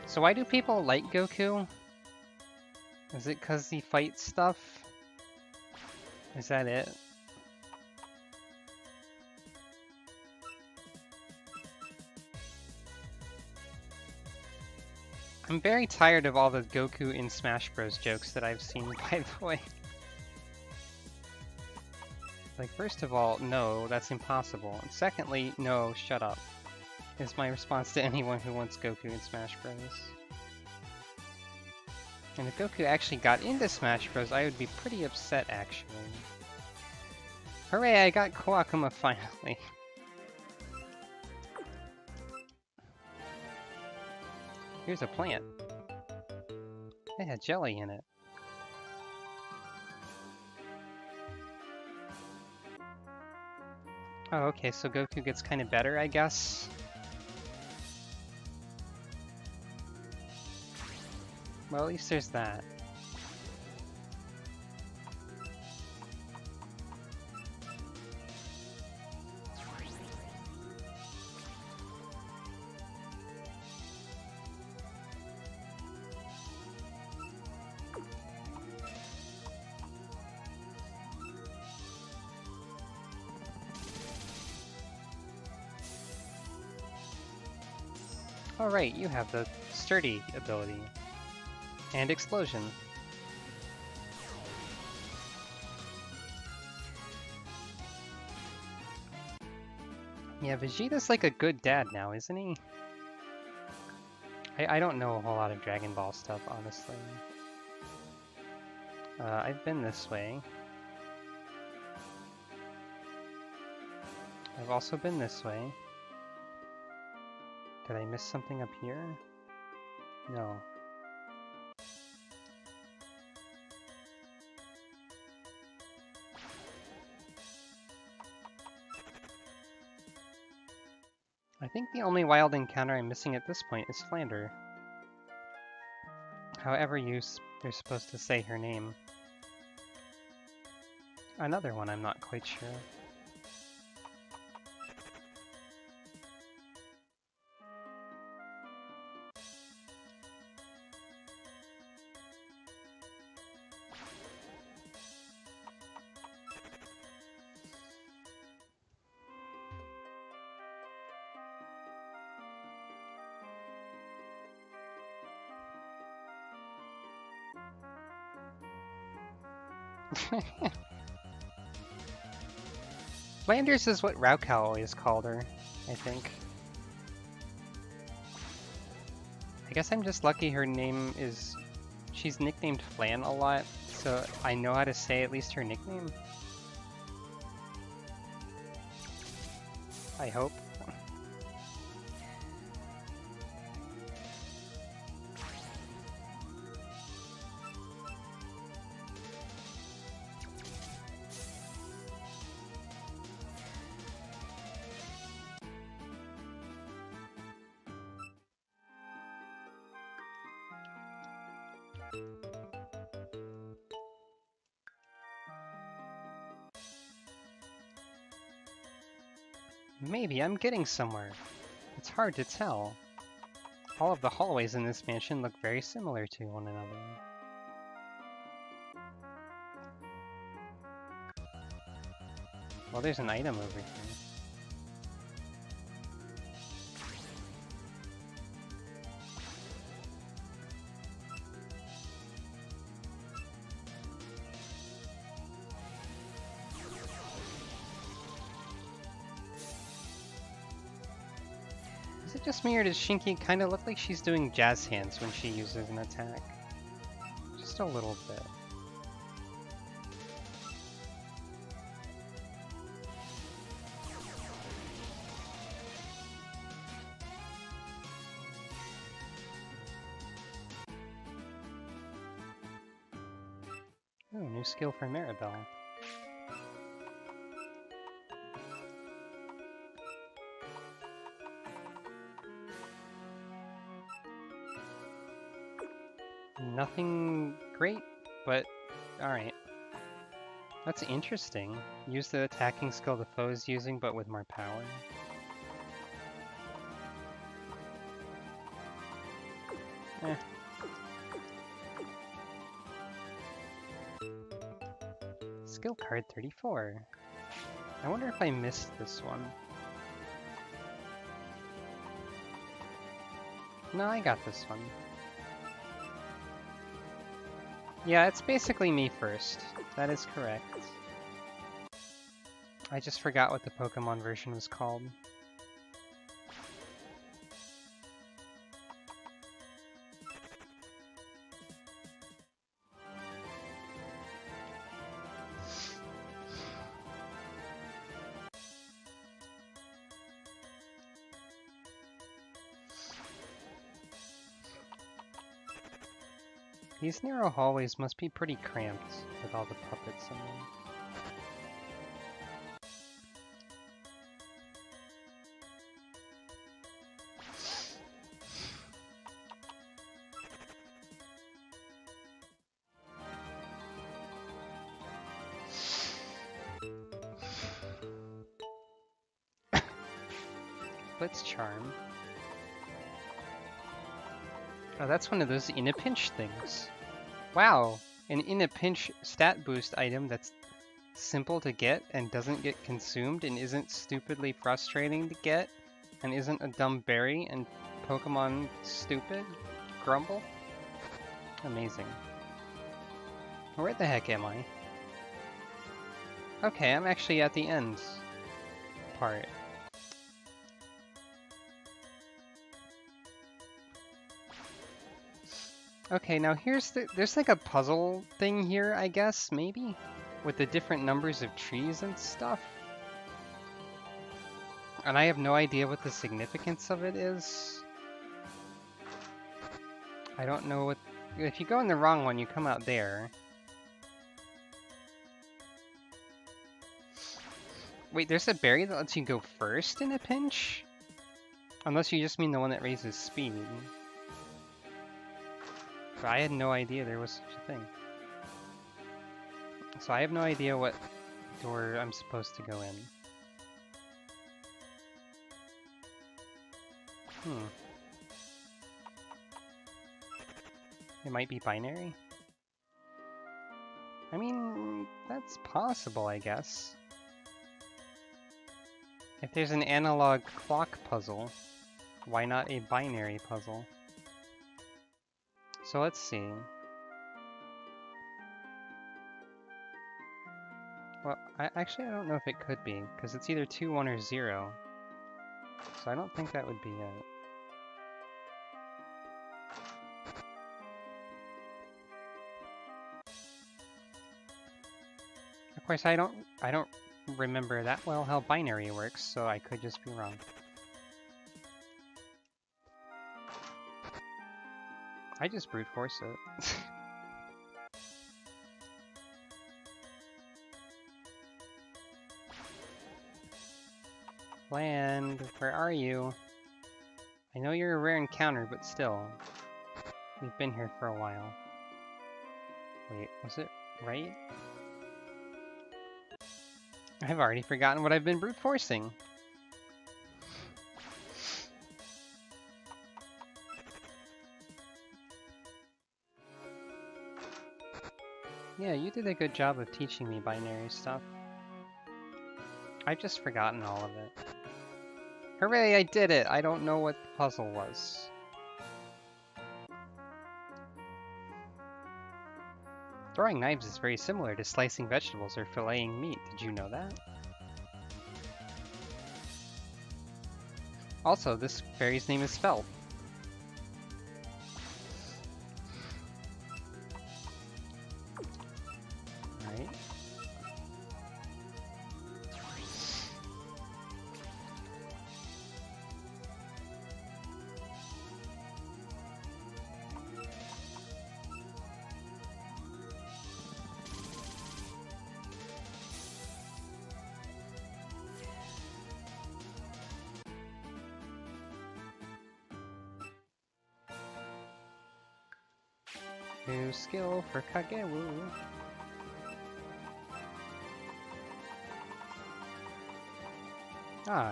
[SPEAKER 1] So why do people like Goku? Is it because he fights stuff? Is that it? I'm very tired of all the Goku in Smash Bros. Jokes that I've seen, by the way. Like, first of all, no, that's impossible. And secondly, no, shut up. Is my response to anyone who wants Goku in Smash Bros. And if Goku actually got into Smash Bros, I would be pretty upset, actually. Hooray, I got Kawakuma finally. Here's a plant. It had jelly in it. Oh, okay, so Goku gets kind of better, I guess. Well, at least there's that. Oh right, you have the sturdy ability. And explosion. Yeah, Vegeta's like a good dad now, isn't he? I don't know a whole lot of Dragon Ball stuff, honestly. I've been this way. I've also been this way. Did I miss something up here? No. I think the only wild encounter I'm missing at this point is Flander. However you're supposed to say her name. Another one I'm not quite sure. Flanders is what Raukau always called her, I think. I guess I'm just lucky her name is... She's nicknamed Flan a lot, so I know how to say at least her nickname. I hope. Maybe I'm getting somewhere. It's hard to tell. All of the hallways in this mansion look very similar to one another. Well, there's an item over here. Is it just me, or does Shinki kind of look like she's doing jazz hands when she uses an attack? Just a little bit. Ooh, new skill for Maribel. Nothing great, but alright. That's interesting. Use the attacking skill the foe is using, but with more power. Eh. Skill card 34. I wonder if I missed this one. No, I got this one. Yeah, it's basically me first. That is correct. I just forgot what the Pokemon version was called. These narrow hallways must be pretty cramped with all the puppets in them. Blitz Charm. Oh, that's one of those in a pinch things. Wow, an in a pinch stat boost item that's simple to get and doesn't get consumed and isn't stupidly frustrating to get and isn't a dumb berry and Pokemon stupid? Grumble? Amazing. Where the heck am I? Okay, I'm actually at the end part. Okay, now there's like a puzzle thing here, I guess, maybe? With the different numbers of trees and stuff. And I have no idea what the significance of it is. I don't know what... If you go in the wrong one, you come out there. Wait, there's a berry that lets you go first in a pinch? Unless you just mean the one that raises speed. But I had no idea there was such a thing. So I have no idea what door I'm supposed to go in. It might be binary? I mean, that's possible, I guess. If there's an analog clock puzzle, why not a binary puzzle? So let's see. Well, I don't know if it could be, because it's either 2, 1, or 0. So I don't think that would be it. Of course, I don't remember that well how binary works, so I could just be wrong. I just brute force it. Land, where are you? I know you're a rare encounter, but still. We've been here for a while. Wait, was it right? I've already forgotten what I've been brute forcing. Yeah, you did a good job of teaching me binary stuff. I've just forgotten all of it. Hooray, I did it! I don't know what the puzzle was. Throwing knives is very similar to slicing vegetables or filleting meat. Did you know that? Also, this fairy's name is Felt. Right. New skill for Kagewu. Ah.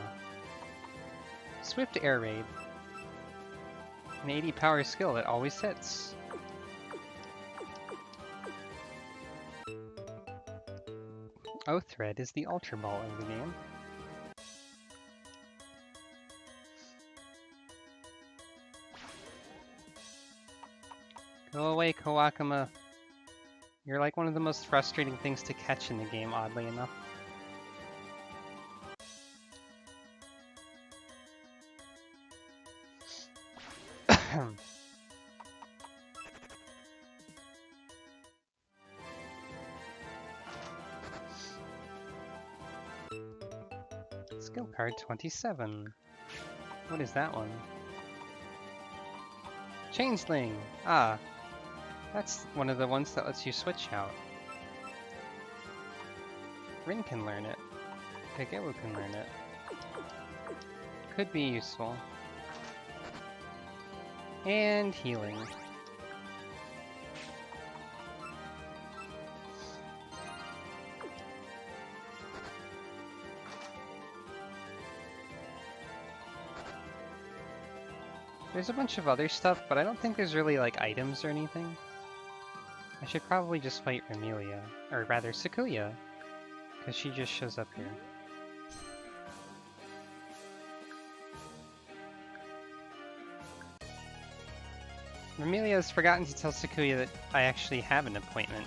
[SPEAKER 1] Swift Air Raid. An 80 power skill that always hits. Oathred is the Ultra Ball of the game. Go away, Kawakama. You're like one of the most frustrating things to catch in the game, oddly enough. Skill card 27. What is that one? Chainsling! Ah, that's one of the ones that lets you switch out. Rin can learn it. Kagewu can learn it. Could be useful. And healing. There's a bunch of other stuff, but I don't think there's really like items or anything. I should probably just fight Remelia, or rather Sakuya, because she just shows up here. Romelia has forgotten to tell Sakuya that I actually have an appointment,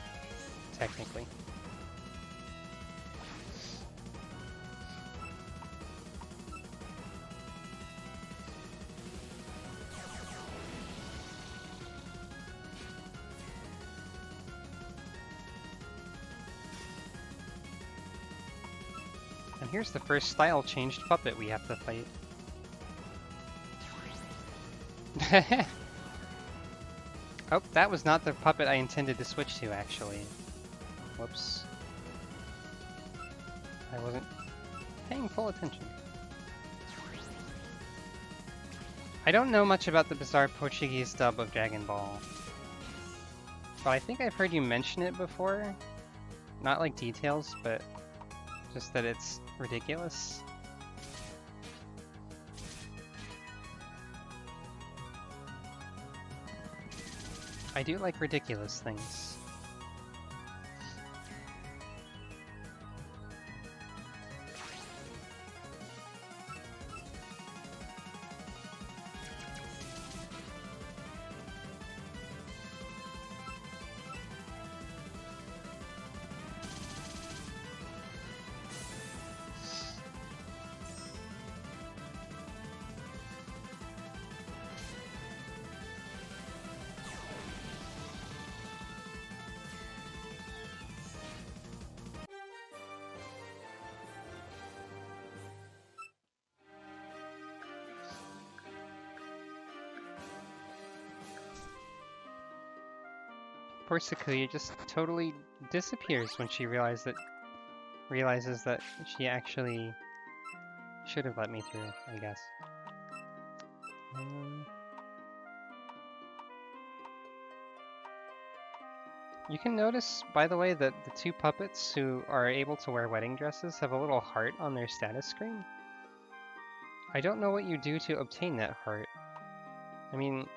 [SPEAKER 1] technically. And here's the first style-changed puppet we have to fight. Oh, that was not the puppet I intended to switch to, actually. Whoops. I wasn't paying full attention. I don't know much about the bizarre Portuguese dub of Dragon Ball. But I think I've heard you mention it before. Not like details, but just that it's ridiculous. I do like ridiculous things. Poor Sakuya just totally disappears when she realizes that she actually should have let me through, I guess. You can notice, by the way, that the two puppets who are able to wear wedding dresses have a little heart on their status screen. I don't know what you do to obtain that heart. I mean,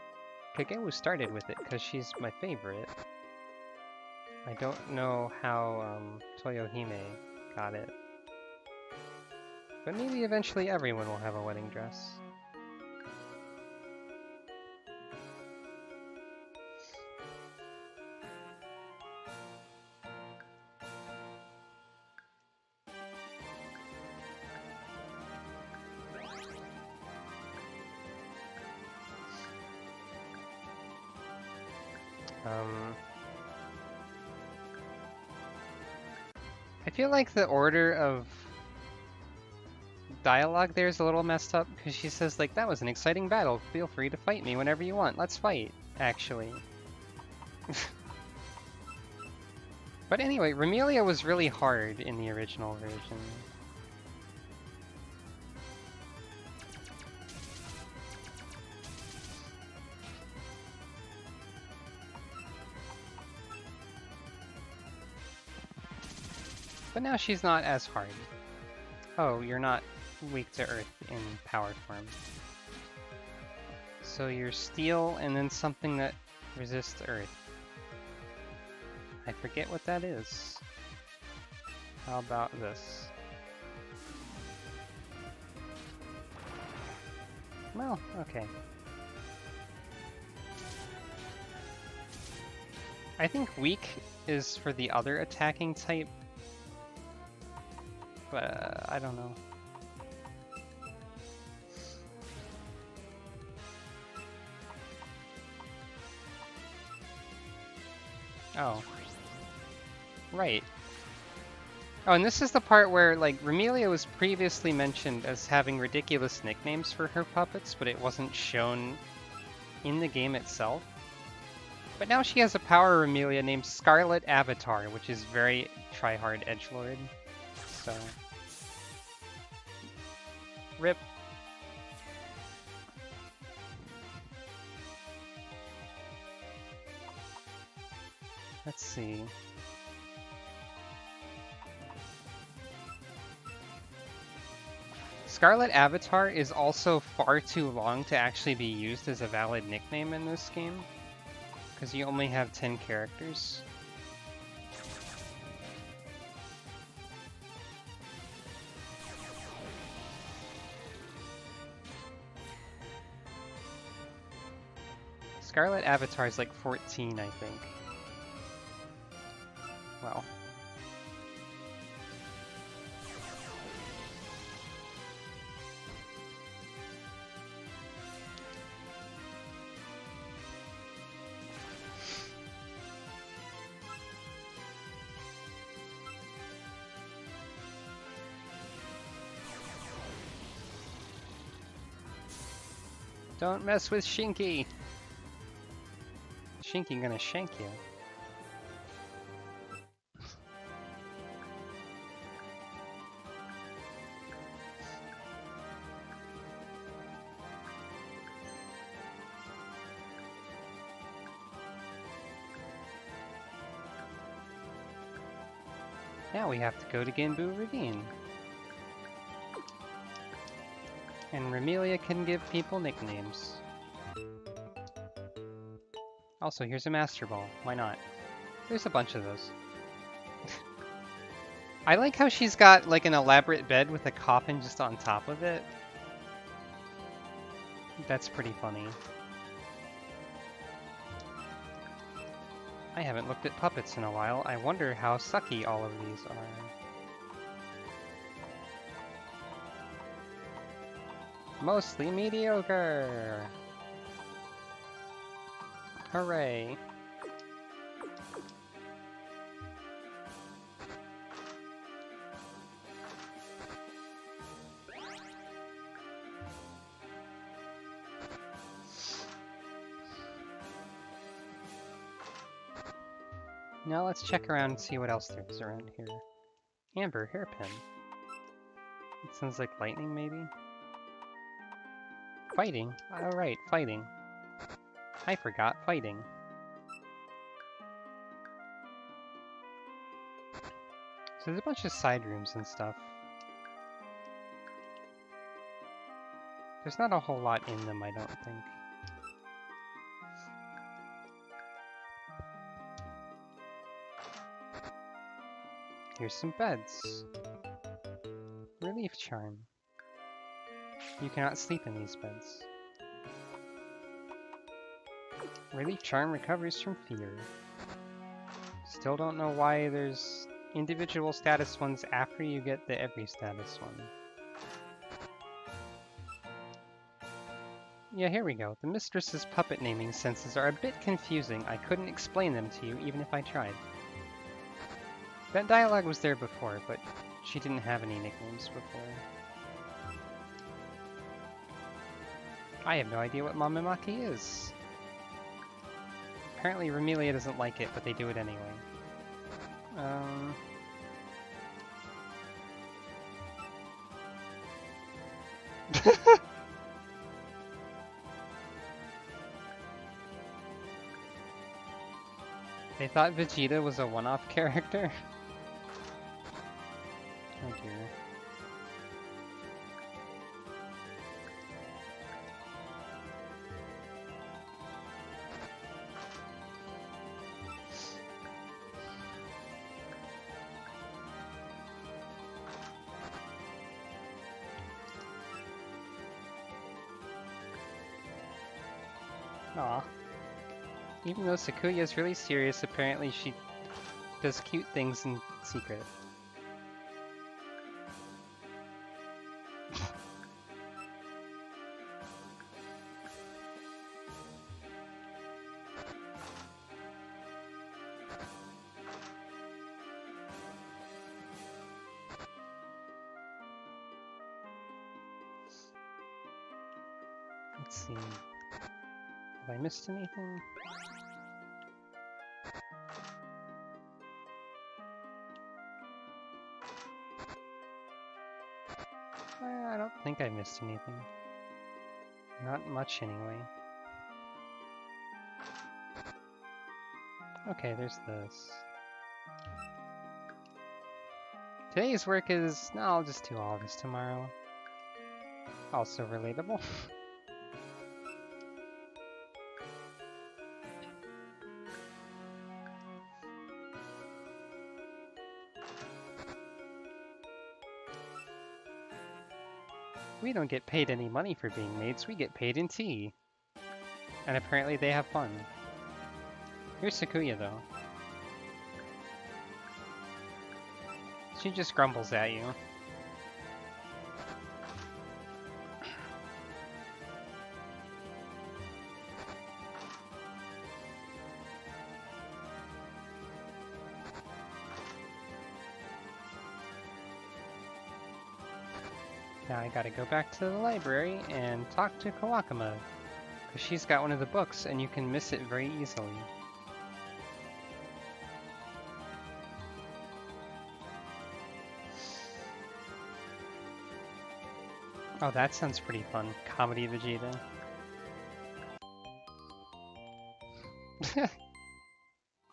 [SPEAKER 1] Kageu started with it because she's my favorite. I don't know how Toyohime got it. But maybe eventually everyone will have a wedding dress. I feel like the order of dialogue there is a little messed up, because she says, like, that was an exciting battle. Feel free to fight me whenever you want. Let's fight, actually. But anyway, Romelia was really hard in the original version. But now she's not as hard. Oh, you're not weak to Earth in power form. So you're Steel and then something that resists Earth. I forget what that is. How about this? Well, okay. I think weak is for the other attacking type, but I don't know. Oh. Right. Oh, and this is the part where, like, Romelia was previously mentioned as having ridiculous nicknames for her puppets, but it wasn't shown in the game itself. But now she has a power Romelia named Scarlet Avatar, which is very try-hard edgelord. So... RIP. Let's see. Scarlet Avatar is also far too long to actually be used as a valid nickname in this game, because you only have 10 characters. Scarlet Avatar is like 14, I think. Well. Don't mess with Shinky! Shinky gonna shank you. Now we have to go to Ginbu Ravine. And Remelia can give people nicknames. Also, here's a Master Ball. Why not? There's a bunch of those. I like how she's got like an elaborate bed with a coffin just on top of it. That's pretty funny. I haven't looked at puppets in a while. I wonder how sucky all of these are. Mostly mediocre! Hooray! Now let's check around and see what else there is around here. Amber hairpin. It sounds like lightning, maybe? Fighting? Oh right, fighting. I forgot fighting. So there's a bunch of side rooms and stuff. There's not a whole lot in them, I don't think. Here's some beds. Relief charm. You cannot sleep in these beds. Relief charm recovers from fear. Still don't know why there's individual status ones after you get the every status one. Yeah, here we go. The mistress's puppet naming senses are a bit confusing. I couldn't explain them to you even if I tried. That dialogue was there before, but she didn't have any nicknames before. I have no idea what Mamamaki is. Apparently Remelia doesn't like it, but they do it anyway. They thought Vegeta was a one-off character? Oh dear. Aw. Even though Sakuya is really serious, apparently she does cute things in secret. Let's see. Have I missed anything? I don't think I missed anything. Not much, anyway. Okay, there's this. Today's work is... No, I'll just do all of this tomorrow. Also relatable. We don't get paid any money for being maids, we get paid in tea. And apparently they have fun. Here's Sakuya, though. She just grumbles at you. Now I gotta go back to the library and talk to Kawakama, because she's got one of the books and you can miss it very easily. Oh, that sounds pretty fun. Comedy Vegeta.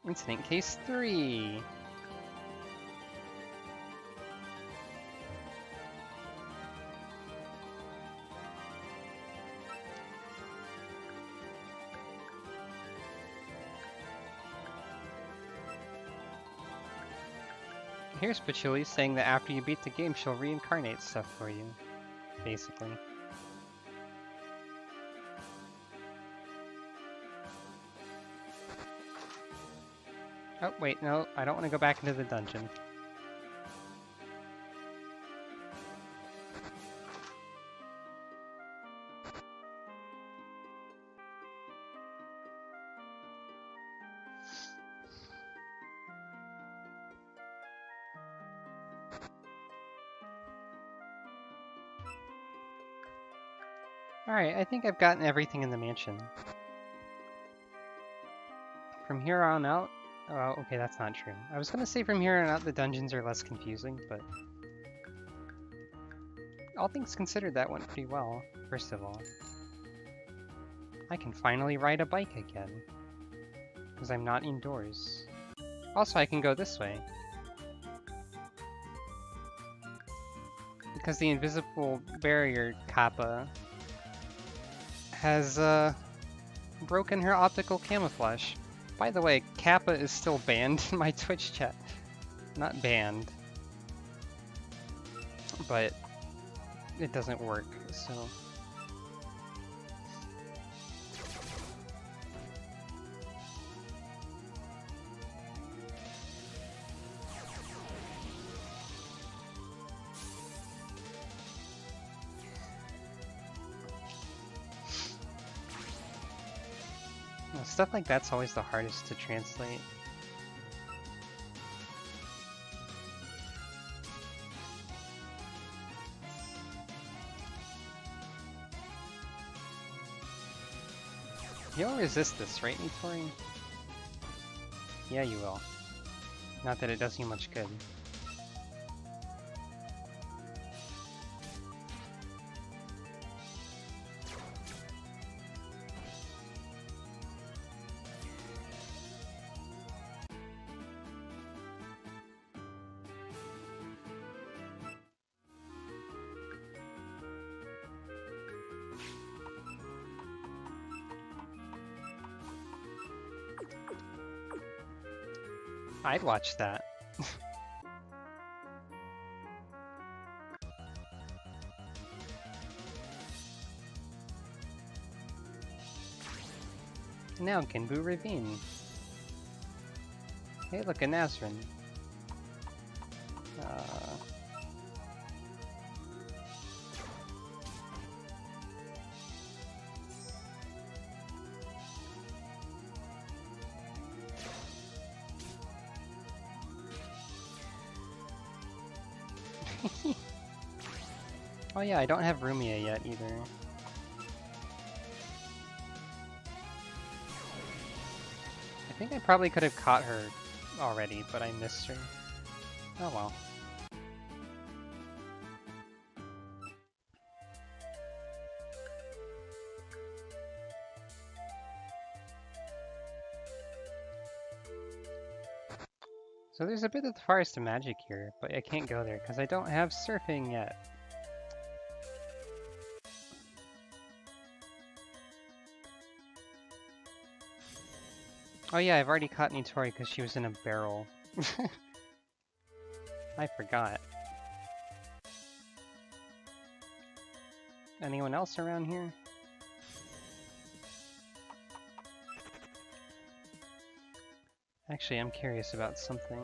[SPEAKER 1] Incident Case 3! Here's Patchouli saying that after you beat the game, she'll reincarnate stuff for you, basically. Oh, wait, no, I don't want to go back into the dungeon. Alright, I think I've gotten everything in the mansion. From here on out... Oh, okay, that's not true. I was gonna say from here on out the dungeons are less confusing, but... all things considered, that went pretty well, first of all. I can finally ride a bike again. Because I'm not indoors. Also, I can go this way. Because the invisible barrier Kappa has broken her optical camouflage. By the way, Kappa is still banned in my Twitch chat. Not banned, but it doesn't work, so... stuff like that's always the hardest to translate. You'll resist this, right, Nitori? Yeah, you will. Not that it does you much good. I'd watch that. Now Ginbu Ravine. Hey, look, a Nazrin. Oh yeah, I don't have Rumia yet either. I think I probably could have caught her already, but I missed her. Oh well. So there's a bit of the Forest of Magic here, but I can't go there because I don't have surfing yet. Oh yeah, I've already caught Nitori because she was in a barrel. I forgot. Anyone else around here? Actually, I'm curious about something.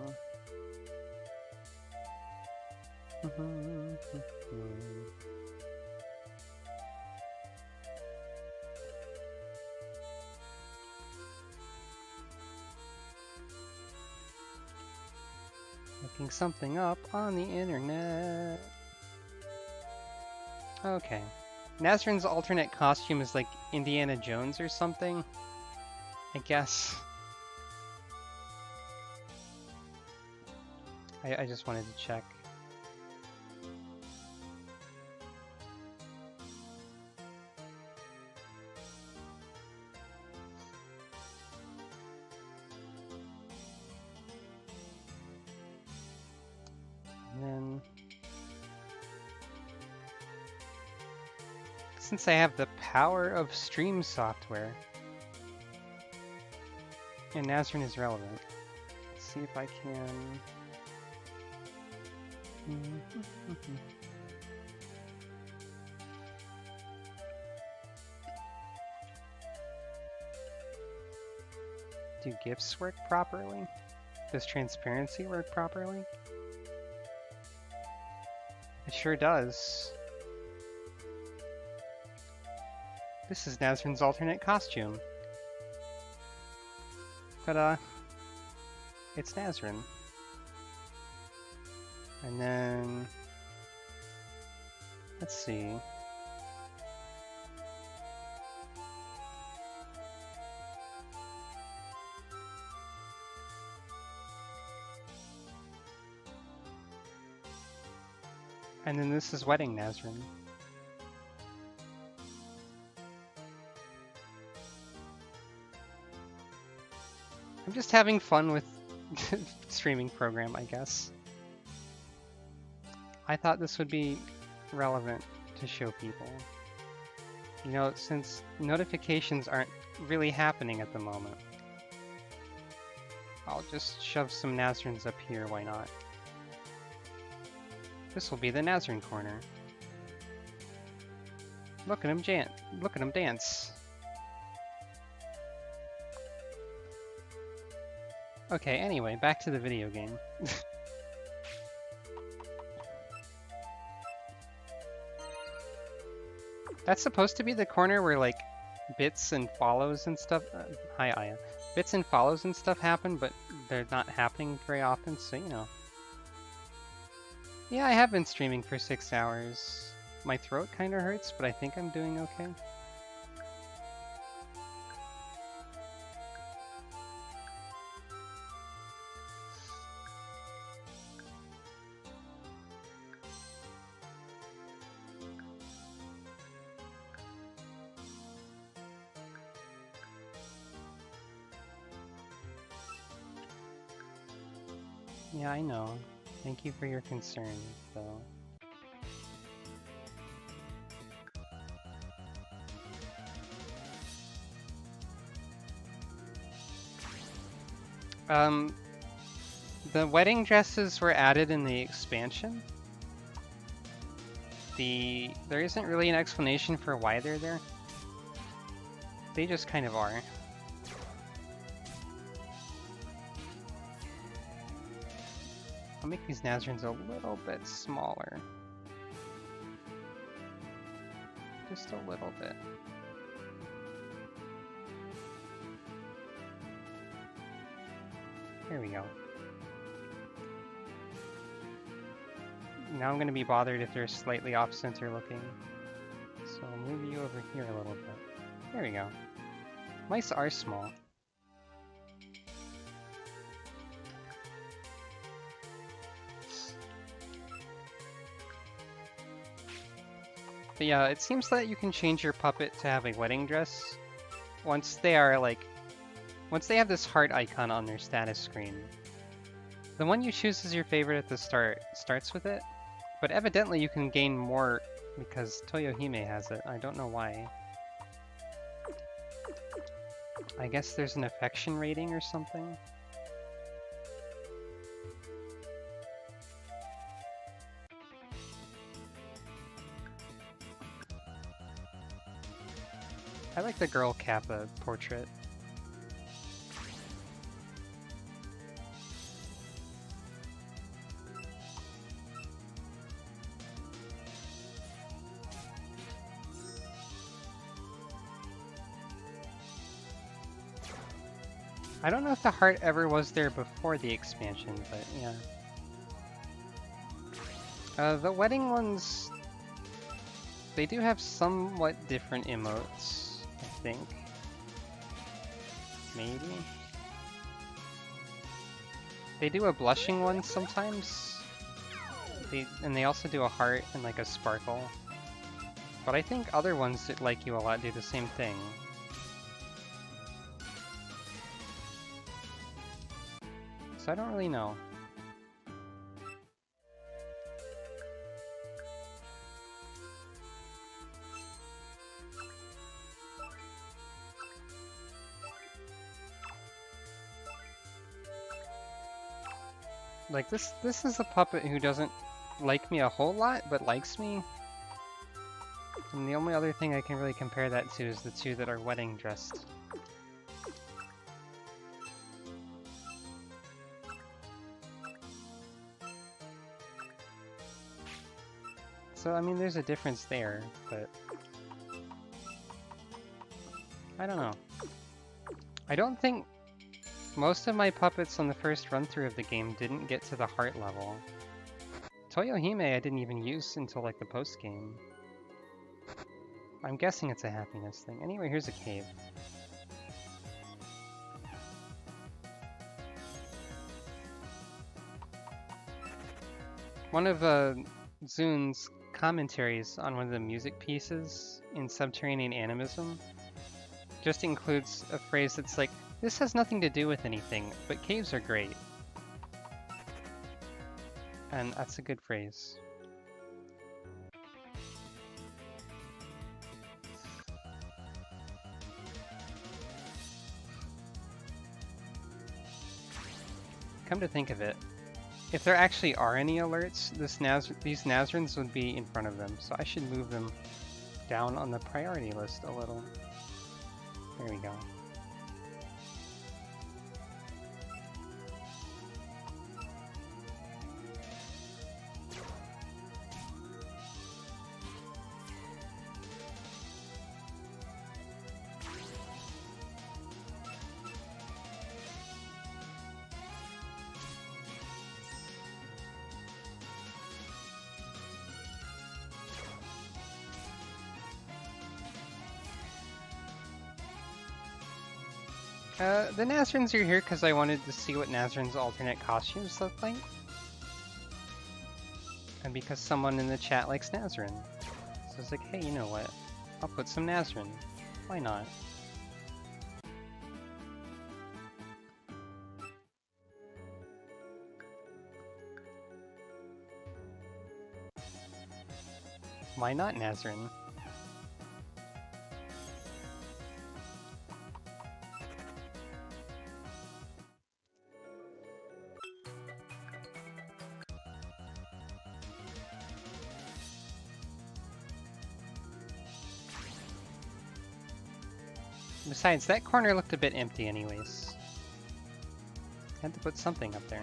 [SPEAKER 1] Looking something up on the internet. Okay. Nazrin's alternate costume is like Indiana Jones or something, I guess. I just wanted to check. And then, since I have the power of stream software, and Nazrin is relevant, let's see if I can... Do GIFs work properly? Does transparency work properly? It sure does. This is Nazrin's alternate costume. Ta-da! It's Nazrin. And then... let's see. And then this is Wedding Nazrin. I'm just having fun with streaming program, I guess. I thought this would be relevant to show people. You know, since notifications aren't really happening at the moment. I'll just shove some Nazrins up here, why not? This will be the Nazrin corner. Look at him dance. Okay, anyway, back to the video game. That's supposed to be the corner where, like, bits and follows and stuff... hi, Aya. Bits and follows and stuff happen, but they're not happening very often, so, you know. Yeah, I have been streaming for 6 hours. My throat kinda hurts, but I think I'm doing okay. Yeah, I know. Thank you for your concern, though. The wedding dresses were added in the expansion. There isn't really an explanation for why they're there. They just kind of are. I'll make these Nazrins a little bit smaller. Just a little bit. There we go. Now I'm going to be bothered if they're slightly off-center looking. So I'll move you over here a little bit. There we go. Mice are small. But yeah, it seems that you can change your puppet to have a wedding dress once they are once they have this heart icon on their status screen. The one you choose as your favorite at the start starts with it, but evidently you can gain more because Toyohime has it. I don't know why. I guess there's an affection rating or something. I like the girl Kappa portrait. I don't know if the heart ever was there before the expansion, but yeah. The wedding ones, they do have somewhat different emotes, I think. Maybe? They do a blushing one sometimes. And they also do a heart and like a sparkle. But I think other ones that like you a lot do the same thing. So I don't really know. Like this is a puppet who doesn't like me a whole lot, but likes me. And the only other thing I can really compare that to is the two that are wedding dressed. So, I mean, there's a difference there, but I don't know. I don't think most of my puppets on the first run-through of the game didn't get to the heart level. Toyohime I didn't even use until like the post-game. I'm guessing it's a happiness thing. Anyway, here's a cave. One of Zun's commentaries on one of the music pieces in Subterranean Animism just includes a phrase that's like, this has nothing to do with anything, but caves are great. And that's a good phrase. Come to think of it, if there actually are any alerts, these Nazarens would be in front of them, so I should move them down on the priority list a little. There we go. The Nazarens are here because I wanted to see what Nazarens' alternate costumes look like. And because someone in the chat likes Nazarin. So it's like, hey, you know what? I'll put some Nazarin. Why not? Why not Nazarin? Besides, that corner looked a bit empty anyways. Had to put something up there.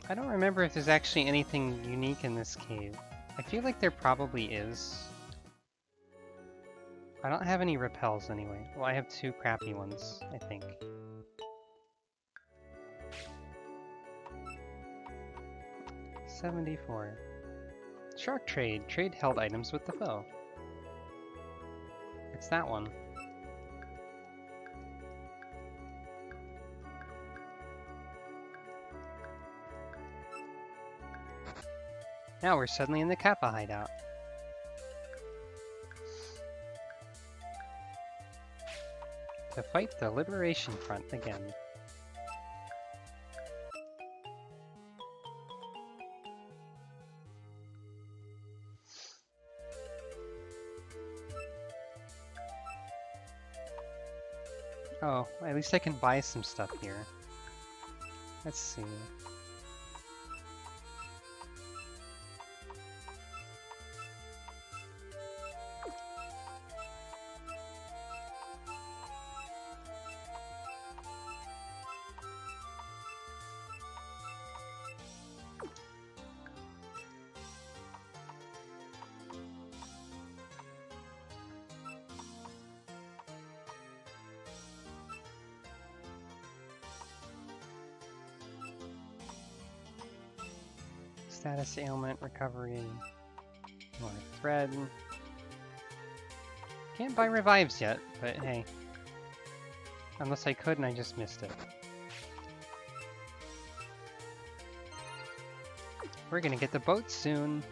[SPEAKER 1] I don't remember if there's actually anything unique in this cave. I feel like there probably is. I don't have any repels anyway. Well, I have two crappy ones, I think. $74. Shark trade. Trade held items with the foe. It's that one. Now we're suddenly in the Kappa hideout. To fight the Liberation Front again. Oh, at least I can buy some stuff here. Let's see. Status ailment recovery. More thread. Can't buy revives yet, but hey. Unless I could and I just missed it. We're gonna get the boat soon.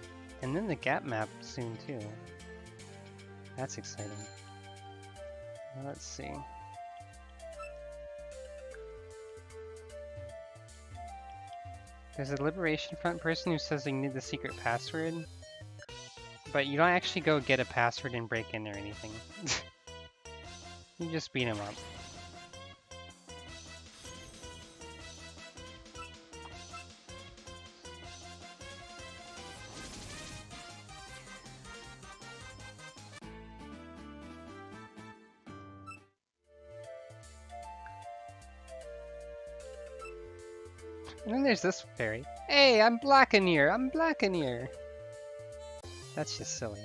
[SPEAKER 1] And then the gap map soon too. That's exciting. Let's see. There's a Liberation Front person who says they need the secret password. But you don't actually go get a password and break in or anything. You just beat him up. And then there's this fairy. Hey, I'm Blackeneer! I'm Blackeneer! That's just silly.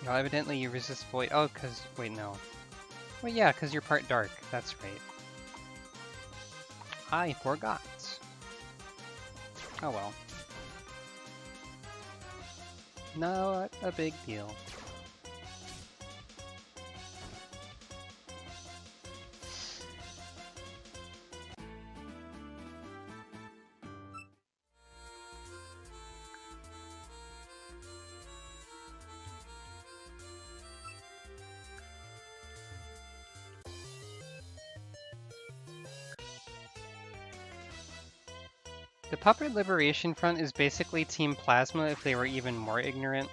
[SPEAKER 1] Well, evidently you resist void. Oh, cause wait, no. Well, yeah, cause you're part dark. That's right. I forgot. Oh well. Not a big deal. The Puppet Liberation Front is basically Team Plasma if they were even more ignorant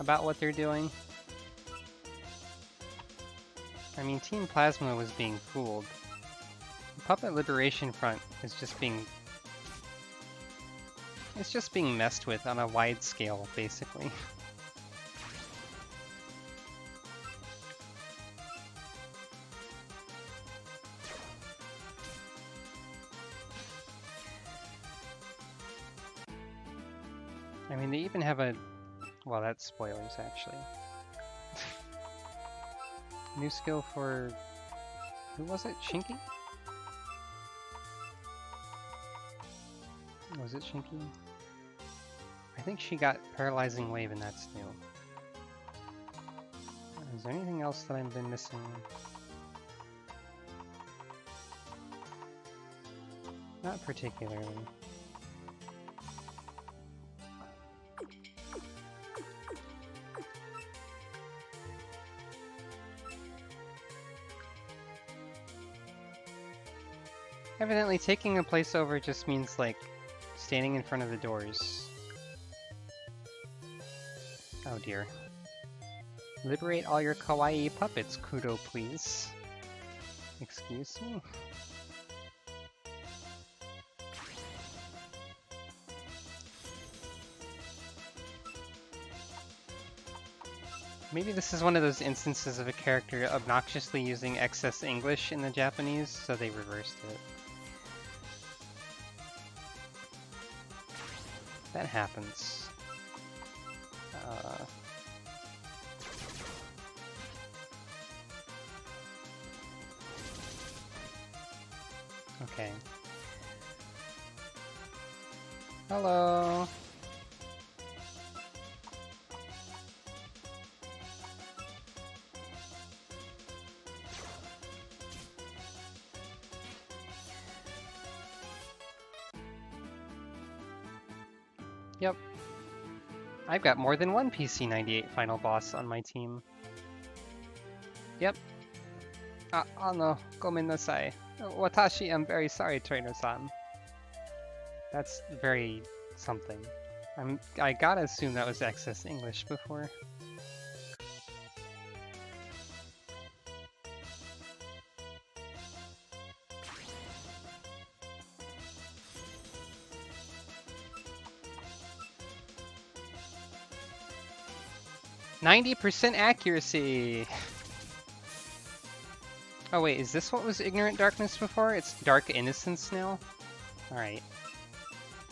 [SPEAKER 1] about what they're doing. I mean, Team Plasma was being fooled. The Puppet Liberation Front is just being... It's just being messed with on a wide scale, basically. I mean, they even have a... Well, that's spoilers, actually. New skill for... Who was it? Shinky? Was it Shinky? I think she got Paralyzing Wave and that's new. Is there anything else that I've been missing? Not particularly. Evidently, taking a place over just means, like, standing in front of the doors. Oh dear. Liberate all your kawaii puppets, Kudo, please. Excuse me? Maybe this is one of those instances of a character obnoxiously using excess English in the Japanese, so they reversed it. That happens. Okay. Hello. Yep. I've got more than one PC98 final boss on my team. Yep. Oh no, gomen-nasai. Watashi am very sorry, trainer-san. That's very something. I gotta assume that was excess English before. 90% accuracy! Oh wait, is this what was Ignorant Darkness before? It's Dark Innocence now? Alright.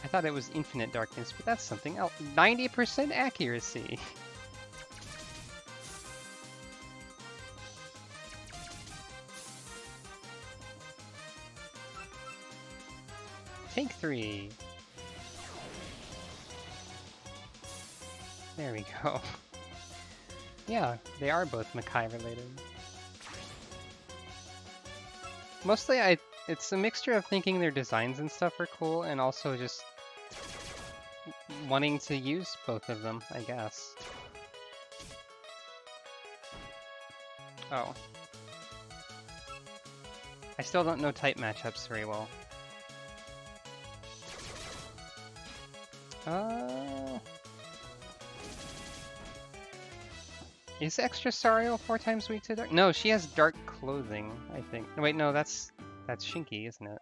[SPEAKER 1] I thought it was Infinite Darkness, but that's something else. 90% accuracy! Take 3. There we go. Yeah, they are both Makai related. Mostly it's a mixture of thinking their designs and stuff are cool and also just wanting to use both of them, I guess. Oh. I still don't know type matchups very well. Is Extra Sario 4 times weak to dark? No, she has dark clothing, I think. No, wait, no, that's Shinky, isn't it?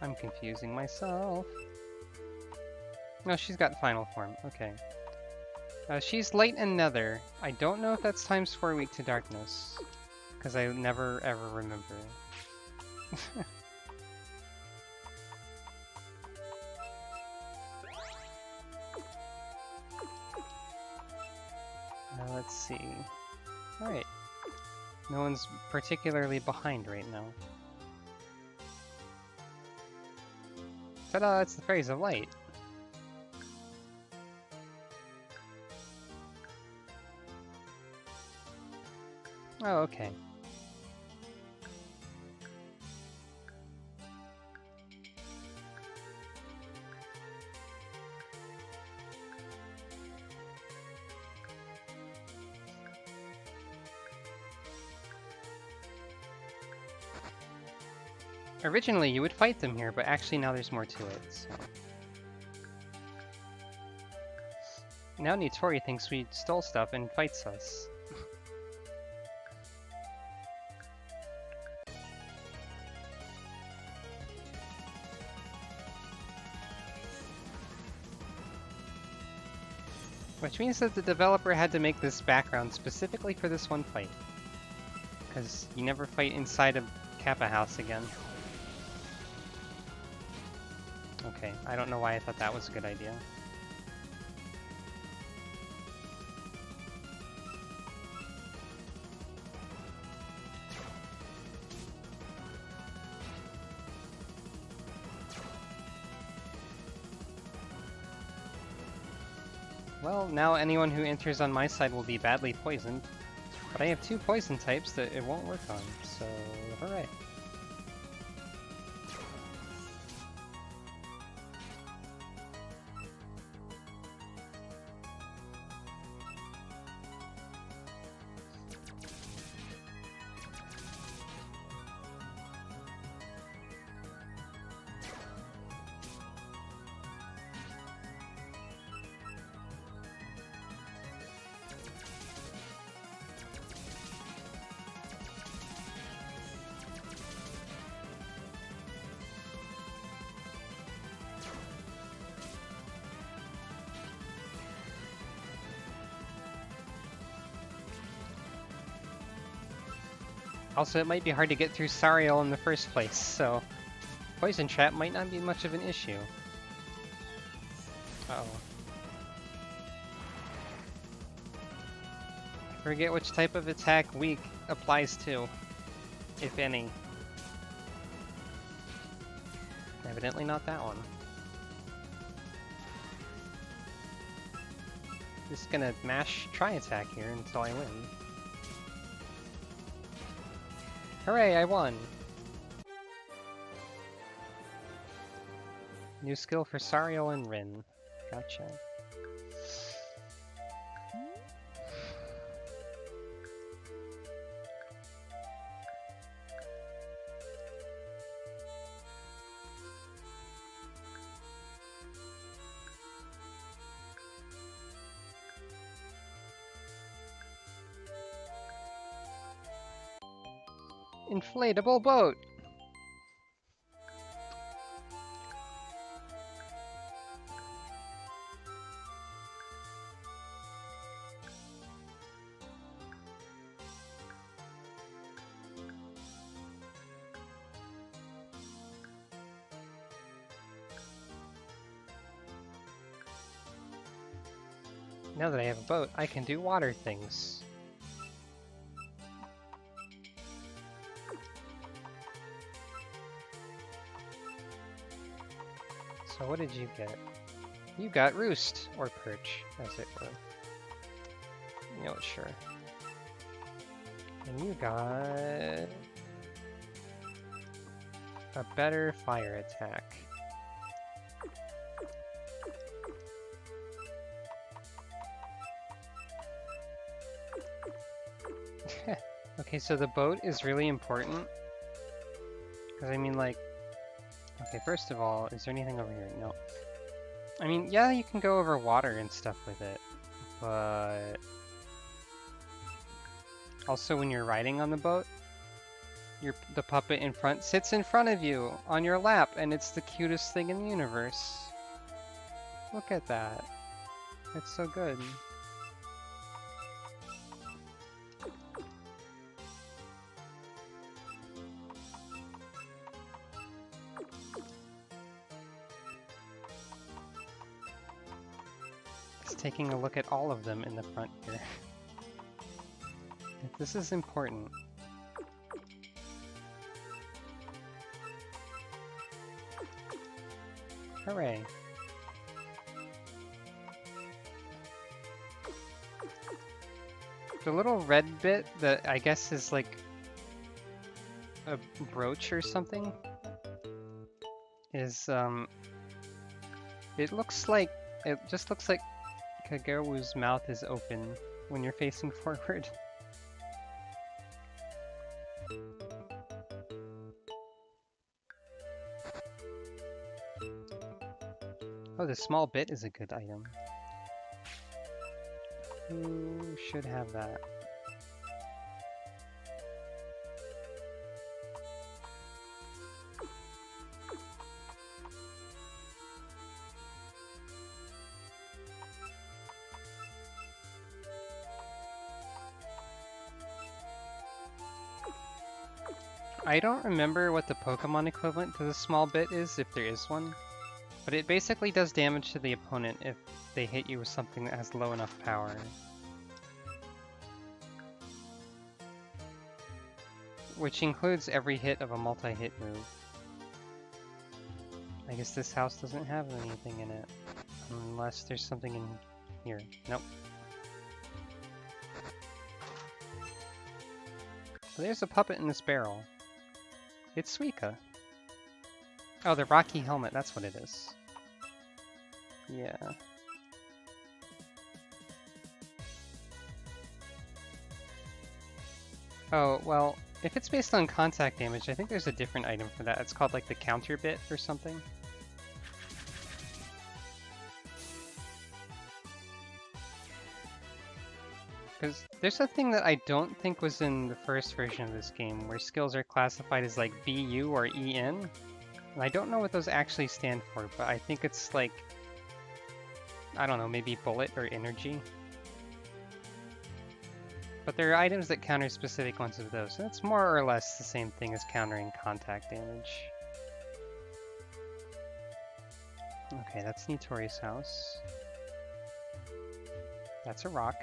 [SPEAKER 1] I'm confusing myself. No, she's got final form. Okay. She's light and nether. I don't know if that's times 4 weak to darkness, because I never ever remember. Let's see. Alright. No one's particularly behind right now. Ta-da! It's the Fairies of Light. Oh, okay. Originally, you would fight them here, but actually now there's more to it, so... Now Nitori thinks we stole stuff and fights us. Which means that the developer had to make this background specifically for this one fight. Because you never fight inside of Kappa House again. Okay, I don't know why I thought that was a good idea. Well, now anyone who enters on my side will be badly poisoned. But I have 2 poison types that it won't work on, so hooray. Also, it might be hard to get through Sariel in the first place, so Poison Trap might not be much of an issue. Uh-oh. Forget which type of attack weak applies to, if any. Evidently not that one. Just gonna mash tri-attack here until I win. Hooray, I won! New skill for Sariel and Rin. Gotcha. Inflatable boat! Now that I have a boat, I can do water things. So what did you get? You got roost, or perch, as it were. You know, sure. And you got a better fire attack. Okay, so the boat is really important. Because I mean, like, okay, first of all, is there anything over here? No. I mean, yeah, you can go over water and stuff with it, but also when you're riding on the boat, the puppet in front sits in front of you on your lap, and it's the cutest thing in the universe. Look at that. It's so good. Just taking a look at all of them in the front here. This is important. Hooray. The little red bit that I guess is like a brooch or something is it just looks like Kagewu's mouth is open when you're facing forward. Oh, the small bit is a good item. Who should have that? I don't remember what the Pokemon equivalent to the small bit is, if there is one. But it basically does damage to the opponent if they hit you with something that has low enough power. Which includes every hit of a multi-hit move. I guess this house doesn't have anything in it. Unless there's something in here. Nope. So there's a puppet in this barrel. It's Suika. Oh, the rocky helmet, that's what it is. Yeah. Oh, well, if it's based on contact damage, I think there's a different item for that. It's called like the counter bit or something. Because there's a thing that I don't think was in the first version of this game, where skills are classified as like BU or EN. And I don't know what those actually stand for, but I think it's like, I don't know, maybe bullet or energy. But there are items that counter specific ones of those, and it's more or less the same thing as countering contact damage. Okay, that's Nitori's house. That's a rock.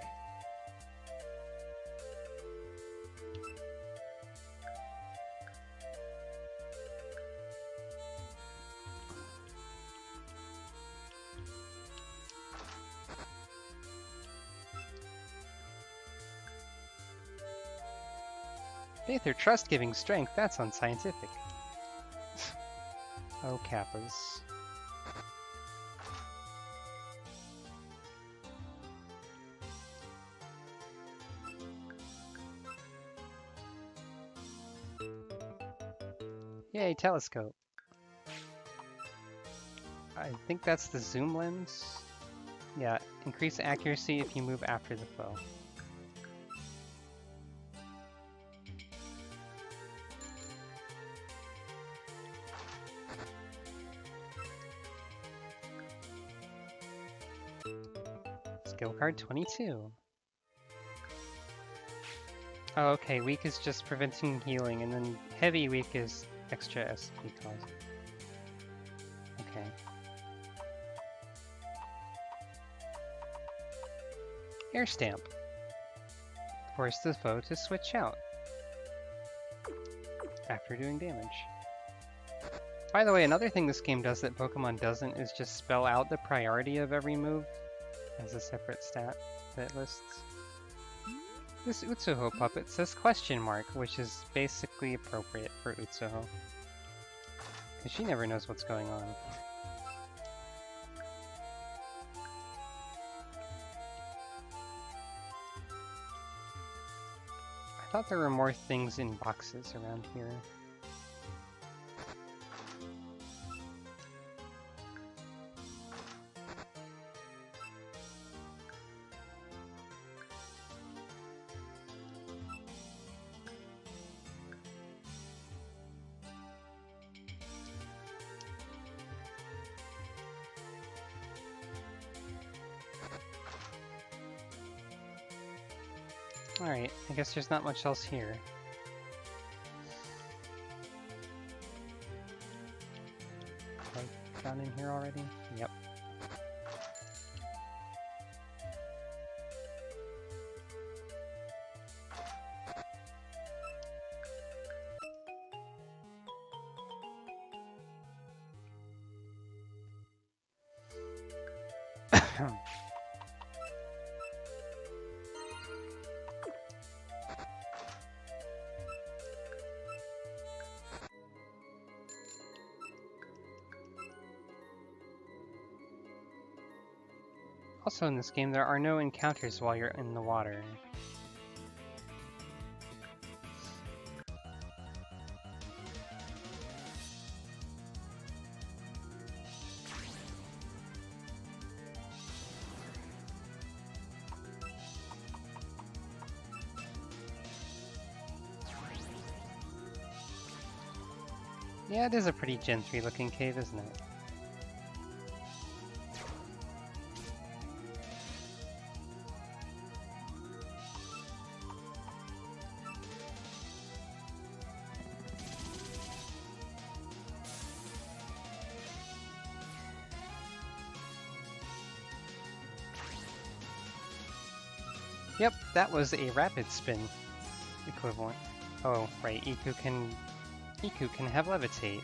[SPEAKER 1] Faith or trust giving strength, that's unscientific. Oh, Kappas. Yay, telescope. I think that's the zoom lens. Yeah, increase accuracy if you move after the foe. Skill card 22. Oh, okay, weak is just preventing healing, and then heavy weak is extra SP cost. Okay. Air Stamp. Force the foe to switch out after doing damage. By the way, another thing this game does that Pokemon doesn't is just spell out the priority of every move as a separate stat that lists. This Utsuho puppet says question mark, which is basically appropriate for Utsuho, because she never knows what's going on. I thought there were more things in boxes around here. Alright, I guess there's not much else here. Have I gone in here already? Yep. Also in this game, there are no encounters while you're in the water. Yeah, it is a pretty Gen 3 looking cave, isn't it? Yep, that was a rapid spin equivalent. Oh, right, Iku can have levitate.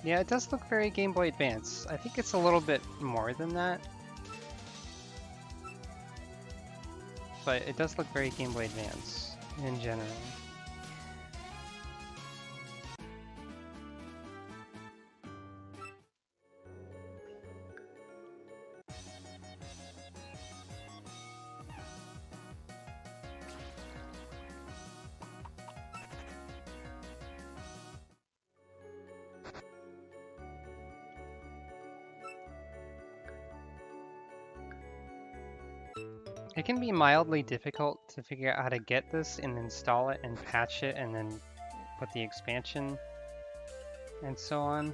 [SPEAKER 1] Yeah, it does look very Game Boy Advance. I think it's a little bit more than that. But it does look very Game Boy Advance in general. It can be mildly difficult to figure out how to get this and install it and patch it and then put the expansion and so on.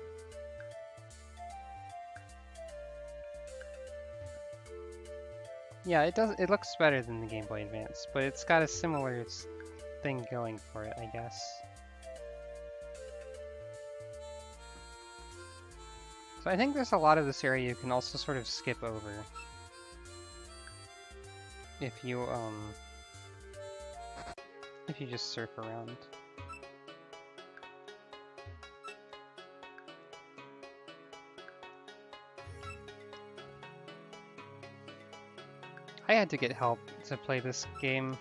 [SPEAKER 1] Yeah, it looks better than the Game Boy Advance, but it's got a similar thing going for it, I guess. So I think there's a lot of this area you can also sort of skip over. If you just surf around. I had to get help to play this game,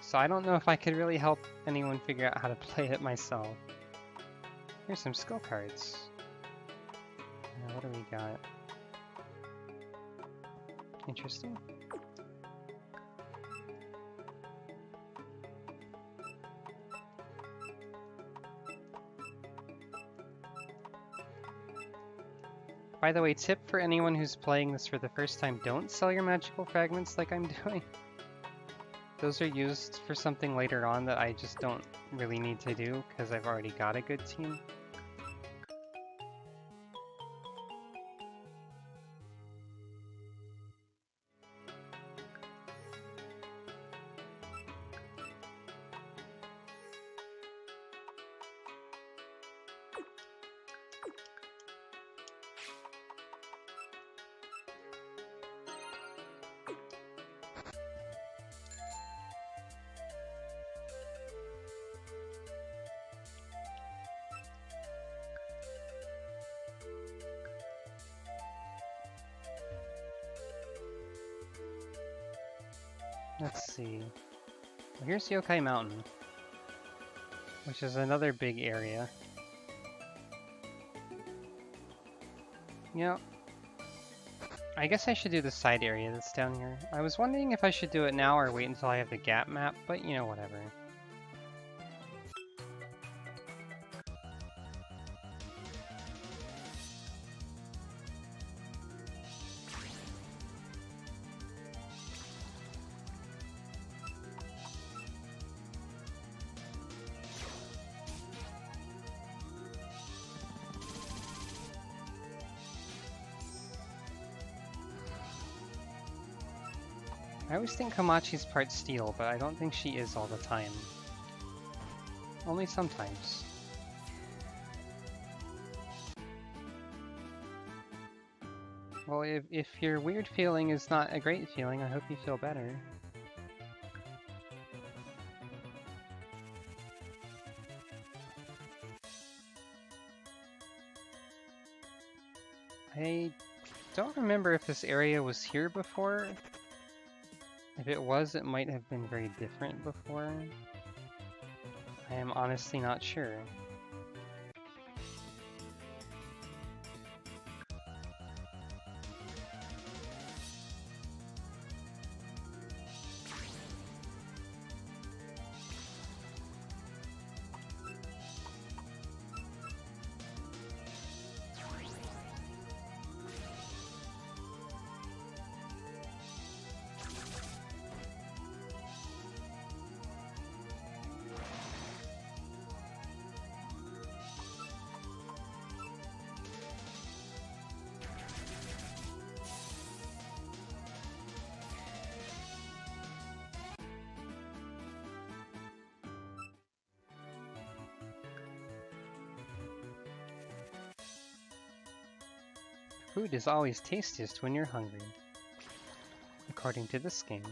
[SPEAKER 1] so I don't know if I could really help anyone figure out how to play it myself. Here's some skill cards. Now, what do we got? Interesting. By the way, tip for anyone who's playing this for the first time, don't sell your magical fragments like I'm doing. Those are used for something later on that I just don't really need to do because I've already got a good team. Let's see. Well, here's Yokai Mountain, which is another big area. You know, I guess I should do the side area that's down here. I was wondering if I should do it now or wait until I have the gap map, but you know, whatever. I always think Komachi's part steel, but I don't think she is all the time. Only sometimes. Well, if your weird feeling is not a great feeling, I hope you feel better. I don't remember if this area was here before. If it was, it might have been very different before. I am honestly not sure. Food is always tastiest when you're hungry, according to this game.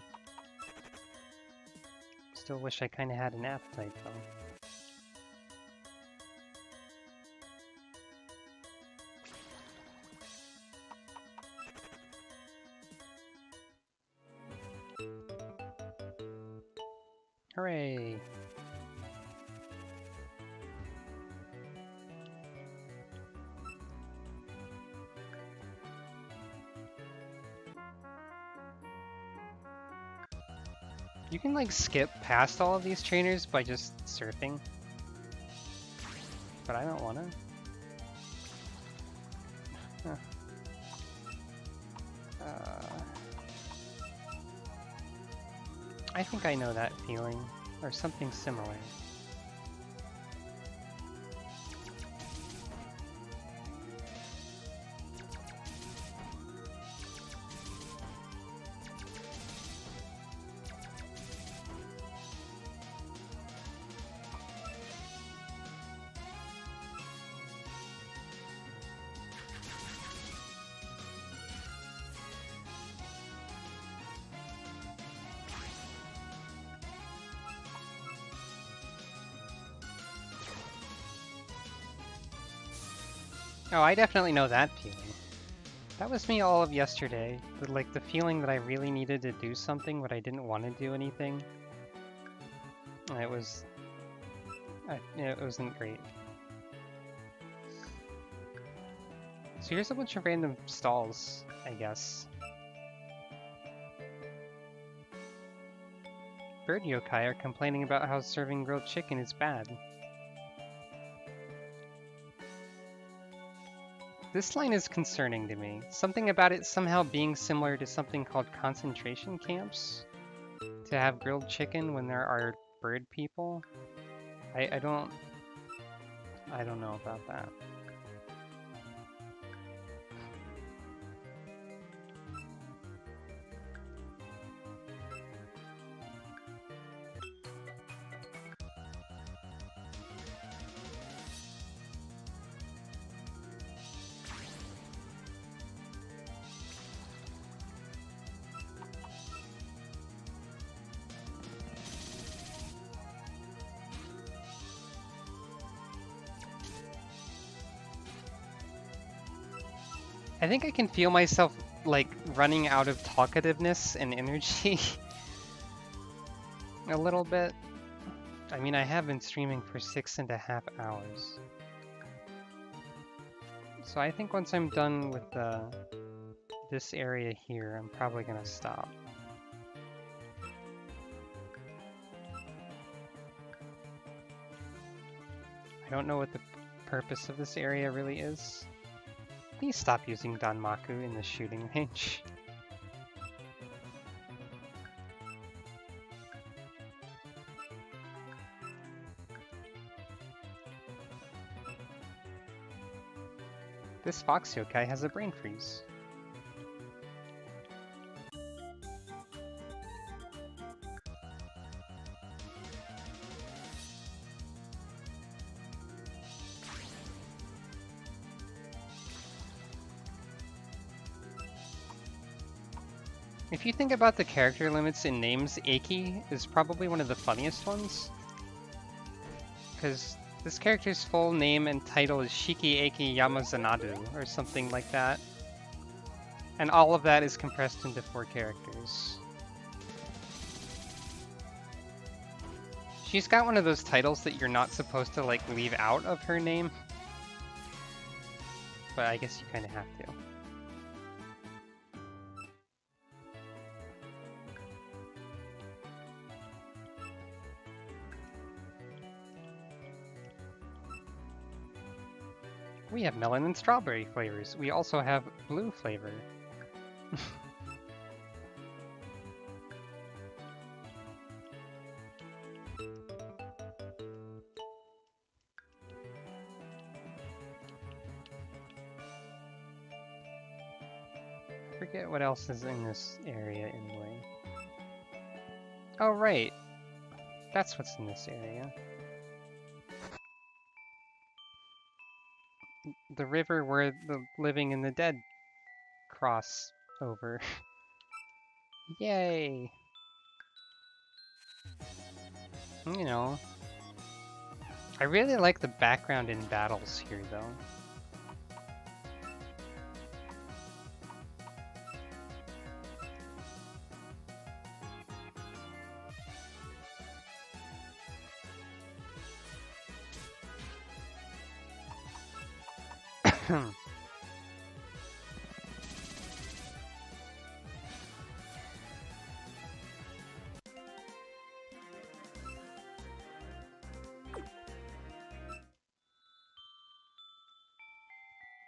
[SPEAKER 1] Still wish I kinda had an appetite though. Hooray! You can like skip past all of these trainers by just surfing, but I don't wanna. Huh. I think I know that feeling, or something similar. Oh, I definitely know that feeling. That was me all of yesterday. The feeling that I really needed to do something, but I didn't want to do anything. It wasn't great. So here's a bunch of random stalls, I guess. Bird yokai are complaining about how serving grilled chicken is bad. This line is concerning to me. Something about it somehow being similar to something called concentration camps. To have grilled chicken when there are bird people. I don't know about that. I think I can feel myself, like, running out of talkativeness and energy a little bit. I mean, I have been streaming for 6.5 hours. So I think once I'm done with this area here, I'm probably gonna stop. I don't know what the purpose of this area really is. Please stop using Danmaku in the shooting range. This fox yokai has a brain freeze. If you think about the character limits in names, Eiki is probably one of the funniest ones. Because this character's full name and title is Shiki Eiki Yamazanadu, or something like that. And all of that is compressed into 4 characters. She's got one of those titles that you're not supposed to, like, leave out of her name. But I guess you kind of have to. We have melon and strawberry flavors. We also have blue flavor. I forget what else is in this area anyway. Oh, right. That's what's in this area. The river where the living and the dead cross over. Yay! You know. I really like the background in battles here, though.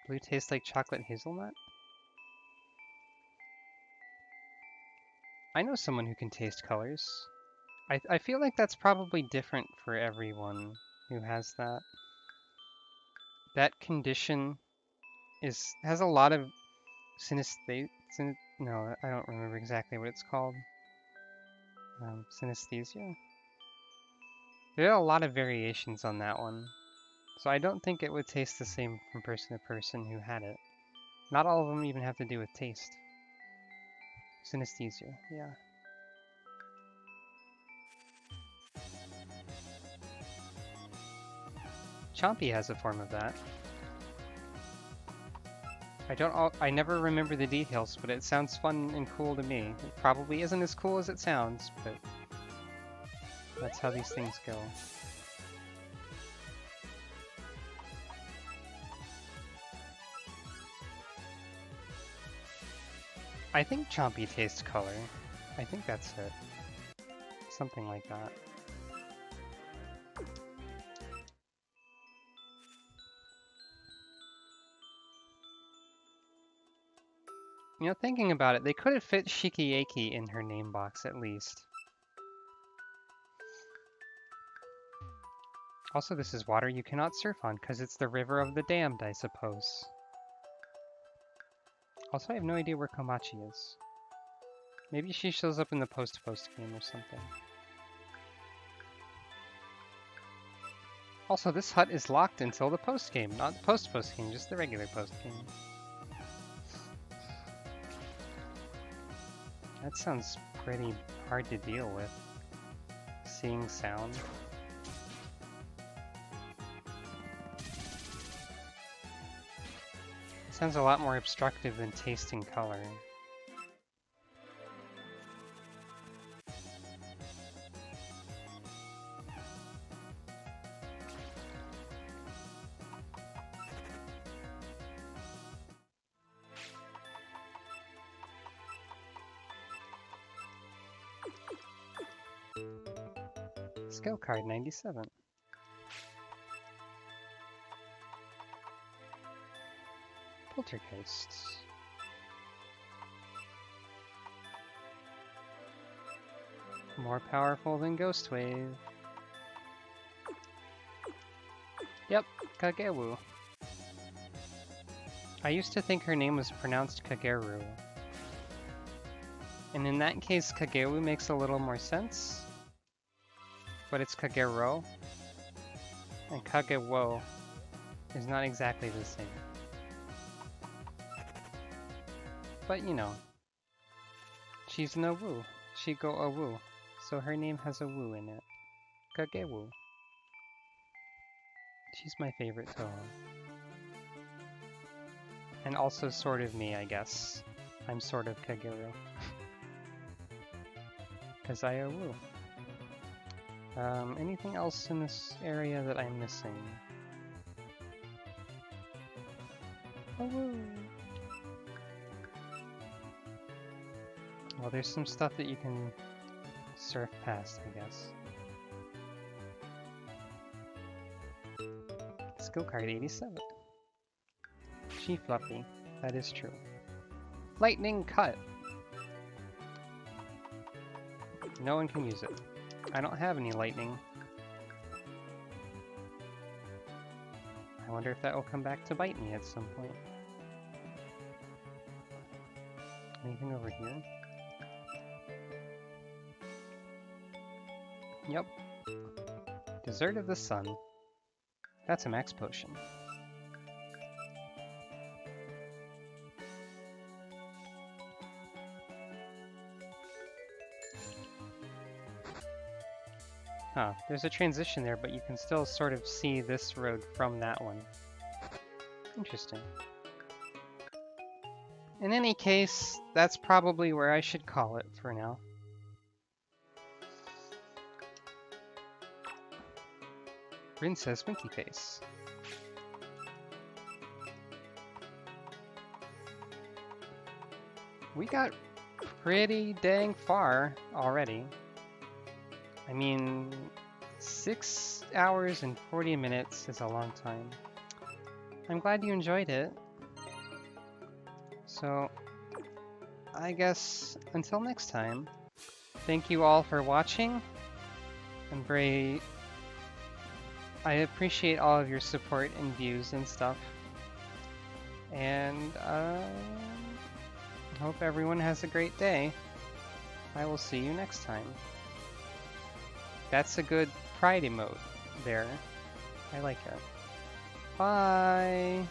[SPEAKER 1] Blue tastes like chocolate hazelnut? I know someone who can taste colors. I feel like that's probably different for everyone who has that. That condition has a lot of no, I don't remember exactly what it's called. Synesthesia? There are a lot of variations on that one. So I don't think it would taste the same from person to person who had it. Not all of them even have to do with taste. Synesthesia, yeah. Chompy has a form of that. I never remember the details, but it sounds fun and cool to me. It probably isn't as cool as it sounds, but that's how these things go. I think Chompy tastes color. I think that's it. Something like that. You know, thinking about it, they could have fit Shikiyaki in her name box at least. Also, this is water you cannot surf on because it's the River of the Damned, I suppose. Also, I have no idea where Komachi is. Maybe she shows up in the post-post game or something. Also, this hut is locked until the post game, not the post-post game, just the regular post game. That sounds pretty hard to deal with. Seeing sound. It sounds a lot more obstructive than tasting color. Skill card 97. Poltergeists. More powerful than Ghost Wave. Yep, Kagewu. I used to think her name was pronounced Kageru. And in that case, Kagewu makes a little more sense. But it's Kagero. And Kagewo is not exactly the same. But you know, she's no woo. She go a woo. So her name has a woo in it. Kagewu. She's my favorite Touhou. And also sort of me, I guess. I'm sort of Kageru. Cause I a woo. Anything else in this area that I'm missing? A woo. Well, there's some stuff that you can surf past, I guess. Skill card 87. She fluffy. That is true. Lightning cut! No one can use it. I don't have any lightning. I wonder if that will come back to bite me at some point. Anything over here? Yep. Dessert of the Sun. That's a max potion. Huh, there's a transition there, but you can still sort of see this road from that one. Interesting. In any case, that's probably where I should call it for now. Rin says Winky Face. We got pretty dang far already. I mean, 6 hours and 40 minutes is a long time. I'm glad you enjoyed it. So, I guess until next time, thank you all for watching. I appreciate all of your support and views and stuff. And hope everyone has a great day. I will see you next time. That's a good pride emote there. I like it. Bye!